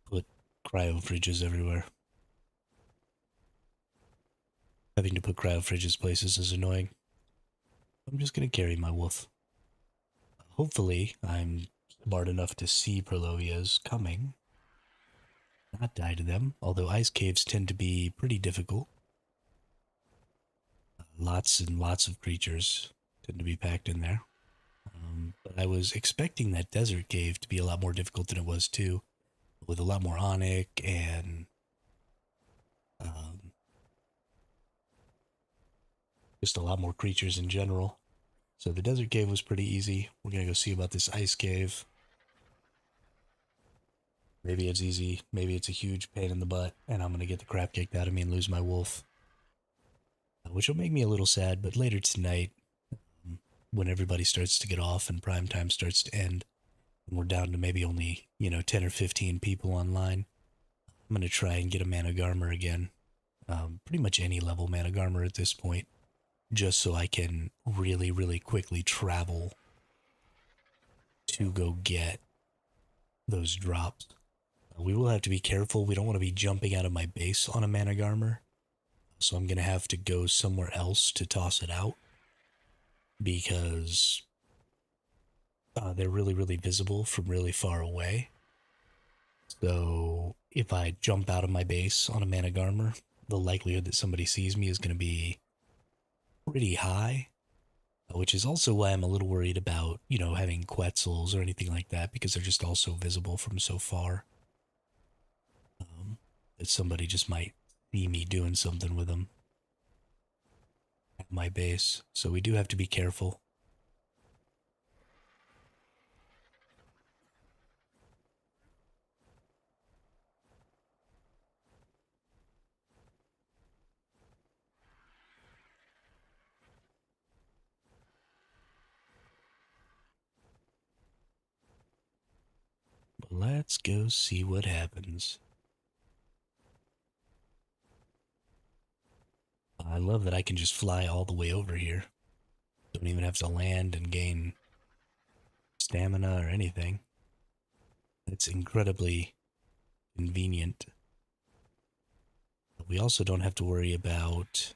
put cryo fridges everywhere. Having to put cryo fridges places is annoying. I'm just gonna carry my wolf. Hopefully, I'm smart enough to see Perlovias coming, not die to them, although ice caves tend to be pretty difficult. Lots and lots of creatures tend to be packed in there. But I was expecting that desert cave to be a lot more difficult than it was too, with a lot more onyx and um, just a lot more creatures in general. So the desert cave was pretty easy. We're gonna go see about this ice cave. Maybe it's easy, maybe it's a huge pain in the butt, and I'm gonna get the crap kicked out of me and lose my wolf. Which will make me a little sad, but later tonight, when everybody starts to get off and prime time starts to end, and we're down to maybe only, 10 or 15 people online, I'm gonna try and get a Managarmer again. Pretty much any level Managarmer at this point, just so I can really, really quickly travel to go get those drops. We will have to be careful. We don't want to be jumping out of my base on a Managarmer, so I'm going to have to go somewhere else to toss it out because they're really, really visible from really far away. So if I jump out of my base on a Managarmer, the likelihood that somebody sees me is going to be pretty high, which is also why I'm a little worried about, having Quetzals or anything like that because they're just also visible from so far. That somebody just might see me doing something with them at my base. So we do have to be careful. But let's go see what happens. I love that I can just fly all the way over here. Don't even have to land and gain stamina or anything. It's incredibly convenient. But we also don't have to worry about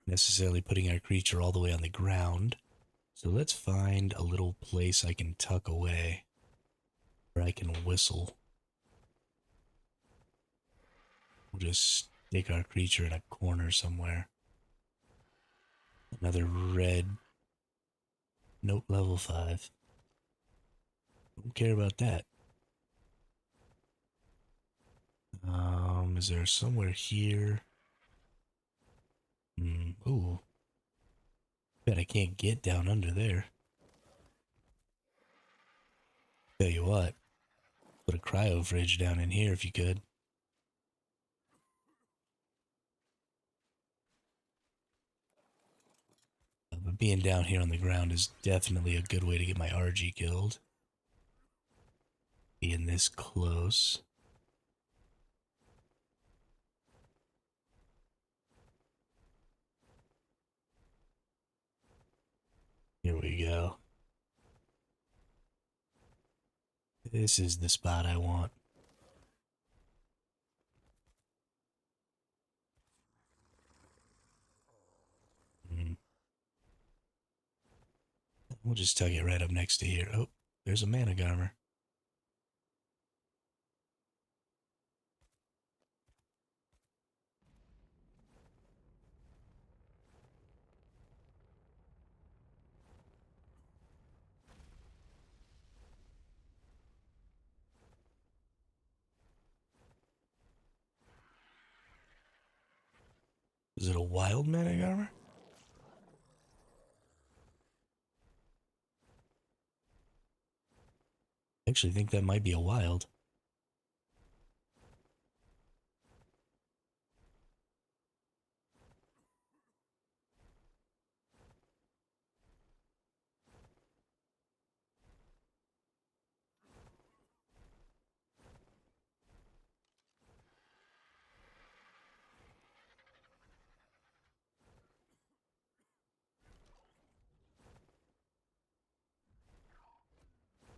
necessarily putting our creature all the way on the ground. So let's find a little place I can tuck away where I can whistle. We'll just stick our creature in a corner somewhere. Another red. Note level 5. Don't care about that. Is there somewhere here? Ooh. Bet I can't get down under there. Tell you what. Put a cryo fridge down in here if you could. But being down here on the ground is definitely a good way to get my RG killed. Being this close. Here we go. This is the spot I want. We'll just tug it right up next to here. Oh, there's a Managarmer. Is it a wild Managarmer? I actually think that might be a wild.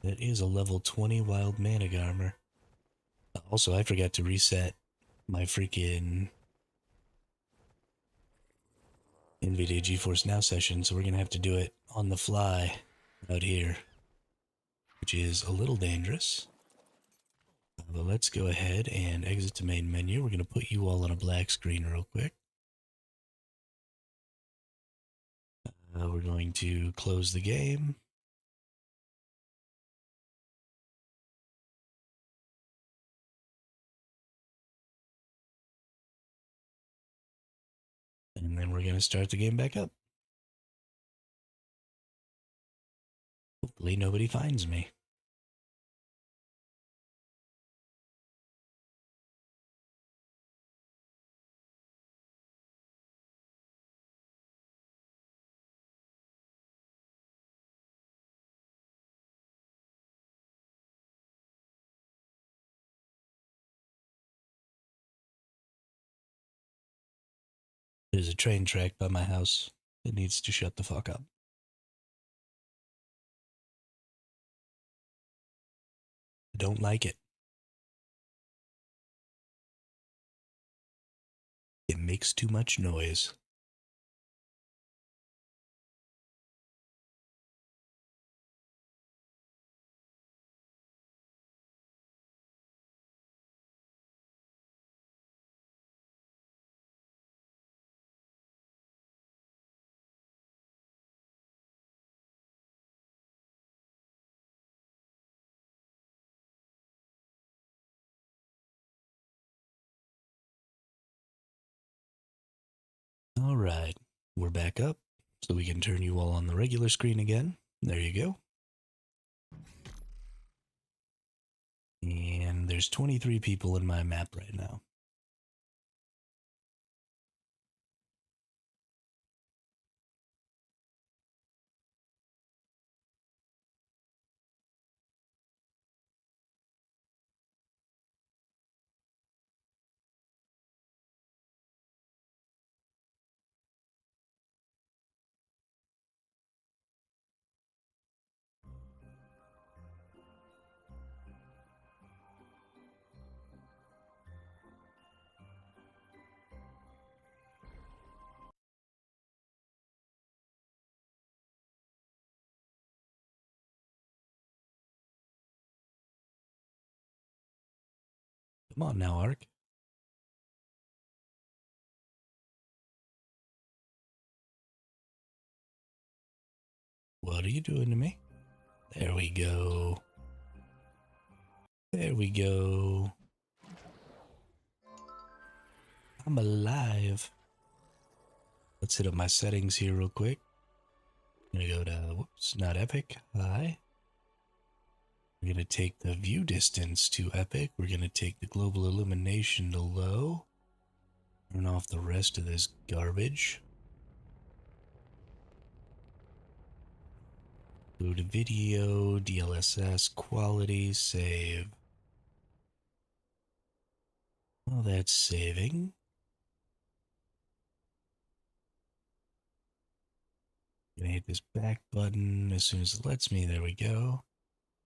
That is a level 20 wild Managarmer. Also, I forgot to reset my freaking NVIDIA GeForce Now session, so we're going to have to do it on the fly out here, which is a little dangerous. But let's go ahead and exit to main menu. We're going to put you all on a black screen real quick. We're going to close the game. And then we're going to start the game back up. Hopefully nobody finds me. There's a train track by my house. It needs to shut the fuck up. I don't like it. It makes too much noise. Alright, we're back up, so we can turn you all on the regular screen again. There you go. And there's 23 people in my map right now. Come on now, ARK. What are you doing to me? There we go. There we go. I'm alive. Let's hit up my settings here real quick. I'm gonna go to, whoops, not epic, high. We're gonna take the view distance to epic. We're gonna take the global illumination to low. Turn off the rest of this garbage. Go to video, DLSS, quality, save. Well, that's saving. Gonna hit this back button as soon as it lets me. There we go.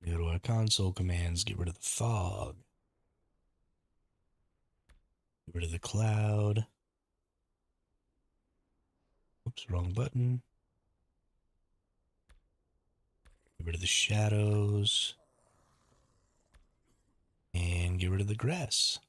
Go to our console commands, get rid of the fog. Get rid of the cloud. Oops, wrong button. Get rid of the shadows. And get rid of the grass.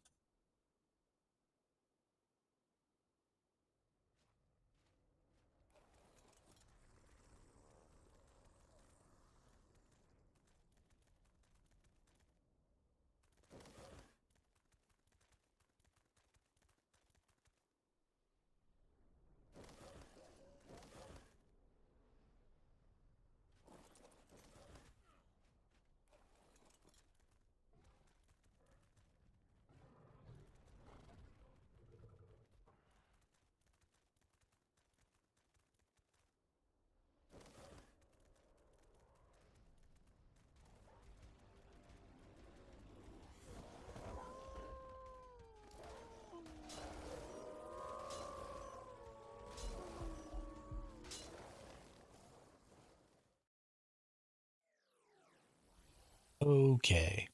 Okay.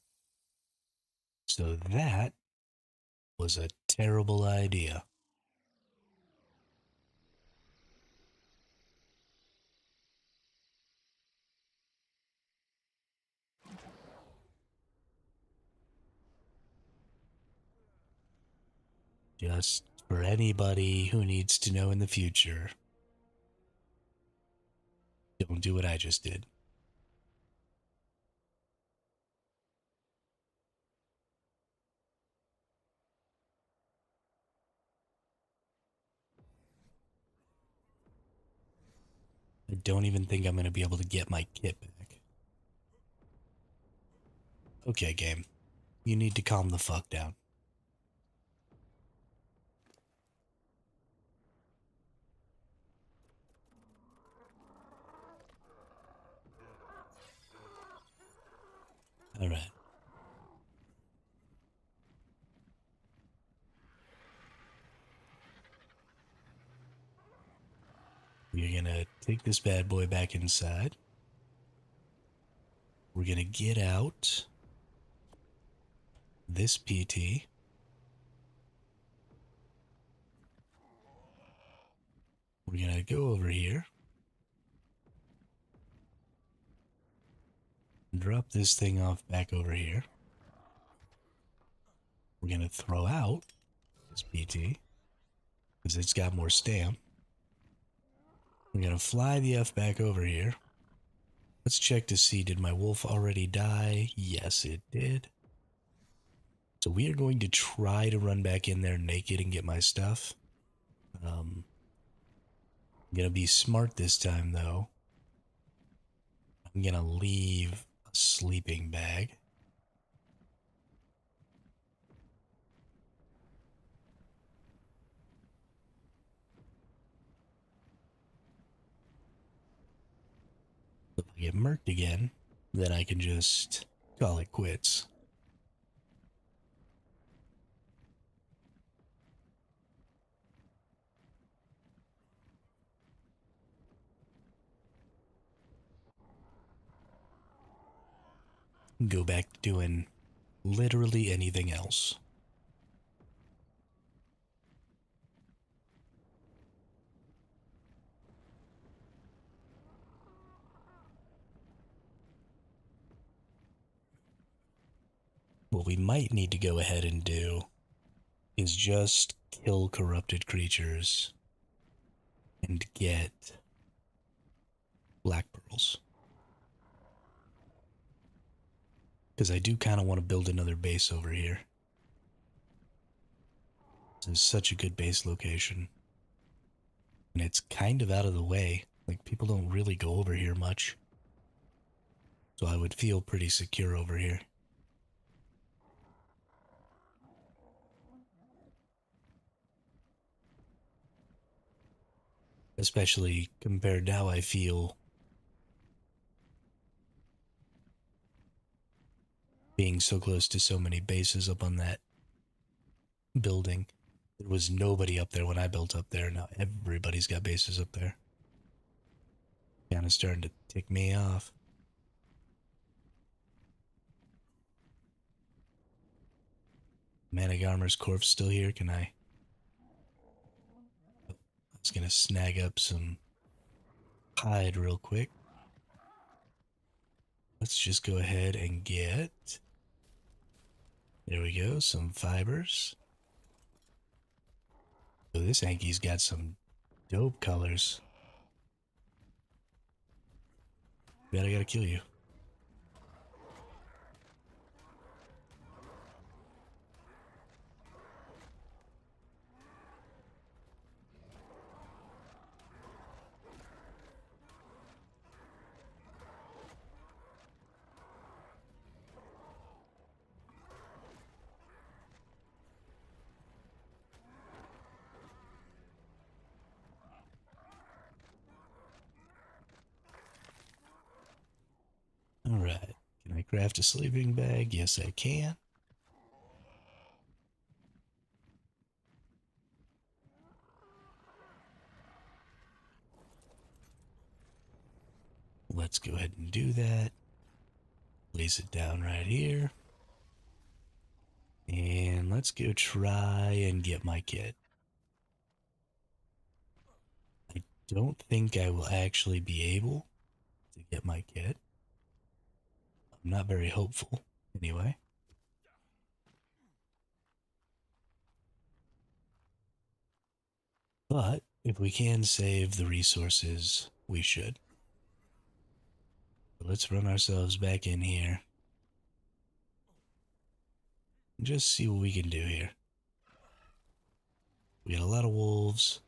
So that was a terrible idea. Just for anybody who needs to know in the future, don't do what I just did. I don't even think I'm going to be able to get my kit back. Okay, game. You need to calm the fuck down. Alright. We're going to take this bad boy back inside. We're going to get out this PT. We're going to go over here. Drop this thing off back over here. We're going to throw out this PT because it's got more stamp. We're going to fly the F back over here. Let's check to see, did my wolf already die? Yes, it did. So we are going to try to run back in there naked and get my stuff. I'm going to be smart this time, though. I'm going to leave a sleeping bag. If I get murked again, then I can just call it quits. Go back to doing literally anything else. What we might need to go ahead and do is just kill corrupted creatures and get black pearls. Because I do kind of want to build another base over here. This is such a good base location. And it's kind of out of the way. Like, people don't really go over here much. So I would feel pretty secure over here. Especially compared to how I feel being so close to so many bases up on that building. There was nobody up there when I built up there. Now everybody's got bases up there. Kind of starting to tick me off. Manic Armor's corpse still here. Can I? I was gonna snag up some hide real quick. Let's just go ahead and get. There we go, some fibers. Oh, this Hanky's got some dope colors. Bet I gotta kill you. Alright, can I craft a sleeping bag? Yes, I can. Let's go ahead and do that. Place it down right here. And let's go try and get my kit. I don't think I will actually be able to get my kit. I'm not very hopeful, anyway. But if we can save the resources, we should. So let's run ourselves back in here. And just see what we can do here. We got a lot of wolves.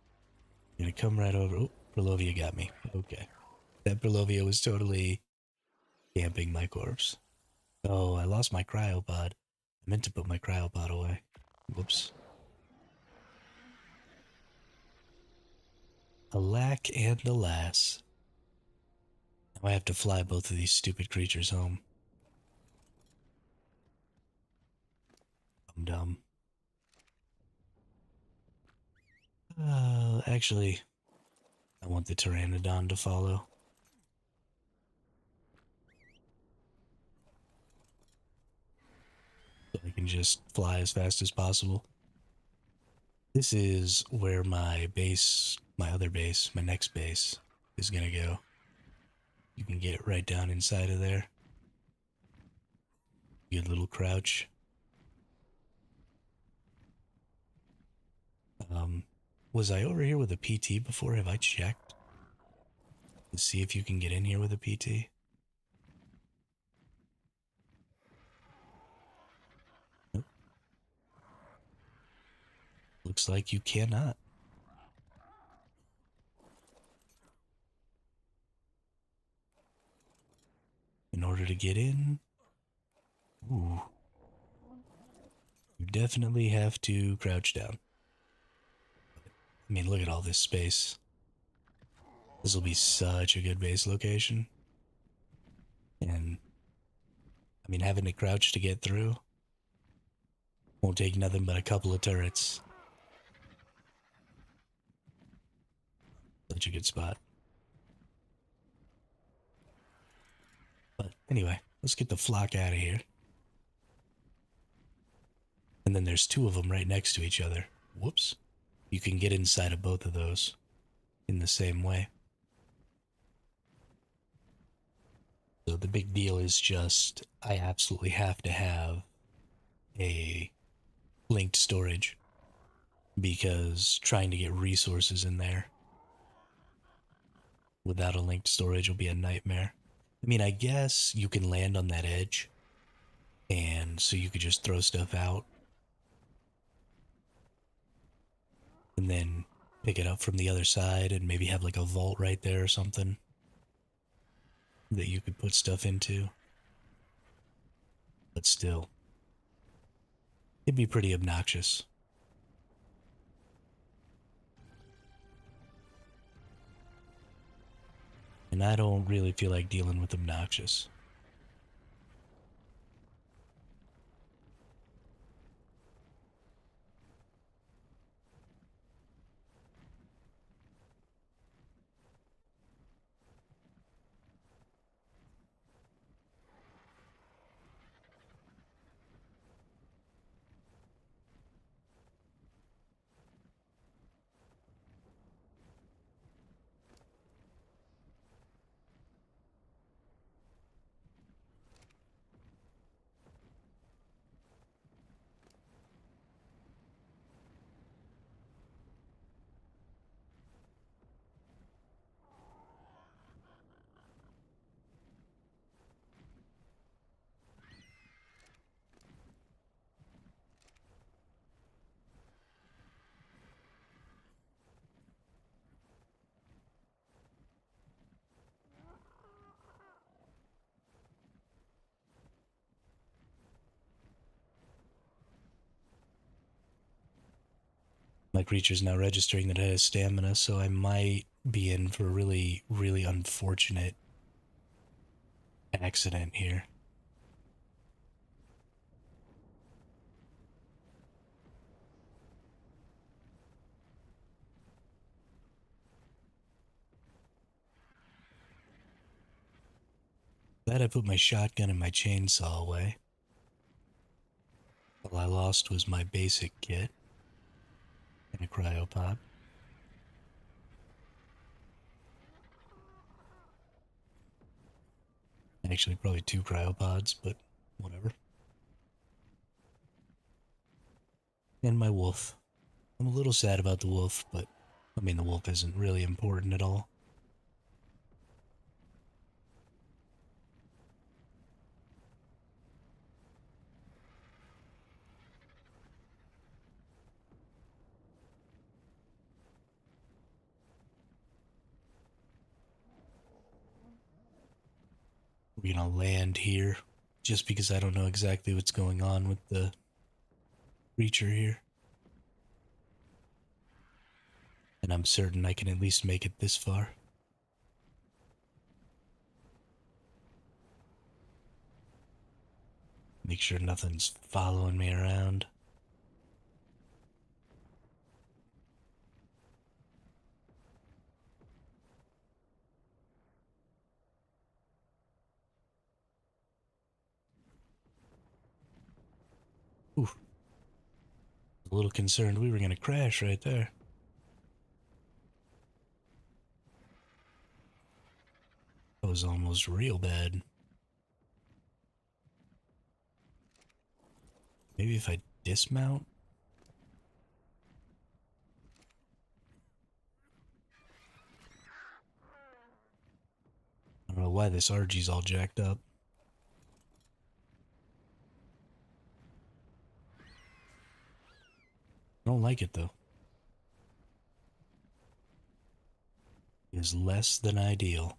Gonna come right over. Oh, Perlovia got me. Okay. That Perlovia was totally camping my corpse. Oh, I lost my cryopod. I meant to put my cryopod away. Whoops. Alack and alas. Now I have to fly both of these stupid creatures home. I'm dumb. Actually, I want the Pteranodon to follow. So I can just fly as fast as possible. This is where my base, my other base, my next base is gonna go. You can get right down inside of there. Good little crouch. Was I over here with a PT before? Have I checked to see if you can get in here with a PT? Nope. Looks like you cannot. In order to get in, ooh, you definitely have to crouch down. I mean, look at all this space. This will be such a good base location. And, I mean, having to crouch to get through won't take nothing but a couple of turrets. Such a good spot. But anyway, let's get the flock out of here. And then there's two of them right next to each other. Whoops. You can get inside of both of those in the same way. So the big deal is just, I absolutely have to have a linked storage, because trying to get resources in there without a linked storage will be a nightmare. I mean, I guess you can land on that edge, and so you could just throw stuff out. and then pick it up from the other side and maybe have like a vault right there or something that you could put stuff into. But still, it'd be pretty obnoxious. And I don't really feel like dealing with obnoxious. My creature's now registering that it has stamina, so I might be in for a really, really unfortunate accident here. Glad I put my shotgun and my chainsaw away. All I lost was my basic kit and a cryopod. Actually, probably two cryopods, but whatever. And my wolf. I'm a little sad about the wolf, but I mean, the wolf isn't really important at all. We're gonna land here just because I don't know exactly what's going on with the creature here. And I'm certain I can at least make it this far. Make sure nothing's following me around. Ooh, a little concerned we were gonna crash right there. That was almost real bad. Maybe if I dismount? I don't know why this RG's all jacked up. I don't like it though. It is less than ideal.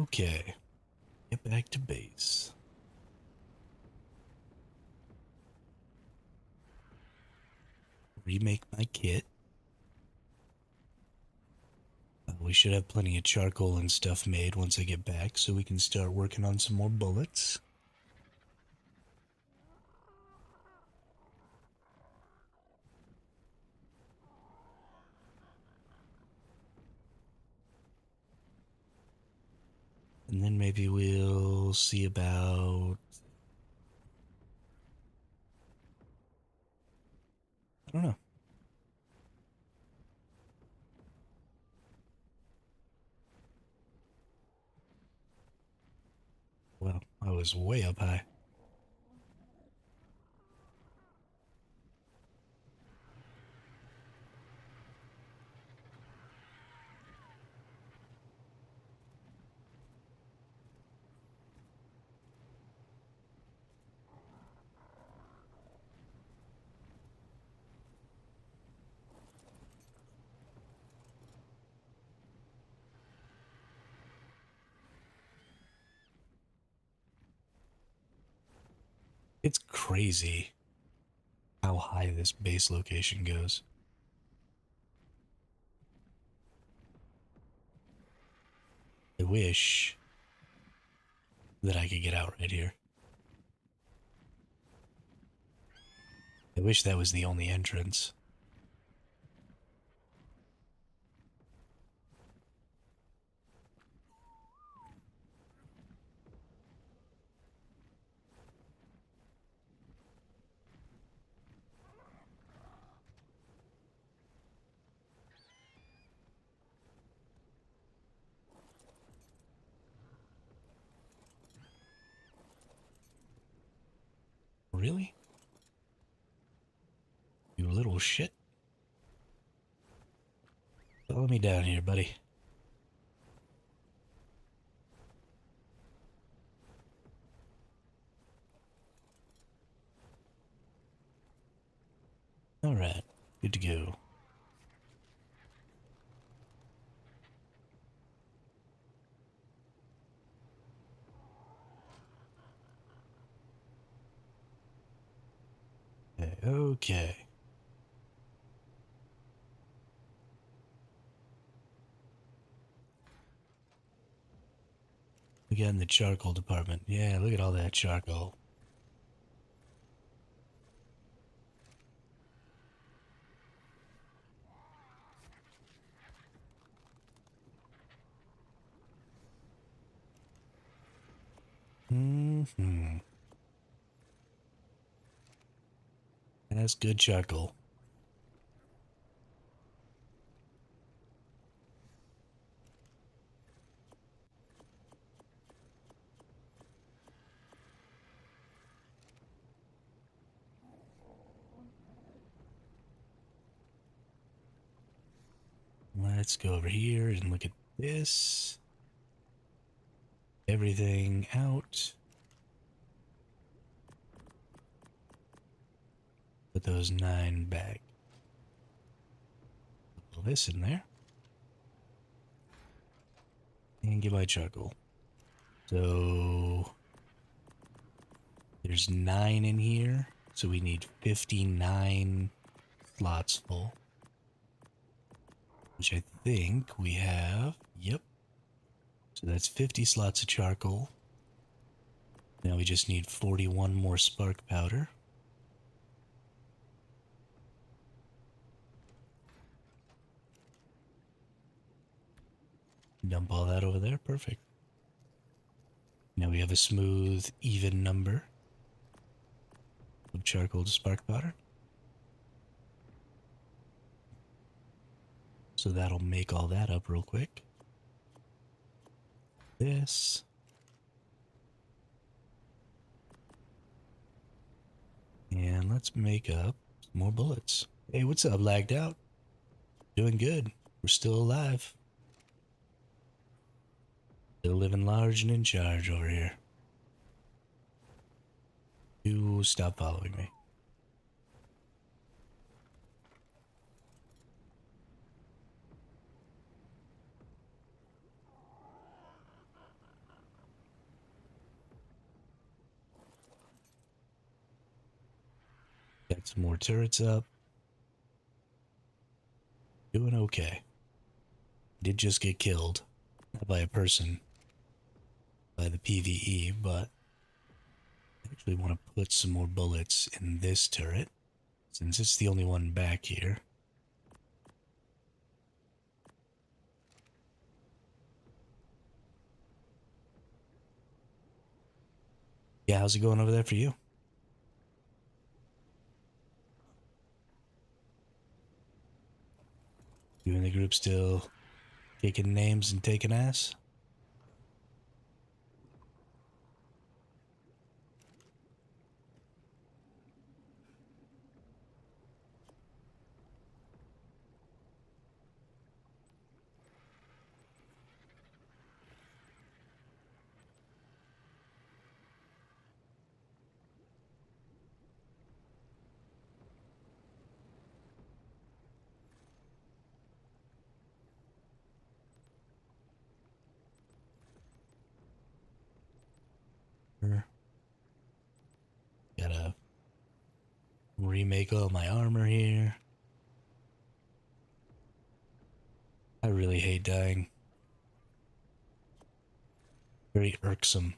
Okay, get back to base. Remake my kit. We should have plenty of charcoal and stuff made once I get back so we can start working on some more bullets. And then maybe we'll see about... I don't know. Well, I was way up high. It's crazy how high this base location goes. I wish that I could get out right here. I wish that was the only entrance. Really? You little shit. Follow me down here, buddy. Alright, good to go. Okay, okay. We got in the charcoal department. Yeah, look at all that charcoal. Mm-hmm. That's good charcoal. Let's go over here and look at this. Everything out. Put those 9 back. Put all this in there. And get my charcoal. So there's 9 in here. So we need 59 slots full. Which I think we have. Yep. So that's 50 slots of charcoal. Now we just need 41 more spark powder. Dump all that over there. Perfect. Now we have a smooth, even number of charcoal to spark powder. So that'll make all that up real quick. This. And let's make up some more bullets. Hey, what's up, lagged out? Doing good. We're still alive. Still living large and in charge over here. You stop following me. Got some more turrets up. Doing okay. Did just get killed. Not by a person. By the PvE, but I actually want to put some more bullets in this turret. Since it's the only one back here. Yeah, how's it going over there for you? You and the group still kicking names and taking ass? remake all my armor here. I really hate dying. Very irksome.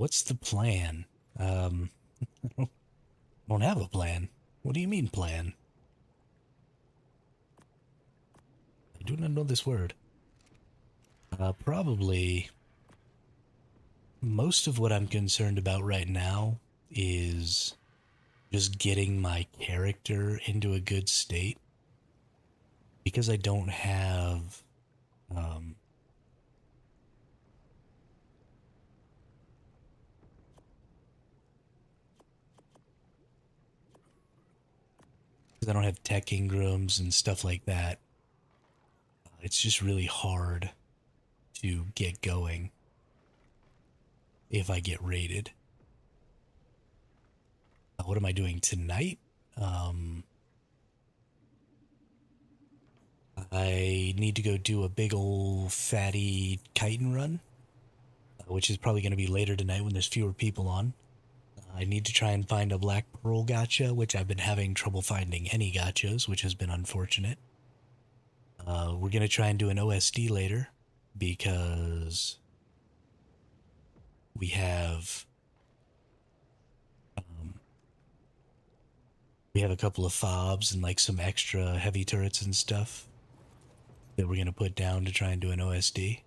What's the plan? I don't have a plan. What do you mean plan? I do not know this word. Probably most of what I'm concerned about right now is just getting my character into a good state because I don't have um, because I don't have tech ingrams and stuff like that. It's just really hard to get going if I get raided. What am I doing tonight? Um, I need to go do a big old fatty chitin run, which is probably going to be later tonight when there's fewer people on. I need to try and find a black pearl gacha, which I've been having trouble finding any gachas, which has been unfortunate. We're going to try and do an OSD later because we have um, we have a couple of fobs and like some extra heavy turrets and stuff that we're going to put down to try and do an OSD.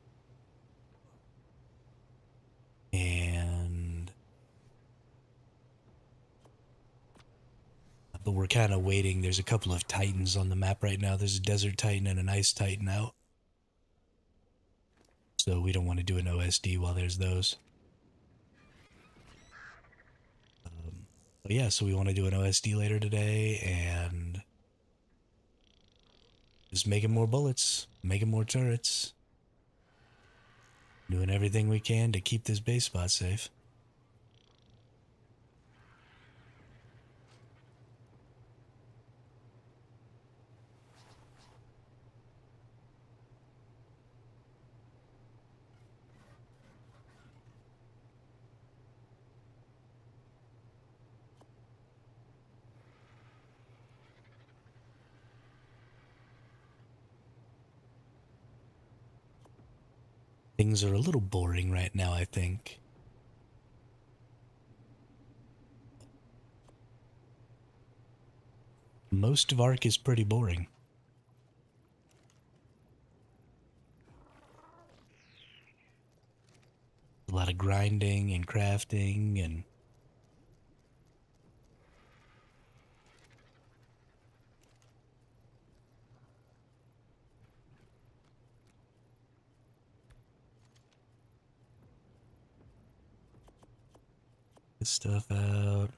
And but we're kind of waiting. There's a couple of titans on the map right now. There's a desert titan and an ice titan out. So we don't want to do an OSD while there's those. But yeah, so we want to do an OSD later today and just making more bullets, making more turrets, doing everything we can to keep this base spot safe. Things are a little boring right now, I think. Most of ARK is pretty boring. A lot of grinding and crafting and this stuff out.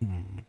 Hmm.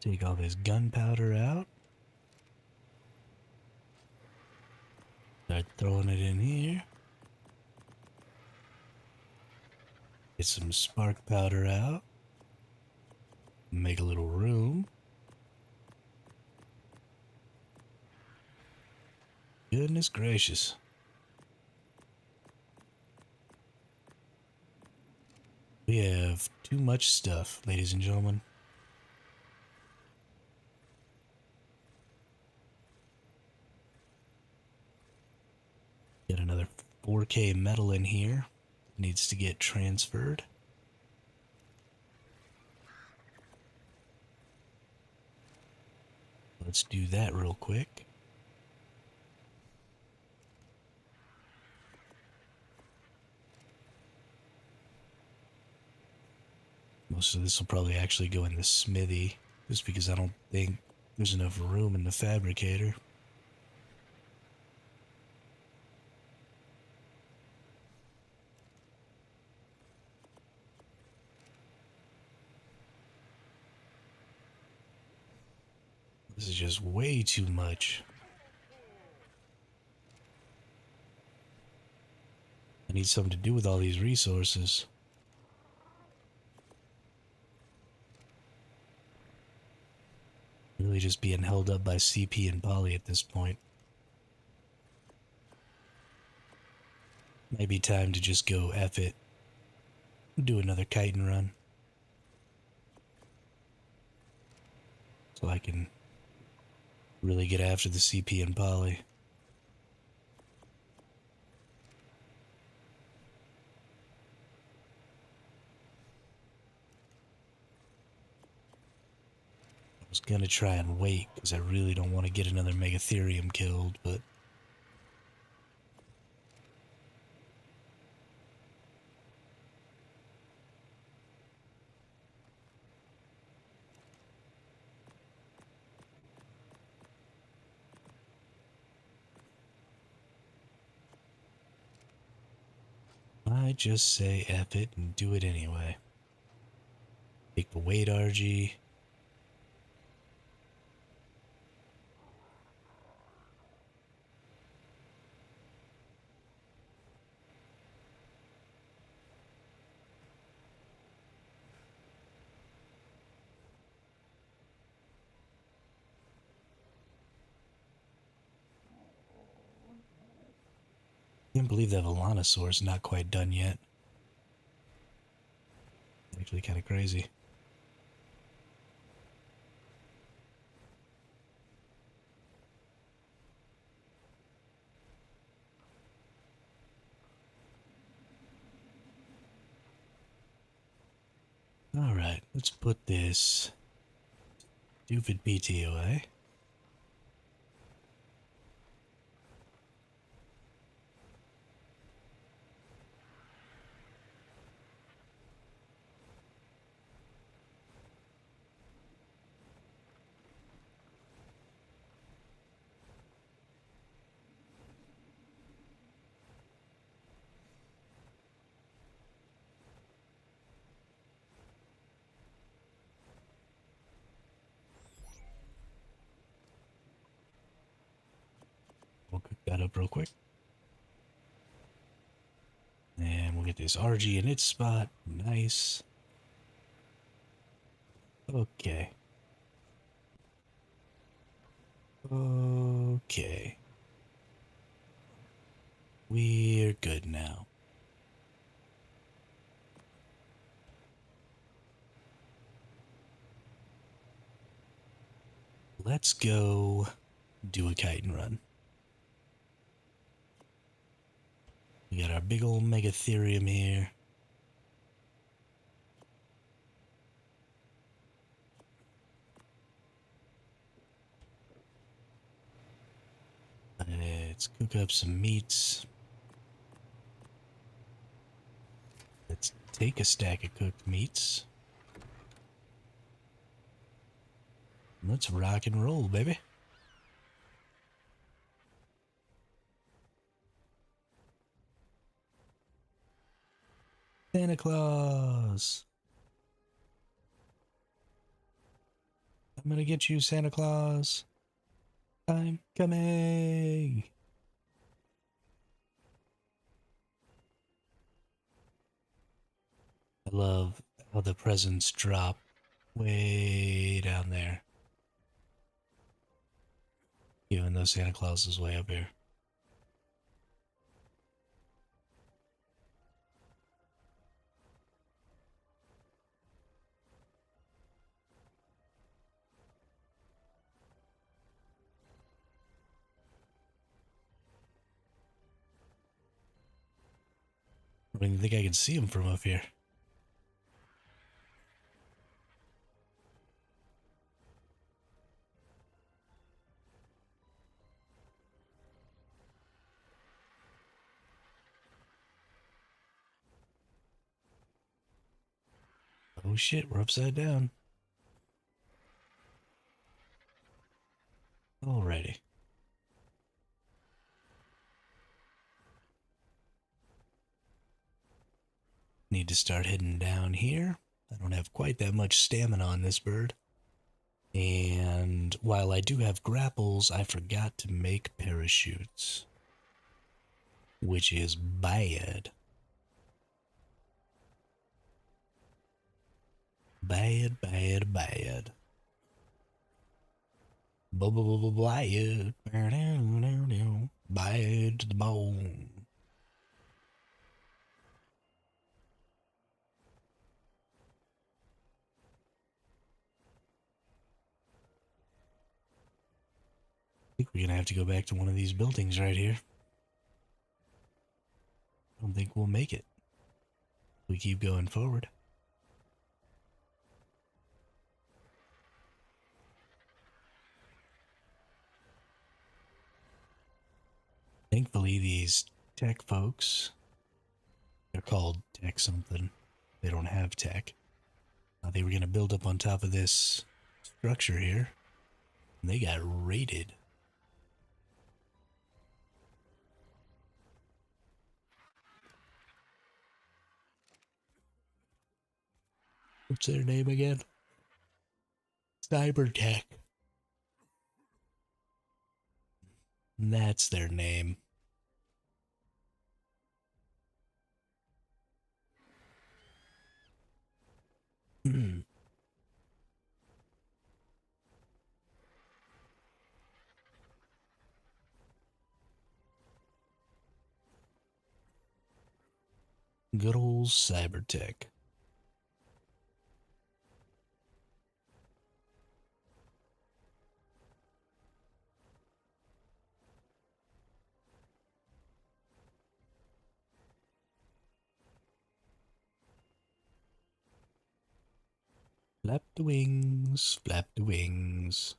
Take all this gunpowder out. Start throwing it in here. Get some spark powder out. Make a little room. Goodness gracious. We have too much stuff, ladies and gentlemen. Get another 4K metal in here. Needs to get transferred. Let's do that real quick. Most of this will probably actually go in the smithy, just because I don't think there's enough room in the fabricator. This is just way too much. I need something to do with all these resources. Really just being held up by CP and Poly at this point. Maybe time to just go F it. Do another chitin run. So I can really get after the CP and Poly. I was gonna try and wait because I really don't want to get another Megatherium killed, but I just say F it and do it anyway. Take the weight RG. Can't believe that Volanosaur is not quite done yet. Actually kind of crazy. Alright, let's put this stupid PT away. We'll cook that up real quick. And we'll get this RG in its spot. Nice. Okay. Okay. We're good now. Let's go do a chitin run. We got our big old Megatherium here. Let's cook up some meats. Let's take a stack of cooked meats. Let's rock and roll, baby. Santa Claus. I'm gonna get you, Santa Claus. I'm coming. I love how the presents drop way down there, even though Santa Claus is way up here. I don't even think I can see him from up here. Oh shit, we're upside down. Alrighty. Need to start heading down here. I don't have quite that much stamina on this bird. And while I do have grapples, I forgot to make parachutes. Which is bad. Bad, bad, bad. Bad. Bad to the bone. I think we're gonna have to go back to one of these buildings right here. I don't think we'll make it. We keep going forward. Thankfully, these tech folks, they're called tech something. They don't have tech. They were going to build up on top of this structure here. And they got raided. What's their name again? Cybertech. That's their name. Good old Cybertech. Flap the wings, flap the wings.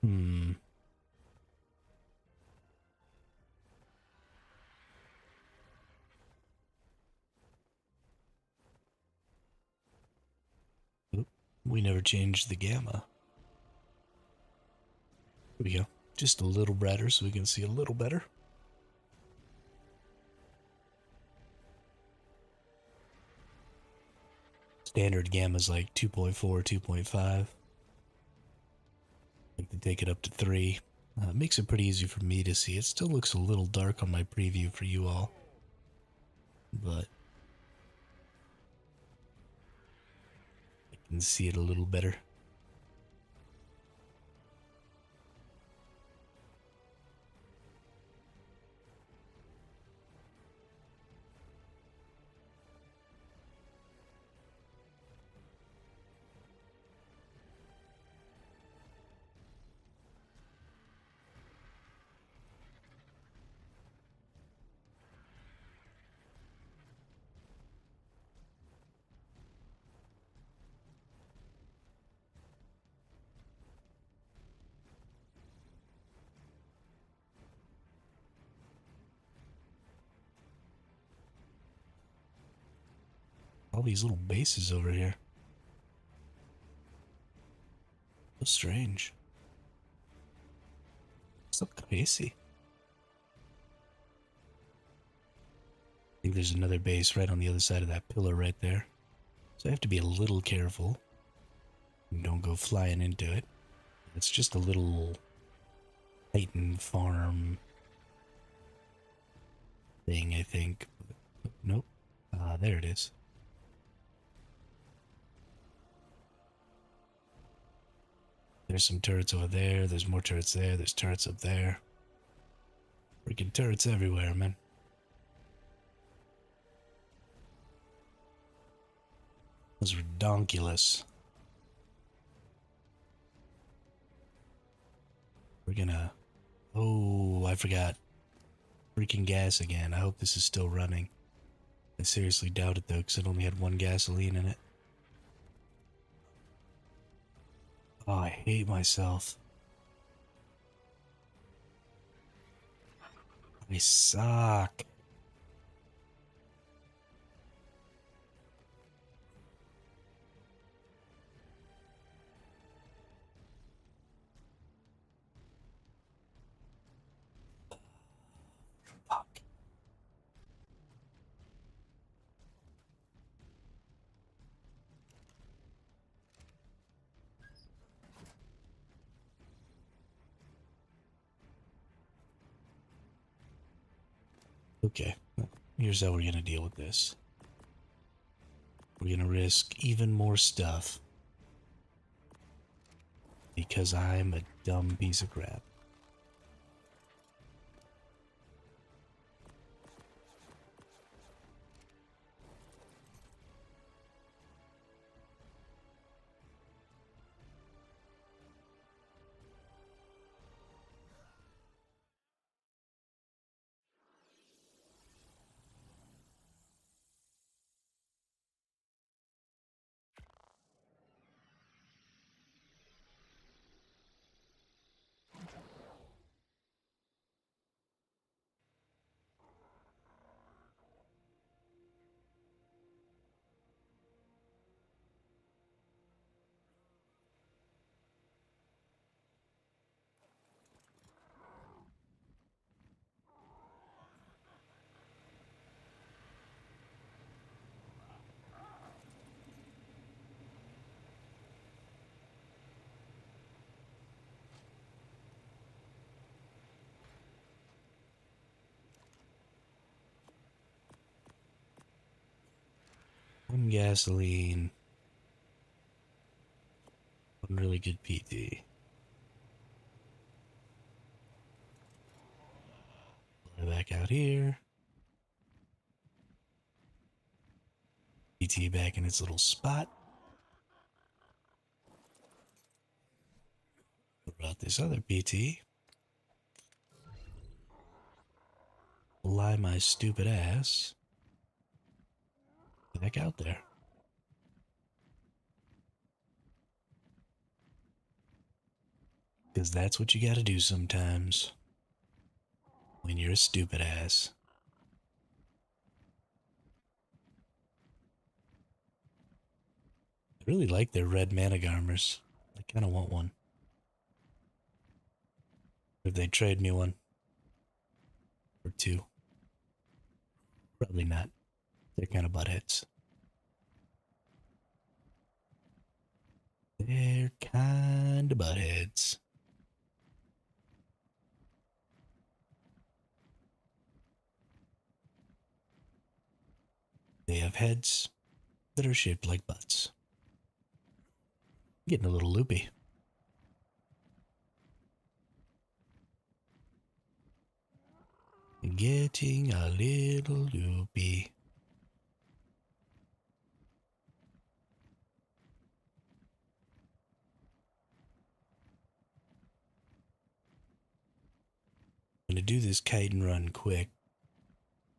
Hmm. Oop, we never changed the gamma. Here we go. Just a little brighter so we can see a little better. Standard gamma is like 2.4, 2.5. I like to take it up to 3. It makes it pretty easy for me to see. It still looks a little dark on my preview for you all. But I can see it a little better. All these little bases over here. So strange. So crazy. I think there's another base right on the other side of that pillar right there. So I have to be a little careful. Don't go flying into it. It's just a little Titan farm thing, I think. Nope. Ah, there it is. There's some turrets over there. There's more turrets there. There's turrets up there. Freaking turrets everywhere, man. Those redonkulous. We're gonna... Oh, I forgot. Freaking gas again. I hope this is still running. I seriously doubt it though, because it only had one gasoline in it. Oh, I hate myself. I suck. Fuck. Okay, here's how we're gonna deal with this. We're gonna risk even more stuff. Because I'm a dumb piece of crap. One gasoline. One really good PT. Fly back out here. PT back in its little spot. What about this other PT? Fly my stupid ass back out there. Because that's what you gotta do sometimes. When you're a stupid ass. I really like their red manic armors. I kinda want one. If they trade me one. Or two. Probably not. They're kind of buttheads. They're kind of buttheads. They have heads that are shaped like butts. Getting a little loopy. Getting a little loopy. I'm gonna do this kite and run quick.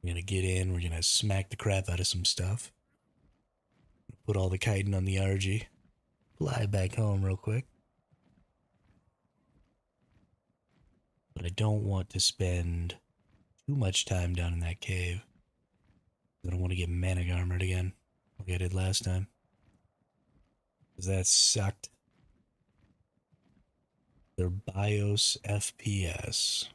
We're gonna get in, we're gonna smack the crap out of some stuff. Put all the chitin on the RG. Fly back home real quick. But I don't want to spend too much time down in that cave. I don't want to get manic armored again. like I did last time. Because that sucked. Their BIOS FPS.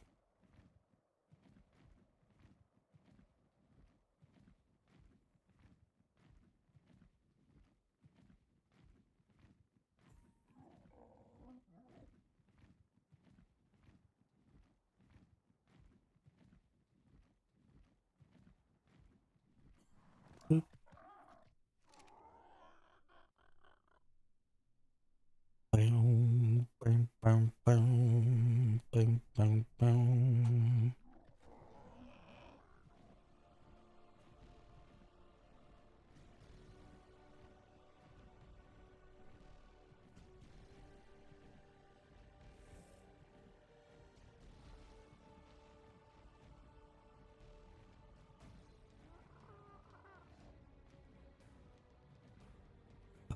Boop. Boom, boom, boom, boom, boom, boom, boom.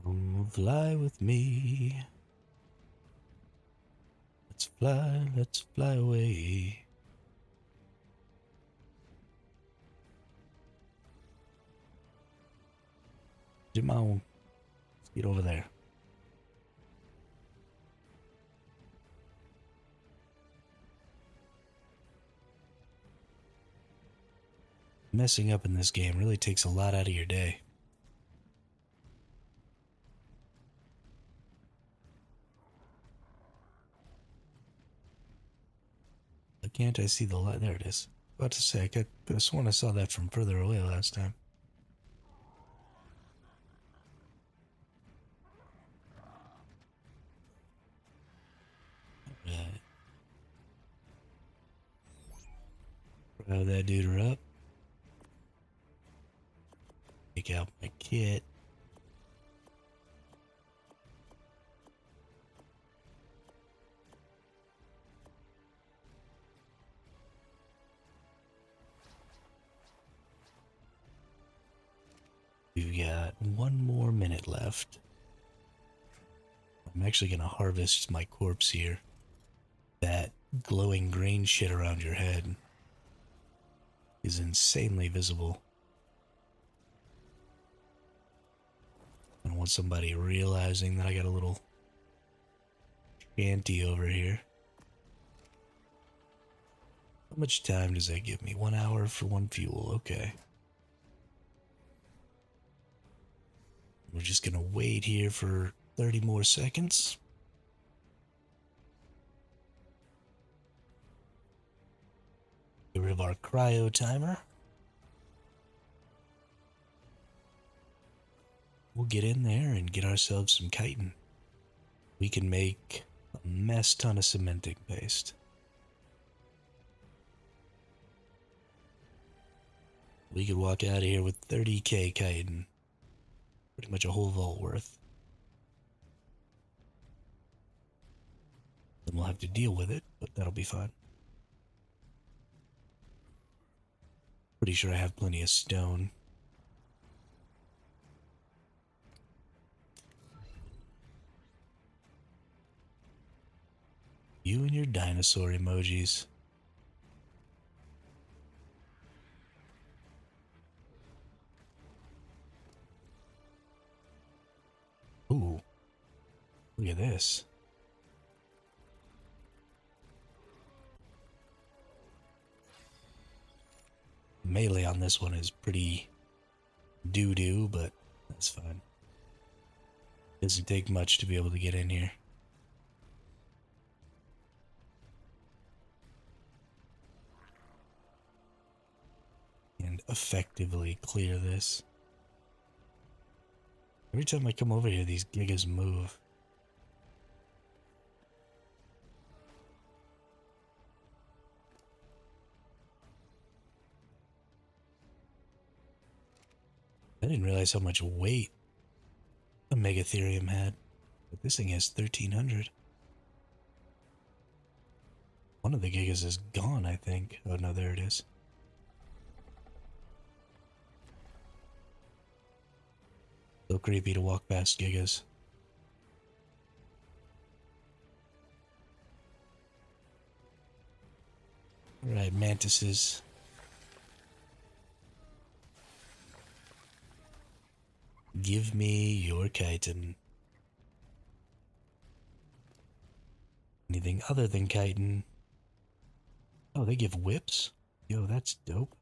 Come fly with me. Let's fly away. Jimon, let's get over there. Messing up in this game really takes a lot out of your day. Why can't I see the light? There it is. About to say, I could have sworn I saw that from further away last time. Right. Throw that dude up. Take out my kit. We've got 1 more minute left. I'm actually going to harvest my corpse here. That glowing green shit around your head is insanely visible. I don't want somebody realizing that I got a little shanty over here. How much time does that give me? 1 hour for 1 fuel. Okay. We're just gonna wait here for 30 more seconds. Get rid of our cryo timer. We'll get in there and get ourselves some chitin. We can make a mess ton of cementing paste. We could walk out of here with 30k chitin. Pretty much a whole vault worth. Then we'll have to deal with it, but that'll be fine. Pretty sure I have plenty of stone. You and your dinosaur emojis. Ooh. Look at this. Melee on this one is pretty doo-doo, but that's fine. Doesn't take much to be able to get in here. And effectively clear this. Every time I come over here, these gigas move. I didn't realize how much weight a Megatherium had. But this thing has 1,300. One of the gigas is gone, I think. Oh no, there it is. So creepy to walk past gigas. Alright, mantises. Give me your chitin. Anything other than chitin. Oh, they give whips? Yo, that's dope.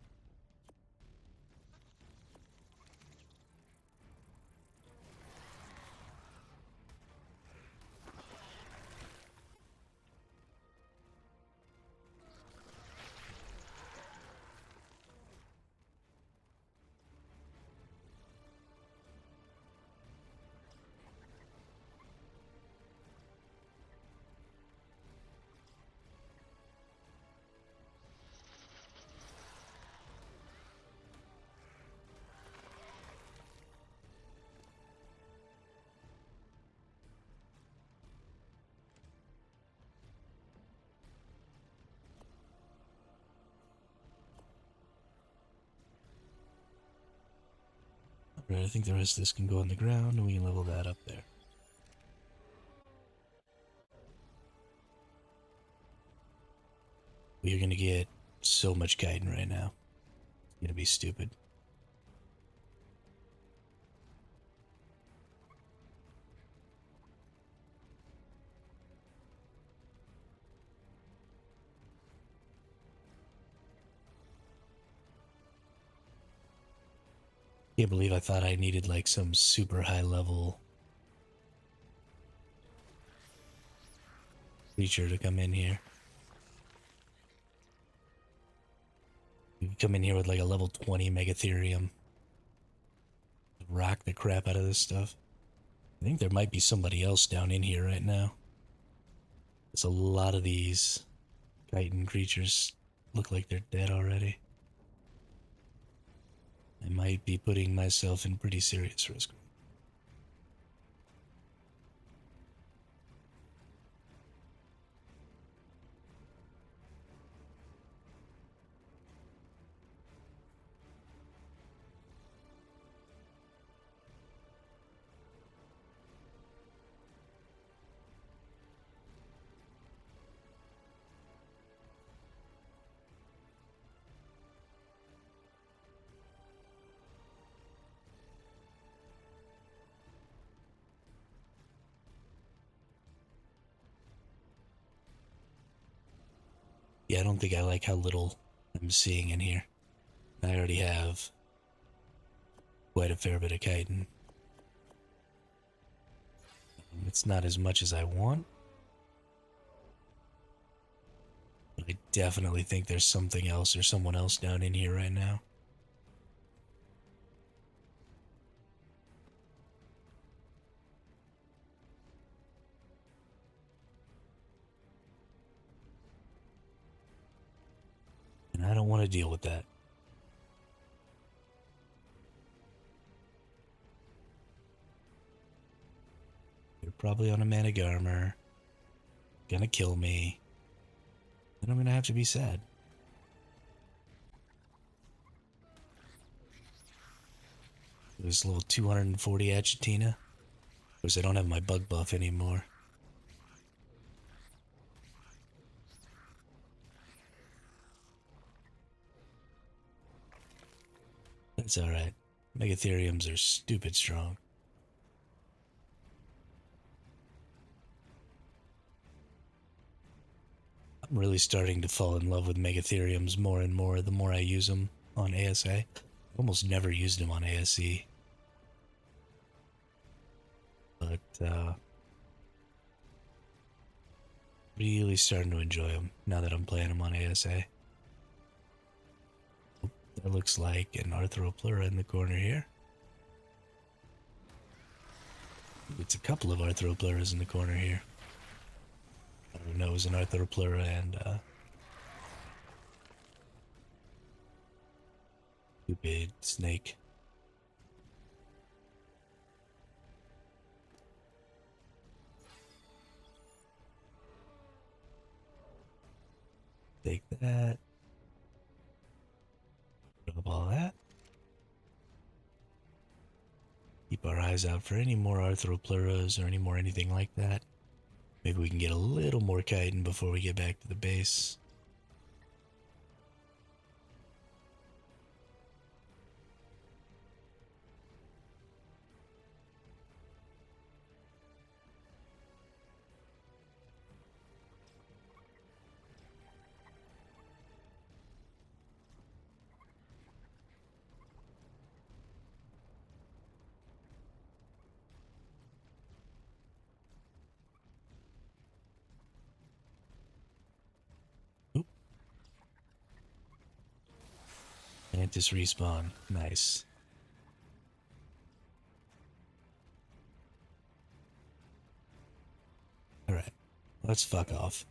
Alright, I think the rest of this can go on the ground and we can level that up there. We're gonna get so much chitin right now. It's gonna be stupid. Can't believe I thought I needed like some super high level creature to come in here. You can come in here with like a level 20 Megatherium. Rock the crap out of this stuff. I think there might be somebody else down in here right now. There's a lot of these chitin creatures look like they're dead already. I might be putting myself in pretty serious risk. Yeah, I don't think I like how little I'm seeing in here. I already have quite a fair bit of chitin. It's not as much as I want, but I definitely think there's something else or someone else down in here right now. And I don't want to deal with that. They're probably on a manic armor. Gonna kill me. Then I'm gonna have to be sad. There's level 240 Agitina. Of course, I don't have my bug buff anymore. That's alright. Megatheriums are stupid strong. I'm really starting to fall in love with Megatheriums more and more the more I use them on ASA. I almost never used them on ASE. But, really starting to enjoy them now that I'm playing them on ASA. That looks like an Arthroplura in the corner here. It's a couple of Arthropluras in the corner here. I don't know, it was an Arthroplura and stupid snake. Take that. Put up all that. Keep our eyes out for any more Arthropluras or any more anything like that. Maybe we can get a little more chitin before we get back to the base. Mantis respawn. Nice. Alright. Let's fuck off.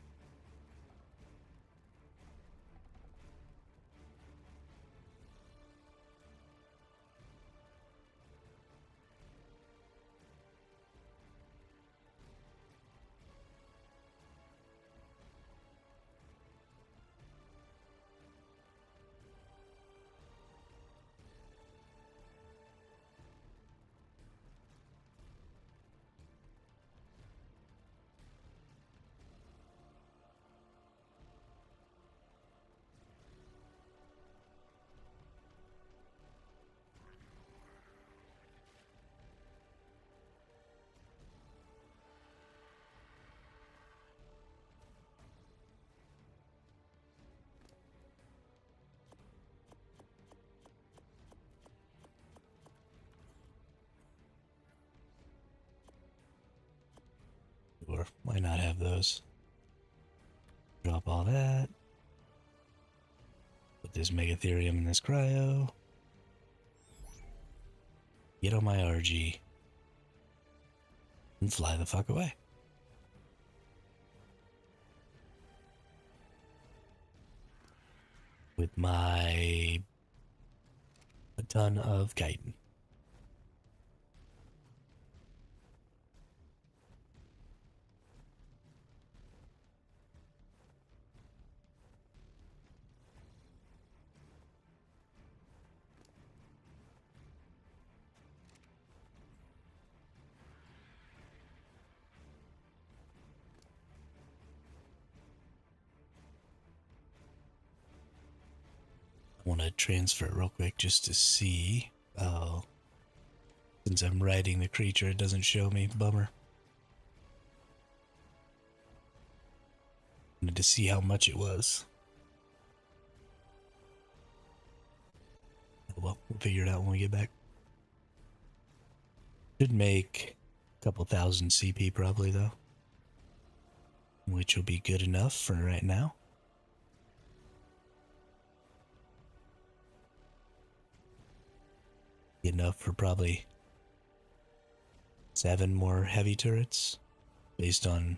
Or why not have those? Drop all that. Put this Megatherium in this cryo. Get on my RG. And fly the fuck away. With my a ton of chitin. I want to transfer it real quick just to see. Oh, since I'm riding the creature, it doesn't show me. Bummer. Wanted to see how much it was. Oh, well, we'll figure it out when we get back. Should make a couple thousand CP probably, though. Which will be good enough for right now. Enough for probably 7 more heavy turrets based on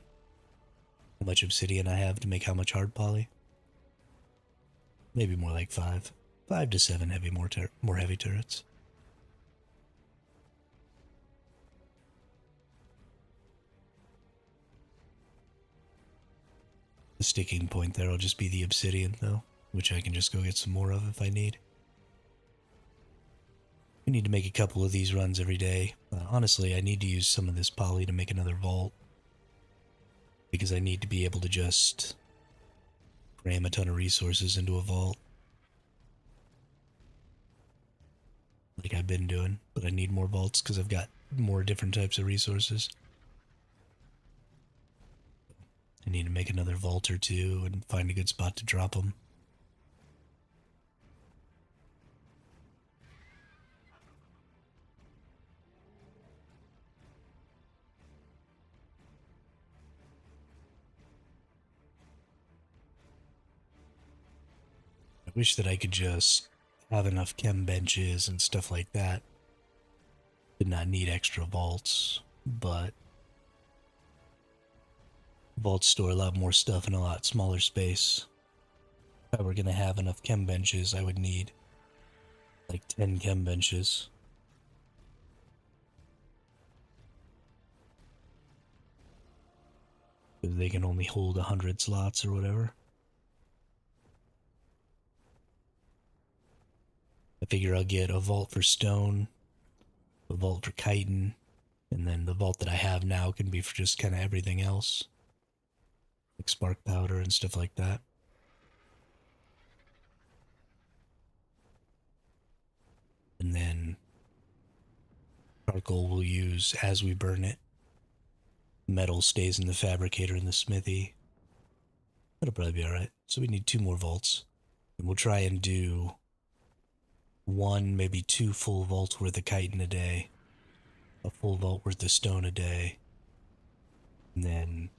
how much obsidian I have to make how much hard poly. Maybe more like 5. 5 to 7 more heavy turrets. The sticking point there will just be the obsidian though, which I can just go get some more of if I need. We need to make a couple of these runs every day. Honestly, I need to use some of this poly to make another vault. Because I need to be able to just cram a ton of resources into a vault. Like I've been doing, but I need more vaults because I've got more different types of resources. I need to make another vault or two and find a good spot to drop them. I wish that I could just have enough chem benches and stuff like that. Did not need extra vaults, but vaults store a lot more stuff in a lot smaller space. If I were going to have enough chem benches, I would need like 10 chem benches. Because they can only hold 100 slots or whatever. I figure I'll get a vault for stone, a vault for chitin, and then the vault that I have now can be for just kind of everything else. Like spark powder and stuff like that. And then charcoal we'll use as we burn it. Metal stays in the fabricator and the smithy. That'll probably be alright. So we need 2 more vaults. And we'll try and do 1, maybe 2 full vaults worth of chitin a day. A full vault worth of stone a day. And then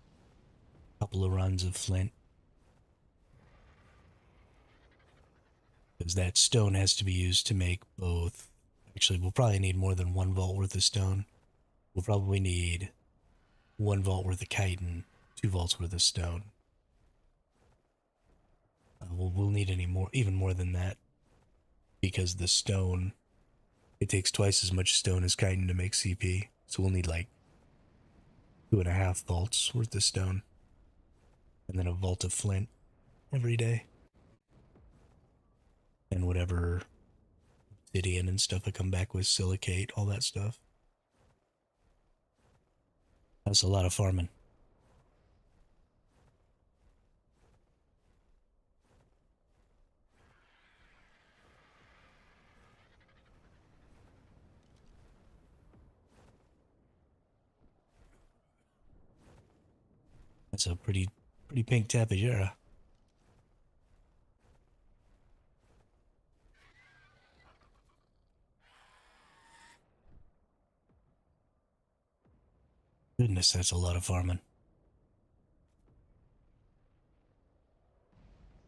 a couple of runs of flint. because that stone has to be used to make both. Actually, we'll probably need more than 1 vault worth of stone. We'll probably need 1 vault worth of chitin, 2 vaults worth of stone. We'll need any more, even more than that, because the stone, it takes twice as much stone as chitin to make CP. So we'll need like 2.5 vaults worth of stone, and then a vault of flint every day, and whatever obsidian and stuff I come back with, silicate, all that stuff. That's a lot of farming. That's a pretty pink tapejara. Goodness, that's a lot of farming.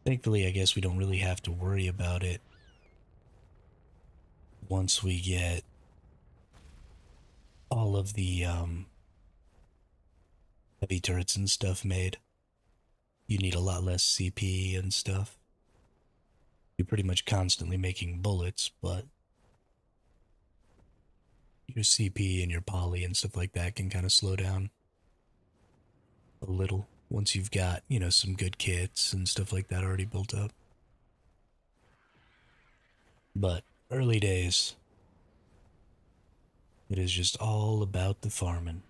Thankfully, I guess we don't really have to worry about it once we get all of the heavy turrets and stuff made. You need a lot less CP and stuff. You're pretty much constantly making bullets, but your CP and your poly and stuff like that can kind of slow down a little once you've got, some good kits and stuff like that already built up. But early days, it is just all about the farming.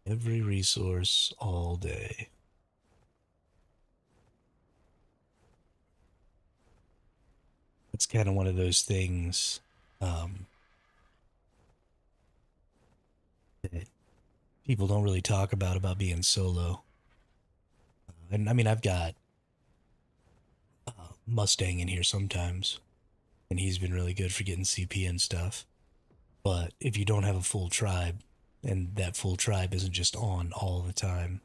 Every resource all day. It's kind of one of those things that people don't really talk about being solo. And I mean, I've got Mustang in here sometimes, and he's been really good for getting CP and stuff. But if you don't have a full tribe, and that full tribe isn't just on all the time,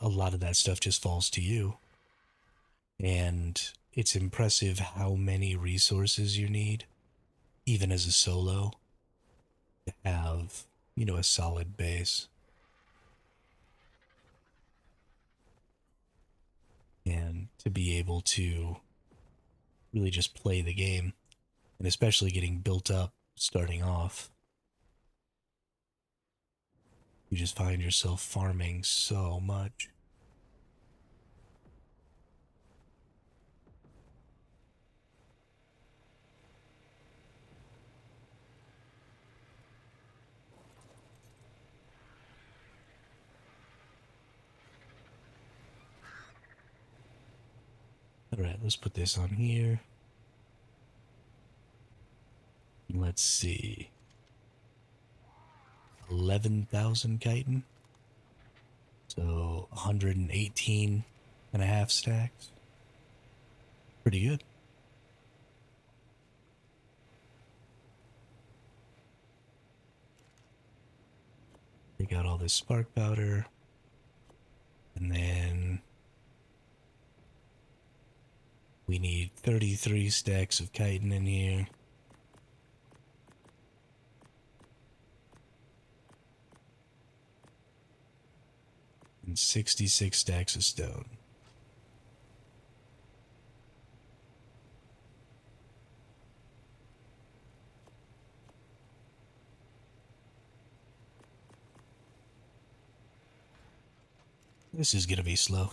a lot of that stuff just falls to you. And it's impressive how many resources you need, even as a solo, to have, a solid base. And to be able to really just play the game, and especially getting built up starting off, you just find yourself farming so much. Alright, let's put this on here. Let's see. 11,000 chitin. So 118.5 stacks. Pretty good. Take out all this spark powder. And then we need 33 stacks of chitin in here. And 66 stacks of stone. This is gonna be slow.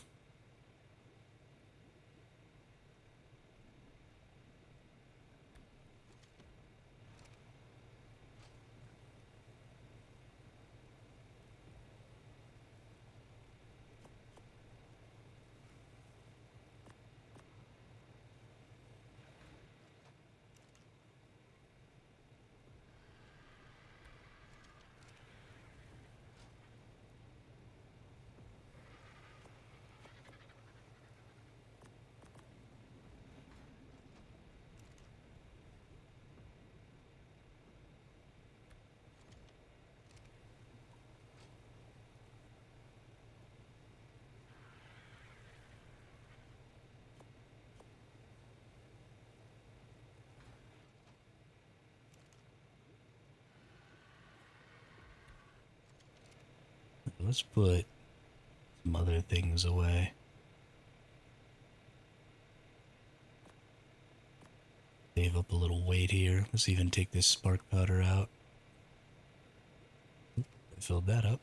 let's put some other things away. Save up a little weight here. Let's even take this spark powder out. I filled that up.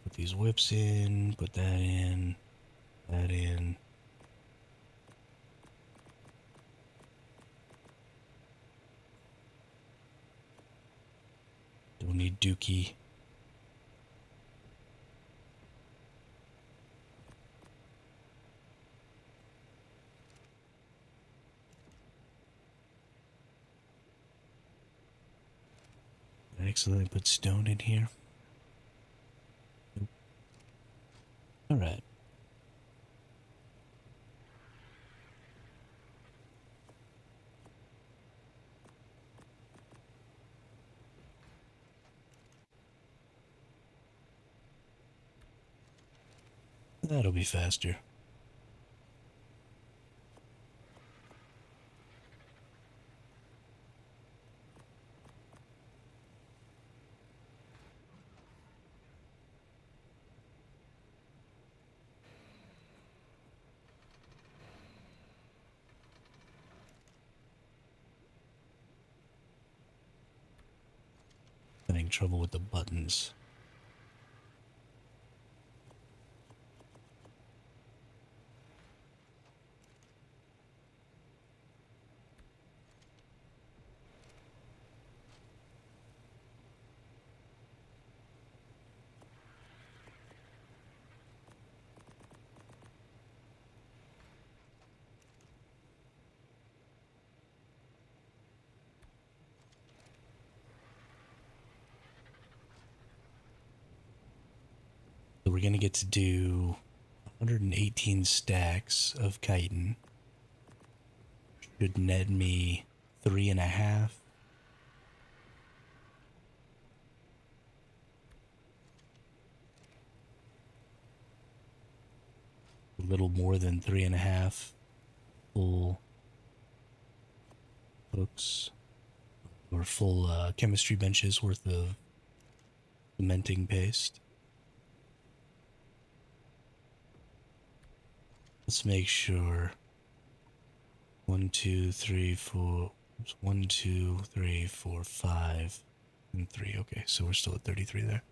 Put these whips in, put that in, that in. Don't need dookie. Excellent, put stone in here. Nope. Alright. That'll be faster. Having trouble with the buttons. So we're going to get to do 118 stacks of chitin. Should net me 3.5. A little more than 3.5 full hooks or full chemistry benches worth of cementing paste. Let's make sure. 1, 2, 3, 4. 1, 2, 3, 4, 5, and 3. Okay, so we're still at 33 there.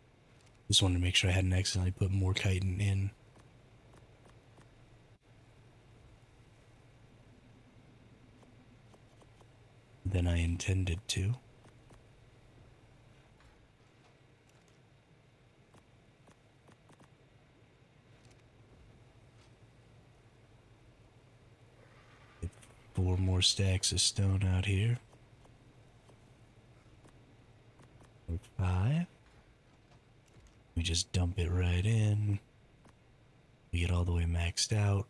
Just wanted to make sure I hadn't accidentally put more chitin in. Than I intended to. Get 4 more stacks of stone out here. 5. We just dump it right in. We get all the way maxed out.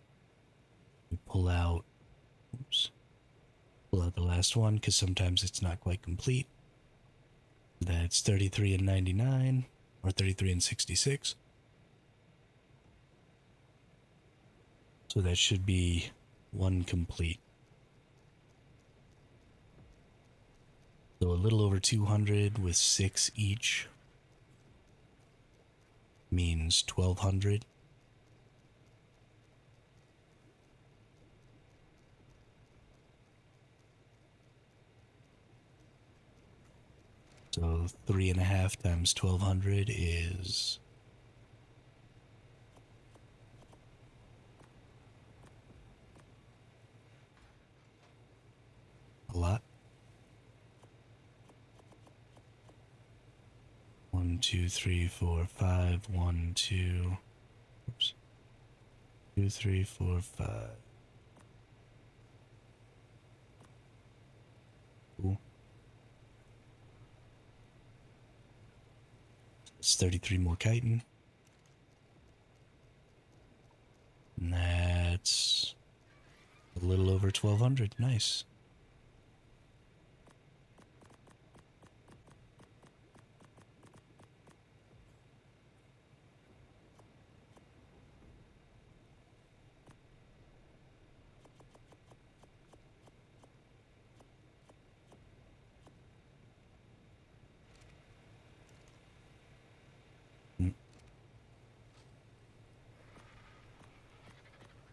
We pull out, oops, pull out the last one because sometimes it's not quite complete. That's 33 and 99, or 33 and 66. So that should be 1 complete. So a little over 200 with 6 each means 1,200. So 3.5 times 1,200 is a lot. 1, 2, 3, 4, 5. 1, 2. Oops. 2, 3, 4, 5. Cool. It's 33 more chitin. And that's a little over 1,200. Nice.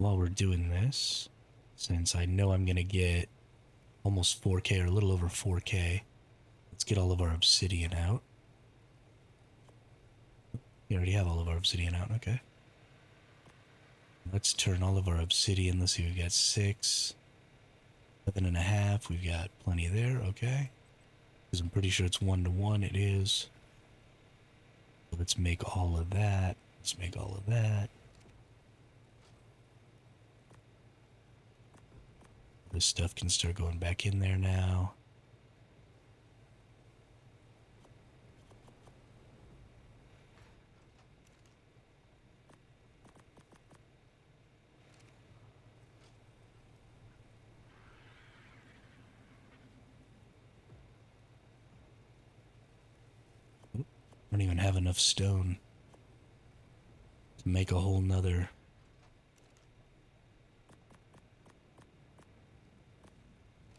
while we're doing this, since I know I'm going to get almost 4K or a little over 4K, let's get all of our obsidian out. We already have all of our obsidian out, okay. Let's turn all of our obsidian. Let's see, we've got 6, 7.5. We've got plenty there, okay. Because I'm pretty sure it's 1-to-1. It is. So let's make all of that. Let's make all of that. This stuff can start going back in there now. I don't even have enough stone to make a whole nother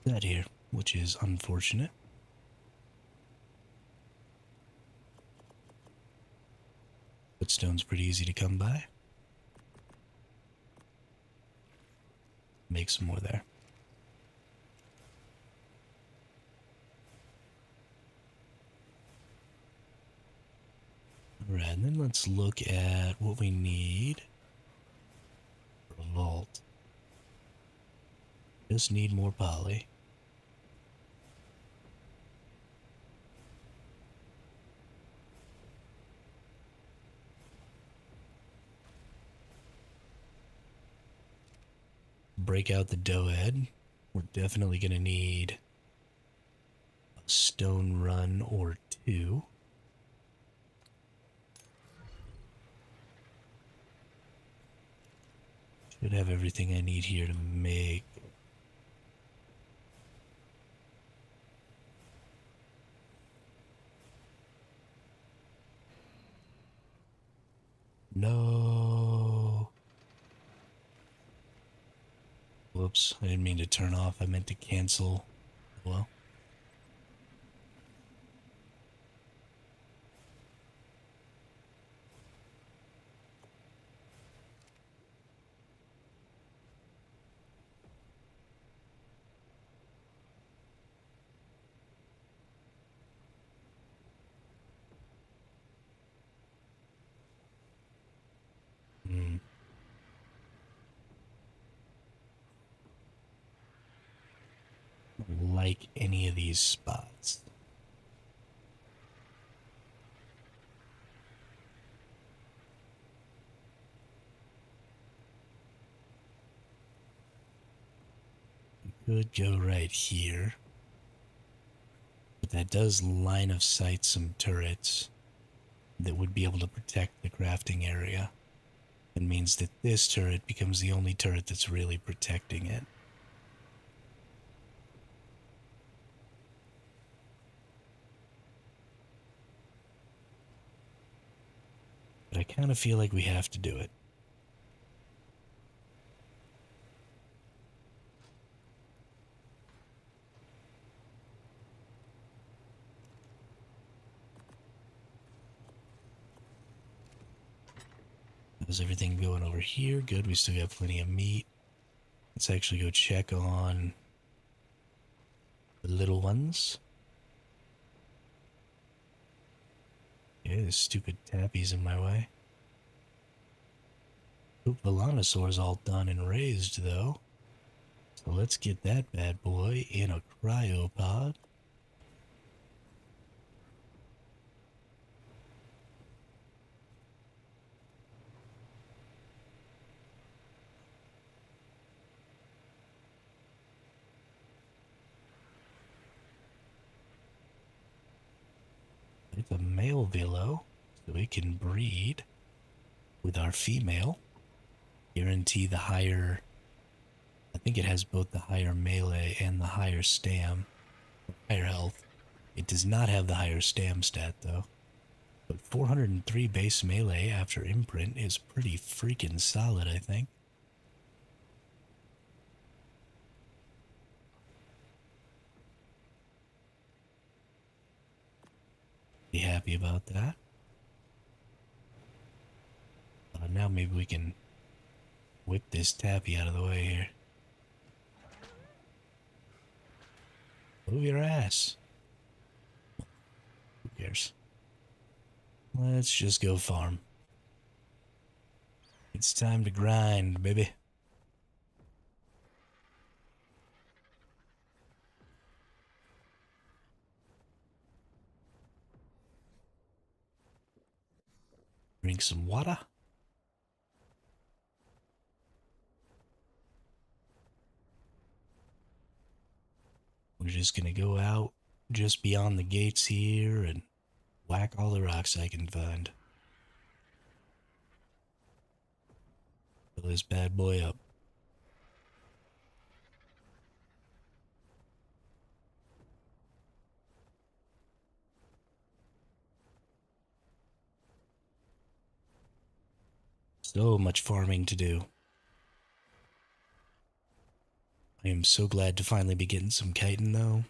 set here, which is unfortunate. But stone's pretty easy to come by. Make some more there. Alright, and then let's look at what we need for a vault. Just need more poly. Break out the doed. We're definitely going to need a stone run or 2. Should have everything I need here to make. No. Whoops, I didn't mean to turn off. I meant to cancel. Well. Like any of these spots. We could go right here. But that does line of sight some turrets that would be able to protect the crafting area. It means that this turret becomes the only turret that's really protecting it. But I kind of feel like we have to do it. How's everything going over here? Good, we still got plenty of meat. Let's actually go check on the little ones. Yeah, this stupid tappy's in my way. Oop, Volanosaur's all done and raised, though. So let's get that bad boy in a cryopod. It's a male Vilo, so it can breed with our female. Guarantee the higher, I think it has both the higher melee and the higher stam, higher health. It does not have the higher stam stat though. But 403 base melee after imprint is pretty freaking solid, I think. Be happy about that. Now maybe we can Whip this tappy out of the way here. Move your ass. Who cares? Let's just go farm. It's time to grind, baby. Drink some water. We're just gonna go out just beyond the gates here and whack all the rocks I can find. Fill this bad boy up. So much farming to do. I am so glad to finally be getting some chitin though.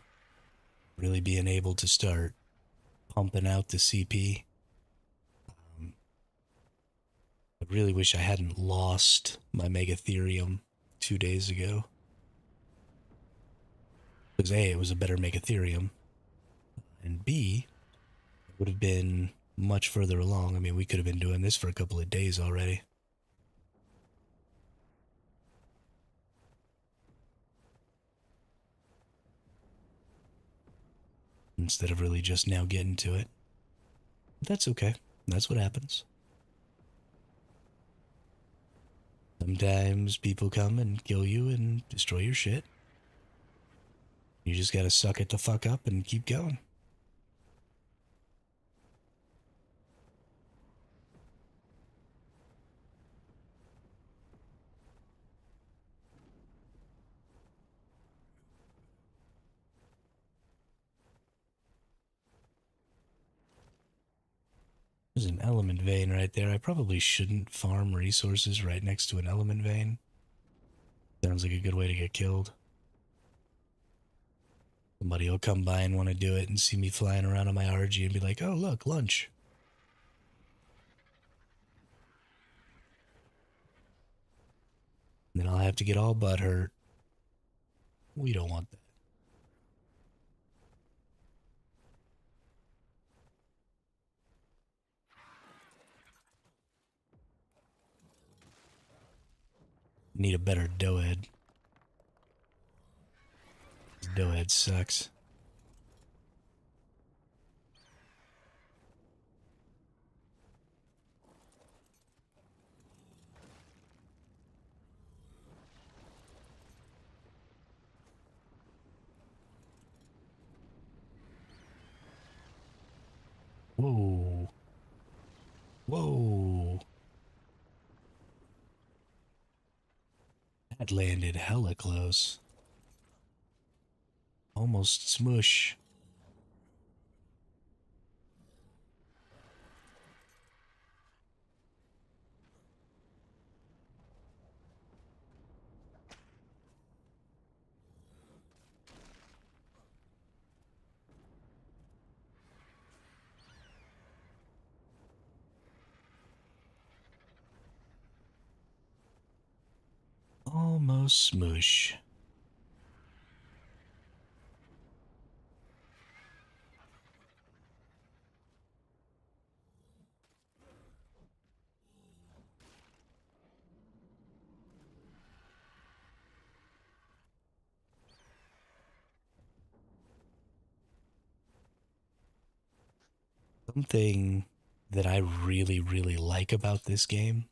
Really being able to start pumping out the CP. I really wish I hadn't lost my Megatherium 2 days ago. Because A, it was a better Megatherium. And B, it would have been much further along. I mean, we could have been doing this for a couple of days already. Instead of really just now getting to it. But that's okay. That's what happens. Sometimes people come and kill you and destroy your shit. You just gotta suck it the fuck up and keep going. There's an element vein right there. I probably shouldn't farm resources right next to an element vein. Sounds like a good way to get killed. Somebody will come by and want to do it and see me flying around on my RG and be like, oh, look, lunch. And then I'll have to get all butthurt. We don't want that. Need a better doughhead. This doughhead sucks. Whoa. Whoa. That landed hella close. Almost smush. Almost smush. Something that I really, really like about this game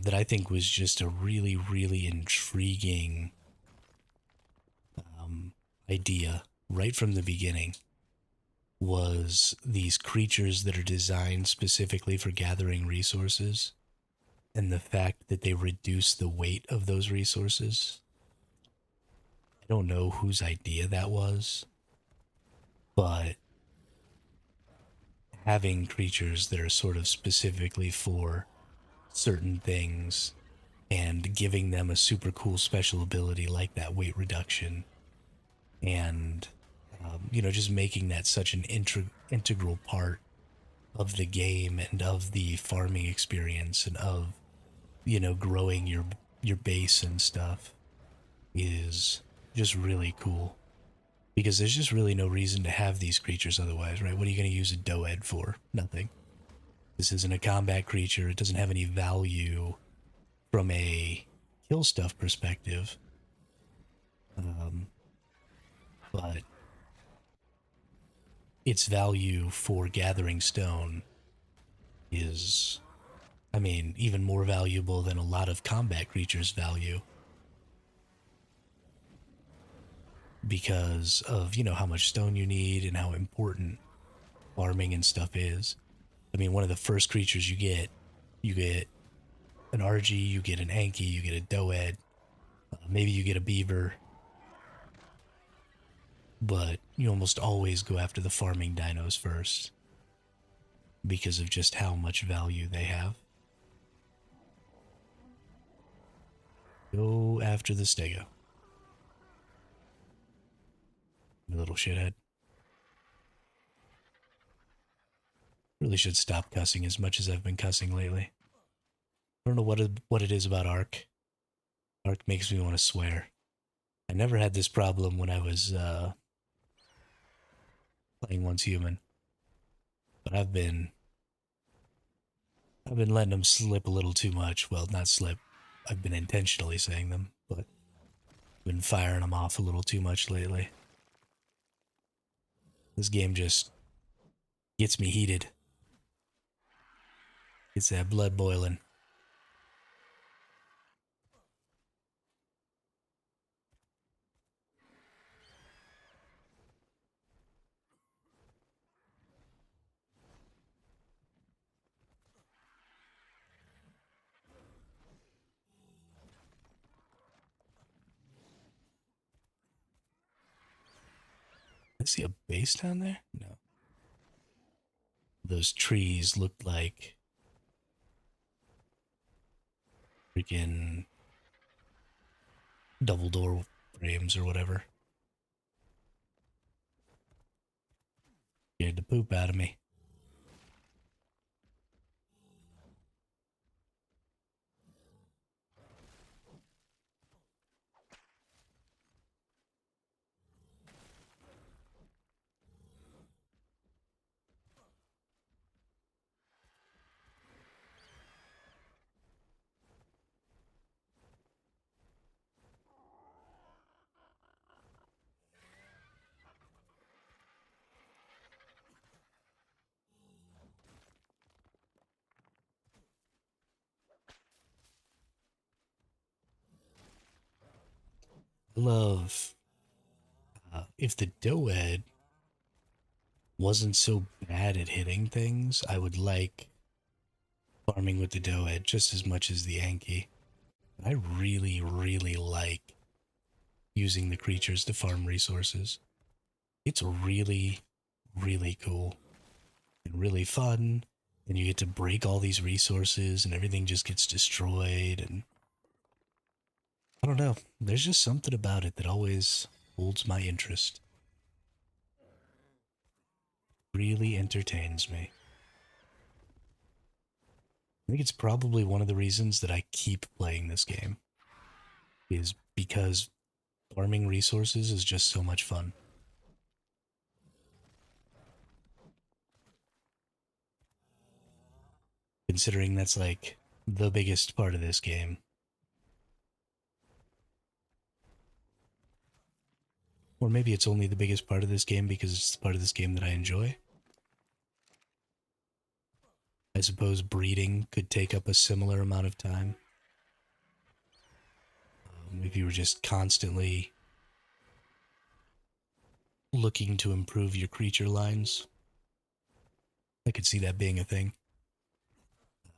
that I think was just a really, really intriguing idea right from the beginning was these creatures that are designed specifically for gathering resources and the fact that they reduce the weight of those resources. I don't know whose idea that was, but having creatures that are sort of specifically for certain things and giving them a super cool special ability like that weight reduction and just making that such an integral part of the game and of the farming experience and of you know, growing your base and stuff is just really cool. Because there's just really no reason to have these creatures otherwise, right? What are you going to use a Doed for? Nothing. This isn't a combat creature. It doesn't have any value from a kill stuff perspective. Um, but its value for gathering stone is, I mean, even more valuable than a lot of combat creatures' value because of, you know, how much stone you need and how important farming and stuff is. I mean, one of the first creatures you get an RG, you get an Anki, you get a Doed, maybe you get a Beaver, but you almost always go after the farming dinos first because of just how much value they have. Go after the Stego. You little shithead. Really should stop cussing as much as I've been cussing lately. I don't know what it is about ARK. ARK makes me want to swear. I never had this problem when I was playing Once Human, but I've been letting them slip a little too much. Well, not slip. I've been intentionally saying them, but I've been firing them off a little too much lately. This game just gets me heated. Gets that blood boiling. I see a base down there? No. Those trees looked like freaking double door frames or whatever. Scared the poop out of me. I love if the Doed wasn't so bad at hitting things, I would like farming with the Doed just as much as the Anki. I really, really like using the creatures to farm resources. It's really, really cool and really fun. And you get to break all these resources and everything just gets destroyed. And I don't know. There's just something about it that always holds my interest. Really entertains me. I think it's probably one of the reasons that I keep playing this game is because farming resources is just so much fun. Considering that's like the biggest part of this game. Or maybe it's only the biggest part of this game because it's the part of this game that I enjoy. I suppose breeding could take up a similar amount of time. If you were just constantly looking to improve your creature lines, I could see that being a thing.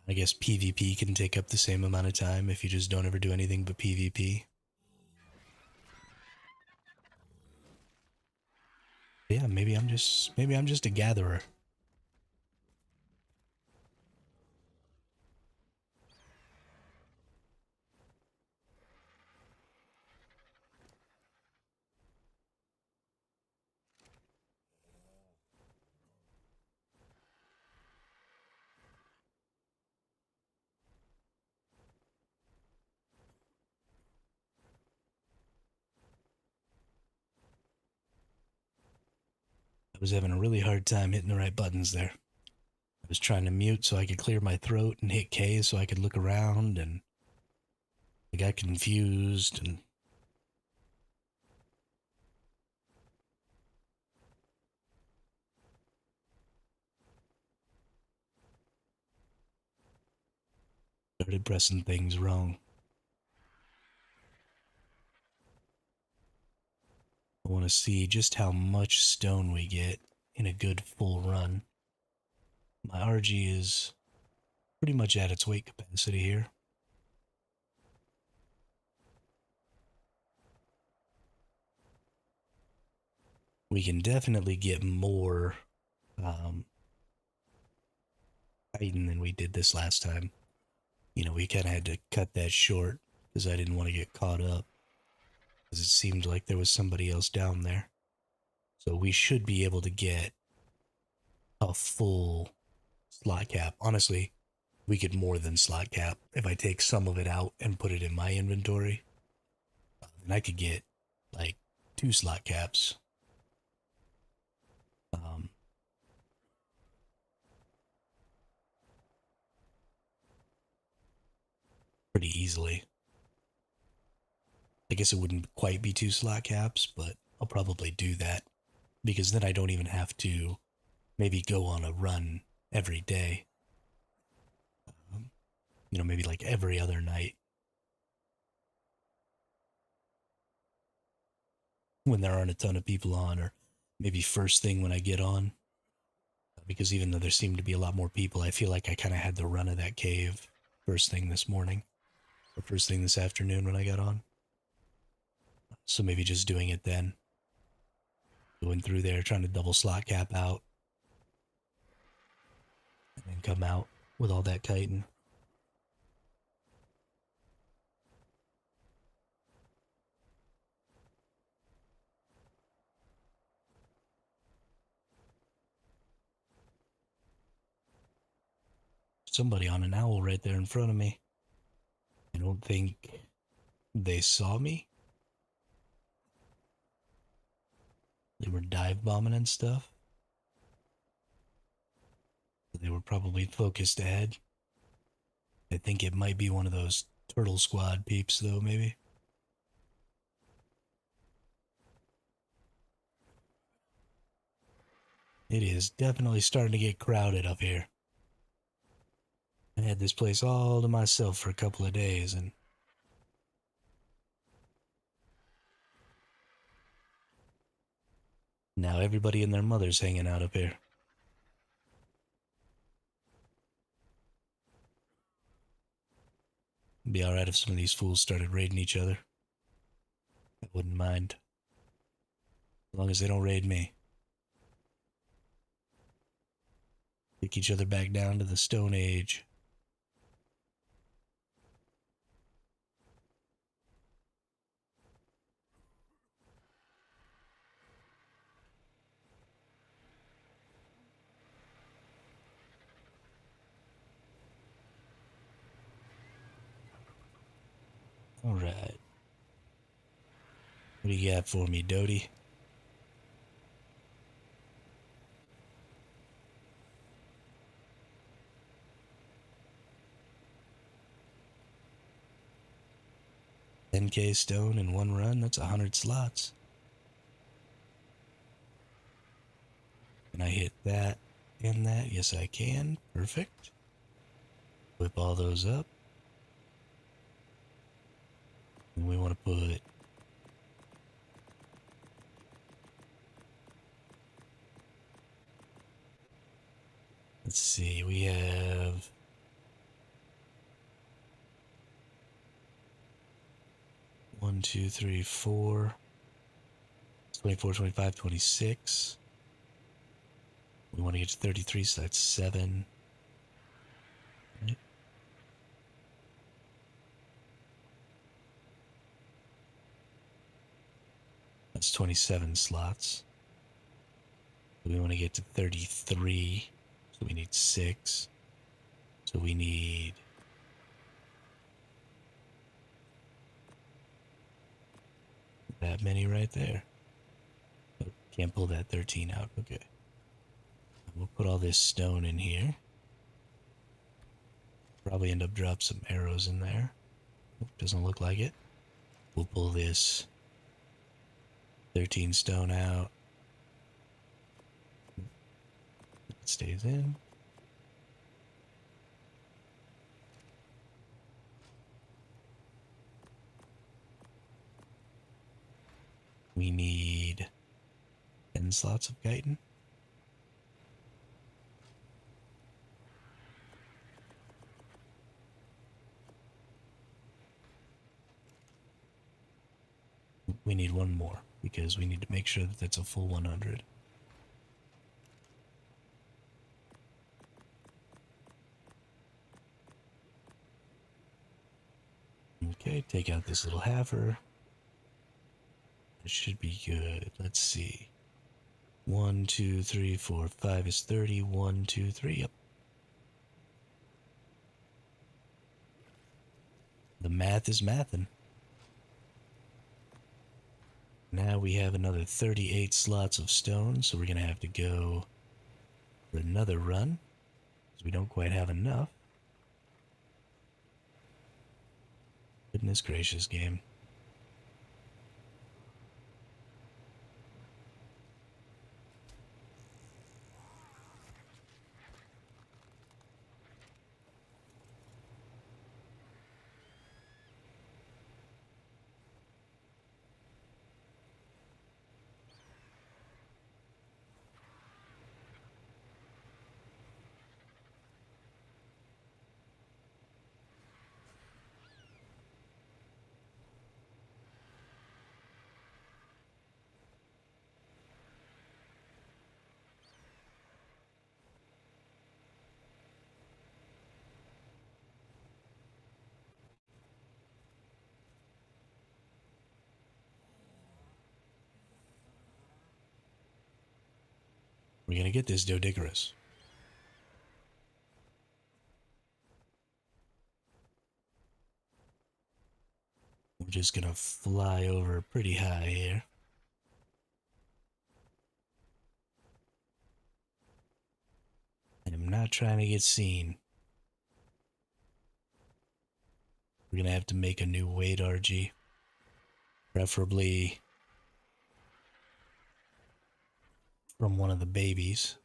I guess PvP can take up the same amount of time if you just don't ever do anything but PvP. Yeah, maybe I'm just a gatherer. was having a really hard time hitting the right buttons there. I was trying to mute so I could clear my throat and hit K so I could look around, and I got confused and started pressing things wrong. I want to see just how much stone we get in a good full run. My RG is pretty much at its weight capacity here. We can definitely get more Titan than we did this last time. You know, we kind of had to cut that short because I didn't want to get caught up, because it seemed like there was somebody else down there. So we should be able to get a full slot cap. Honestly, we could more than slot cap. If I take some of it out and put it in my inventory, then I could get like 2 slot caps. Um, Pretty easily. I guess it wouldn't quite be 2 slot caps, but I'll probably do that, because then I don't even have to maybe go on a run every day. You know, maybe like every other night when there aren't a ton of people on, or maybe first thing when I get on. Because even though there seemed to be a lot more people, I feel like I kind of had the run of that cave first thing this morning, or first thing this afternoon when I got on. So maybe just doing it then. Going through there, trying to double slot cap out, and then come out with all that chitin. Somebody on an owl right there in front of me. I don't think they saw me. They were dive bombing and stuff. They were probably focused ahead. I think it might be one of those turtle squad peeps, though, maybe. It is definitely starting to get crowded up here. I had this place all to myself for a couple of days, and now everybody and their mother's hanging out up here. It'd be alright if some of these fools started raiding each other. I wouldn't mind. As long as they don't raid me. Take each other back down to the Stone Age. Alright. What do you got for me, Doty? $10K stone in one run? That's 100 slots. Can I hit that and that? Yes, I can. Perfect. Whip all those up. And we want to put... Let's see, we have... 1, 2, 3, 4... 24, 25, 26. We want to get to 33, so that's 7. Right. That's 27 slots. We want to get to 33, so we need 6. So we need... that many right there. Oh, can't pull that 13 out, okay. Put all this stone in here. Probably end up drop some arrows in there. Doesn't look like it. We'll pull this 13 stone out. It stays in. We need 10 slots of chitin. We need one more because we need to make sure that that's a full 100. Okay, take out this little haver. It should be good. Let's see. 1, 2, 3, 4, 5 is 30. 1, 2, 3. Yep. The math is mathin'. Now we have another 38 slots of stone, so we're going to have to go for another run, because we don't quite have enough. Goodness gracious, game. We're going to get this Dodicarus. We're just going to fly over pretty high here. I'm not trying to get seen. We're going to have to make a new weight RG. Preferably from one of the babies.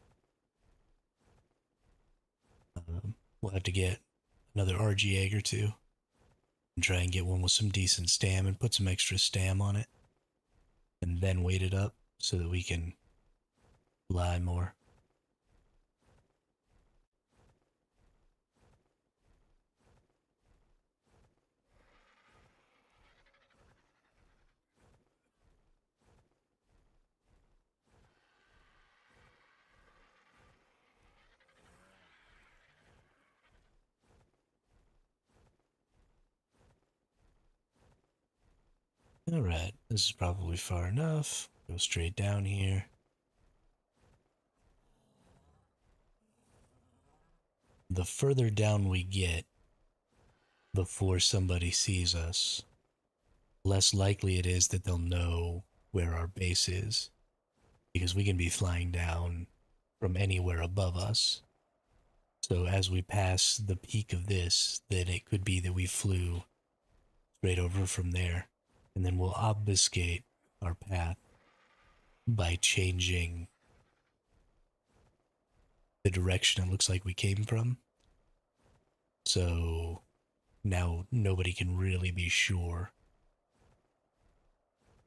We'll have to get another RG egg or two. And try and get one with some decent stam and put some extra stam on it. And then weight it up so that we can fly more. Alright, this is probably far enough. Go straight down here. The further down we get before somebody sees us, less likely it is that they'll know where our base is. Because we can be flying down from anywhere above us. So as we pass the peak of this, then it could be that we flew straight over from there. And then we'll obfuscate our path by changing the direction it looks like we came from. So now nobody can really be sure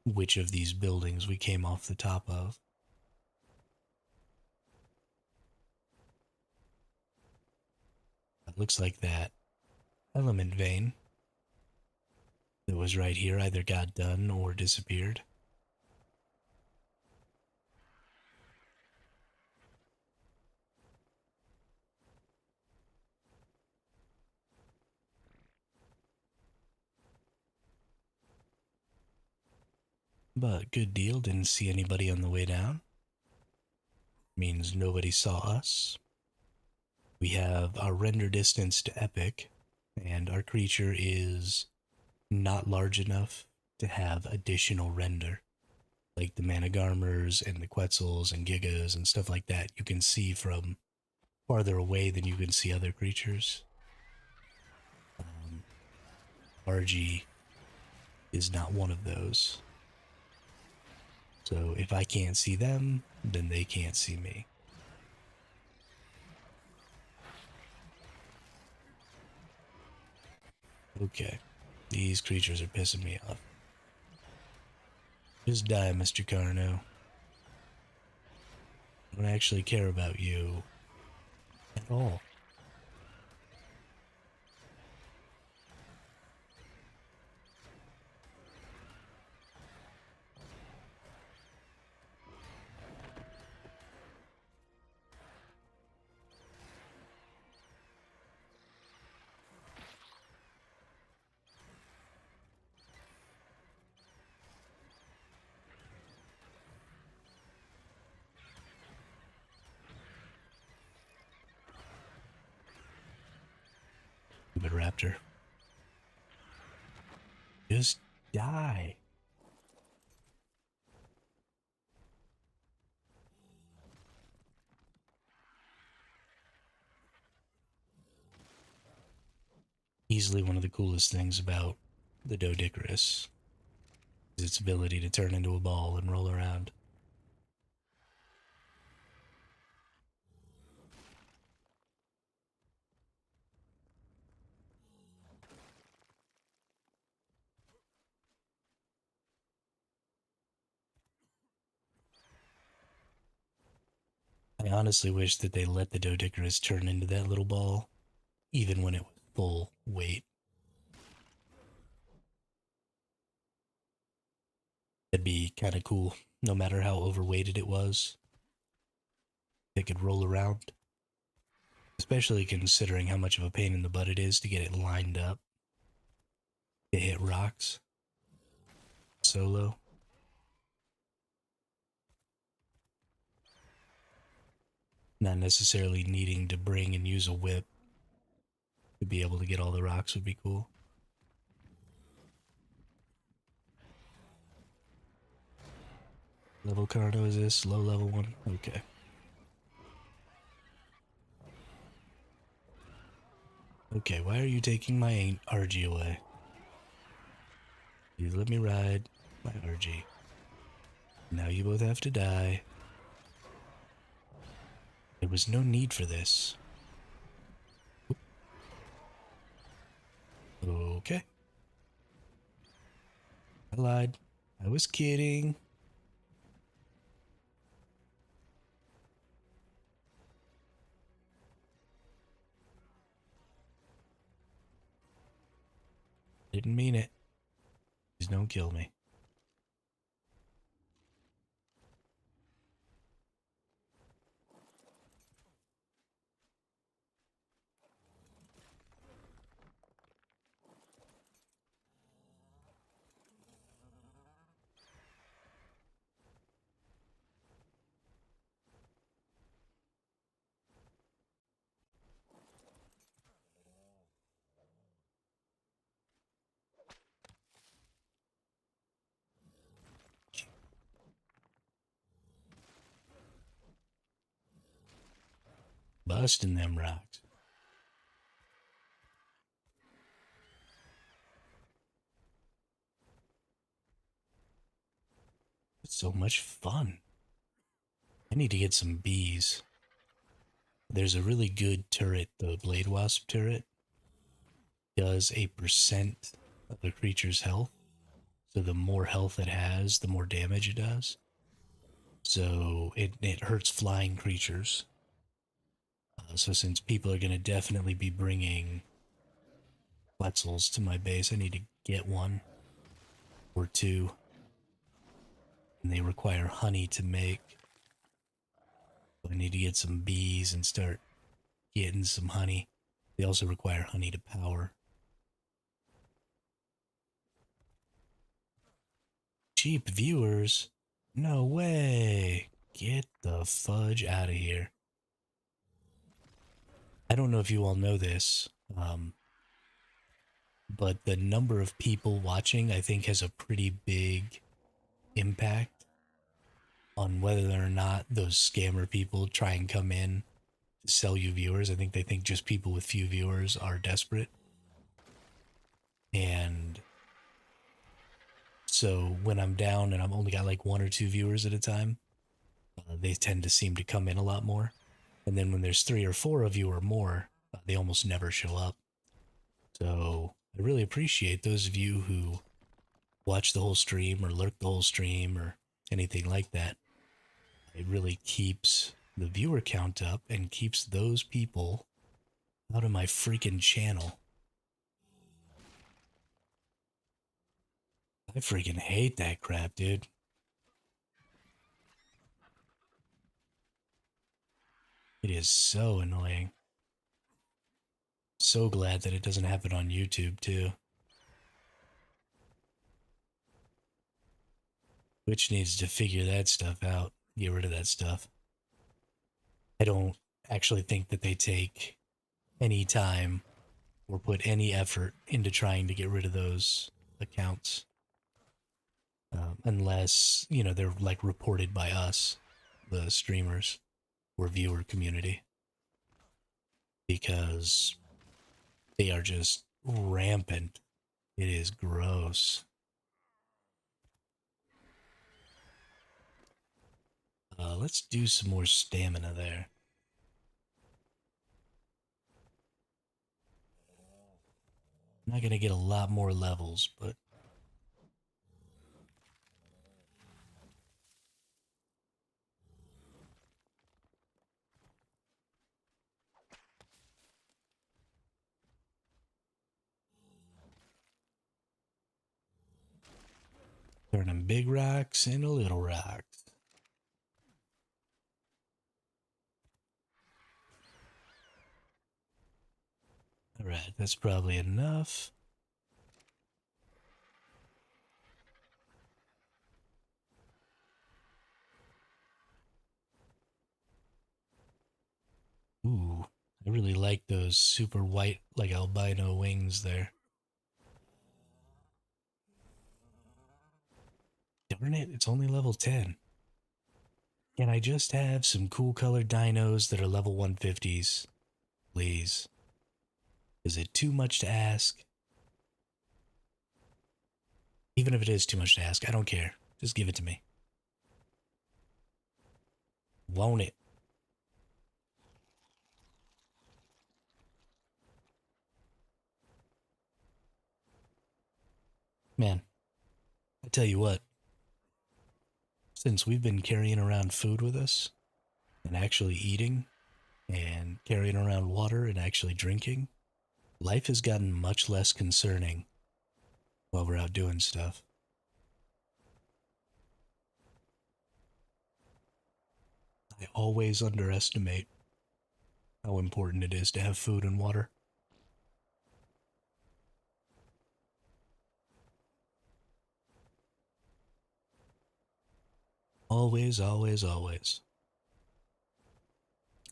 which of these buildings we came off the top of. It looks like that element vein that was right here either got done or disappeared. But good deal, didn't see anybody on the way down. Means nobody saw us. We have our render distance to epic, and our creature is not large enough to have additional render. like the Managarmers and the Quetzals and Gigas and stuff like that, you can see from farther away than you can see other creatures. RG is not one of those. So if I can't see them, then they can't see me. Okay. These creatures are pissing me off. Just die, Mr. Carno. I don't actually care about you at all. Stupid raptor. Just die. Easily one of the coolest things about the Doedicurus is its ability to turn into a ball and roll around. I honestly wish that they let the Doedicurus turn into that little ball, even when it was full weight. That'd be kind of cool, no matter how overweighted it was. It could roll around, especially considering how much of a pain in the butt it is to get it lined up to hit rocks solo. Not necessarily needing to bring and use a whip to be able to get all the rocks would be cool. Level Cardo is this? Low level one? Okay. Okay, why are you taking my RG away? You let me ride my RG. Now you both have to die. There was no need for this. Okay. I lied. I was kidding. Didn't mean it. Please don't kill me. Busting them rocks. It's so much fun. I need to get some bees. There's a really good turret, the Blade Wasp turret. Does a percent of the creature's health. So the more health it has, the more damage it does. So it hurts flying creatures. So since people are going to definitely be bringing Quetzals to my base, I need to get one or two. And they require honey to make. So I need to get some bees and start getting some honey. They also require honey to power. Cheap viewers? No way. Get the fudge out of here. I don't know if you all know this, but the number of people watching, I think, has a pretty big impact on whether or not those scammer people try and come in to sell you viewers. I think they think just people with few viewers are desperate. And so when I'm down and I'm only got like one or two viewers at a time, they tend to seem to come in a lot more. And then when there's three or four of you or more, they almost never show up. So I really appreciate those of you who watch the whole stream or lurk the whole stream or anything like that. It really keeps the viewer count up and keeps those people out of my freaking channel. I freaking hate that crap, dude. It is so annoying. So glad that it doesn't happen on YouTube, too. Twitch needs to figure that stuff out. Get rid of that stuff. I don't actually think that they take any time or put any effort into trying to get rid of those accounts. Unless, you know, they're like reported by us, the streamers or viewer community. Because they are just rampant. It is gross. Let's do some more stamina there. I'm not going to get a lot more levels, but turning big rocks into little rocks. Alright, that's probably enough. Ooh, I really like those super white, like albino wings there. Darn it, it's only level 10. Can I just have some cool colored dinos that are level 150s? Please. Is it too much to ask? Even if it is too much to ask, I don't care. Just give it to me. Won't it? Man, I tell you what, since we've been carrying around food with us and actually eating and carrying around water and actually drinking, life has gotten much less concerning while we're out doing stuff. I always underestimate how important it is to have food and water. Always, always, always.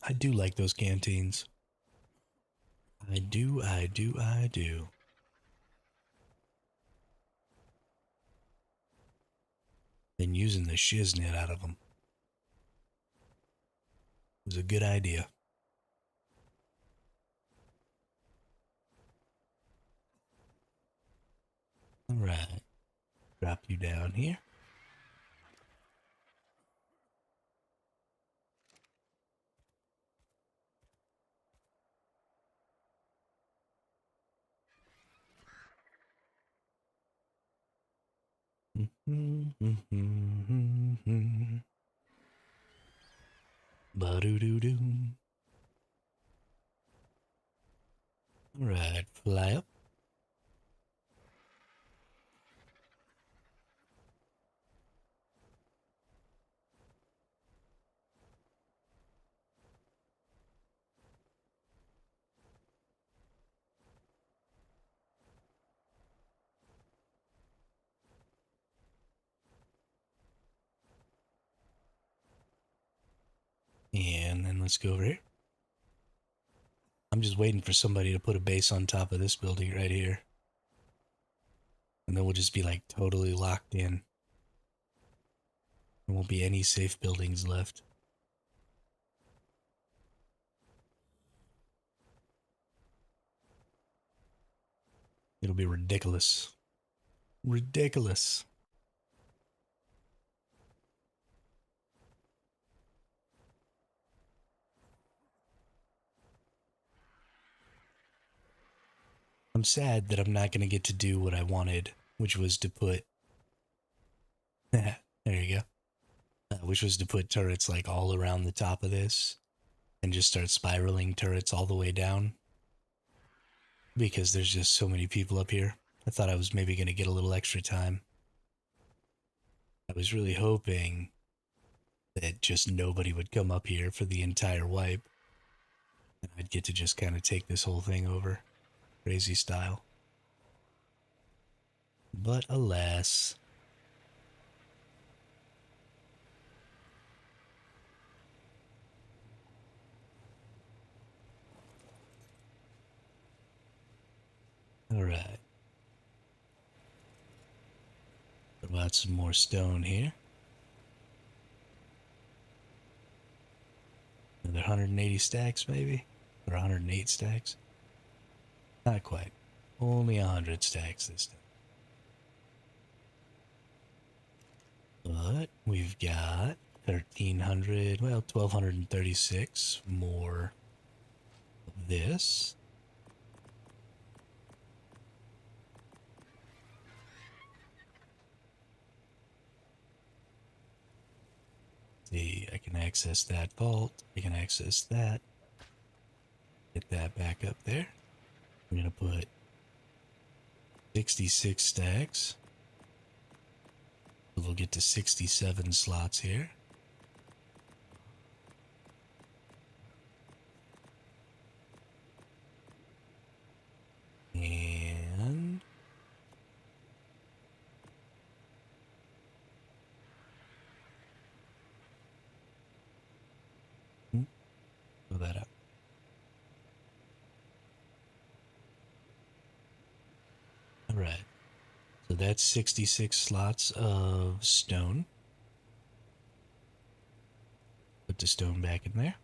I do like those canteens. I do, I do, I do. And using the shiznit out of them was a good idea. Alright, drop you down here. Ba-doo-doo-doo. Alright, fly up. And then let's go over here. I'm just waiting for somebody to put a base on top of this building right here. And then we'll just be like totally locked in. There won't be any safe buildings left. It'll be ridiculous. Ridiculous. I'm sad that I'm not going to get to do what I wanted, which was to put... there you go. Which was to put turrets like all around the top of this and just start spiraling turrets all the way down. Because there's just so many people up here. I thought I was maybe going to get a little extra time. I was really hoping that just nobody would come up here for the entire wipe. And I'd get to just kind of take this whole thing over. Crazy style. But alas. Alright. What about some more stone here? Another 180 stacks, maybe? Or 108 stacks? Not quite. Only 100 stacks this time. But we've got 1,300, well, 1,236 more of this. See, I can access that vault. I can access that. Get that back up there. I'm going to put 66 stacks. So we'll get to 67 slots here. And fill that up. All right. So that's 66 slots of stone. Put the stone back in there.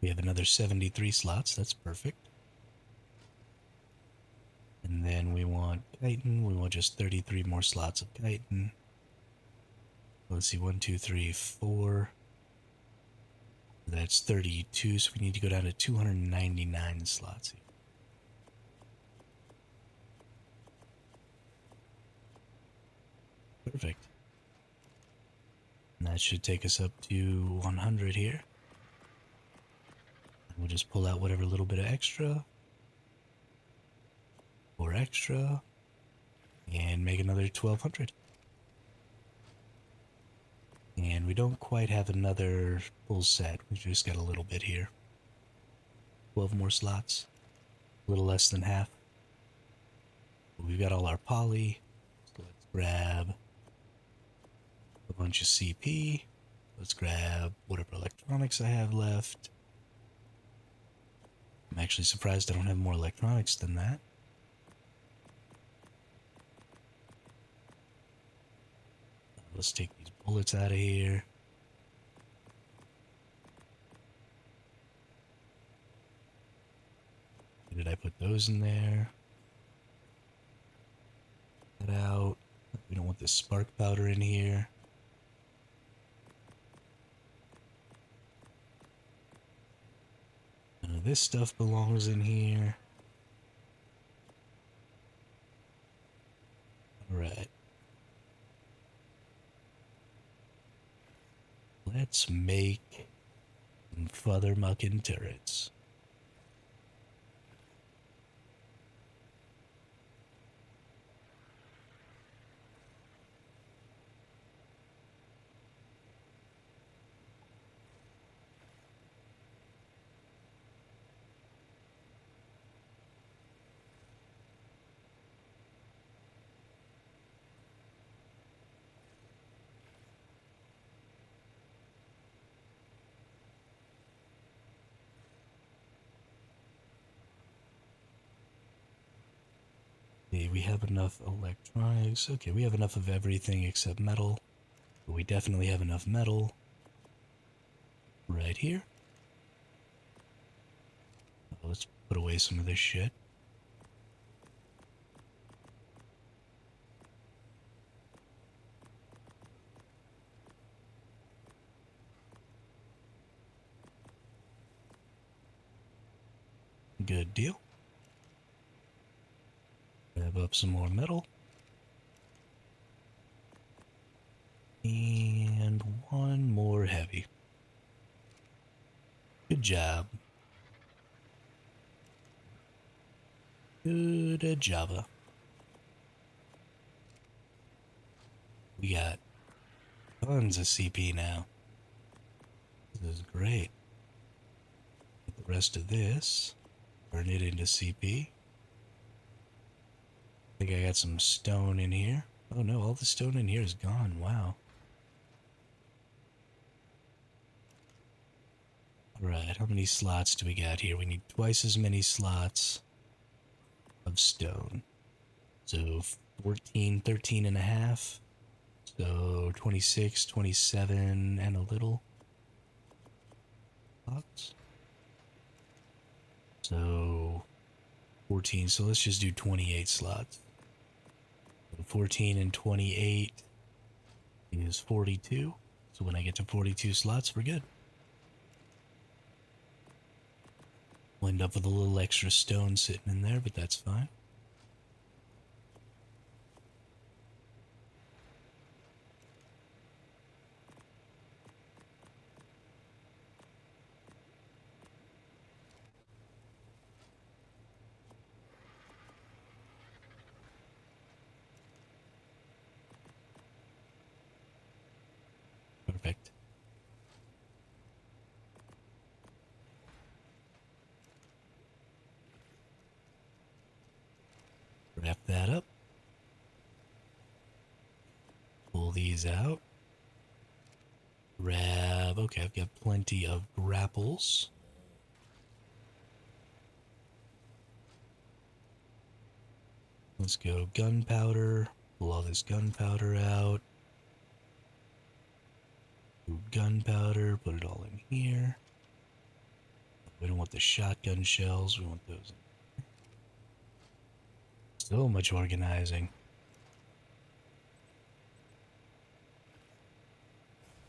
We have another 73 slots. That's perfect. And then we want chitin. We want just 33 more slots of chitin. Let's see, 1, 2, 3, 4. That's 32, so we need to go down to 299 slots here. Perfect. And that should take us up to 100 here. And we'll just pull out whatever little bit of extra. Or extra. And make another 1,200. And we don't quite have another full set. We just got a little bit here. 12 more slots. A little less than half. But we've got all our poly. So let's grab a bunch of CP. Let's grab whatever electronics I have left. I'm actually surprised I don't have more electronics than that. Let's take these bullets out of here. Did I put those in there? That out. We don't want this spark powder in here. None of this stuff belongs in here. Alright. Let's make some further mucking turrets. Okay, we have enough electronics. Okay, we have enough of everything except metal. But we definitely have enough metal right here. Let's put away some of this shit. Good deal. Grab up some more metal. And one more heavy. Good job. Good Java. We got tons of CP now. This is great. Get the rest of this. Turn it into CP. I think I got some stone in here. Oh no, all the stone in here is gone. Wow. Alright, how many slots do we got here? We need twice as many slots of stone. So 14, 13 and a half. So 26, 27 and a little slots. So 14, so let's just do 28 slots. So 14 and 28 is 42. So when I get to 42 slots, we're good. We'll end up with a little extra stone sitting in there, but that's fine. Perfect. Wrap that up. Pull these out. Grab. Okay, I've got plenty of grapples. Let's go gunpowder. Pull all this gunpowder out. Do gunpowder. Put it all in here. We don't want the shotgun shells. We want those. So much organizing.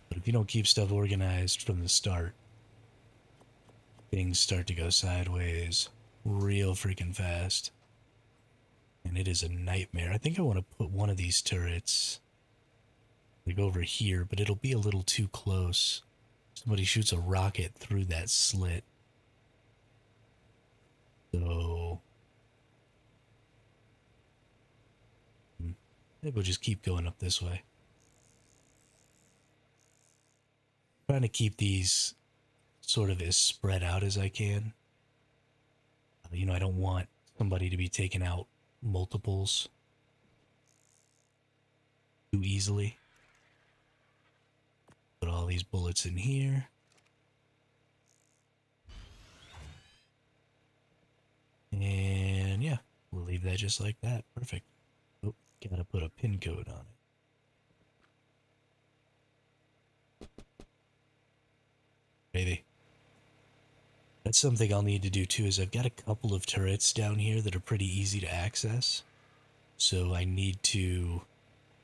But if you don't keep stuff organized from the start, things start to go sideways real freaking fast. And it is a nightmare. I think I want to put one of these turrets like over here, but it'll be a little too close. Somebody shoots a rocket through that slit. So maybe we'll just keep going up this way. Trying to keep these sort of as spread out as I can. You know, I don't want somebody to be taking out multiples too easily. Put all these bullets in here. And yeah, we'll leave that just like that. Perfect. Oh, gotta put a pin code on it. Maybe. That's something I'll need to do too, is I've got a couple of turrets down here that are pretty easy to access. So I need to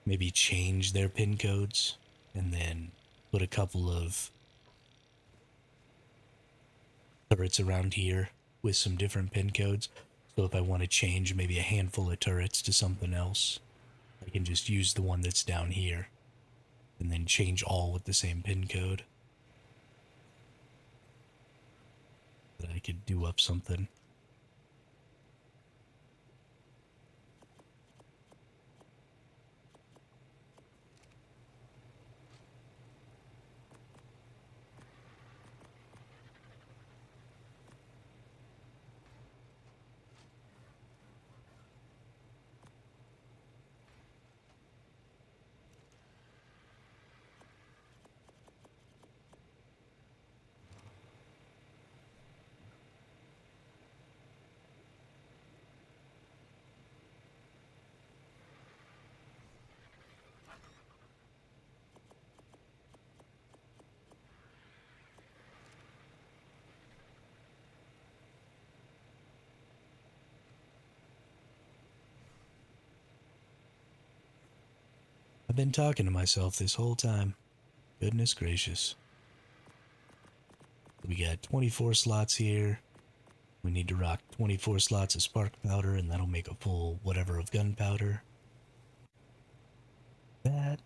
maybe change their pin codes and then put a couple of turrets around here with some different pin codes. So if I want to change maybe a handful of turrets to something else, I can just use the one that's down here and then change all with the same pin code. That I could do up something. I've been talking to myself this whole time. Goodness gracious. We got 24 slots here. We need to rock 24 slots of spark powder, and that'll make a full whatever of gunpowder. That.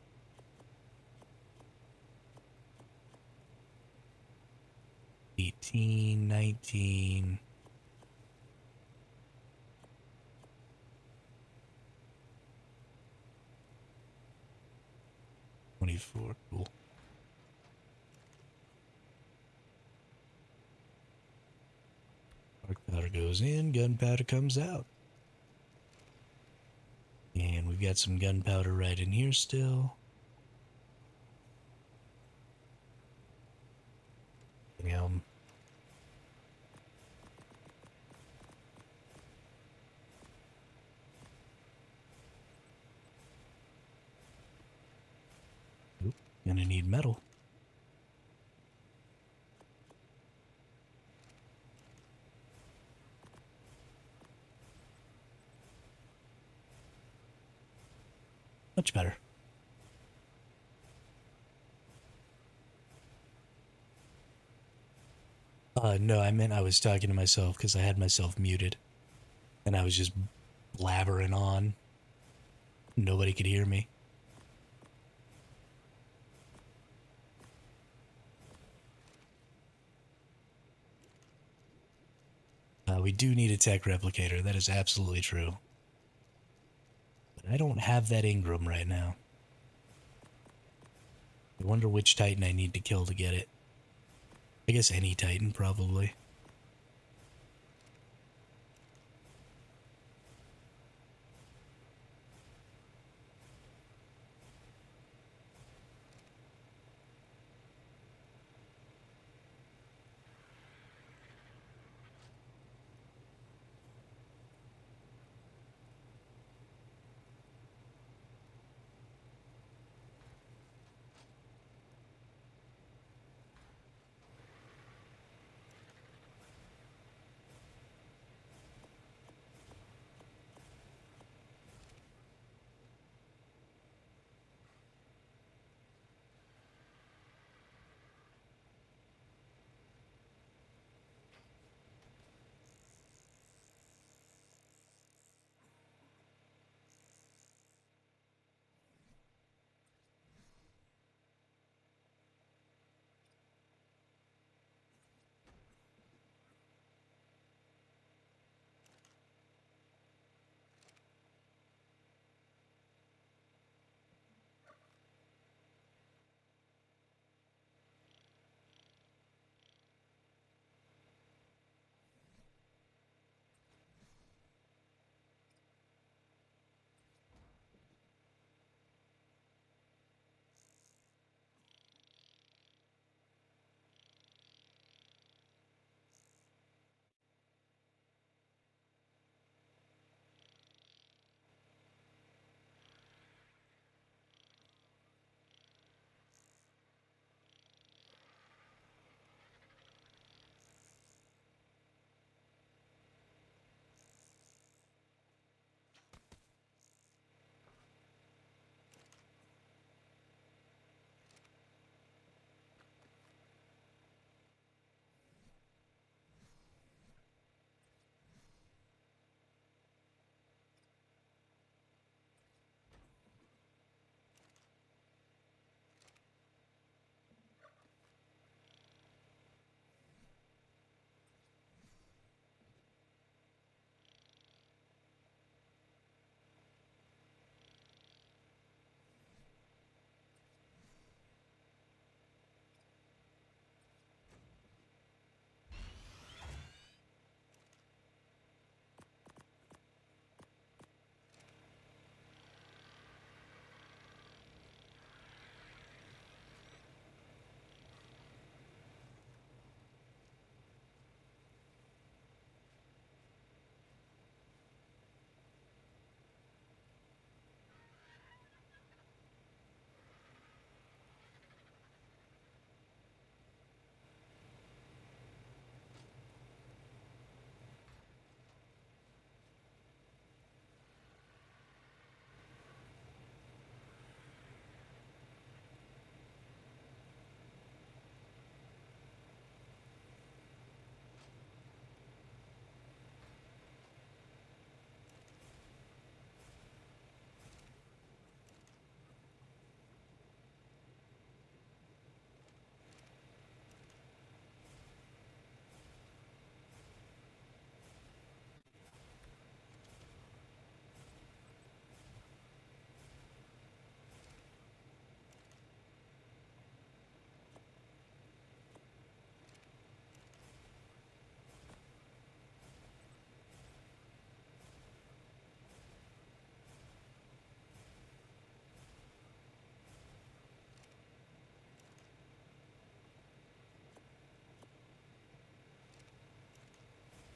18, 19. $24, cool. Spark powder goes in, gunpowder comes out. And we've got some gunpowder right in here still. Damn. Oop, gonna need metal. Much better. No, I meant I was talking to myself because I had myself muted. And I was just blabbering on. Nobody could hear me. We do need a tech replicator. That is absolutely true. But I don't have that Ingram right now. I wonder which Titan I need to kill to get it. I guess any Titan, probably.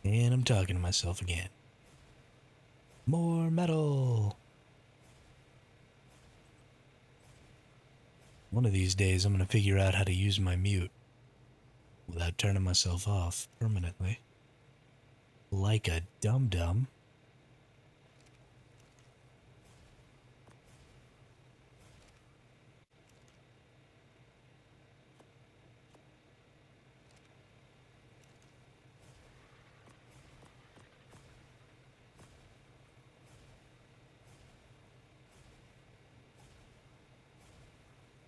And I'm talking to myself again. More metal! One of these days I'm gonna figure out how to use my mute without turning myself off permanently. Like a dum-dum.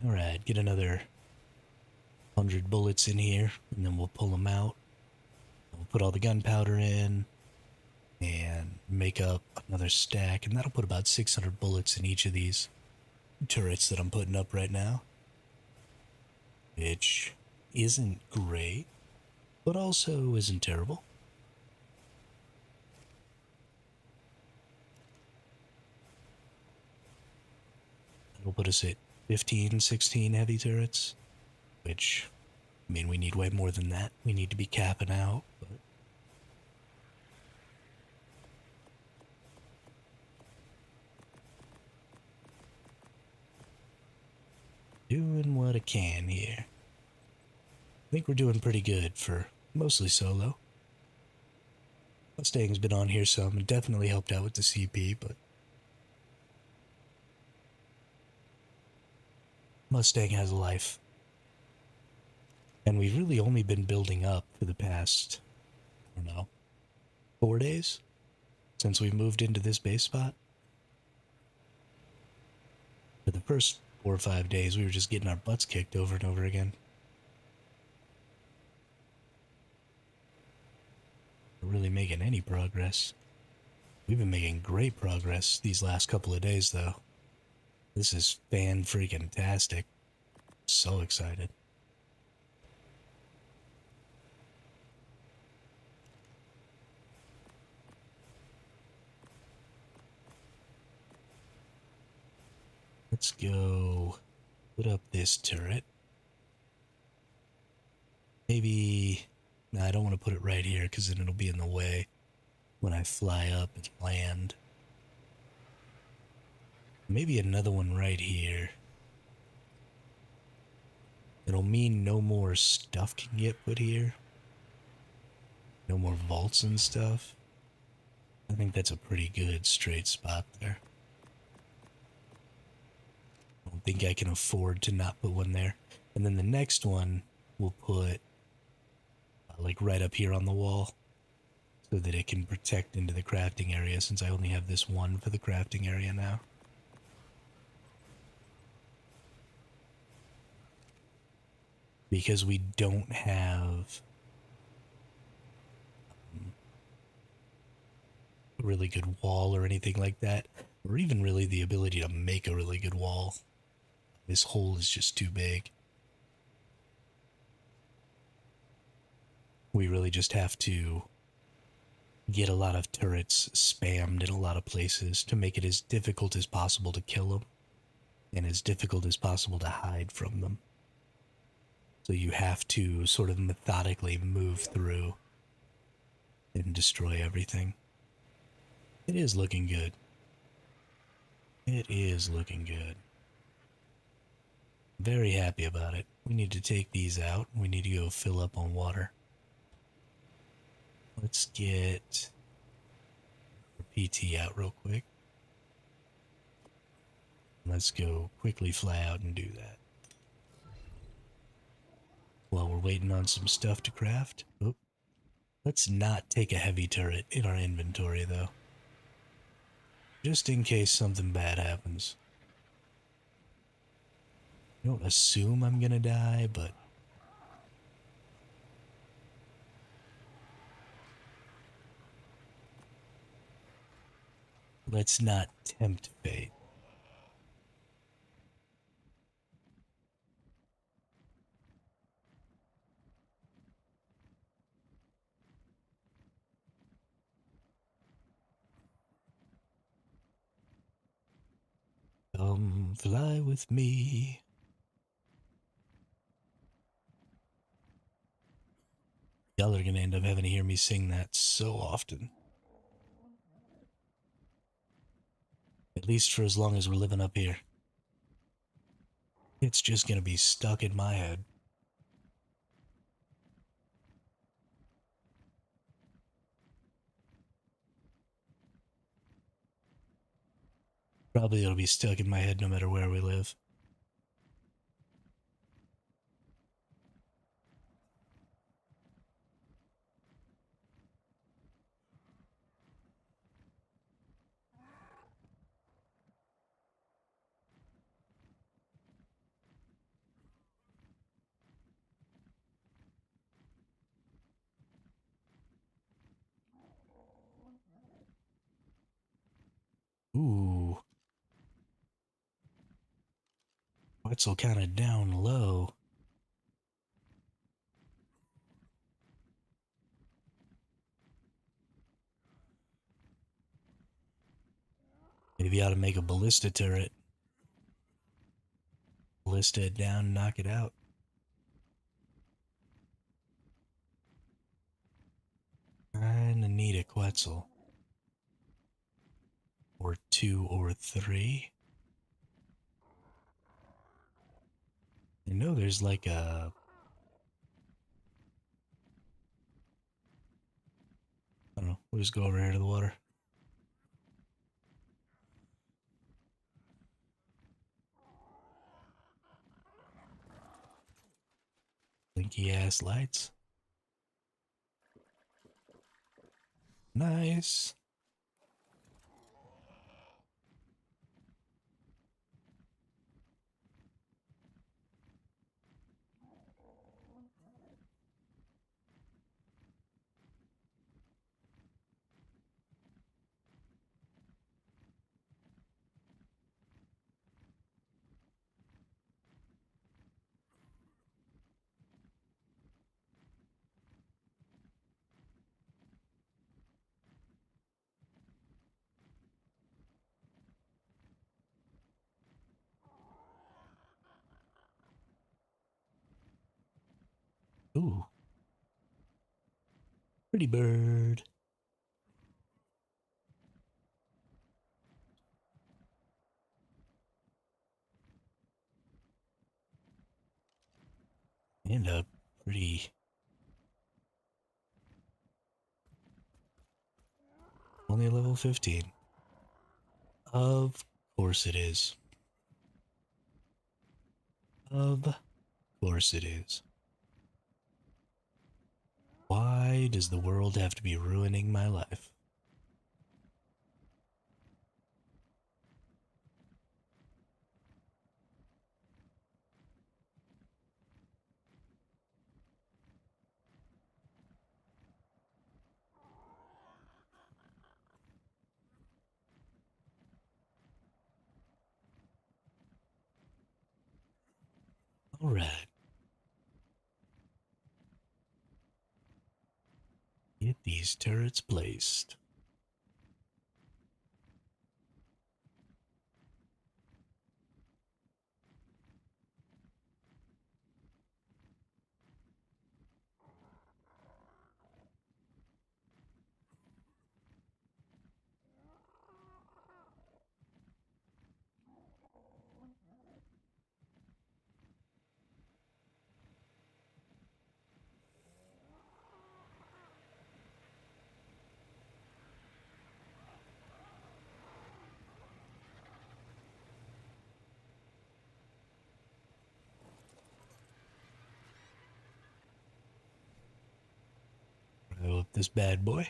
Alright, get another 100 bullets in here, and then we'll pull them out. We'll put all the gunpowder in, and make up another stack, and that'll put about 600 bullets in each of these turrets that I'm putting up right now. Which isn't great, but also isn't terrible. That'll put us at 15, 16 heavy turrets, which, I mean, we need way more than that. We need to be capping out, but doing what I can here. I think we're doing pretty good for mostly solo. Mustang's been on here some and definitely helped out with the CP, but Mustang has a life. And we've really only been building up for the past, I don't know, 4 days since we moved into this base spot. For the first 4 or 5 days, we were just getting our butts kicked over and over again. We're really making any progress. We've been making great progress these last couple of days, though. This is fan-freaking-tastic. So excited. Let's go put up this turret. Maybe... No, I don't want to put it right here because then it'll be in the way when I fly up and land. Maybe another one right here. It'll mean no more stuff can get put here. No more vaults and stuff. I think that's a pretty good straight spot there. I don't think I can afford to not put one there. And then the next one we'll put like right up here on the wall so that it can protect into the crafting area since I only have this one for the crafting area now. Because we don't have a really good wall or anything like that, or even really the ability to make a really good wall. This hole is just too big. We really just have to get a lot of turrets spammed in a lot of places to make it as difficult as possible to kill them and as difficult as possible to hide from them. So you have to sort of methodically move through and destroy everything. It is looking good. It is looking good. Very happy about it. We need to take these out. We need to go fill up on water. Let's get our PT out real quick. Let's go quickly fly out and do that. While we're waiting on some stuff to craft. Oh, let's not take a heavy turret in our inventory though. Just in case something bad happens. I don't assume I'm gonna die, but let's not tempt fate. Come fly with me. Bella are gonna end up having to hear me sing that so often. At least for as long as we're living up here. It's just gonna be stuck in my head. Probably it'll be stuck in my head no matter where we live. Ooh, Wetzel kind of down low. Maybe I ought to make a ballista turret. Ballista it down, knock it out. Kinda need a Quetzal. Or two or three. I know there's like a... I don't know, we'll just go over here to the water. Blinky ass lights. Nice. Ooh. Pretty bird. And a pretty... Only level 15. Of course it is. Of course it is. Why does the world have to be ruining my life? Alright. Get these turrets placed. Fill up this bad boy.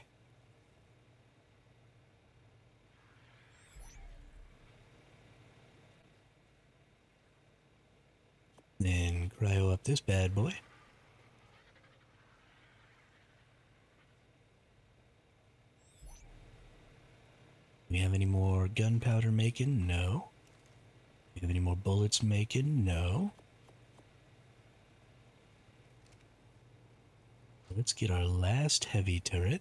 Then cryo up this bad boy. We have any more gunpowder making? No. We have any more bullets making? No. Let's get our last heavy turret.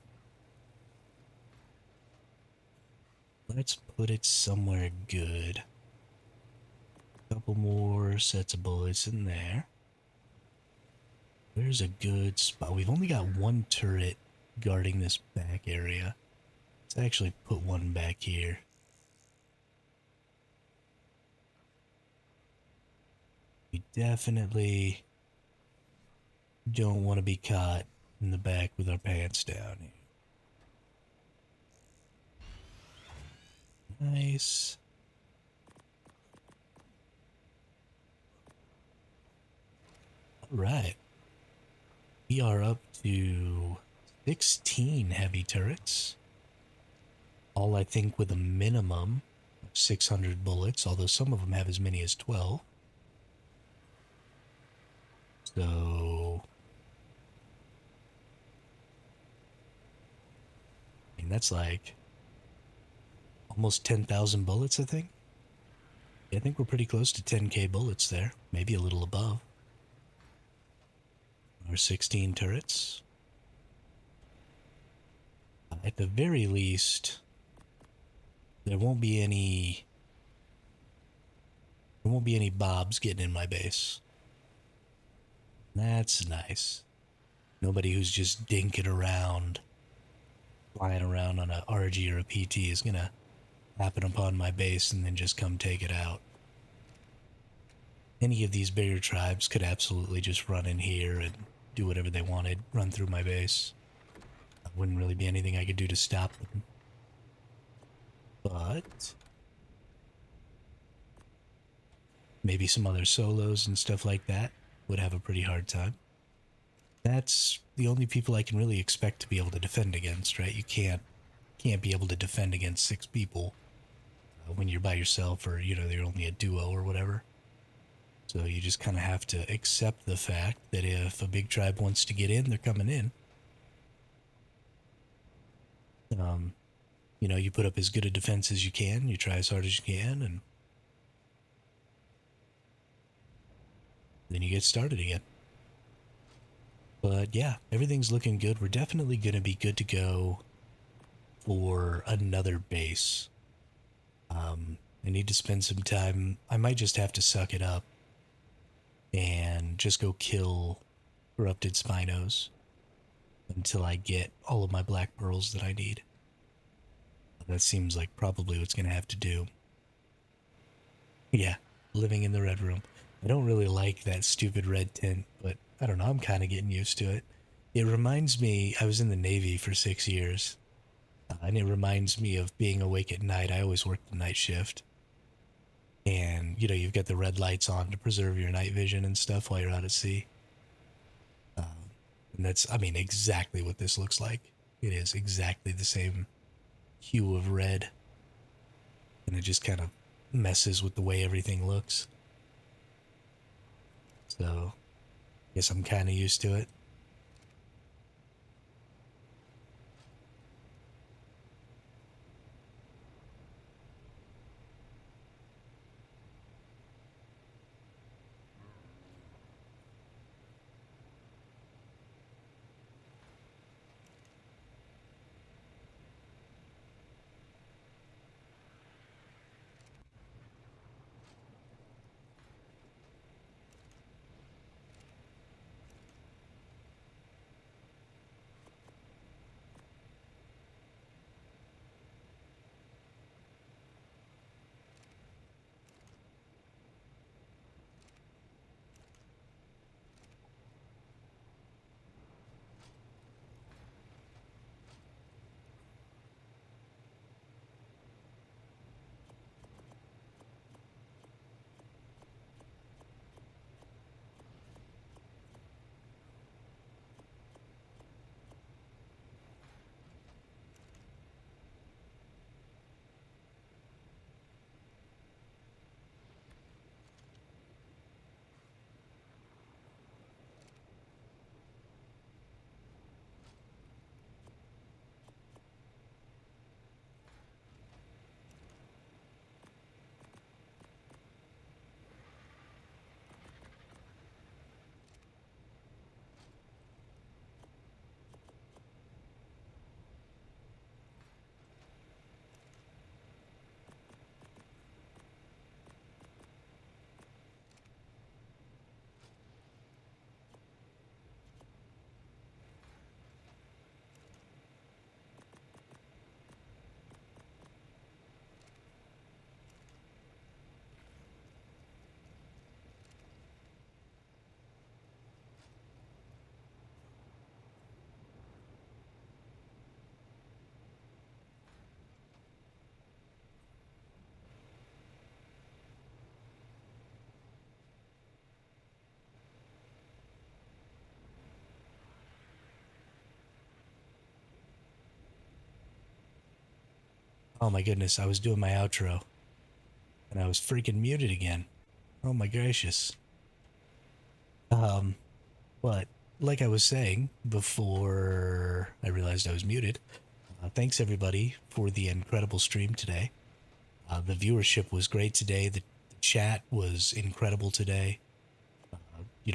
Let's put it somewhere good. Couple more sets of bullets in there. There's a good spot. We've only got one turret guarding this back area. Let's actually put one back here. We definitely don't want to be caught in the back with our pants down here. Nice. All right. We are up to 16 heavy turrets. All I think with a minimum of 600 bullets, although some of them have as many as 12. So, I mean, that's like almost 10,000 bullets, I think. Yeah, I think we're pretty close to 10k bullets there, maybe a little above. Our 16 turrets. At the very least, there won't be any bobs getting in my base. That's nice. Nobody who's just dinking around, flying around on a RG or a PT is gonna happen upon my base and then just come take it out. Any of these bigger tribes could absolutely just run in here and do whatever they wanted, run through my base. Wouldn't really be anything I could do to stop them. But maybe some other solos and stuff like that would have a pretty hard time. That's the only people I can really expect to be able to defend against, right? You can't be able to defend against 6 people when you're by yourself, or you're only a duo or whatever. So you just kind of have to accept the fact that if a big tribe wants to get in, they're coming in. You put up as good a defense as you can, you try as hard as you can, and then you get started again. But yeah, everything's looking good. We're definitely going to be good to go for another base. I need to spend some time. I might just have to suck it up and just go kill corrupted Spinos until I get all of my black pearls that I need. That seems like probably what's going to have to do. Yeah, living in the red room. I don't really like that stupid red tint, but I don't know, I'm kind of getting used to it. It reminds me, I was in the Navy for 6 years, and it reminds me of being awake at night. I always worked the night shift. And, you've got the red lights on to preserve your night vision and stuff while you're out at sea. And that's, I mean, exactly what this looks like. It is exactly the same hue of red. And it just kind of messes with the way everything looks. So, I guess I'm kind of used to it. Oh my goodness, I was doing my outro and I was freaking muted again. Oh my gracious. Um, but like I was saying before I realized I was muted, thanks everybody for the incredible stream today. The viewership was great today. The chat was incredible today.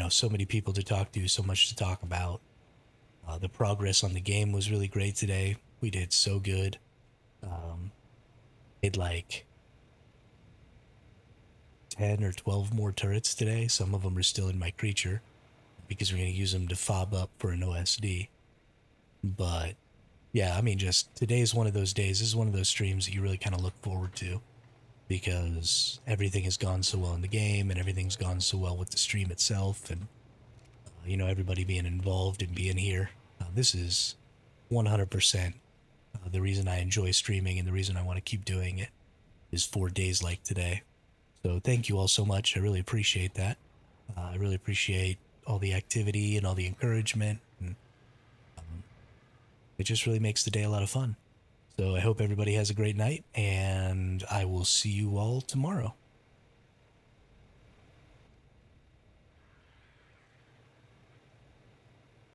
So many people to talk to, so much to talk about. The progress on the game was really great today. We did so good. Made like 10 or 12 more turrets today. Some of them are still in my creature because we're going to use them to fob up for an OSD. But yeah, I mean, just today is one of those days. This is one of those streams that you really kind of look forward to because everything has gone so well in the game and everything's gone so well with the stream itself. And, everybody being involved and being here. This is 100% the reason I enjoy streaming and the reason I want to keep doing it is for days like today. So thank you all so much. I really appreciate that. I really appreciate all the activity and all the encouragement. And it just really makes the day a lot of fun. So I hope everybody has a great night, and I will see you all tomorrow.